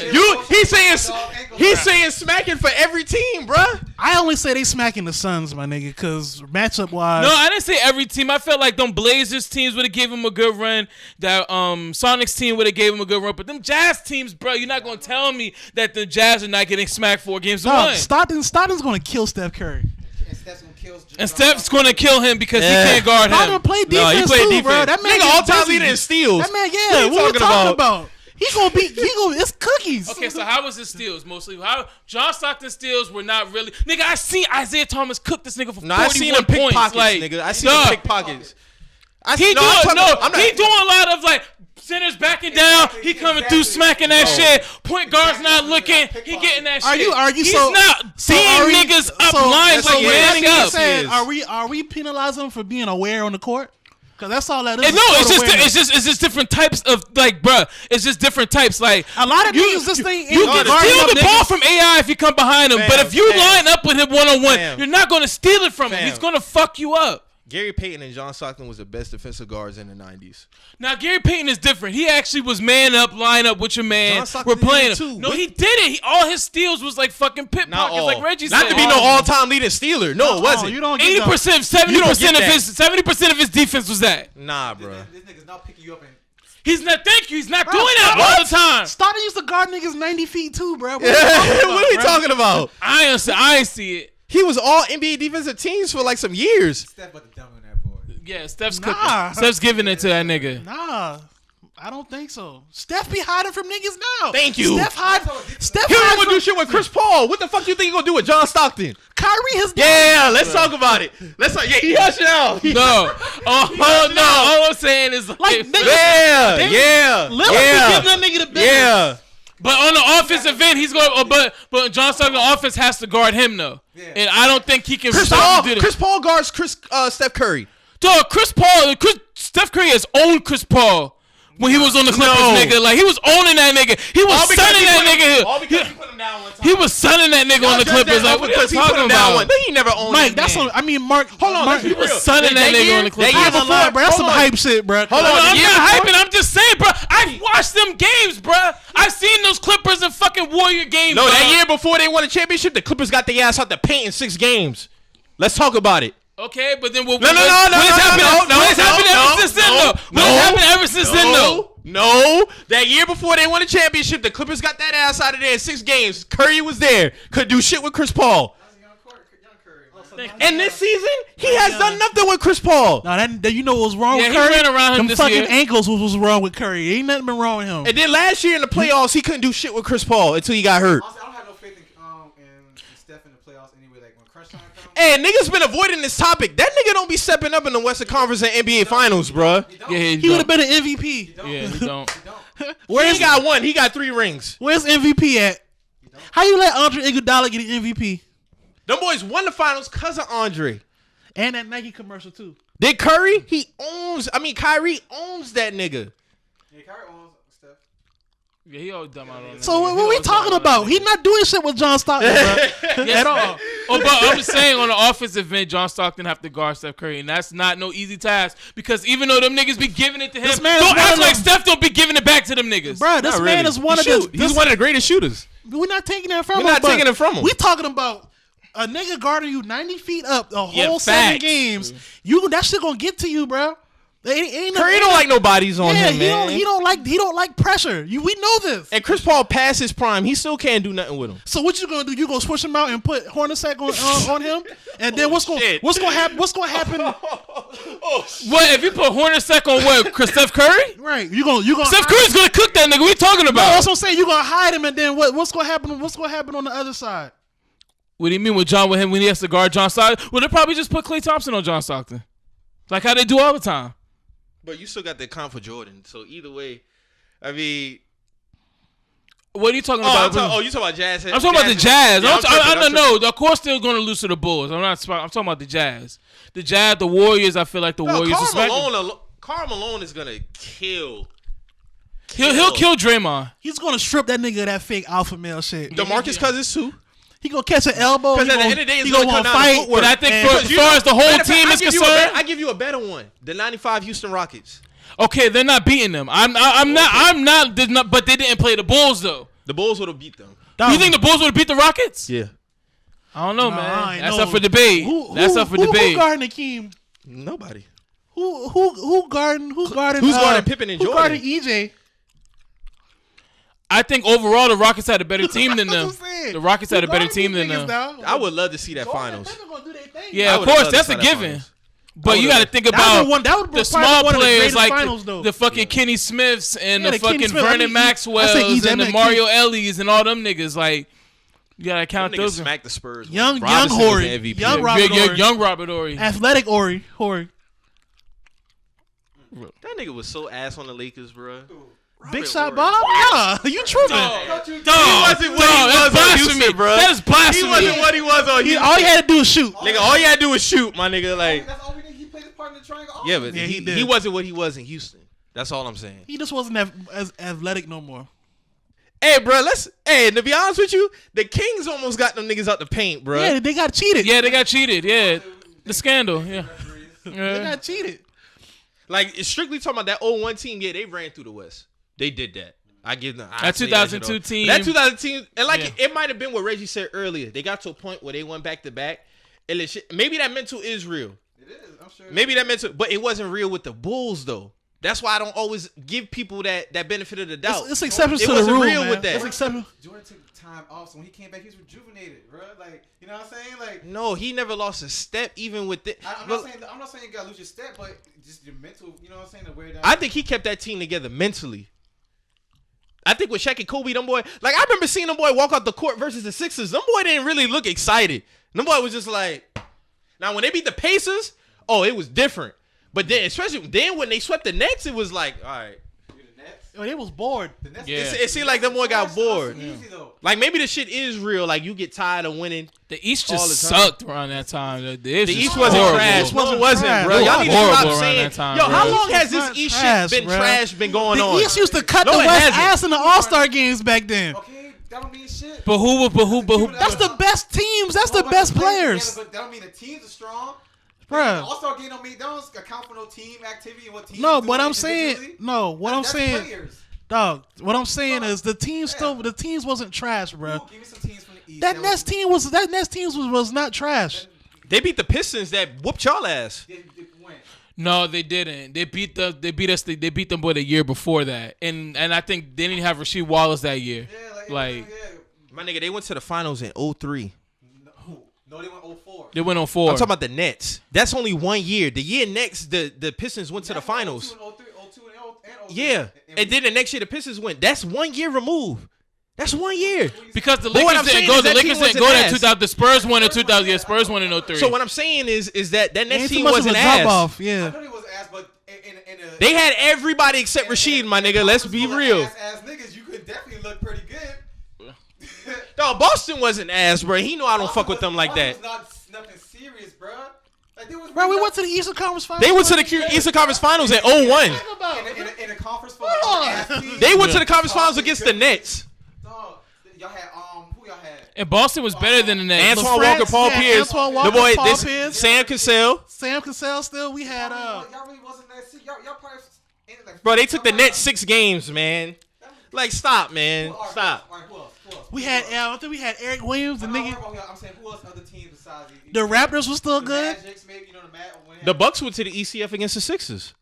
Speaker 2: He's saying smacking for every team, bruh.
Speaker 1: I only say they smacking the Suns, my nigga, because matchup wise.
Speaker 4: No, I didn't say every team. I felt like them Blazers teams would have gave him a good run. That Sonics team would have gave him a good run. But them Jazz teams, bro, you're not gonna tell me that the Jazz are not getting smacked 4 games to 1.
Speaker 1: Stockton's gonna kill Steph Curry.
Speaker 4: And Steph's gonna kill him because he can't guard him.
Speaker 1: Stockton played defense
Speaker 2: he played
Speaker 1: too,
Speaker 2: defense.
Speaker 1: bro. That man
Speaker 2: nigga all-time leader in steals.
Speaker 1: That man, yeah. What we talking about? It's cookies.
Speaker 4: Okay, so how was his steals mostly? How John Stockton steals were not really. Nigga, I seen Isaiah Thomas cook this nigga for 41
Speaker 2: I seen him pick
Speaker 4: points.
Speaker 2: pockets,
Speaker 4: Like,
Speaker 2: nigga. I seen him pick pockets.
Speaker 4: He doing a lot of like centers backing down. He coming through smacking that shit. Point guard's not looking. He getting that shit.
Speaker 1: Are you
Speaker 4: He's
Speaker 1: so
Speaker 4: not seeing niggas up lines like manning up.
Speaker 1: Saying, are we penalizing him for being aware on the court? Cause that's all that is.
Speaker 4: No, it's just different types of like, bruh. It's just different types. Like
Speaker 1: a lot of niggas, this thing.
Speaker 4: You can steal the ball from AI if you come behind him, but if you line up with him 1-on-1, you're not gonna steal it from him. He's gonna fuck you up.
Speaker 2: Gary Payton and John Stockton was the best defensive guards in the 90s.
Speaker 4: Now Gary Payton is different. He actually was man up, line up with your man. We're playing him. No, he did it. All his steals was like fucking pit pockets, like Reggie said.
Speaker 2: Not to be no all-time leading stealer. No, it wasn't.
Speaker 4: 80%, 70% of his defense was that.
Speaker 2: Nah, bro.
Speaker 3: This nigga's not picking you up and.
Speaker 4: He's not. Thank you. He's not doing that all the time.
Speaker 1: Stockton used to guard niggas 90 feet too, bro.
Speaker 2: What are we talking about?
Speaker 4: I ain't see it.
Speaker 2: He was all NBA defensive teams for like some years.
Speaker 3: Steph about to dumb in that boy.
Speaker 4: Yeah, Steph's giving it to that nigga.
Speaker 1: Nah, I don't think so. Steph be hiding from niggas now.
Speaker 2: Thank you.
Speaker 1: Steph
Speaker 2: He don't
Speaker 1: from
Speaker 2: do shit with Chris Paul. What the fuck you think he gonna do with John Stockton?
Speaker 1: Kyrie has done.
Speaker 2: Yeah, let's talk about it. He hush out.
Speaker 4: No. No. All I'm saying is like,
Speaker 1: niggas,
Speaker 2: yeah.
Speaker 1: Lillard be giving that nigga the business.
Speaker 2: Yeah.
Speaker 4: But on the offensive end, he's going. But John Stockton, the offense has to guard him though, and I don't think he can.
Speaker 2: Chris Paul guards Steph Curry.
Speaker 4: Dog, Steph Curry has owned Chris Paul when he was on the Clippers, nigga. Like he was owning that nigga. He was sunning that nigga.
Speaker 2: All because he put him down one time.
Speaker 4: He was sunning that nigga on the Clippers. Like what are you talking about?
Speaker 2: He never owned
Speaker 1: Mike, that's some. I mean, Mark. Hold on,
Speaker 4: he was sunning that nigga on the Clippers.
Speaker 1: That's some hype shit, bro.
Speaker 4: Hold on, I'm not hyping. I'm just saying, bro. I've watched them games, bro. I've seen those Clippers and fucking Warrior games.
Speaker 2: No, that year before they won a championship, the Clippers got their ass out the paint in 6 games. Let's talk about it.
Speaker 4: Okay, but then what?
Speaker 2: What has happened ever since then, though?
Speaker 4: What has happened ever since then, though?
Speaker 2: No, that year before they won a championship, the Clippers got that ass out of there in 6 games. Curry was there, could do shit with Chris Paul. And this season, he has done nothing with Chris Paul.
Speaker 1: No, that you know what was wrong with
Speaker 4: he
Speaker 1: Curry?
Speaker 4: ran around him
Speaker 1: Them
Speaker 4: this
Speaker 1: fucking
Speaker 4: year.
Speaker 1: ankles was wrong with Curry. Ain't nothing been wrong with him.
Speaker 2: And then last year in the playoffs, he couldn't do shit with Chris Paul until he got hurt.
Speaker 3: Honestly, I don't have no faith in Steph in the playoffs anyway. Like when crunch time comes.
Speaker 2: And niggas been avoiding this topic. That nigga don't be stepping up in the Western Conference and NBA Finals, bruh.
Speaker 4: Yeah,
Speaker 1: He would have been an MVP.
Speaker 4: Yeah, he don't.
Speaker 2: He got 1. He got 3 rings.
Speaker 1: Where's MVP at? How you let Andre Iguodala get an MVP?
Speaker 2: Them boys won the finals because of Andre.
Speaker 1: And that Nike commercial too.
Speaker 2: Then Kyrie owns that nigga.
Speaker 3: Yeah, Kyrie owns Steph.
Speaker 4: Yeah, he always dumb out on that.
Speaker 1: So what we talking about? He not doing shit with John Stockton, bro. At all.
Speaker 4: Oh, but I'm just saying on the offensive end, John Stockton have to guard Steph Curry, and that's not no easy task because even though them niggas be giving it to him, don't act like Steph don't be giving it back to them niggas.
Speaker 1: Bro, this man is one of the.
Speaker 2: He's one of the greatest shooters.
Speaker 1: We're not taking that from him.
Speaker 2: We're not taking it from him.
Speaker 1: We talking about a nigga guarding you 90 feet up the whole 7
Speaker 2: facts.
Speaker 1: games. That shit gonna get to you, bro.
Speaker 2: Curry don't like no bodies on him, man.
Speaker 1: He don't like pressure. We know this.
Speaker 2: And Chris Paul past his prime, he still can't do nothing with him.
Speaker 1: So what you gonna do? You gonna switch him out and put Hornacek on him? And then what's gonna happen? What's gonna happen?
Speaker 4: What if you put Hornacek on what? Steph Curry?
Speaker 1: Right. You gonna
Speaker 4: Steph Curry's gonna cook that nigga. What you talking
Speaker 1: No,
Speaker 4: about?
Speaker 1: that's what I'm saying. You gonna hide him, and then what's gonna happen? What's gonna happen on the other side?
Speaker 4: What do you mean with him when he has to guard John Stockton? Well, they probably just put Klay Thompson on John Stockton, like how they do all the time.
Speaker 2: But you still got the account for Jordan. So either way, I mean,
Speaker 4: What are you talking about?
Speaker 2: You talking about Jazz?
Speaker 4: I'm talking about the Jazz.
Speaker 2: Yeah,
Speaker 4: I don't know. Of course, still going to lose to the Bulls. I'm talking about the Jazz. The Jazz, the Warriors. I feel like the Warriors.
Speaker 2: Karl Malone is gonna kill.
Speaker 4: He'll kill Draymond.
Speaker 1: He's gonna strip that nigga of that fake alpha male shit.
Speaker 2: DeMarcus Cousins too.
Speaker 1: He gonna catch an elbow.
Speaker 2: Because at the end of the day, it's
Speaker 1: he
Speaker 2: gonna
Speaker 1: gonna
Speaker 2: come down to
Speaker 1: fight.
Speaker 2: footwork.
Speaker 4: But I think as far as the whole team is concerned,
Speaker 2: I give you a better one. The '95 Houston Rockets.
Speaker 4: Okay, they're not beating them. I'm not. But they didn't play the Bulls though.
Speaker 2: The Bulls would have beat them.
Speaker 4: You think the Bulls would have beat the Rockets?
Speaker 2: Yeah.
Speaker 4: I don't know, man. That's up for debate. That's up for debate.
Speaker 1: Who guarding Akeem?
Speaker 2: Nobody.
Speaker 1: Who guarding? Who's guarding
Speaker 2: Pimpin and Jordan?
Speaker 1: Who guarding EJ?
Speaker 4: I think overall the Rockets had a better team than them. The Rockets had a better team than them.
Speaker 2: I would love to see that finals.
Speaker 4: Yeah, of course, that's a given. But you got to think about the small players like the fucking Kenny Smiths and the fucking Vernon Maxwells and the Mario Ellie's and all them niggas. Like, you got to count those.
Speaker 2: Smack the Spurs.
Speaker 1: Young Horry. Young
Speaker 4: Robert Horry.
Speaker 1: Athletic Horry.
Speaker 2: That nigga was so ass on the Lakers, bro.
Speaker 1: Big shot Bob? Nah, you tripping.
Speaker 2: He wasn't what he was on Houston, bro.
Speaker 4: That is blasphemy.
Speaker 2: He wasn't what he was on Houston.
Speaker 1: All he had to do was shoot.
Speaker 2: Nigga, all he had to do was shoot, my nigga. Like,
Speaker 3: that's all we did. He played his part in the triangle.
Speaker 2: yeah, but he wasn't what he was in Houston. That's all I'm saying.
Speaker 1: He just wasn't as athletic no more.
Speaker 2: Hey, bro, to be honest with you, the Kings almost got them niggas out the paint, bro.
Speaker 1: Yeah, they got cheated.
Speaker 4: Yeah, they got cheated. Yeah, the scandal. Yeah,
Speaker 1: they got cheated.
Speaker 2: Like, it's strictly talking about that 0-1 team. Yeah, they ran through the West. They did that. I give them
Speaker 4: that 2002 team.
Speaker 2: That 2000 team, and like it might have been what Reggie said earlier. They got to a point where they went back to back, and maybe that mental is real.
Speaker 3: It is. I'm sure.
Speaker 2: Maybe that mental, but it wasn't real with the Bulls though. That's why I don't always give people that benefit of the doubt.
Speaker 1: It's exceptions to the rule,
Speaker 2: real
Speaker 1: man.
Speaker 2: with that.
Speaker 1: It's exception.
Speaker 3: Jordan took time off, so when he came back, he was rejuvenated, bro. Like, you know what I'm saying? Like,
Speaker 2: no, he never lost a step, even with it.
Speaker 3: I'm not saying you gotta lose your step, but just your mental. You know what I'm saying? The way that
Speaker 2: I think he kept that team together mentally. I think with Shaq and Kobe, them boy, like I remember seeing them boy walk out the court versus the Sixers. Them boy didn't really look excited. Them boy was just like, now when they beat the Pacers, oh, it was different. But then, especially then when they swept the Nets, it was like, all right.
Speaker 1: Oh, they was bored.
Speaker 4: Yeah.
Speaker 2: It seemed like them boy got bored. Like maybe the shit is real. Like you get tired of winning.
Speaker 4: The East just sucked around that time. The
Speaker 2: East wasn't trash. No, it wasn't, bro. Y'all need to stop saying. Yo, how long has this East shit been trash been going on?
Speaker 1: The East used to cut the West ass in the All-Star games back then.
Speaker 3: Okay, that don't mean shit.
Speaker 4: But who?
Speaker 1: That's the best teams. That's the best players.
Speaker 3: But that don't mean the teams are strong.
Speaker 1: Bruh.
Speaker 3: All-Star game don't mean, they don't account for no team activity and what teams
Speaker 1: No,
Speaker 3: do
Speaker 1: what I'm saying,
Speaker 3: that's players.
Speaker 1: dog. What I'm saying is the teams wasn't trash, bro.
Speaker 3: Ooh, give me some teams from the East.
Speaker 1: That Nets team was not trash.
Speaker 2: They beat the Pistons that whooped y'all ass.
Speaker 4: No, they didn't. They beat us. They beat them boy the year before that, and I think they didn't have Rasheed Wallace that year.
Speaker 3: Yeah,
Speaker 4: like
Speaker 2: my nigga, they went to the finals in 2003.
Speaker 3: No, they went 2004.
Speaker 4: They went on 4.
Speaker 2: I'm talking about the Nets. That's only 1 year. The year next, the Pistons went to the finals.
Speaker 3: 02 and 03.
Speaker 2: Yeah, and then the next year the Pistons went. That's 1 year removed. That's 1 year.
Speaker 4: Because the Lakers didn't go. The Lakers didn't go that 2000. The Spurs won in 2000. Yeah, Spurs won in 03.
Speaker 2: So what I'm saying is that next team
Speaker 1: was
Speaker 2: wasn't
Speaker 1: a
Speaker 2: ass.
Speaker 1: drop off. Yeah.
Speaker 3: I know they was ass, but
Speaker 2: They had everybody except Rasheed, my nigga. Let's be real.
Speaker 3: Ass niggas, you could definitely look pretty good.
Speaker 2: No, Boston wasn't ass, bro. He know I don't fuck with them like that.
Speaker 3: Was nothing serious, bro. Like
Speaker 1: Bro, we went to the Eastern Conference Finals.
Speaker 2: They went to the Eastern Conference Finals in 01.
Speaker 3: In a conference finals.
Speaker 2: They went to the conference finals against the Nets.
Speaker 3: Dog, y'all had who y'all had?
Speaker 4: And Boston was better than the Nets.
Speaker 2: Antoine Walker, Paul Pierce,
Speaker 1: Antoine Walker,
Speaker 2: the boy,
Speaker 1: Paul Pierce.
Speaker 2: Sam Cassell.
Speaker 1: Sam Cassell still. We had
Speaker 3: Y'all really wasn't that sick. Y'all probably like,
Speaker 2: Bro, they took the Nets 6 games, man. Like, stop, man. Stop.
Speaker 3: All right, who else?
Speaker 1: We had I think we had Eric Williams, the nigga.
Speaker 3: I'm saying who else other teams besides
Speaker 1: the Raptors was still good.
Speaker 3: Magics, maybe,
Speaker 2: The Bucks went to the ECF against the Sixers.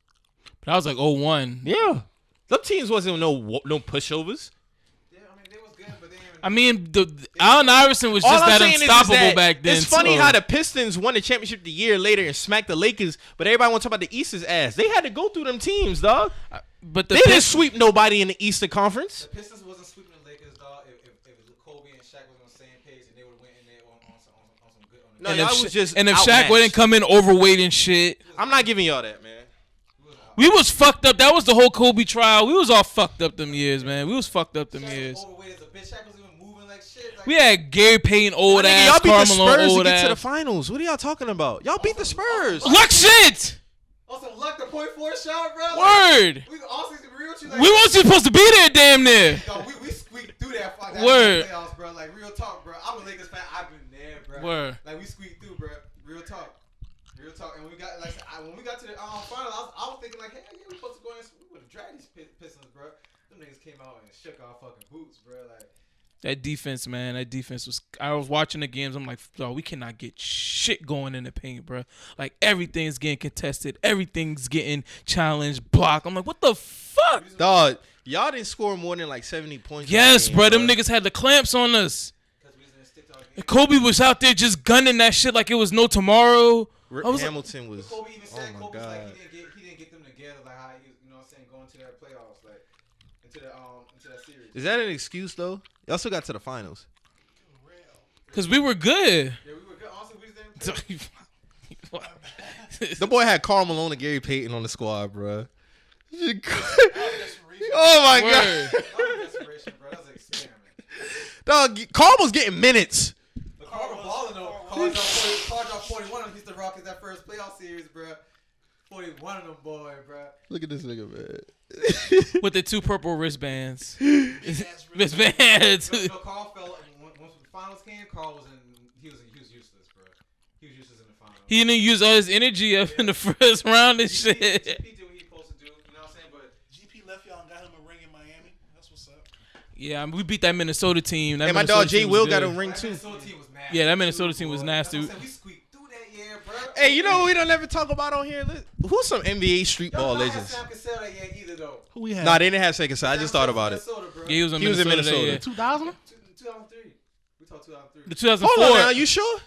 Speaker 4: That was like 01.
Speaker 2: Yeah. Them teams wasn't no pushovers.
Speaker 3: Yeah, I mean, they was good, but they didn't.
Speaker 4: I mean, Allen Iverson was just that unstoppable back then.
Speaker 2: It's funny how the Pistons won the championship the year later and smacked the Lakers, but everybody want to talk about the East's ass. They had to go through them teams, dog.
Speaker 4: But
Speaker 2: they didn't sweep nobody in the Eastern Conference.
Speaker 3: The Pistons wasn't sweeping the Lakers, dog. If Kobe and Shaq was on the same page, and they would have went in there on some good.
Speaker 2: No, y'all was just
Speaker 4: and if
Speaker 2: outmatched.
Speaker 4: Shaq wouldn't come in overweight and shit,
Speaker 2: I'm not giving y'all that, man.
Speaker 4: we was fucked up. That was the whole Kobe trial. We was all fucked up them years, man. We was fucked up them years.
Speaker 3: Overweight as a bitch Shaq was even moving like shit. Like,
Speaker 4: We had Gary Payton, old ass,
Speaker 2: y'all beat the
Speaker 4: Carmelo,
Speaker 2: Spurs to
Speaker 4: old
Speaker 2: get to the
Speaker 4: ass.
Speaker 2: finals. What are y'all talking about? Y'all beat the Spurs.
Speaker 4: Luck shit.
Speaker 3: also, luck the point four shot, bro.
Speaker 4: Word.
Speaker 3: We also to be real with you. Like,
Speaker 4: We wasn't supposed to be there, damn near.
Speaker 3: Yo, we squeaked through that
Speaker 4: Word.
Speaker 3: playoffs, bro. Like real talk, bro. I'm a Lakers fan. I've been there, bro.
Speaker 4: Word.
Speaker 3: Like we squeaked through, bro. Real talk. Real talk. And we got like when we got to the final, I was thinking like, hey, yeah, we supposed to go in. We would have dragged these Pistons, bro. Them niggas came out and shook our fucking boots, bro. Like.
Speaker 4: That defense, man. That defense was. I was watching the games. I'm like, yo, we cannot get shit going in the paint, bro. Like everything's getting contested. Everything's getting challenged, blocked. I'm like, what the fuck?
Speaker 2: Dog, y'all didn't score more than like 70 points.
Speaker 4: Yes,
Speaker 2: in the game,
Speaker 4: bro. Them niggas had the clamps on us.
Speaker 3: Because we didn't stick to our game.
Speaker 4: And Kobe was out there just gunning that shit like it was no tomorrow.
Speaker 2: Rip
Speaker 4: I was like,
Speaker 2: Hamilton was.
Speaker 3: Kobe even said
Speaker 2: Oh my
Speaker 3: Kobe was
Speaker 2: god.
Speaker 3: like he didn't get them together like how he was, you know what I'm saying, going to that playoffs, like into that series.
Speaker 2: Is that an excuse though? Y'all still got to the finals.
Speaker 4: cause we were good.
Speaker 3: Yeah, we were good. Honestly, we just didn't.
Speaker 2: The boy had Karl Malone and Gary Payton on the squad, bro. Oh my god.
Speaker 4: Word.
Speaker 3: That was desperation, bro. That was an experiment.
Speaker 2: Dog, Karl was getting minutes.
Speaker 3: But Carl balling though. Carl dropped 41 of them. He's the Rockets that first playoff series, bro. 41 of them, boy, bro.
Speaker 2: Look at this nigga, man.
Speaker 4: With the 2 purple wristbands. Wristbands.
Speaker 3: No, Carl fell. Once the finals came, Carl was in. He was useless, bro. He was useless in the finals.
Speaker 4: He didn't use all his energy up in the first round and shit.
Speaker 3: GP did what he supposed to do. You know what I'm saying? But
Speaker 1: GP left y'all and got him a ring in Miami. That's what's up.
Speaker 4: Yeah, I mean, we beat that Minnesota team. That
Speaker 2: And my
Speaker 4: Minnesota
Speaker 2: dog Jay
Speaker 4: team was
Speaker 2: Will got a
Speaker 4: good.
Speaker 2: ring
Speaker 3: that
Speaker 2: too.
Speaker 3: Minnesota team was nasty.
Speaker 4: Yeah, that Minnesota
Speaker 3: too,
Speaker 4: team was
Speaker 3: boy.
Speaker 4: nasty.
Speaker 3: That's what I'm saying. We squeaked through that year, bro.
Speaker 2: Hey, you know what we don't ever talk about on here? Who's some NBA street
Speaker 3: Y'all
Speaker 2: ball
Speaker 3: not have
Speaker 2: legends?
Speaker 3: Sam Cassell that year either, though.
Speaker 1: Who we had?
Speaker 2: Nah, they didn't have second side. I just thought about it.
Speaker 3: Minnesota, bro.
Speaker 4: Yeah, he was in
Speaker 2: He was in
Speaker 4: Minnesota.
Speaker 2: Minnesota.
Speaker 4: That
Speaker 1: 2000?
Speaker 3: 2003. We talked 2003.
Speaker 4: year. The 2004.
Speaker 2: Hold on now, you sure?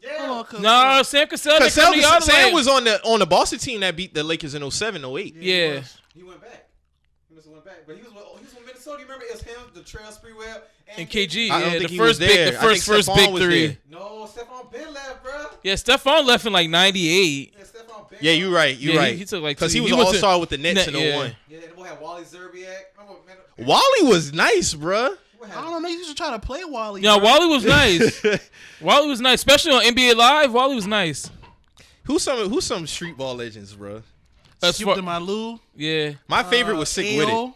Speaker 3: Yeah.
Speaker 1: Hold on, cause
Speaker 4: No, Sam Cassell.
Speaker 2: Because
Speaker 4: Sam
Speaker 2: Sam was on the Boston team that beat the Lakers in 07, 08.
Speaker 4: Yeah.
Speaker 3: He went back. He must have went back. But he was with Minnesota. You remember it was him, the Trail Spreewell,
Speaker 4: And KG.
Speaker 2: I don't
Speaker 4: Yeah,
Speaker 2: think
Speaker 4: the
Speaker 2: he
Speaker 4: first
Speaker 2: was
Speaker 4: big,
Speaker 2: there.
Speaker 4: the
Speaker 2: I think
Speaker 4: first
Speaker 2: Stephon
Speaker 4: big
Speaker 2: was
Speaker 4: 3.
Speaker 2: there.
Speaker 3: No, Stephon Ben left, bro.
Speaker 4: Yeah, Stephon left in like 98.
Speaker 3: Yeah, Stephon Ben.
Speaker 2: Yeah, you're right. You're
Speaker 4: Yeah,
Speaker 2: right.
Speaker 4: he took like
Speaker 2: Because
Speaker 4: two-
Speaker 2: he was
Speaker 4: he
Speaker 2: an
Speaker 4: went to-
Speaker 2: all-star with the Nets
Speaker 4: Net-
Speaker 2: in
Speaker 4: yeah.
Speaker 2: 01.
Speaker 3: Yeah, the boy had Wally Zerbiak. Remember, man,
Speaker 2: Wally was nice, bruh.
Speaker 1: I don't know. You used to try to play Wally.
Speaker 4: Yeah,
Speaker 1: bro.
Speaker 4: Wally was nice. Wally was nice, especially on NBA Live. Wally was nice.
Speaker 2: Who's some street ball legends, bruh?
Speaker 4: As
Speaker 1: Skipped
Speaker 4: far-
Speaker 1: to my Lou.
Speaker 4: yeah.
Speaker 2: My favorite was Sick With It.
Speaker 1: Ayo,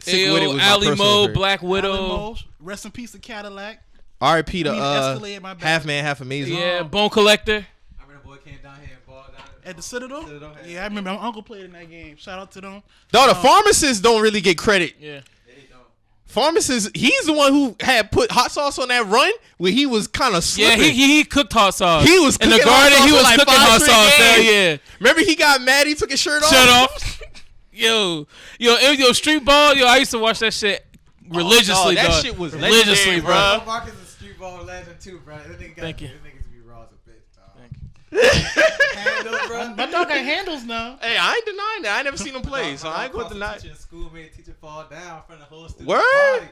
Speaker 2: Sick With It was my
Speaker 4: Ali
Speaker 2: personal
Speaker 4: Mo,
Speaker 2: favorite.
Speaker 4: Black
Speaker 1: Alan
Speaker 4: Widow.
Speaker 1: Mo, rest in peace to Cadillac.
Speaker 2: R.I.P. to
Speaker 1: I mean, Escalade, my bad.
Speaker 2: Half Man, Half Amazing.
Speaker 4: Yeah, Bone Collector.
Speaker 3: I remember the boy came down here and balled down
Speaker 1: At the Citadel?
Speaker 3: Citadel,
Speaker 1: Yeah, I remember. My uncle played in that game. Shout out to them.
Speaker 2: Dog, the pharmacists don't really get credit.
Speaker 4: Yeah.
Speaker 3: They don't.
Speaker 2: Pharmacist, he's the one who had put hot sauce on that run where he was kind of
Speaker 4: Yeah,
Speaker 2: slipping.
Speaker 4: he cooked hot sauce.
Speaker 2: He was
Speaker 4: in the
Speaker 2: cooking hot
Speaker 4: garden.
Speaker 2: sauce
Speaker 4: He
Speaker 2: for
Speaker 4: was
Speaker 2: like
Speaker 4: cooking
Speaker 2: 5
Speaker 4: hot
Speaker 2: straight
Speaker 4: sauce. Hell
Speaker 2: games.
Speaker 4: yeah.
Speaker 2: Remember he got mad, he took his shirt off?
Speaker 4: Shut off. Yo, street ball. Yo, I used to watch that shit religiously,
Speaker 2: dog, that
Speaker 4: dog.
Speaker 2: shit was
Speaker 4: religiously,
Speaker 2: legendary,
Speaker 4: bro.
Speaker 2: bruh.
Speaker 3: Marcus is a street ball legend too, bro. That nigga got
Speaker 4: Thank you.
Speaker 3: That niggas be raw as a bitch, dog. Handle, bro.
Speaker 1: My dog got handles now.
Speaker 2: Hey, I ain't denying that. I ain't never seen him play, so I ain't going to deny it.
Speaker 3: Teacher in school made teacher fall down in front of the whole student
Speaker 2: Word?
Speaker 3: body.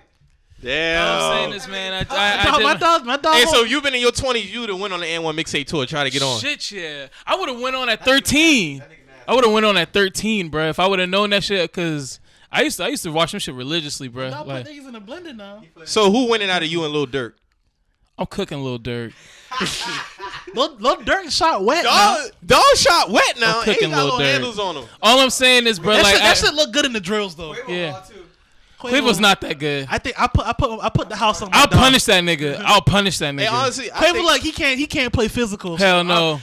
Speaker 4: I'm saying
Speaker 2: Damn.
Speaker 4: this, man.
Speaker 1: My dog.
Speaker 2: Hey, so you've been in your 20s, you would have went on the N1 mixtape tour, try to get on.
Speaker 4: Shit, yeah. I would have went on at 13.
Speaker 3: That nigga nasty.
Speaker 4: I would have went on at 13, bro. If I would have known that shit, cause I used to watch them shit religiously, bro.
Speaker 1: Dog put
Speaker 4: Like,
Speaker 1: niggas in the blender now.
Speaker 2: So who winning out of you and Lil Durk?
Speaker 4: I'm cooking Lil Durk.
Speaker 1: Lil Durk shot wet now.
Speaker 2: Dog shot wet now.
Speaker 4: I'm
Speaker 2: Ain't
Speaker 4: cooking
Speaker 2: got
Speaker 4: Lil
Speaker 2: little
Speaker 4: Durk.
Speaker 2: handles on him.
Speaker 4: All I'm saying is, bro,
Speaker 1: That,
Speaker 4: like
Speaker 1: shit, that shit look good in the drills though.
Speaker 3: Quavo
Speaker 4: Yeah.
Speaker 3: raw, too.
Speaker 4: Quavo was not that good.
Speaker 1: I think I put the house on. My
Speaker 4: I'll
Speaker 1: dog.
Speaker 4: punish that nigga. I'll punish that nigga.
Speaker 2: Hey, honestly, I
Speaker 1: Quavo
Speaker 2: think,
Speaker 1: like he can't play physical.
Speaker 4: Hell no.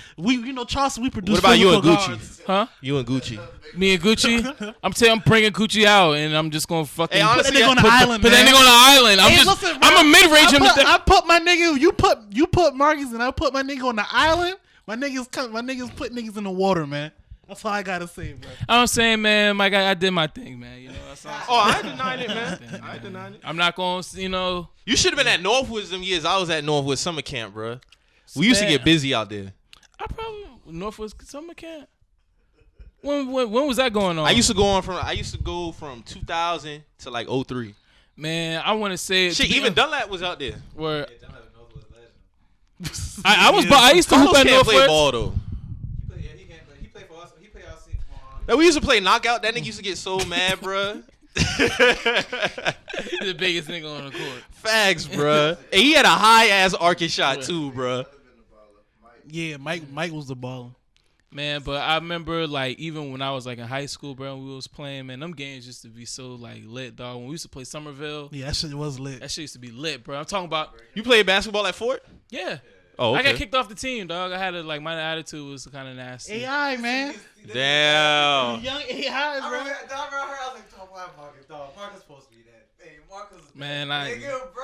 Speaker 1: Charleston, we produce.
Speaker 2: what about you
Speaker 1: physical
Speaker 2: and Gucci?
Speaker 1: guards.
Speaker 4: Huh?
Speaker 2: You and Gucci.
Speaker 4: Me and Gucci? I'm bringing Gucci out, and I'm just gonna fucking
Speaker 2: Hey, honestly,
Speaker 1: Put that nigga on the
Speaker 2: put
Speaker 1: island,
Speaker 4: put that
Speaker 1: man.
Speaker 4: nigga on the island.
Speaker 1: Hey, listen, bro.
Speaker 4: I'm a mid-range him.
Speaker 1: I put my nigga. You put Marcus and I put my nigga on the island. My niggas put niggas in the water, man. That's all I gotta say, bro.
Speaker 4: I'm saying, man, Mike, I did my thing, man. You know, that's all.
Speaker 2: Oh, I ain't denying it, man. I ain't denying it.
Speaker 4: I'm not gonna, you know.
Speaker 2: You should have been at Northwoods them years. I was at Northwoods summer camp, bro. We used to get busy out there.
Speaker 4: I probably Northwoods summer camp. When was that going on?
Speaker 2: I used to go from 2000 to like 03.
Speaker 4: Man, I want to say it.
Speaker 2: Shit, even Dunlap was out there.
Speaker 4: Where
Speaker 3: Yeah, Dunlap knows what legend.
Speaker 4: I used to hoop
Speaker 2: Carlos
Speaker 4: at
Speaker 2: can't play
Speaker 4: Northwoods.
Speaker 2: ball though.
Speaker 3: He can't play. He played for us. He played our team.
Speaker 2: Now, we used to play knockout. That nigga used to get so mad, bruh.
Speaker 4: the biggest nigga on the court.
Speaker 2: Facts, bruh. And he had a high ass arcing shot too, bruh.
Speaker 1: Yeah, Mike was the baller.
Speaker 4: Man, but I remember like even when I was like in high school, bro, we was playing, man, them games used to be so like lit, dog. When we used to play Somerville,
Speaker 1: Yeah, that shit was lit.
Speaker 4: that shit used to be lit, bro. I'm talking about
Speaker 2: You played basketball at Fort?
Speaker 4: yeah.
Speaker 2: Oh, okay.
Speaker 4: I got kicked off the team, dog. I had to like my attitude was kind of nasty.
Speaker 1: AI, man.
Speaker 2: Damn.
Speaker 1: Young AI,
Speaker 3: I
Speaker 1: bro.
Speaker 3: remember I was like, why Marcus, dog? Marcus supposed to be that. Hey, Marcus is
Speaker 4: Man,
Speaker 3: nigga, bro.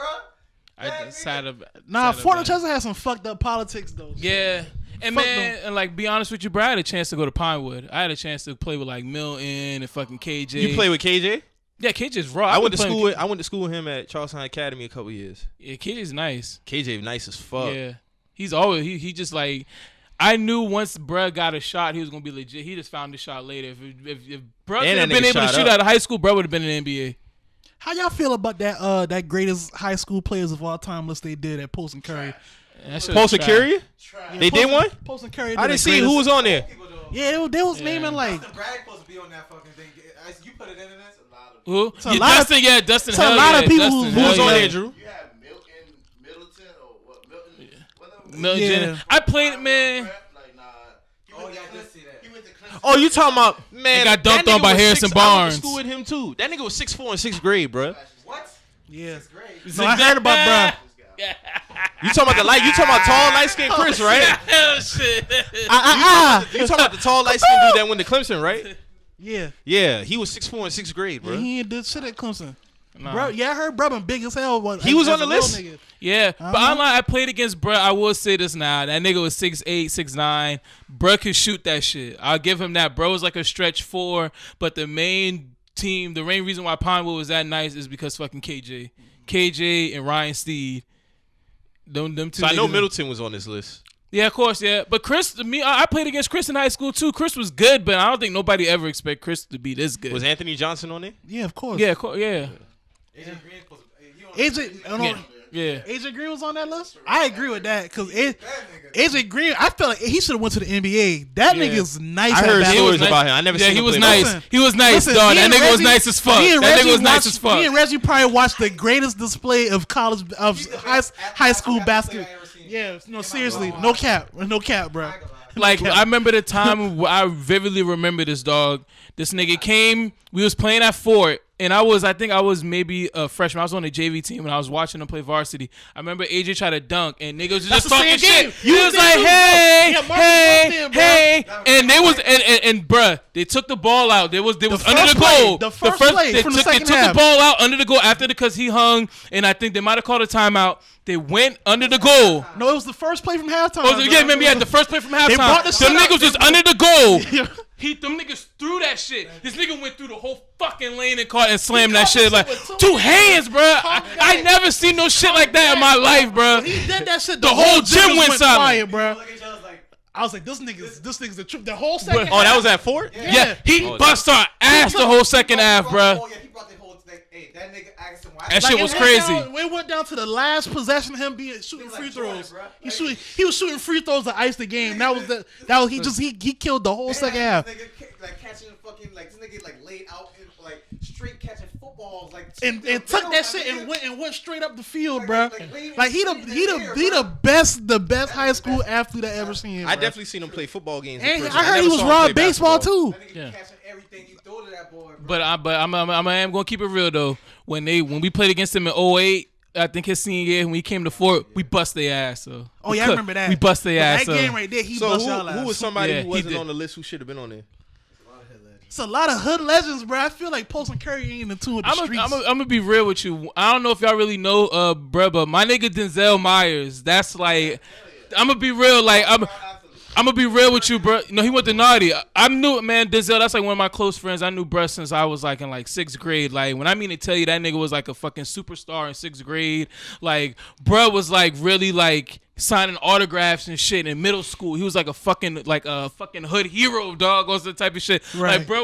Speaker 4: I decided.
Speaker 1: Nah,
Speaker 4: decided
Speaker 1: Fort
Speaker 4: about it.
Speaker 1: Chester had some fucked up politics though.
Speaker 4: Yeah. And
Speaker 1: Fuck
Speaker 4: man,
Speaker 1: them.
Speaker 4: and like be honest with you, bro, I had a chance to go to Pinewood. I had a chance to play with like Milton and fucking KJ.
Speaker 2: You play with KJ?
Speaker 4: Yeah, KJ's raw.
Speaker 2: I went to
Speaker 4: been playing
Speaker 2: school with I went to school with him at Charleston Academy a couple years.
Speaker 4: Yeah, KJ's nice.
Speaker 2: KJ nice as fuck.
Speaker 4: Yeah. He's always he just like I knew once bruh got a shot, he was gonna be legit. He just found the shot later. If bruh
Speaker 2: And
Speaker 4: could have
Speaker 2: that
Speaker 4: been
Speaker 2: nigga
Speaker 4: able to
Speaker 2: shot
Speaker 4: shoot
Speaker 2: up.
Speaker 4: out of high school, bruh would have been in the NBA.
Speaker 1: How y'all feel about that greatest high school players of all time list they did at Post and Curry?
Speaker 4: That shit was
Speaker 2: Post
Speaker 4: trash.
Speaker 2: Security?
Speaker 1: Yeah,
Speaker 2: They did one?
Speaker 1: Post and Curry.
Speaker 2: I
Speaker 1: did
Speaker 2: didn't
Speaker 1: the
Speaker 2: see who
Speaker 1: greatest-
Speaker 2: was on there.
Speaker 1: Yeah, they was naming like.
Speaker 3: Dustin Bragg supposed to be on that fucking thing. You put it in there.
Speaker 4: Who?
Speaker 1: a
Speaker 4: Yeah,
Speaker 1: lot of-
Speaker 4: Dustin, yeah, Dustin.
Speaker 1: it's a
Speaker 4: hell
Speaker 1: lot of
Speaker 4: yeah,
Speaker 1: people
Speaker 4: Dustin,
Speaker 1: who
Speaker 4: hell
Speaker 2: was on
Speaker 4: yeah.
Speaker 2: there, Drew?
Speaker 6: You had Middleton or what? Milton.
Speaker 4: Milton
Speaker 1: Yeah.
Speaker 4: Jennings. I played, man.
Speaker 6: Like nah.
Speaker 3: Oh, yeah, I did see that.
Speaker 6: He went to Clemson.
Speaker 2: Oh, you talking about man?
Speaker 4: got
Speaker 2: that
Speaker 4: dunked on
Speaker 2: nigga
Speaker 4: by
Speaker 2: was
Speaker 4: Harrison
Speaker 2: 6 I went
Speaker 4: Barnes.
Speaker 2: to school with him too. That nigga was 6'4" in 6th grade, bruh.
Speaker 3: What?
Speaker 1: Yeah.
Speaker 3: It's great.
Speaker 1: No, I heard about bruh.
Speaker 2: You talking about the light? You talking about tall, light skinned Chris, right?
Speaker 4: Hell shit.
Speaker 2: You talking about the tall, light skinned dude that went to Clemson, right?
Speaker 1: Yeah.
Speaker 2: Yeah, he was 6'4" in 6th grade,
Speaker 1: Yeah,
Speaker 2: bruh.
Speaker 1: he ain't did shit at Clemson.
Speaker 4: Nah.
Speaker 1: Bro, yeah, I heard bro been big as hell.
Speaker 2: He was
Speaker 1: as
Speaker 2: on the
Speaker 1: a little
Speaker 2: list?
Speaker 1: nigga.
Speaker 4: Yeah, but I played against bruh. I will say this now. That nigga was 6'8", 6'9". Bruh could shoot that shit. I'll give him that. Bro was like a stretch 4, but the main team, the main reason why Pinewood was that nice is because fucking KJ and Ryan Steed. Them two
Speaker 2: So I know
Speaker 4: niggas-
Speaker 2: Middleton was on this list.
Speaker 4: Yeah, of course, yeah. But Chris, I played against Chris in high school too. Chris was good, but I don't think nobody ever expect Chris to be this good.
Speaker 2: Was Anthony Johnson on there?
Speaker 1: Yeah, of course.
Speaker 4: Yeah, of course, yeah.
Speaker 3: AJ Green supposed to.
Speaker 1: AJ, I don't know,
Speaker 4: Yeah.
Speaker 1: AJ Green was on that list. I agree with that because
Speaker 3: That nigga.
Speaker 1: AJ Green, I feel like he should have went to the NBA. That
Speaker 4: Yeah.
Speaker 1: nigga's nice.
Speaker 2: I
Speaker 1: at
Speaker 2: heard
Speaker 1: basketball.
Speaker 2: stories about him. I never
Speaker 4: Yeah,
Speaker 2: seen
Speaker 4: he
Speaker 2: him
Speaker 4: was
Speaker 2: play
Speaker 4: nice.
Speaker 1: Listen,
Speaker 4: He was nice,
Speaker 1: Listen,
Speaker 4: dog.
Speaker 1: me
Speaker 4: That
Speaker 1: and
Speaker 4: nigga was
Speaker 1: Reggie-
Speaker 4: nice as fuck.
Speaker 1: me and
Speaker 4: That
Speaker 1: Reggie
Speaker 4: nigga was nice
Speaker 1: watched-
Speaker 4: as fuck.
Speaker 1: Me and Reggie probably watched the greatest display of college of
Speaker 3: He's the
Speaker 1: high,
Speaker 3: best
Speaker 1: high school
Speaker 3: athlete
Speaker 1: basketball.
Speaker 3: I ever seen.
Speaker 1: Yeah, no, seriously, no cap, bro.
Speaker 4: Like I remember the time I vividly remember this dog. This nigga came. We was playing at Fort, and I think I was maybe a freshman. I was on the JV team and I was watching them play varsity. I remember AJ tried to dunk, and niggas was
Speaker 1: That's
Speaker 4: just
Speaker 1: the
Speaker 4: talking
Speaker 1: same game.
Speaker 4: shit.
Speaker 1: You
Speaker 4: He
Speaker 1: was
Speaker 4: was
Speaker 1: there
Speaker 4: like,
Speaker 1: too,
Speaker 4: hey,
Speaker 1: bro. Yeah, Marcus was there, bro.
Speaker 4: hey, and they was and bruh, they took the ball out. They was under
Speaker 1: first
Speaker 4: the
Speaker 1: play.
Speaker 4: goal.
Speaker 1: The first play
Speaker 4: they
Speaker 1: from the
Speaker 4: took, they
Speaker 1: second
Speaker 4: took
Speaker 1: half.
Speaker 4: the ball out under the goal after because he hung, and I think they might have called a timeout. They went under the goal.
Speaker 1: No, it was the first play from halftime.
Speaker 4: Oh,
Speaker 1: bro.
Speaker 4: yeah, maybe at the first play from halftime.
Speaker 1: brought the
Speaker 4: Them
Speaker 1: shit out.
Speaker 4: niggas was under the goal.
Speaker 1: Yeah.
Speaker 4: Them niggas threw that shit. This nigga went through the whole fucking lane and caught and slammed that
Speaker 1: caught
Speaker 4: shit
Speaker 1: the
Speaker 4: like
Speaker 1: shit with
Speaker 4: two
Speaker 1: two
Speaker 4: hands, bro. I never seen no shit like that in my life, bro.
Speaker 1: He did that shit.
Speaker 4: The whole gym went silent.
Speaker 1: quiet, bro.
Speaker 3: Look at each other like,
Speaker 1: I was like, this nigga's the truth. The whole second.
Speaker 2: Oh, that was at Fort?
Speaker 4: Yeah, he
Speaker 2: Oh,
Speaker 4: bust our ass the whole second half, bro.
Speaker 3: Oh, yeah, he brought the whole thing. Hey, that nigga asked him why.
Speaker 4: That shit was crazy.
Speaker 1: We went down to the last possession of him shooting
Speaker 3: was
Speaker 1: free
Speaker 3: like Jordan,
Speaker 1: throws.
Speaker 3: bro.
Speaker 1: He was shooting free throws to ice the game. That was he killed the whole second half.
Speaker 3: This nigga like catching fucking like this nigga like laid out and like straight catching footballs like
Speaker 1: And took that shit and went straight up the field, bro.
Speaker 3: like,
Speaker 1: Like he the best high school athlete I ever seen.
Speaker 2: I
Speaker 1: bro.
Speaker 2: definitely seen him play football games. in
Speaker 1: And
Speaker 2: person.
Speaker 1: I heard
Speaker 2: never
Speaker 1: he was
Speaker 2: saw him
Speaker 1: raw
Speaker 2: play
Speaker 1: baseball
Speaker 2: basketball.
Speaker 1: too.
Speaker 3: That nigga
Speaker 4: Yeah.
Speaker 3: be catching everything you throw to that boy, bro.
Speaker 4: But I am gonna keep it real though. When we played against him in 08, I think his senior year when we came to Fort, we bust their ass. So
Speaker 1: Oh yeah, I remember that.
Speaker 4: We bust their ass.
Speaker 1: That
Speaker 4: so.
Speaker 1: game right there, he
Speaker 2: So
Speaker 1: bust y'all ass.
Speaker 2: who was somebody
Speaker 4: Yeah,
Speaker 2: who
Speaker 4: he
Speaker 2: wasn't
Speaker 4: did.
Speaker 2: on the list who should have been on there?
Speaker 1: It's a lot of hood legends, bro. I feel like Post and Curry ain't in tune with the streets.
Speaker 4: I'm gonna be real with you. I don't know if y'all really know, bruh, but my nigga Denzel Myers. That's like, I'm gonna be real. Like I'm gonna be real with you, bro. You know he went to Naughty. I knew, man, Denzel. That's like one of my close friends. I knew bruh since I was like in like 6th grade. Like when I mean to tell you, that nigga was like a fucking superstar in 6th grade. Like bruh was like really like signing autographs and shit in middle school. He was like a fucking hood hero, dog, or some type of shit.
Speaker 1: Right.
Speaker 4: Like bro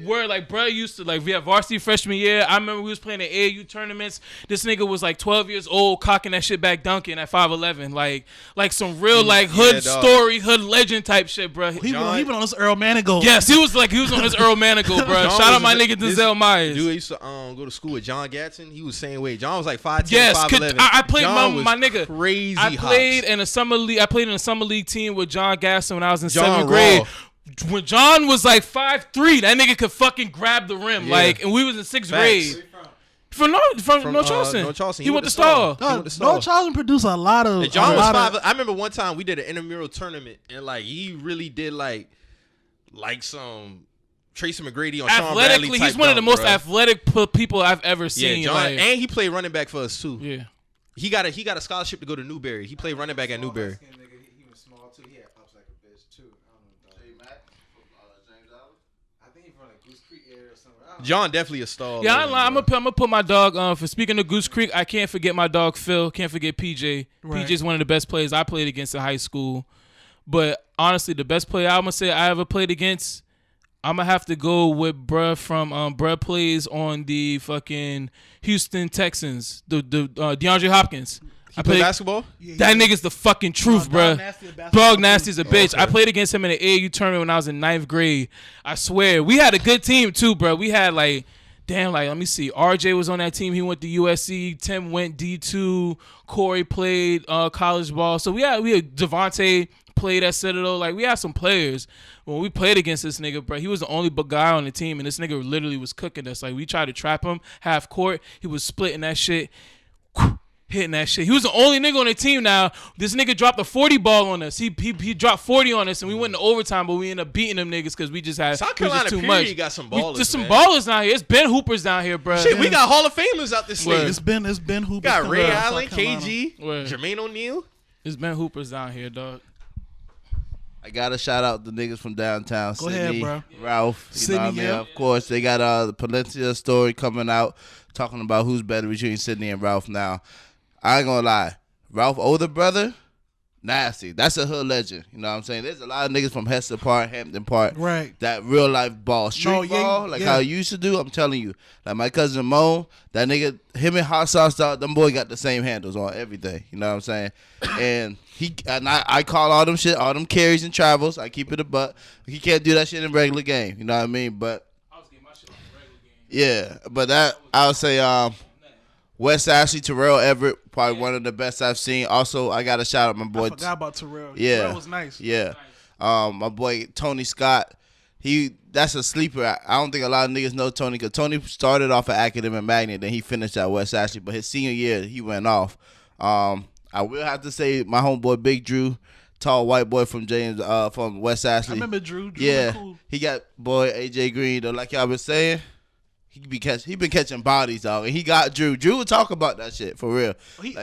Speaker 4: Where like bro used to like we had varsity freshman year. I remember we was playing the AAU tournaments. This nigga was like 12 years old, cocking that shit back, dunking at 5'11", like some real like hood story, hood legend type shit, bro.
Speaker 1: He been on this Earl Manigault.
Speaker 4: Yes, he was on his Earl Manigault, bro. Shout out my nigga Denzel Myers.
Speaker 2: Dude, I used to go to school with John Gatson. He was the same way. John was like 5'10",
Speaker 4: yes,
Speaker 2: 5'11".
Speaker 4: I played
Speaker 2: John
Speaker 4: my nigga.
Speaker 2: Crazy.
Speaker 4: I played in a summer league. I played in a summer league team with John Gaston when I was in 7th grade. When John was like 5'3", that nigga could fucking grab the rim.
Speaker 2: Yeah.
Speaker 4: Like, and we was in 6th grade. From North Charleston.
Speaker 2: North Charleston.
Speaker 4: He went to Star.
Speaker 1: North Charleston produced a lot of.
Speaker 2: And John was 5. I remember one time we did an intramural tournament, and like he really did like some Tracy McGrady on Sean Bradley
Speaker 4: Athletically,
Speaker 2: type
Speaker 4: he's one of the most
Speaker 2: bro.
Speaker 4: athletic people I've ever seen.
Speaker 2: Yeah, John,
Speaker 4: like,
Speaker 2: and he played running back for us too.
Speaker 4: yeah.
Speaker 2: He got a scholarship to go to Newberry. He played running back at Newberry.
Speaker 3: He was small too. He had ups like a bitch too. I don't know.
Speaker 6: James Allen.
Speaker 3: I think he from like Goose Creek area or somewhere.
Speaker 2: John definitely a star.
Speaker 4: Yeah, I'm gonna put my dog. For speaking of Goose Creek, I can't forget my dog Phil. Can't forget PJ.
Speaker 1: Right.
Speaker 4: PJ's one of the best players I played against in high school. But honestly, the best player I'm gonna say I ever played against, I'm gonna have to go with bruh from bruh plays on the fucking Houston Texans. The DeAndre Hopkins.
Speaker 2: He played basketball.
Speaker 4: That nigga's the fucking truth, bruh. Dog nasty as a bitch.
Speaker 2: Okay.
Speaker 4: I played against him in the AAU tournament when I was in 9th grade. I swear. We had a good team too, bruh. We had like, let me see. RJ was on that team. He went to USC. Tim went D2. Corey played college ball. So we had Devontae played at Citadel. Like, we had some players. When we played against this nigga, bro, he was the only guy on the team, and this nigga literally was cooking us. Like, we tried to trap him half court. He was splitting that shit. Hitting that shit. He was the only nigga on the team now. This nigga dropped a 40 ball on us. He dropped 40 on us, and we went into overtime, but we ended up beating them niggas because we just had
Speaker 2: South
Speaker 4: we was
Speaker 2: Carolina
Speaker 4: just too
Speaker 2: period
Speaker 4: much.
Speaker 2: got some ballers.
Speaker 4: Just some
Speaker 2: man.
Speaker 4: ballers down here. It's Ben Hoopers down here, bro.
Speaker 2: Shit, we got Hall of Famers out this
Speaker 4: Word.
Speaker 2: league.
Speaker 1: It's been who
Speaker 2: Got Ray Allen, KG,
Speaker 4: Word.
Speaker 2: Jermaine O'Neal.
Speaker 4: It's Ben Hoopers down here, dog.
Speaker 6: I gotta shout out the niggas from downtown.
Speaker 1: Go
Speaker 6: Sydney,
Speaker 1: ahead, bro.
Speaker 6: Ralph. You know what I mean?
Speaker 1: yeah.
Speaker 6: Of course, they got the Palencia story coming out, talking about who's better between Sydney and Ralph now. I ain't gonna lie. Ralph older brother, nasty. That's a hood legend. You know what I'm saying? There's a lot of niggas from Hester Park, Hampton Park.
Speaker 1: Right.
Speaker 6: That real life ball. Street ball, like how you used to do. I'm telling you. Like my cousin Moe, that nigga, him and Hot Sauce Dog, them boy got the same handles on everything. You know what I'm saying? And I call all them shit, all them carries and travels. I keep it a buck. He can't do that shit in regular game. You know what I mean? But
Speaker 4: I was getting my shit on regular game.
Speaker 6: yeah, but that I would say Wes Ashley, Terrell Everett, probably one of the best I've seen. Also, I got to shout out my boy.
Speaker 1: I forgot about Terrell.
Speaker 6: Yeah.
Speaker 1: Terrell was nice.
Speaker 6: Yeah. My boy Tony Scott. That's a sleeper. I don't think a lot of niggas know Tony because Tony started off at Academic Magnet, then he finished at West Ashley. But his senior year, he went off. I will have to say my homeboy Big Drew, tall white boy from from West Ashley.
Speaker 1: I remember Drew.
Speaker 6: Yeah,
Speaker 1: cool.
Speaker 6: he got boy AJ Green though. Like y'all been saying, he been catching bodies, dog, and he got Drew. Drew would talk about that shit for real. He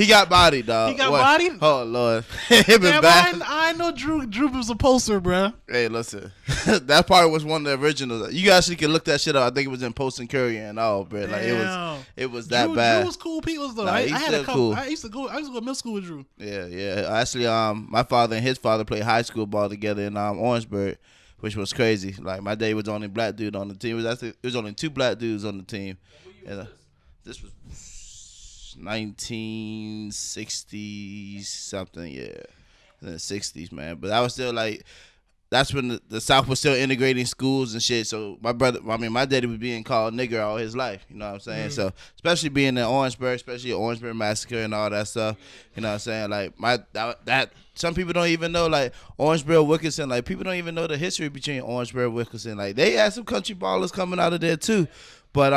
Speaker 6: got bodied, dog.
Speaker 1: He got bodied?
Speaker 6: Oh Lord, it been
Speaker 1: Damn,
Speaker 6: bad.
Speaker 1: I know Drew. Drew was a poster, bro.
Speaker 6: Hey, listen, that part was one of the originals. You actually can look that shit up. I think it was in Post and Courier and all, bro. Like it was that
Speaker 1: Drew,
Speaker 6: bad.
Speaker 1: Drew was cool people though.
Speaker 6: Nah,
Speaker 1: I
Speaker 6: he's
Speaker 1: had a
Speaker 6: still
Speaker 1: couple.
Speaker 6: cool.
Speaker 1: I used to go to middle school with Drew.
Speaker 6: Yeah. Actually, my father and his father played high school ball together in Orangeburg, which was crazy. Like my dad was the only black dude on the team. It was only 2 black dudes on the team. And, this was 1960 something, yeah, in the 60s, man. But I was still like, that's when the South was still integrating schools and shit. So my daddy was being called nigger all his life. You know what I'm saying? Mm-hmm. So especially being in Orangeburg, especially Orangeburg massacre and all that stuff. You know what I'm saying? Like that some people don't even know, like Orangeburg Wilkinson. Like people don't even know the history between Orangeburg Wilkinson. Like they had some country ballers coming out of there too. But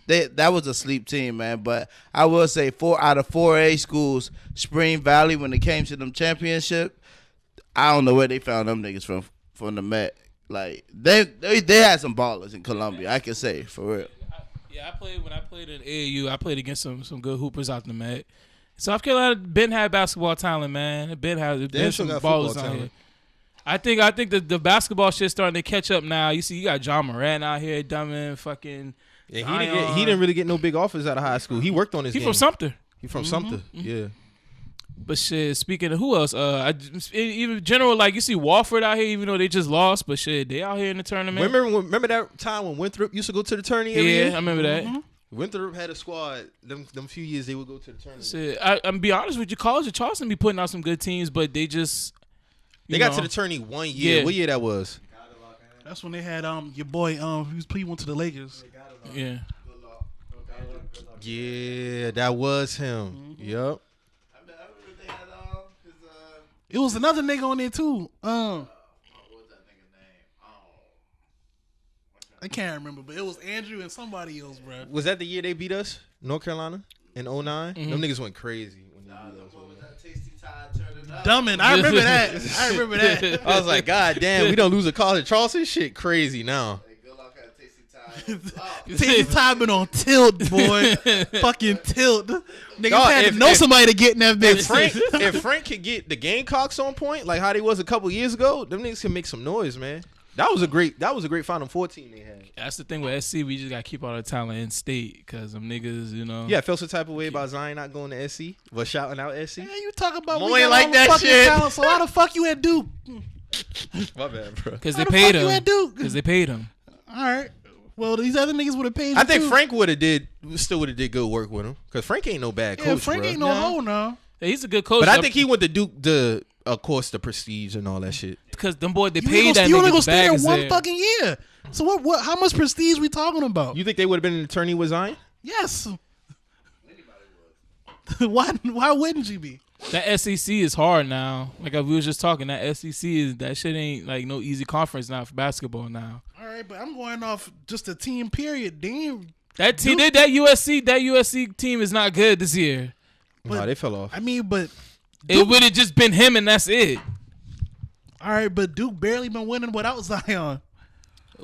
Speaker 6: that was a sleep team, man. But I will say 4 out of 4A schools, Spring Valley, when it came to them championship, I don't know where they found them niggas from the Met. Like they had some ballers in Columbia, I can say, for real.
Speaker 4: When I played in AAU, I played against some good hoopers out the Met. South Carolina Ben had basketball talent, man. Ben some ballers out here. I think the basketball shit's starting to catch up now. You see, you got John Moran out here, dumbing fucking.
Speaker 2: Yeah, he didn't really get no big offers out of high school. He worked on his game.
Speaker 4: He from Sumter.
Speaker 2: He from Sumter. Yeah.
Speaker 4: But shit, speaking of who else, even general, like you see Walford out here, even though they just lost, but shit, they out here in the tournament.
Speaker 2: Remember that time when Winthrop used to go to the tourney every year?
Speaker 4: I remember that.
Speaker 2: Winthrop had a squad. Them few years they would go to the tournament.
Speaker 4: Shit, I'm be honest with you, College of Charleston be putting out some good teams, but they just
Speaker 2: they got to the tourney one year.
Speaker 4: Yeah.
Speaker 2: What year that was?
Speaker 1: That's when they had your boy he went to the Lakers.
Speaker 4: Yeah.
Speaker 2: Yeah, that was him. Yep.
Speaker 1: It was another nigga on there too. I can't remember, but it was Andrew and somebody else, bro.
Speaker 2: Was that the year they beat us, North Carolina, in 09? Them niggas went crazy when they beat us.
Speaker 1: Dumbin', I remember that.
Speaker 2: I was like, God damn, we don't lose a college. Charleston shit crazy now.
Speaker 1: Tasty Time been on tilt, boy. Fucking tilt. Niggas had to know somebody to get in that bitch.
Speaker 2: If Frank could get the Gamecocks on point, like how they was a couple years ago, them niggas can make some noise, man. That was a great Final Four team they had.
Speaker 4: That's the thing with SC. We just gotta keep all the talent in state because them niggas, you know.
Speaker 2: Yeah, I felt some type of way about Zion not going to SC, but shouting out SC.
Speaker 1: Man, you talk about
Speaker 2: Moe
Speaker 1: we
Speaker 2: ain't
Speaker 1: got
Speaker 2: like
Speaker 1: all
Speaker 2: that
Speaker 1: the fucking
Speaker 2: shit.
Speaker 1: talent, so why the fuck you at Duke?
Speaker 2: My bad, bro.
Speaker 4: Because
Speaker 1: How
Speaker 4: they
Speaker 1: the
Speaker 4: paid
Speaker 1: fuck you
Speaker 4: him.
Speaker 1: at Duke?
Speaker 4: Because they paid him.
Speaker 1: All right. Well, these other niggas would have paid you
Speaker 2: I think
Speaker 1: too.
Speaker 2: Frank would have did good work with him because Frank ain't no bad coach.
Speaker 1: Yeah, Frank
Speaker 2: bro.
Speaker 1: ain't no hoe, no.
Speaker 4: Yeah, he's a good coach.
Speaker 2: But I think he went to Duke of course, the prestige and all that shit.
Speaker 4: because them boys they
Speaker 1: You
Speaker 4: paid that
Speaker 1: only
Speaker 4: nigga.
Speaker 1: gonna
Speaker 4: The
Speaker 1: stay
Speaker 4: bag
Speaker 1: there
Speaker 4: is
Speaker 1: one
Speaker 4: there.
Speaker 1: fucking year. So what? How much prestige we talking about?
Speaker 2: You think they would have been an attorney with Zion?
Speaker 1: Yes. Why wouldn't you be?
Speaker 4: That SEC is hard now. Like we was just talking, that SEC that shit ain't like no easy conference now for basketball now.
Speaker 1: All right, but I'm going off just a team period. Damn.
Speaker 4: That team, that USC team is not good this year.
Speaker 2: No, they fell off.
Speaker 1: I mean, but
Speaker 4: It would have just been him and that's it.
Speaker 1: all right, but Duke barely been winning without Zion.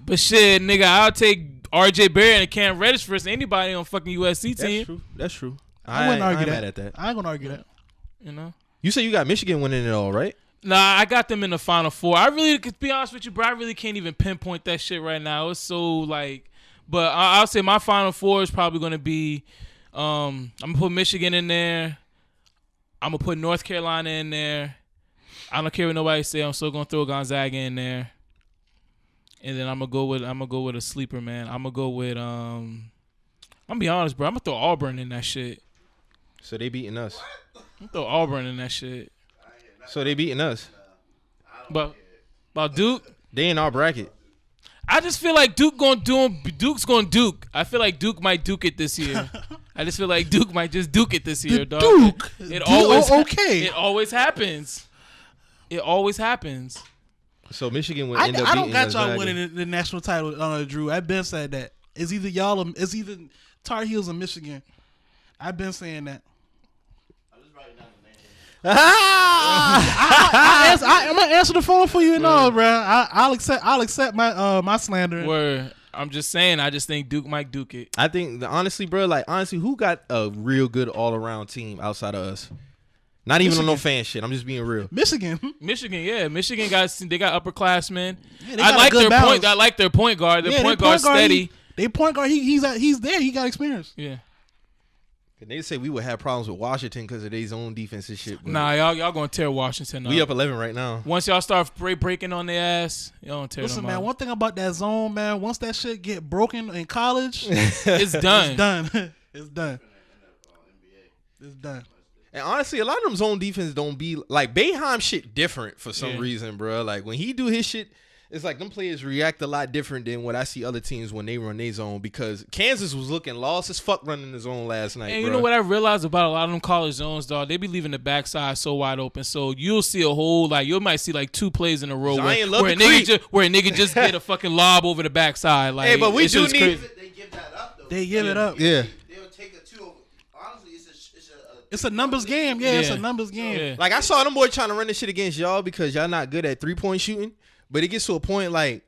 Speaker 4: But shit, nigga, I'll take RJ Barrett and Cam Reddish versus anybody on fucking USC team.
Speaker 2: That's true. That's true.
Speaker 1: I wouldn't argue
Speaker 2: ain't
Speaker 1: that.
Speaker 2: mad at that.
Speaker 1: I ain't gonna argue that.
Speaker 4: You know.
Speaker 2: You say you got Michigan winning it all, right?
Speaker 4: Nah, I got them in the Final Four. I really, to be honest with you, bro, I really can't even pinpoint that shit right now. It's so like, but I'll say my Final Four is probably gonna be, I'm gonna put Michigan in there. I'm gonna put North Carolina in there. I don't care what nobody say. I'm still gonna throw Gonzaga in there. And then I'm gonna go with a sleeper, man. I'm gonna go with I'm gonna be honest, bro. I'm gonna throw Auburn in that shit.
Speaker 2: So they beating us.
Speaker 4: I'm gonna throw Auburn in that shit.
Speaker 2: So they beating us.
Speaker 4: But about Duke,
Speaker 2: They in our bracket.
Speaker 4: I just feel like Duke's gonna Duke. I feel like Duke might Duke it this year. I just feel like Duke might just Duke it this year, dog.
Speaker 1: Duke.
Speaker 4: It always
Speaker 1: okay.
Speaker 4: It always happens. It always happens.
Speaker 2: So Michigan would
Speaker 1: I
Speaker 2: end up
Speaker 1: don't
Speaker 2: beating
Speaker 1: got
Speaker 2: us.
Speaker 1: y'all winning the national title, Drew. I've been saying that. It's either y'all or it's either Tar Heels or Michigan. I've been saying that. I'm gonna answer the phone for you and all, bro. I'll accept my my slander.
Speaker 4: Where I'm just saying, I just think Duke might Duke it.
Speaker 2: I think honestly, bro, who got a real good all around team outside of us? Not even on no fan shit. I'm just being real.
Speaker 1: Michigan.
Speaker 4: Michigan, yeah, Michigan they got upperclassmen.
Speaker 1: Yeah, they
Speaker 4: I
Speaker 1: got a
Speaker 4: like
Speaker 1: good
Speaker 4: their
Speaker 1: balance.
Speaker 4: point. I like their point guard. Their point guard steady.
Speaker 1: They point guard. He's there. He got experience.
Speaker 4: Yeah.
Speaker 2: And they say we would have problems with Washington because of their own defensive shit. But
Speaker 4: Nah, y'all gonna tear Washington up.
Speaker 2: we up 11 right now.
Speaker 4: Once y'all start breaking on their ass, y'all gonna tear
Speaker 1: Listen,
Speaker 4: them
Speaker 1: man.
Speaker 4: up.
Speaker 1: One thing about that zone, man. Once that shit get broken in college,
Speaker 4: It's done.
Speaker 1: it's done. It's done. It's done.
Speaker 2: And honestly, a lot of them zone defense don't be like Boeheim shit different for some
Speaker 4: Yeah.
Speaker 2: reason, bro. Like when he do his shit, it's like them players react a lot different than what I see other teams when they run their zone because Kansas was looking lost as fuck running the zone last night.
Speaker 4: And you
Speaker 2: bruh.
Speaker 4: know what I realized about a lot of them college zones, dog? They be leaving the backside so wide open. So you'll see a whole you might see like 2 plays in a row
Speaker 2: Zion
Speaker 4: where
Speaker 2: love
Speaker 4: a
Speaker 2: to creep.
Speaker 4: nigga just get a fucking lob over the backside. Like,
Speaker 2: Hey, but we
Speaker 4: it's
Speaker 2: do
Speaker 4: just
Speaker 2: need-
Speaker 4: crazy.
Speaker 6: They give that up though.
Speaker 1: They give it up.
Speaker 2: Yeah.
Speaker 6: They'll take a 2 over. Honestly,
Speaker 1: It's a numbers game. Yeah, it's
Speaker 4: Yeah.
Speaker 1: a numbers game.
Speaker 4: Yeah.
Speaker 2: Like I saw them boys trying to run this shit against y'all because y'all not good at 3-point shooting. But it gets to a point like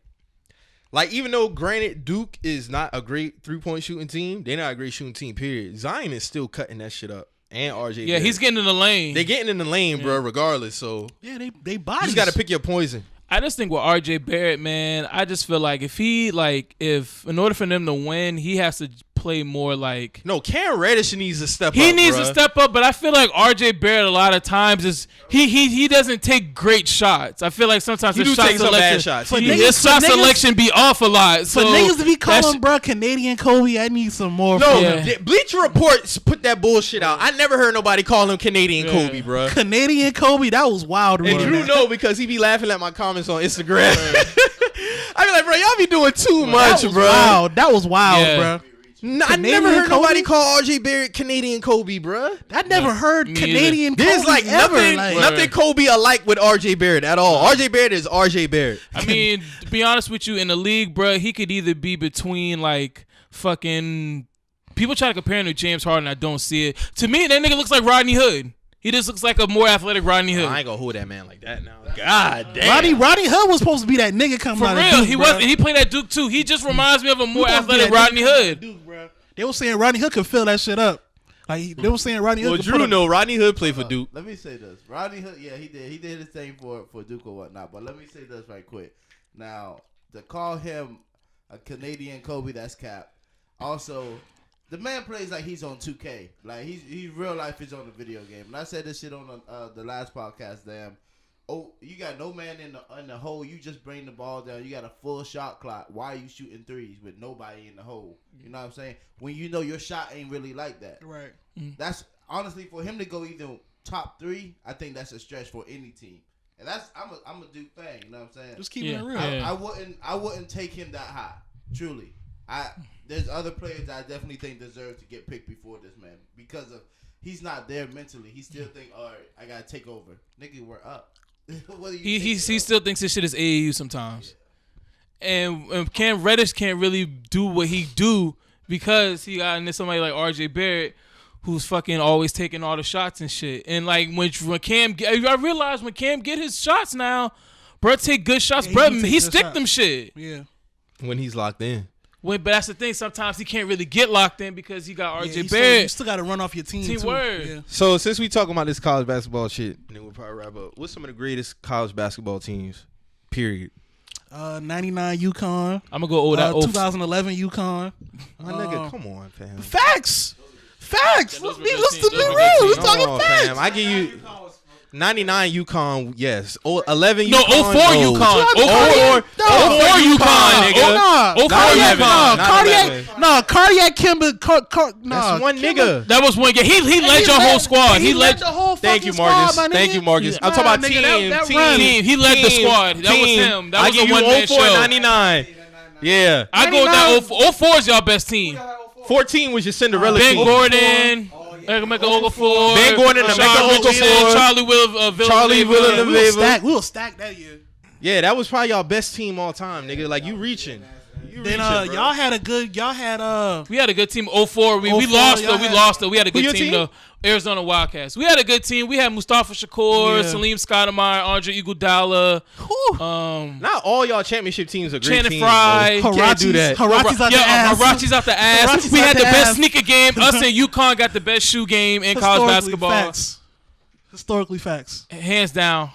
Speaker 2: even though granted Duke is not a great 3-point shooting team, they're not a great shooting team. Period. Zion is still cutting that shit up, and RJ.
Speaker 4: Yeah, he's getting in the lane.
Speaker 2: They getting in the lane, bro. Regardless, so
Speaker 1: Yeah, they
Speaker 2: you
Speaker 1: bodies.
Speaker 2: just got to pick your poison.
Speaker 4: I just think with RJ Barrett, man, I just feel like if in order for them to win, he has to play more like.
Speaker 2: No, Cam Reddish needs to step up.
Speaker 4: He needs
Speaker 2: bruh.
Speaker 4: to step up, but I feel like RJ Barrett a lot of times is he doesn't take great shots. I feel like sometimes
Speaker 2: He
Speaker 4: his
Speaker 2: do
Speaker 4: shot
Speaker 2: take some
Speaker 4: selection,
Speaker 2: bad shots.
Speaker 1: For
Speaker 2: He
Speaker 1: niggas-
Speaker 2: do.
Speaker 4: his shot
Speaker 1: for niggas-
Speaker 4: selection be off a lot. So
Speaker 1: For niggas to be
Speaker 4: that
Speaker 1: calling
Speaker 4: shit-
Speaker 1: bro Canadian Kobe, I need some more.
Speaker 2: No,
Speaker 4: Yeah.
Speaker 2: Bleacher Report put that bullshit out. I never heard nobody call him Canadian
Speaker 4: Yeah.
Speaker 2: Kobe, bro.
Speaker 1: Canadian Kobe, that was wild.
Speaker 2: And
Speaker 1: bro.
Speaker 2: Drew know because he be laughing at my comments on Instagram. I be like, bro, y'all be doing too much,
Speaker 1: that was
Speaker 2: bro.
Speaker 1: wild. That was wild,
Speaker 4: Yeah.
Speaker 1: bro.
Speaker 2: I never
Speaker 1: Canadian
Speaker 2: heard nobody
Speaker 1: Kobe?
Speaker 2: call RJ Barrett Canadian Kobe, bro.
Speaker 1: I never heard
Speaker 4: Me
Speaker 1: Canadian Kobe
Speaker 2: There's like
Speaker 1: ever.
Speaker 2: nothing,
Speaker 1: like,
Speaker 2: nothing Kobe alike with RJ Barrett at all. RJ Barrett is RJ Barrett.
Speaker 4: I mean, to be honest with you, in the league, bro, he could either be between like fucking. People try to compare him to James Harden. I don't see it. To me, that nigga looks like Rodney Hood. He just looks like a more athletic Rodney Hood.
Speaker 2: I ain't gonna hold that man like that now. God damn.
Speaker 1: Rodney Hood was supposed to be that nigga coming
Speaker 4: For
Speaker 1: out
Speaker 4: real,
Speaker 1: of Duke,
Speaker 4: he
Speaker 1: bro.
Speaker 4: was. He played at Duke too. He just reminds me of a more
Speaker 1: He supposed to be
Speaker 4: athletic
Speaker 1: that
Speaker 4: Rodney
Speaker 1: nigga coming out of
Speaker 4: Hood.
Speaker 1: Duke, bro. They were saying Rodney Hood could fill that shit up. Like they were saying Rodney Hood.
Speaker 2: Well,
Speaker 1: could
Speaker 2: Drew
Speaker 1: put up-
Speaker 2: know Rodney Hood played for Duke.
Speaker 6: Let me say this. Rodney Hood, yeah, he did. He did his thing for Duke or whatnot. But let me say this right quick. Now, to call him a Canadian Kobe, that's cap. Also, the man plays like he's on 2K. Like he's real life is on the video game. And I said this shit on the last podcast. Damn. Oh, you got no man in the hole. You just bring the ball down. You got a full shot clock. Why are you shooting threes with nobody in the hole? You know what I'm saying? When you know your shot ain't really like that.
Speaker 1: Right.
Speaker 6: That's honestly for him to go either top 3. I think that's a stretch for any team, and that's I'm a Duke fan. You know what I'm saying?
Speaker 1: Just keeping it real.
Speaker 4: Yeah.
Speaker 6: I wouldn't take him that high. Truly, there's other players that I definitely think deserve to get picked before this man because of he's not there mentally. He still think, all right, I gotta take over. Nigga, we're up. What do you
Speaker 4: He
Speaker 6: think,
Speaker 4: still thinks this shit is AAU sometimes. And Cam Reddish can't really do what he do because he got into somebody like RJ Barrett who's fucking always taking all the shots and shit. And like when Cam I realize when Cam get his shots now, bro take good shots,
Speaker 1: Yeah,
Speaker 4: bro.
Speaker 1: he take
Speaker 4: He
Speaker 1: good
Speaker 4: stick
Speaker 1: shots.
Speaker 4: them shit.
Speaker 1: Yeah.
Speaker 2: When he's locked in.
Speaker 4: But that's the thing. Sometimes he can't really get locked in because he got RJ
Speaker 1: You
Speaker 4: Barrett.
Speaker 1: still got to run off your team.
Speaker 4: Team
Speaker 1: too.
Speaker 4: word.
Speaker 1: Yeah.
Speaker 2: So since we talking about this college basketball shit, and then we'll probably wrap up. What's some of the greatest college basketball teams? Period.
Speaker 1: 99 UConn.
Speaker 4: I'm gonna go over that.
Speaker 1: 2011 UConn.
Speaker 2: My nigga, come on, fam.
Speaker 1: Facts. Facts.
Speaker 4: those
Speaker 1: Let's
Speaker 4: were
Speaker 1: be
Speaker 4: good
Speaker 1: let's
Speaker 4: teams.
Speaker 1: be
Speaker 4: Those were
Speaker 1: real.
Speaker 4: good
Speaker 1: We're
Speaker 4: teams.
Speaker 1: talking
Speaker 2: Come on,
Speaker 1: facts.
Speaker 2: fam. I give you 99 UConn, yes. 11
Speaker 4: No,
Speaker 2: UConn,
Speaker 4: 04
Speaker 2: no.
Speaker 4: UConn. 04
Speaker 2: UConn,
Speaker 4: UConn,
Speaker 2: nigga.
Speaker 4: 04
Speaker 2: Not 11.
Speaker 4: UConn.
Speaker 2: Not
Speaker 1: Cardiac.
Speaker 2: 11.
Speaker 1: No, Cardiac Kimber.
Speaker 2: That's one nigga.
Speaker 4: That was one game. He led your whole squad. He led
Speaker 1: the whole
Speaker 2: Thank you,
Speaker 1: fucking
Speaker 2: Marcus.
Speaker 1: squad, my
Speaker 2: Thank
Speaker 1: nigga.
Speaker 2: you, Marcus. I'm
Speaker 1: Nah,
Speaker 2: talking about
Speaker 1: nigga,
Speaker 2: team.
Speaker 1: that run.
Speaker 4: team. He led the squad. That was him. That
Speaker 2: I
Speaker 4: was
Speaker 2: give
Speaker 4: a
Speaker 2: you
Speaker 4: one-man
Speaker 2: 04,
Speaker 4: show.
Speaker 2: 99. Yeah.
Speaker 4: I go with that 04 is y'all best team.
Speaker 2: 14 was your Cinderella
Speaker 4: Ben
Speaker 2: team.
Speaker 4: Gordon, Emeka Okafor,
Speaker 2: Ben Gordon, Emeka
Speaker 4: Sean Richardson,
Speaker 2: Okafor,
Speaker 4: Charlie
Speaker 2: Charlie
Speaker 4: Villanueva.
Speaker 1: We will stack that year.
Speaker 2: Yeah, that was probably y'all best team all time, nigga. Like, you reaching. You
Speaker 1: Then
Speaker 2: reaching, bro.
Speaker 1: y'all had a good. Y'all had
Speaker 4: We had a good team. 04. We
Speaker 1: 04,
Speaker 4: lost
Speaker 1: y'all
Speaker 4: though. We
Speaker 1: had-
Speaker 4: lost though. We had a good
Speaker 2: your
Speaker 4: team
Speaker 2: team?
Speaker 4: though. Arizona Wildcats. We had a good team. We had Mustafa Shakur,
Speaker 1: Yeah.
Speaker 4: Salim Stoudemire, Andre Iguodala,
Speaker 2: Not all y'all championship teams are great
Speaker 4: Channing
Speaker 2: teams,
Speaker 4: Frye.
Speaker 2: bro. Can't do that.
Speaker 1: Harachi's out the ass.
Speaker 4: Harachi's out the ass.
Speaker 1: Harachi's
Speaker 4: We
Speaker 1: out
Speaker 4: had
Speaker 1: the
Speaker 4: the best
Speaker 1: ass.
Speaker 4: sneaker game. Us and UConn got the best shoe game in college basketball.
Speaker 1: Facts. Historically facts.
Speaker 4: Hands down.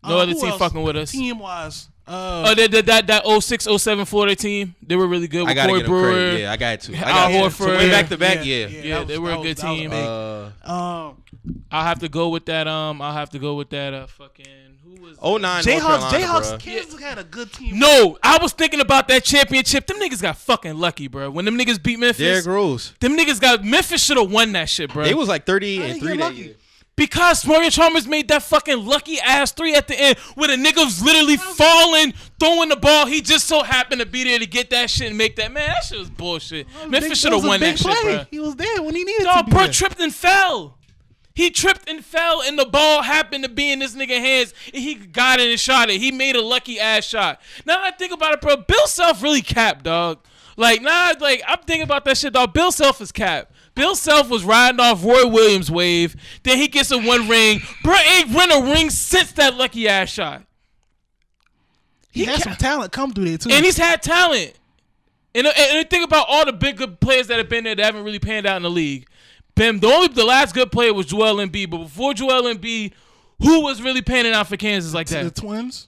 Speaker 4: No other
Speaker 1: who
Speaker 4: team
Speaker 1: else?
Speaker 4: fucking with us.
Speaker 1: Team wise.
Speaker 4: That 06, 07 Florida team, they were really good
Speaker 2: I
Speaker 4: with
Speaker 2: gotta
Speaker 4: Corey
Speaker 2: get them
Speaker 4: Brewer.
Speaker 2: credit. Yeah, I got to.
Speaker 4: Al
Speaker 2: To
Speaker 4: Horford.
Speaker 2: win back to back, yeah.
Speaker 4: Yeah,
Speaker 1: that
Speaker 4: they
Speaker 1: was-
Speaker 4: were a
Speaker 1: that
Speaker 4: good
Speaker 1: was- that was
Speaker 4: team.
Speaker 1: big.
Speaker 4: I'll have to go with that. I'll have to go with that. Fucking who was?
Speaker 2: 09 North Carolina,
Speaker 1: Jayhawks
Speaker 2: bro.
Speaker 1: Kansas had a good team.
Speaker 4: No, I was thinking about that championship. Them niggas got fucking lucky, bro. When them niggas beat Memphis,
Speaker 2: Derrick Rose.
Speaker 4: them niggas got Memphis should have won that shit, bro.
Speaker 2: They was like 38
Speaker 1: How
Speaker 2: and
Speaker 1: they
Speaker 2: 3
Speaker 1: get
Speaker 2: that
Speaker 1: lucky?
Speaker 2: year.
Speaker 4: Because Mario Chalmers made that fucking lucky ass 3 at the end where the nigga was literally falling, throwing the ball. He just so happened to be there to get that shit and make that. Man, that shit was bullshit. Memphis should have won that shit, bro.
Speaker 1: He was there when he needed
Speaker 4: No,
Speaker 1: to be
Speaker 4: bro,
Speaker 1: there.
Speaker 4: tripped and fell. He tripped and fell, and the ball happened to be in this nigga hands, and he got it and shot it. He made a lucky ass shot. Now I think about it, bro. Bill Self really capped, dog. I'm thinking about that shit, dog. Bill Self is capped. Bill Self was riding off Roy Williams' wave. Then he gets a 1 ring. Bro ain't run a ring since that lucky ass shot.
Speaker 1: He had some talent come through there too.
Speaker 4: And he's had talent. And think about all the big good players that have been there that haven't really panned out in the league. The last good player was Joel Embiid. But before Joel Embiid, who was really panning out for Kansas like
Speaker 1: the
Speaker 4: that?
Speaker 1: Twins.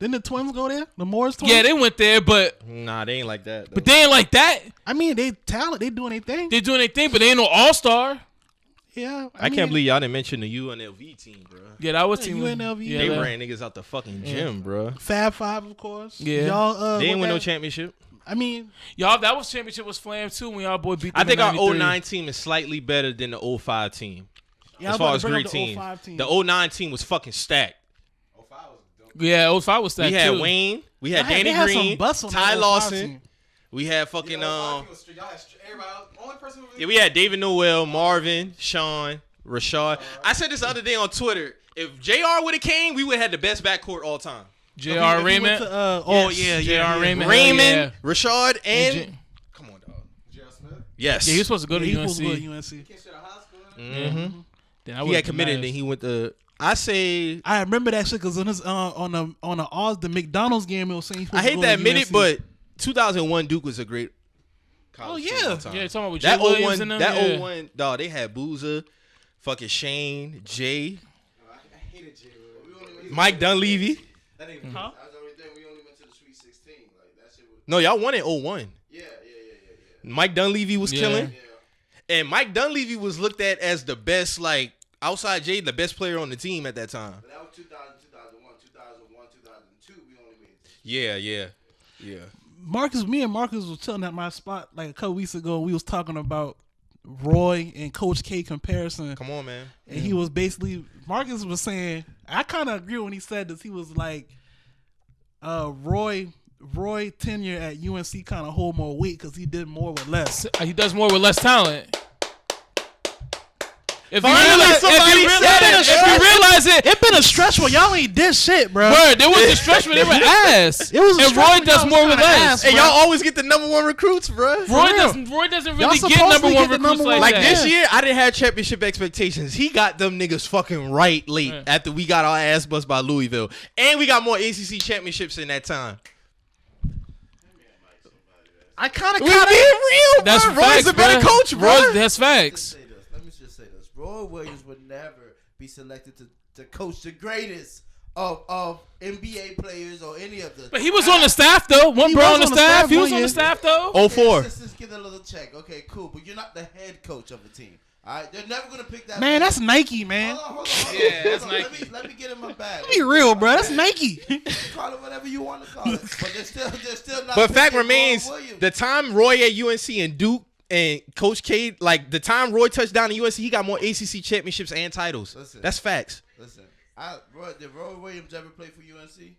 Speaker 1: Didn't the Twins go there? The Moores Twins?
Speaker 4: Yeah, they went there, but
Speaker 2: Nah, they ain't like that. Though.
Speaker 4: they ain't like that.
Speaker 1: I mean, they talent. They doing their thing.
Speaker 4: They doing their thing, but they ain't no all-star.
Speaker 1: Yeah.
Speaker 2: I can't believe y'all didn't mention the UNLV team, bro.
Speaker 4: Yeah, that was team.
Speaker 1: UNLV.
Speaker 4: Yeah,
Speaker 2: They
Speaker 4: that-
Speaker 2: ran niggas out the fucking gym, bro.
Speaker 1: Fab Five, of course.
Speaker 4: Yeah.
Speaker 1: Y'all.
Speaker 2: They ain't win no
Speaker 1: that?
Speaker 2: championship.
Speaker 1: I mean,
Speaker 4: Y'all, that was championship was flam too when y'all boy beat them
Speaker 2: I think
Speaker 4: in
Speaker 2: our
Speaker 4: 93.
Speaker 2: 09 team is slightly better than the 05 team.
Speaker 1: yeah,
Speaker 2: As far as
Speaker 1: great
Speaker 2: great team.
Speaker 1: team.
Speaker 2: The 09 team was fucking stacked.
Speaker 4: Yeah, 05 was that
Speaker 2: We had
Speaker 4: too.
Speaker 2: Wayne. We had
Speaker 1: They
Speaker 2: Danny
Speaker 1: had some
Speaker 2: Green.
Speaker 1: bust on
Speaker 2: Ty
Speaker 1: that 05
Speaker 2: Lawson.
Speaker 1: team.
Speaker 2: We had fucking
Speaker 3: Y'all everybody. Only person who
Speaker 2: yeah, we had David Noel, Marvin, Sean, Rashad. I said this the other day on Twitter. If JR would have came, we would have had the best backcourt all time.
Speaker 4: J.R.
Speaker 1: If he went
Speaker 4: Raymond.
Speaker 1: to,
Speaker 2: Oh yeah,
Speaker 4: J.R. Raymond.
Speaker 2: Raymond,
Speaker 4: hell
Speaker 2: Rashad, and
Speaker 4: J-
Speaker 2: come on, dog.
Speaker 3: J.R. Smith.
Speaker 2: Yes.
Speaker 4: Yeah, he was supposed to go to
Speaker 1: he was
Speaker 4: UNC.
Speaker 1: good at UNC.
Speaker 3: Can't shit out high school.
Speaker 2: Mm-hmm.
Speaker 4: Then I
Speaker 2: He
Speaker 4: would've
Speaker 2: had
Speaker 4: been
Speaker 2: committed,
Speaker 4: nice.
Speaker 2: and he went to. I say
Speaker 1: I remember that shit because on his on the McDonald's game it was saying.
Speaker 2: I hate to admit it, but 2001 Duke was a great. college team
Speaker 1: yeah.
Speaker 2: all time.
Speaker 4: Yeah, talking about with
Speaker 2: that
Speaker 4: Jay Williams
Speaker 2: 01,
Speaker 4: and them.
Speaker 2: that
Speaker 4: yeah.
Speaker 2: 01, dog. They had Boozer, fucking Shane, Jay,
Speaker 3: I hated J.
Speaker 2: Mike Dunleavy.
Speaker 3: That ain't
Speaker 4: Huh?
Speaker 6: That's the only thing. We only went to the Sweet 16. Like that shit was.
Speaker 2: No, y'all won in 01.
Speaker 6: Yeah.
Speaker 2: Mike Dunleavy was
Speaker 4: Yeah.
Speaker 2: killing,
Speaker 6: Yeah.
Speaker 2: and Mike Dunleavy was looked at as the best, like outside Jay, the best player on the team at that time.
Speaker 6: But that was 2000, 2001, 2001, 2002. We only made it.
Speaker 2: Yeah.
Speaker 1: Marcus, me and Marcus was chilling at my spot like a couple weeks ago. We was talking about Roy and Coach K comparison,
Speaker 2: Come on, man.
Speaker 1: and he was basically Marcus was saying. I kind of agree when he said this. He was like, Roy tenure at UNC kind of hold more weight because he did more with less.
Speaker 4: He does more with less talent. If you
Speaker 2: Finally,
Speaker 4: realize,
Speaker 2: somebody said it.
Speaker 4: realize it,
Speaker 1: It been a stretch where y'all ain't did shit, bro.
Speaker 4: word, there was a stretch where they were ass.
Speaker 1: It was a
Speaker 4: and
Speaker 1: stretch
Speaker 4: Roy
Speaker 1: when
Speaker 4: does
Speaker 1: y'all
Speaker 4: more
Speaker 1: was
Speaker 4: with
Speaker 1: kinda
Speaker 4: less.
Speaker 1: ass,
Speaker 2: Hey,
Speaker 1: bro.
Speaker 2: y'all always get the #1 recruits, bro.
Speaker 4: Roy doesn't really get
Speaker 1: supposedly
Speaker 4: number one
Speaker 1: get the
Speaker 4: recruits
Speaker 1: number
Speaker 4: like
Speaker 1: one.
Speaker 2: Like
Speaker 4: that.
Speaker 2: this year, I didn't have championship expectations. He got them niggas fucking right late
Speaker 4: Yeah.
Speaker 2: after we got our ass bust by Louisville, and we got more ACC championships in that time.
Speaker 1: I kind of
Speaker 2: We being real,
Speaker 4: That's
Speaker 2: bro.
Speaker 4: facts,
Speaker 2: Roy's a better
Speaker 4: bro.
Speaker 2: coach, bro.
Speaker 4: Roy, that's facts.
Speaker 6: Let me just say this. Roy Williams would never be selected to coach the greatest of NBA players or any of the.
Speaker 4: But he was on the staff though. One
Speaker 1: He
Speaker 4: bro
Speaker 1: was
Speaker 4: on the
Speaker 1: on the
Speaker 4: staff.
Speaker 1: staff
Speaker 4: He
Speaker 1: one
Speaker 4: was on
Speaker 1: year.
Speaker 4: the staff though.
Speaker 2: 04.
Speaker 6: Let's just get a little check. Okay, cool. But you're not the head coach of a team. All right, they're never gonna pick that.
Speaker 1: Man, that's Nike, man.
Speaker 6: Hold on.
Speaker 4: Yeah, that's
Speaker 6: Hold on.
Speaker 4: Nike.
Speaker 6: Let me get in my bag.
Speaker 1: Be real, bro. That's Nike.
Speaker 6: Call it whatever you want to call it. But they're still not.
Speaker 2: But fact
Speaker 6: picking
Speaker 2: remains,
Speaker 6: Roy Williams.
Speaker 2: the time Roy at UNC and Duke and Coach K, like the time Roy touched down at UNC, he got more ACC championships and titles.
Speaker 6: Listen.
Speaker 2: That's facts.
Speaker 6: Listen, did Roy Williams ever play for UNC?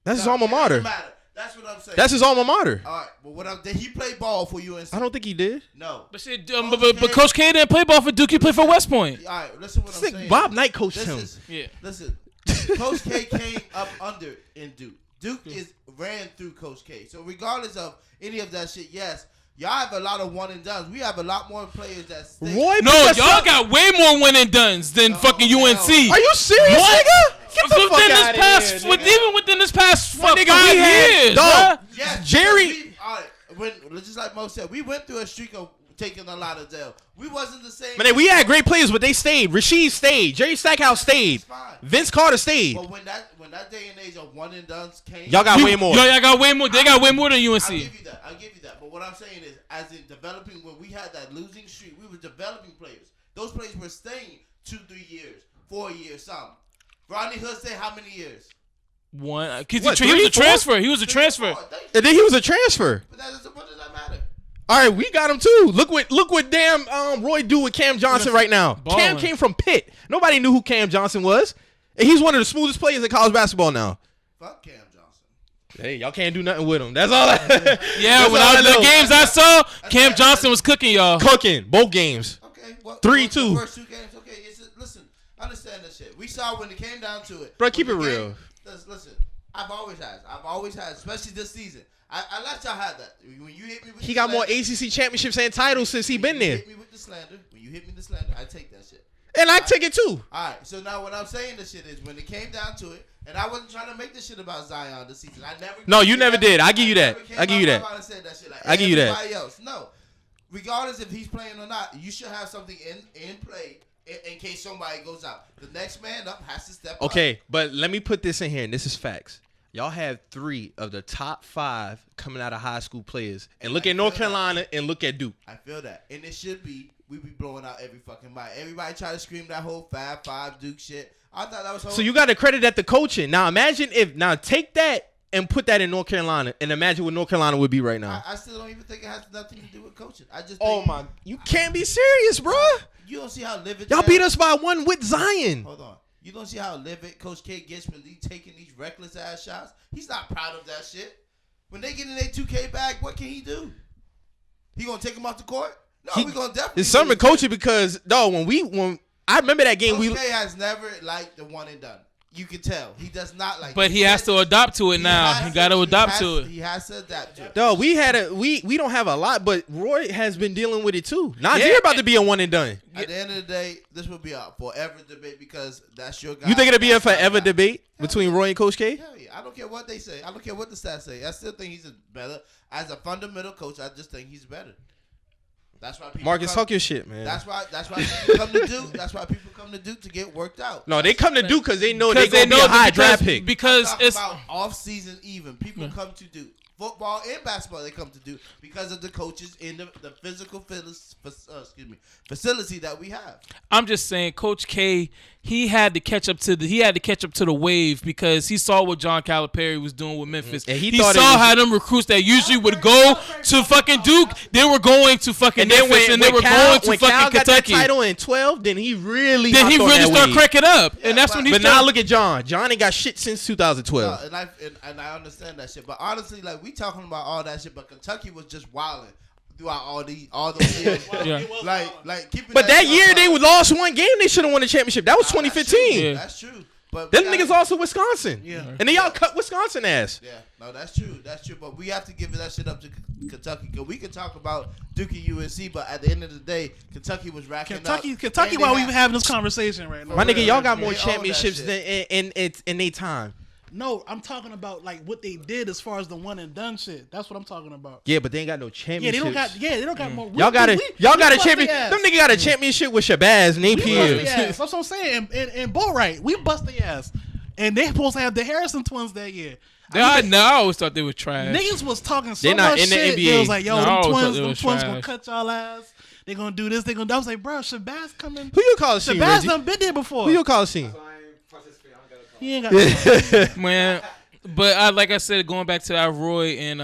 Speaker 2: That's his
Speaker 6: No,
Speaker 2: alma
Speaker 6: it doesn't
Speaker 2: matter.
Speaker 6: matter. That's what I'm saying.
Speaker 2: That's his alma mater.
Speaker 6: All right, but did he play ball for UNC?
Speaker 2: I don't think he did.
Speaker 6: No.
Speaker 4: But shit, but Coach K didn't play ball for Duke. He played for West Point.
Speaker 6: All right, listen what I'm
Speaker 2: Sick.
Speaker 6: saying.
Speaker 2: Bob Knight coached
Speaker 6: This
Speaker 2: him.
Speaker 6: is-
Speaker 4: Yeah.
Speaker 6: Listen, Coach K came up under in Duke. Duke ran through Coach K. So regardless of any of that shit, yes, y'all have a lot of one and dones. We have a lot more players that stick.
Speaker 2: Roy,
Speaker 4: No,
Speaker 2: put us
Speaker 4: y'all
Speaker 2: up.
Speaker 4: got way more winning duns than fucking UNC.
Speaker 2: Are you serious, nigga? Get the fuck
Speaker 4: Within
Speaker 2: out
Speaker 4: this past,
Speaker 2: of here, nigga.
Speaker 4: even within this past
Speaker 2: My nigga,
Speaker 4: 5
Speaker 2: we had-
Speaker 4: years,
Speaker 2: dog.
Speaker 4: bruh.
Speaker 6: Yes,
Speaker 2: Jerry-
Speaker 6: because all right, just like Mo said, we went through a streak of taking a lot of L. We wasn't the same.
Speaker 2: Man, we had great players, but they stayed. Rasheed stayed. Jerry Stackhouse stayed.
Speaker 6: Fine.
Speaker 2: Vince Carter stayed.
Speaker 6: But when that day and age of one and dones came,
Speaker 2: Y'all got way more.
Speaker 4: Y'all got way more. They got way more than
Speaker 6: I'll
Speaker 4: UNC.
Speaker 6: give you that. I'll give you that. But what I'm saying is, as in developing, when we had that losing streak, we were developing players. Those players were staying 2-3 years, 4 years, some. Rodney Hood say how many years?
Speaker 4: One, cause
Speaker 2: What,
Speaker 4: he was
Speaker 2: 3,
Speaker 4: a transfer. He was a transfer.
Speaker 2: And then he was a transfer.
Speaker 6: But what does that matter?
Speaker 2: All right, we got him too. Look what damn Roy do with Cam Johnson right now.
Speaker 4: Ballin'.
Speaker 2: Cam came from Pitt. Nobody knew who Cam Johnson was. And he's one of the smoothest players in college basketball now.
Speaker 6: Fuck Cam Johnson.
Speaker 2: Hey, y'all can't do nothing with him. That's all.
Speaker 4: Yeah, when
Speaker 2: all I
Speaker 4: the
Speaker 2: know.
Speaker 4: games I saw, Cam Johnson was cooking y'all.
Speaker 2: Cooking both games.
Speaker 6: Okay, well,
Speaker 2: 3-2.
Speaker 6: The first 2 games. Okay, listen, I understand that shit. We saw when it came down to it.
Speaker 2: Bro, keep
Speaker 6: When
Speaker 2: it
Speaker 6: the
Speaker 2: real.
Speaker 6: game- Listen, I've always had, especially this season. I let y'all have that. When you hit me with
Speaker 2: He
Speaker 6: the
Speaker 2: got more
Speaker 6: slander-
Speaker 2: ACC championships and titles since he been
Speaker 6: When you
Speaker 2: there.
Speaker 6: hit me with the slander. When you hit me with the slander, I take that shit.
Speaker 2: And I take it too.
Speaker 6: All right, so now what I'm saying this shit is when it came down to it, and I wasn't trying to make this shit about Zion this season. I never.
Speaker 2: No, you never did. I give you that.
Speaker 6: never came
Speaker 2: I give you
Speaker 6: out
Speaker 2: that.
Speaker 6: my mouth and said that shit like
Speaker 2: I give you that.
Speaker 6: everybody else. No, regardless if he's playing or not, you should have something in play in case somebody goes out. The next man up has to step up.
Speaker 2: Okay, but let me put this in here, and this is facts. Y'all have 3 of the top 5 coming out of high school players. And look at
Speaker 6: feel
Speaker 2: North
Speaker 6: that.
Speaker 2: Carolina and look at Duke.
Speaker 6: I feel that. And it should be, we be blowing out every fucking body. Everybody try to scream that whole 5-5 Duke shit. I thought that was
Speaker 2: So you got to credit at the coaching. Now imagine take that and put that in North Carolina and imagine what North Carolina would be right now.
Speaker 6: I still don't even think it has nothing to do with coaching. I just
Speaker 2: Oh
Speaker 6: think
Speaker 2: my, you can't be serious, bro.
Speaker 6: you don't see how livid
Speaker 2: Y'all beat us by 1 with Zion.
Speaker 6: Hold on. You don't see how livid Coach K gets when he's taking these reckless ass shots? He's not proud of that shit. When they get in their 2K bag, what can he do? He gonna take him off the court? No, we gonna definitely.
Speaker 2: It's something coaching because when I remember that game,
Speaker 6: Coach K has never liked the one and done. You can tell he does not like.
Speaker 4: But he has to adapt to it now. He got to adapt to it.
Speaker 6: He has to adapt to it.
Speaker 2: Dog, we don't have a lot, but Roy has been dealing with it too. Nazir about to be a one and done.
Speaker 6: At the end of the day, this will be a forever debate because that's your guy.
Speaker 2: You think it'll be a forever debate between Roy and Coach K?
Speaker 6: Hell yeah. I don't care what they say. I don't care what the stats say. I still think he's better. As a fundamental coach, I just think he's better. That's why people
Speaker 2: Marcus, talk your shit, man.
Speaker 6: That's why people come to Duke. That's why people come to Duke to get worked out.
Speaker 2: No, they come to Duke because they know they're going to be a high draft pick.
Speaker 4: Because it's
Speaker 6: about off-season even. People come to Duke. Football and basketball, they come to Duke because of the coaches in the physical facility that we have.
Speaker 4: I'm just saying, Coach K, he had to catch up to the wave because he saw what John Calipari was doing with Memphis.
Speaker 2: And
Speaker 4: he saw how them recruits that usually would go to fucking Duke, they were going to fucking Memphis, and they were going to fucking
Speaker 2: Cal got
Speaker 4: Kentucky.
Speaker 2: that title in 12, then he really
Speaker 4: started cracking up, and that's when he.
Speaker 2: But now look at John. John ain't got shit since 2012.
Speaker 6: And I understand that shit, but honestly, like we talking about all that shit, but Kentucky was just wilding throughout all those years.
Speaker 4: Yeah.
Speaker 6: Like keeping.
Speaker 2: But that year
Speaker 6: alive.
Speaker 2: they lost 1 game. They should have won the championship. That was 2015.
Speaker 6: That's true. But
Speaker 2: Them niggas also Wisconsin.
Speaker 1: Yeah.
Speaker 2: And then y'all cut Wisconsin ass.
Speaker 6: Yeah, no, that's true. That's true. But we have to give that shit up to Kentucky. Because we can talk about Duke and UNC, but at the end of the day, Kentucky was racking up.
Speaker 1: Kentucky, while we having this conversation right now.
Speaker 2: My nigga, y'all got more
Speaker 6: They own that
Speaker 2: championships
Speaker 6: shit.
Speaker 2: than in their time.
Speaker 1: No, I'm talking about like what they did as far as the one and done shit. That's what I'm talking about.
Speaker 2: Yeah, but they ain't got no
Speaker 1: Yeah,
Speaker 2: championships.
Speaker 1: they don't got more.
Speaker 2: Y'all got a
Speaker 1: bust
Speaker 2: champion.
Speaker 1: their ass.
Speaker 2: Them nigga got a championship with Shabazz and
Speaker 1: We bust
Speaker 2: APL.
Speaker 1: their ass. That's what I'm saying. And Bo Right, we bust their ass. And they supposed to have the Harrison twins that year.
Speaker 4: I always thought they were trash.
Speaker 1: Niggas was talking so
Speaker 2: They not
Speaker 1: much
Speaker 2: in the
Speaker 1: shit.
Speaker 2: NBA.
Speaker 1: They was like, yo,
Speaker 4: No, I
Speaker 1: them
Speaker 4: always thought
Speaker 1: twins
Speaker 4: they was
Speaker 1: gonna
Speaker 4: trash.
Speaker 1: cut y'all ass. They gonna do this. I was like, bro, Shabazz coming.
Speaker 2: Who you Coliseum,
Speaker 1: Shabazz
Speaker 2: Reggie?
Speaker 1: done been there before.
Speaker 2: Who you Coliseum?
Speaker 1: He ain't got
Speaker 4: Man. But like I said, going back to that Roy and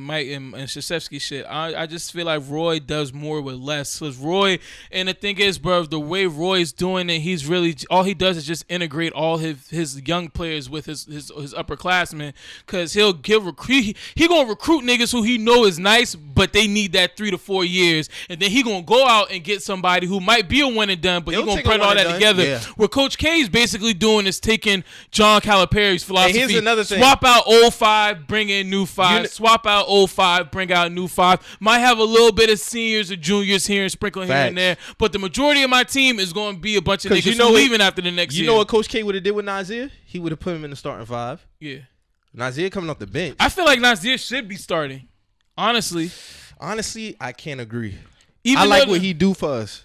Speaker 4: Mike and Krzyzewski shit, I just feel like Roy does more with less. Cause Roy, and the thing is, bro, the way Roy's doing it, he's really all he does is just integrate all his young players with his upperclassmen. Cause he'll recruit, he gonna recruit niggas who he know is nice, but they need that 3 to 4 years, and then he gonna go out and get somebody who might be a one and done, but he gonna put all that together.
Speaker 2: Yeah.
Speaker 4: What Coach K is basically doing is taking John Calipari's philosophy.
Speaker 2: Hey, here's another thing.
Speaker 4: Swap out old 5, bring in new 5. Swap out old 5, bring out new 5. Might have a little bit of seniors or juniors here and sprinkle here and there, but the majority of my team is going to be a bunch of niggas who leaving after the next year.
Speaker 2: You know what Coach K would have did with Nazir? He would have put him in the starting 5.
Speaker 4: Yeah.
Speaker 2: Nazir coming off the bench.
Speaker 4: I feel like Nazir should be starting. Honestly,
Speaker 2: I can't agree.
Speaker 4: even
Speaker 2: I like
Speaker 4: though
Speaker 2: what he do for us.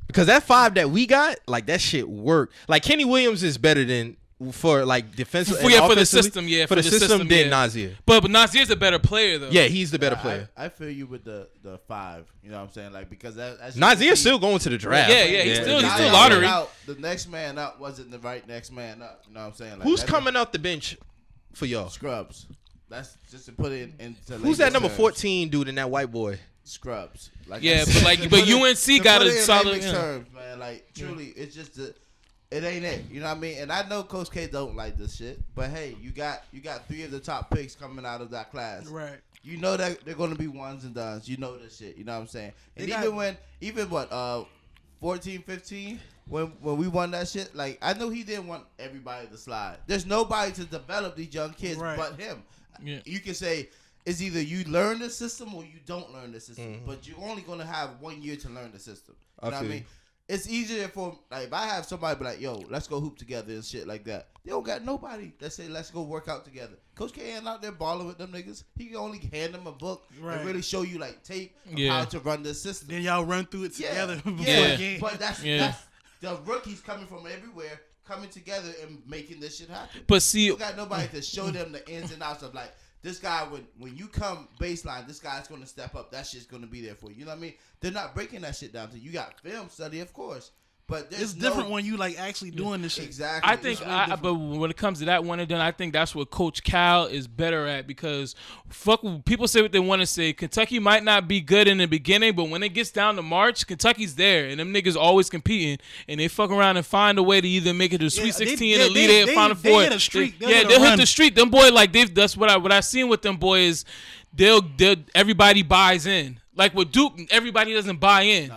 Speaker 2: Because that 5 that we got, like that shit work. Like Kenny Williams is better than for like defensive.
Speaker 4: for the system,
Speaker 2: for the system than
Speaker 4: yeah.
Speaker 2: Nazir.
Speaker 4: But Nazir's a better player though.
Speaker 2: Yeah, he's the better player.
Speaker 6: I feel you with the 5. You know what I'm saying? Like because that's
Speaker 2: Nazir's still going to the draft.
Speaker 4: Yeah, he's still
Speaker 6: guy
Speaker 4: lottery.
Speaker 6: The next man up wasn't the right next man up. You know what I'm saying? Like,
Speaker 2: Who's coming off the bench for y'all?
Speaker 6: Scrubs. That's just to put it into.
Speaker 2: Who's that number 14 dude in that white boy?
Speaker 6: Scrubs. Like
Speaker 4: Yeah,
Speaker 6: I
Speaker 4: but
Speaker 6: said,
Speaker 4: but
Speaker 6: to put it-
Speaker 4: UNC
Speaker 6: to
Speaker 4: got
Speaker 6: put
Speaker 4: a
Speaker 6: it in
Speaker 4: solid.
Speaker 6: layman's
Speaker 4: Yeah.
Speaker 6: terms, man. Like truly, it's just it ain't it. You know what I mean? And I know Coach K don't like this shit, but hey, you got 3 of the top picks coming out of that class.
Speaker 1: right.
Speaker 6: You know that they're gonna be ones and dones. You know this shit. You know what I'm saying? And even 14, 15, when we won that shit, like I know he didn't want everybody to slide. There's nobody to develop these young kids
Speaker 1: Right.
Speaker 6: but him.
Speaker 4: Yeah.
Speaker 6: You can say it's either you learn the system or you don't learn the system. But you're only gonna have 1 year to learn the system. You know what I mean? It's easier for like if I have somebody be like, yo, let's go hoop together and shit like that. They don't got nobody that say let's go work out together. Coach K ain't out there balling with them niggas. He can only hand them a book and really show you like tape of how to run the system.
Speaker 1: Then y'all run through it together before
Speaker 4: Yeah.
Speaker 1: the game.
Speaker 6: But that's the rookies coming from everywhere. coming together and making this shit happen.
Speaker 4: But see,
Speaker 6: you got nobody to show them the ins and outs of like this guy. When you come baseline, this guy's gonna step up. That shit's gonna be there for you. You know what I mean? They're not breaking that shit down to you. You got film study, of course. But
Speaker 1: it's different when you like actually doing this shit.
Speaker 6: Exactly.
Speaker 4: I think, but when it comes to that one and done, I think that's what Coach Cal is better at because people say what they want to say. Kentucky might not be good in the beginning, but when it gets down to March, Kentucky's there, and them niggas always competing, and they fuck around and find a way to either make it to Sweet 16 and Elite Eight, Final Four.
Speaker 1: They hit a streak.
Speaker 4: They'll hit the streak. Them boys that's what I seen with them boys. They'll everybody buys in. Like with Duke, everybody doesn't buy in.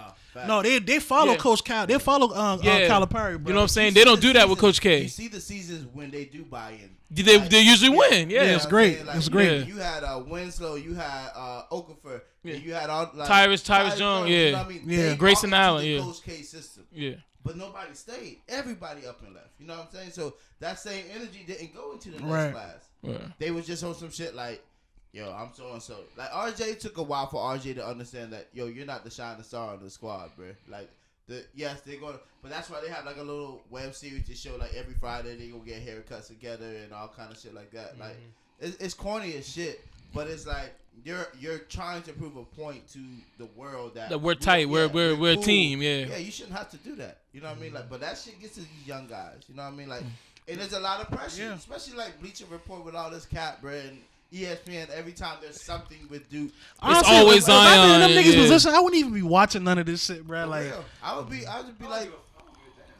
Speaker 1: No, they follow Coach Cal. They follow Calipari, bro.
Speaker 4: You know what I'm saying? They don't do that with Coach K.
Speaker 6: You see the seasons when they do buy in.
Speaker 4: They usually win. Yeah,
Speaker 1: it's great.
Speaker 6: Like,
Speaker 1: it's great.
Speaker 6: You had Winslow, you had Okafor, you had all like,
Speaker 4: Tyrus Jones,
Speaker 6: you know what I mean?
Speaker 1: Yeah.
Speaker 4: Grayson Allen,
Speaker 6: the Coach K system.
Speaker 4: Yeah.
Speaker 6: But nobody stayed. Everybody up and left. You know what I'm saying? So that same energy didn't go into the next class.
Speaker 4: Right.
Speaker 6: They was just on some shit like, yo, I'm so and so. Like RJ took a while for RJ to understand that, yo, you're not the shining star on the squad, bro. Like, yes, they're going to, but that's why they have like a little web series to show like every Friday they gonna get haircuts together and all kind of shit like that. Like, it's corny as shit, but it's like you're trying to prove a point to the world that
Speaker 4: we're tight, we're
Speaker 6: cool.
Speaker 4: a team, yeah.
Speaker 6: Yeah, you shouldn't have to do that. You know what I mean? Like, but that shit gets to these young guys. You know what I mean? Like, and there's a lot of pressure, especially like Bleacher Report with all this cap, bro. And ESPN, every time there's something with Duke,
Speaker 4: it's always Zion.
Speaker 1: If I'm in them niggas' position, I wouldn't even be watching none of this shit, bro. Like,
Speaker 6: I would just be like,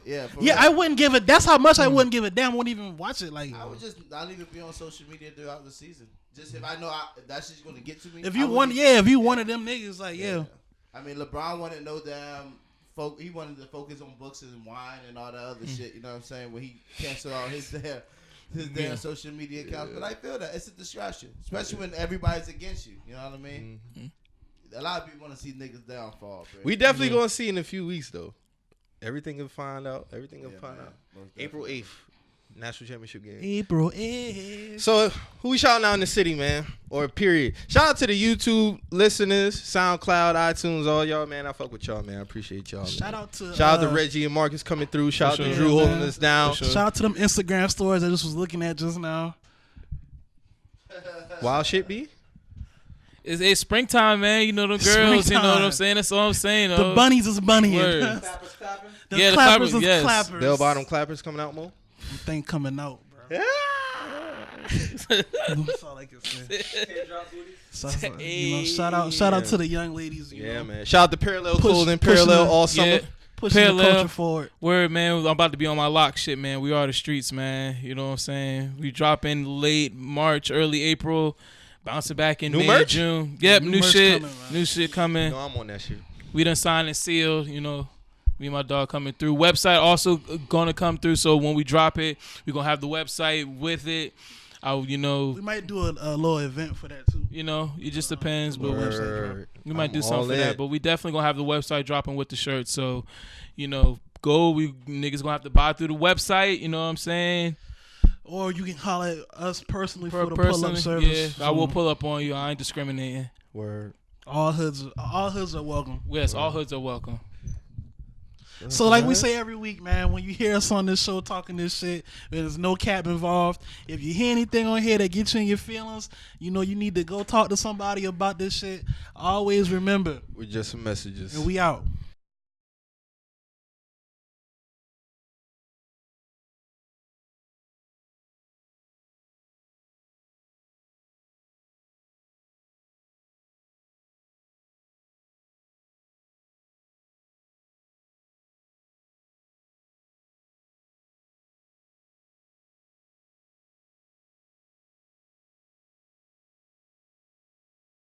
Speaker 6: yeah,
Speaker 1: I wouldn't give it. That's how much I wouldn't give a damn. I wouldn't even watch it. Like,
Speaker 6: I would just not even be on social media throughout the season. Just if I know that's just going to get to me.
Speaker 1: If you one of them niggas, like,
Speaker 6: I mean, LeBron wanted no damn. He wanted to focus on books and wine and all that other shit. You know what I'm saying? When he canceled all his damn social media accounts. But I feel that it's a distraction, especially when everybody's against you. You know what I mean? A lot of people want to see niggas downfall. Bro.
Speaker 2: We definitely gonna see in a few weeks though. Everything will find out. April 8th, national championship game.
Speaker 1: April 8th.
Speaker 2: So who we shouting out in the city, man? Or period. Shout out to the YouTube listeners, SoundCloud, iTunes, all y'all, man. I fuck with y'all, man. I appreciate y'all.
Speaker 1: Shout
Speaker 2: man.
Speaker 1: out to
Speaker 2: Shout out to Reggie and Marcus coming through. Shout out to Drew holding us down.
Speaker 1: Shout out to them Instagram stories I just was looking at just now.
Speaker 2: Wild shit be?
Speaker 4: It's springtime, man. You know them girls.
Speaker 1: Springtime.
Speaker 4: You know what I'm saying? That's all I'm saying.
Speaker 1: The bunnies is bunnying.
Speaker 4: Word.
Speaker 1: The clappers is
Speaker 4: yes.
Speaker 1: clappers.
Speaker 2: Bell bottom clappers coming out, Mo?
Speaker 1: Thing coming out, bro. That's all I can say. Shout out to the young ladies. You know.
Speaker 2: Man. Shout out to Parallel Clothing, Parallel all summer.
Speaker 1: Pushing the culture forward.
Speaker 4: Word, man. I'm about to be on my lock shit, man. We are the streets, man. You know what I'm saying? We drop in late March, early April. Bouncing back in May,
Speaker 2: merch?
Speaker 4: June. Yep, new shit.
Speaker 1: Coming,
Speaker 4: new shit coming.
Speaker 2: You know I'm on that shit.
Speaker 4: We done signed and sealed, you know. Me and my dog coming through. Website also gonna come through, so when we drop it, we're gonna have the website with it. We
Speaker 1: might do a little event for that too.
Speaker 4: You know, it just depends, but we might do
Speaker 2: I'm
Speaker 4: something
Speaker 2: all
Speaker 4: for
Speaker 2: in.
Speaker 4: that. But we definitely gonna have the website dropping with the shirt. So, you know, niggas gonna have to buy through the website. You know what I'm saying?
Speaker 1: Or you can holler at us personally for the pull-up service.
Speaker 4: Yeah, I will pull up on you. I ain't discriminating.
Speaker 2: Word.
Speaker 1: All hoods are welcome.
Speaker 4: Yes, all hoods are welcome.
Speaker 1: So like we say every week, man, when you hear us on this show talking this shit, there's no cap involved. If you hear anything on here that gets you in your feelings, you know you need to go talk to somebody about this shit. Always remember,
Speaker 2: We're just some messages.
Speaker 1: and we out.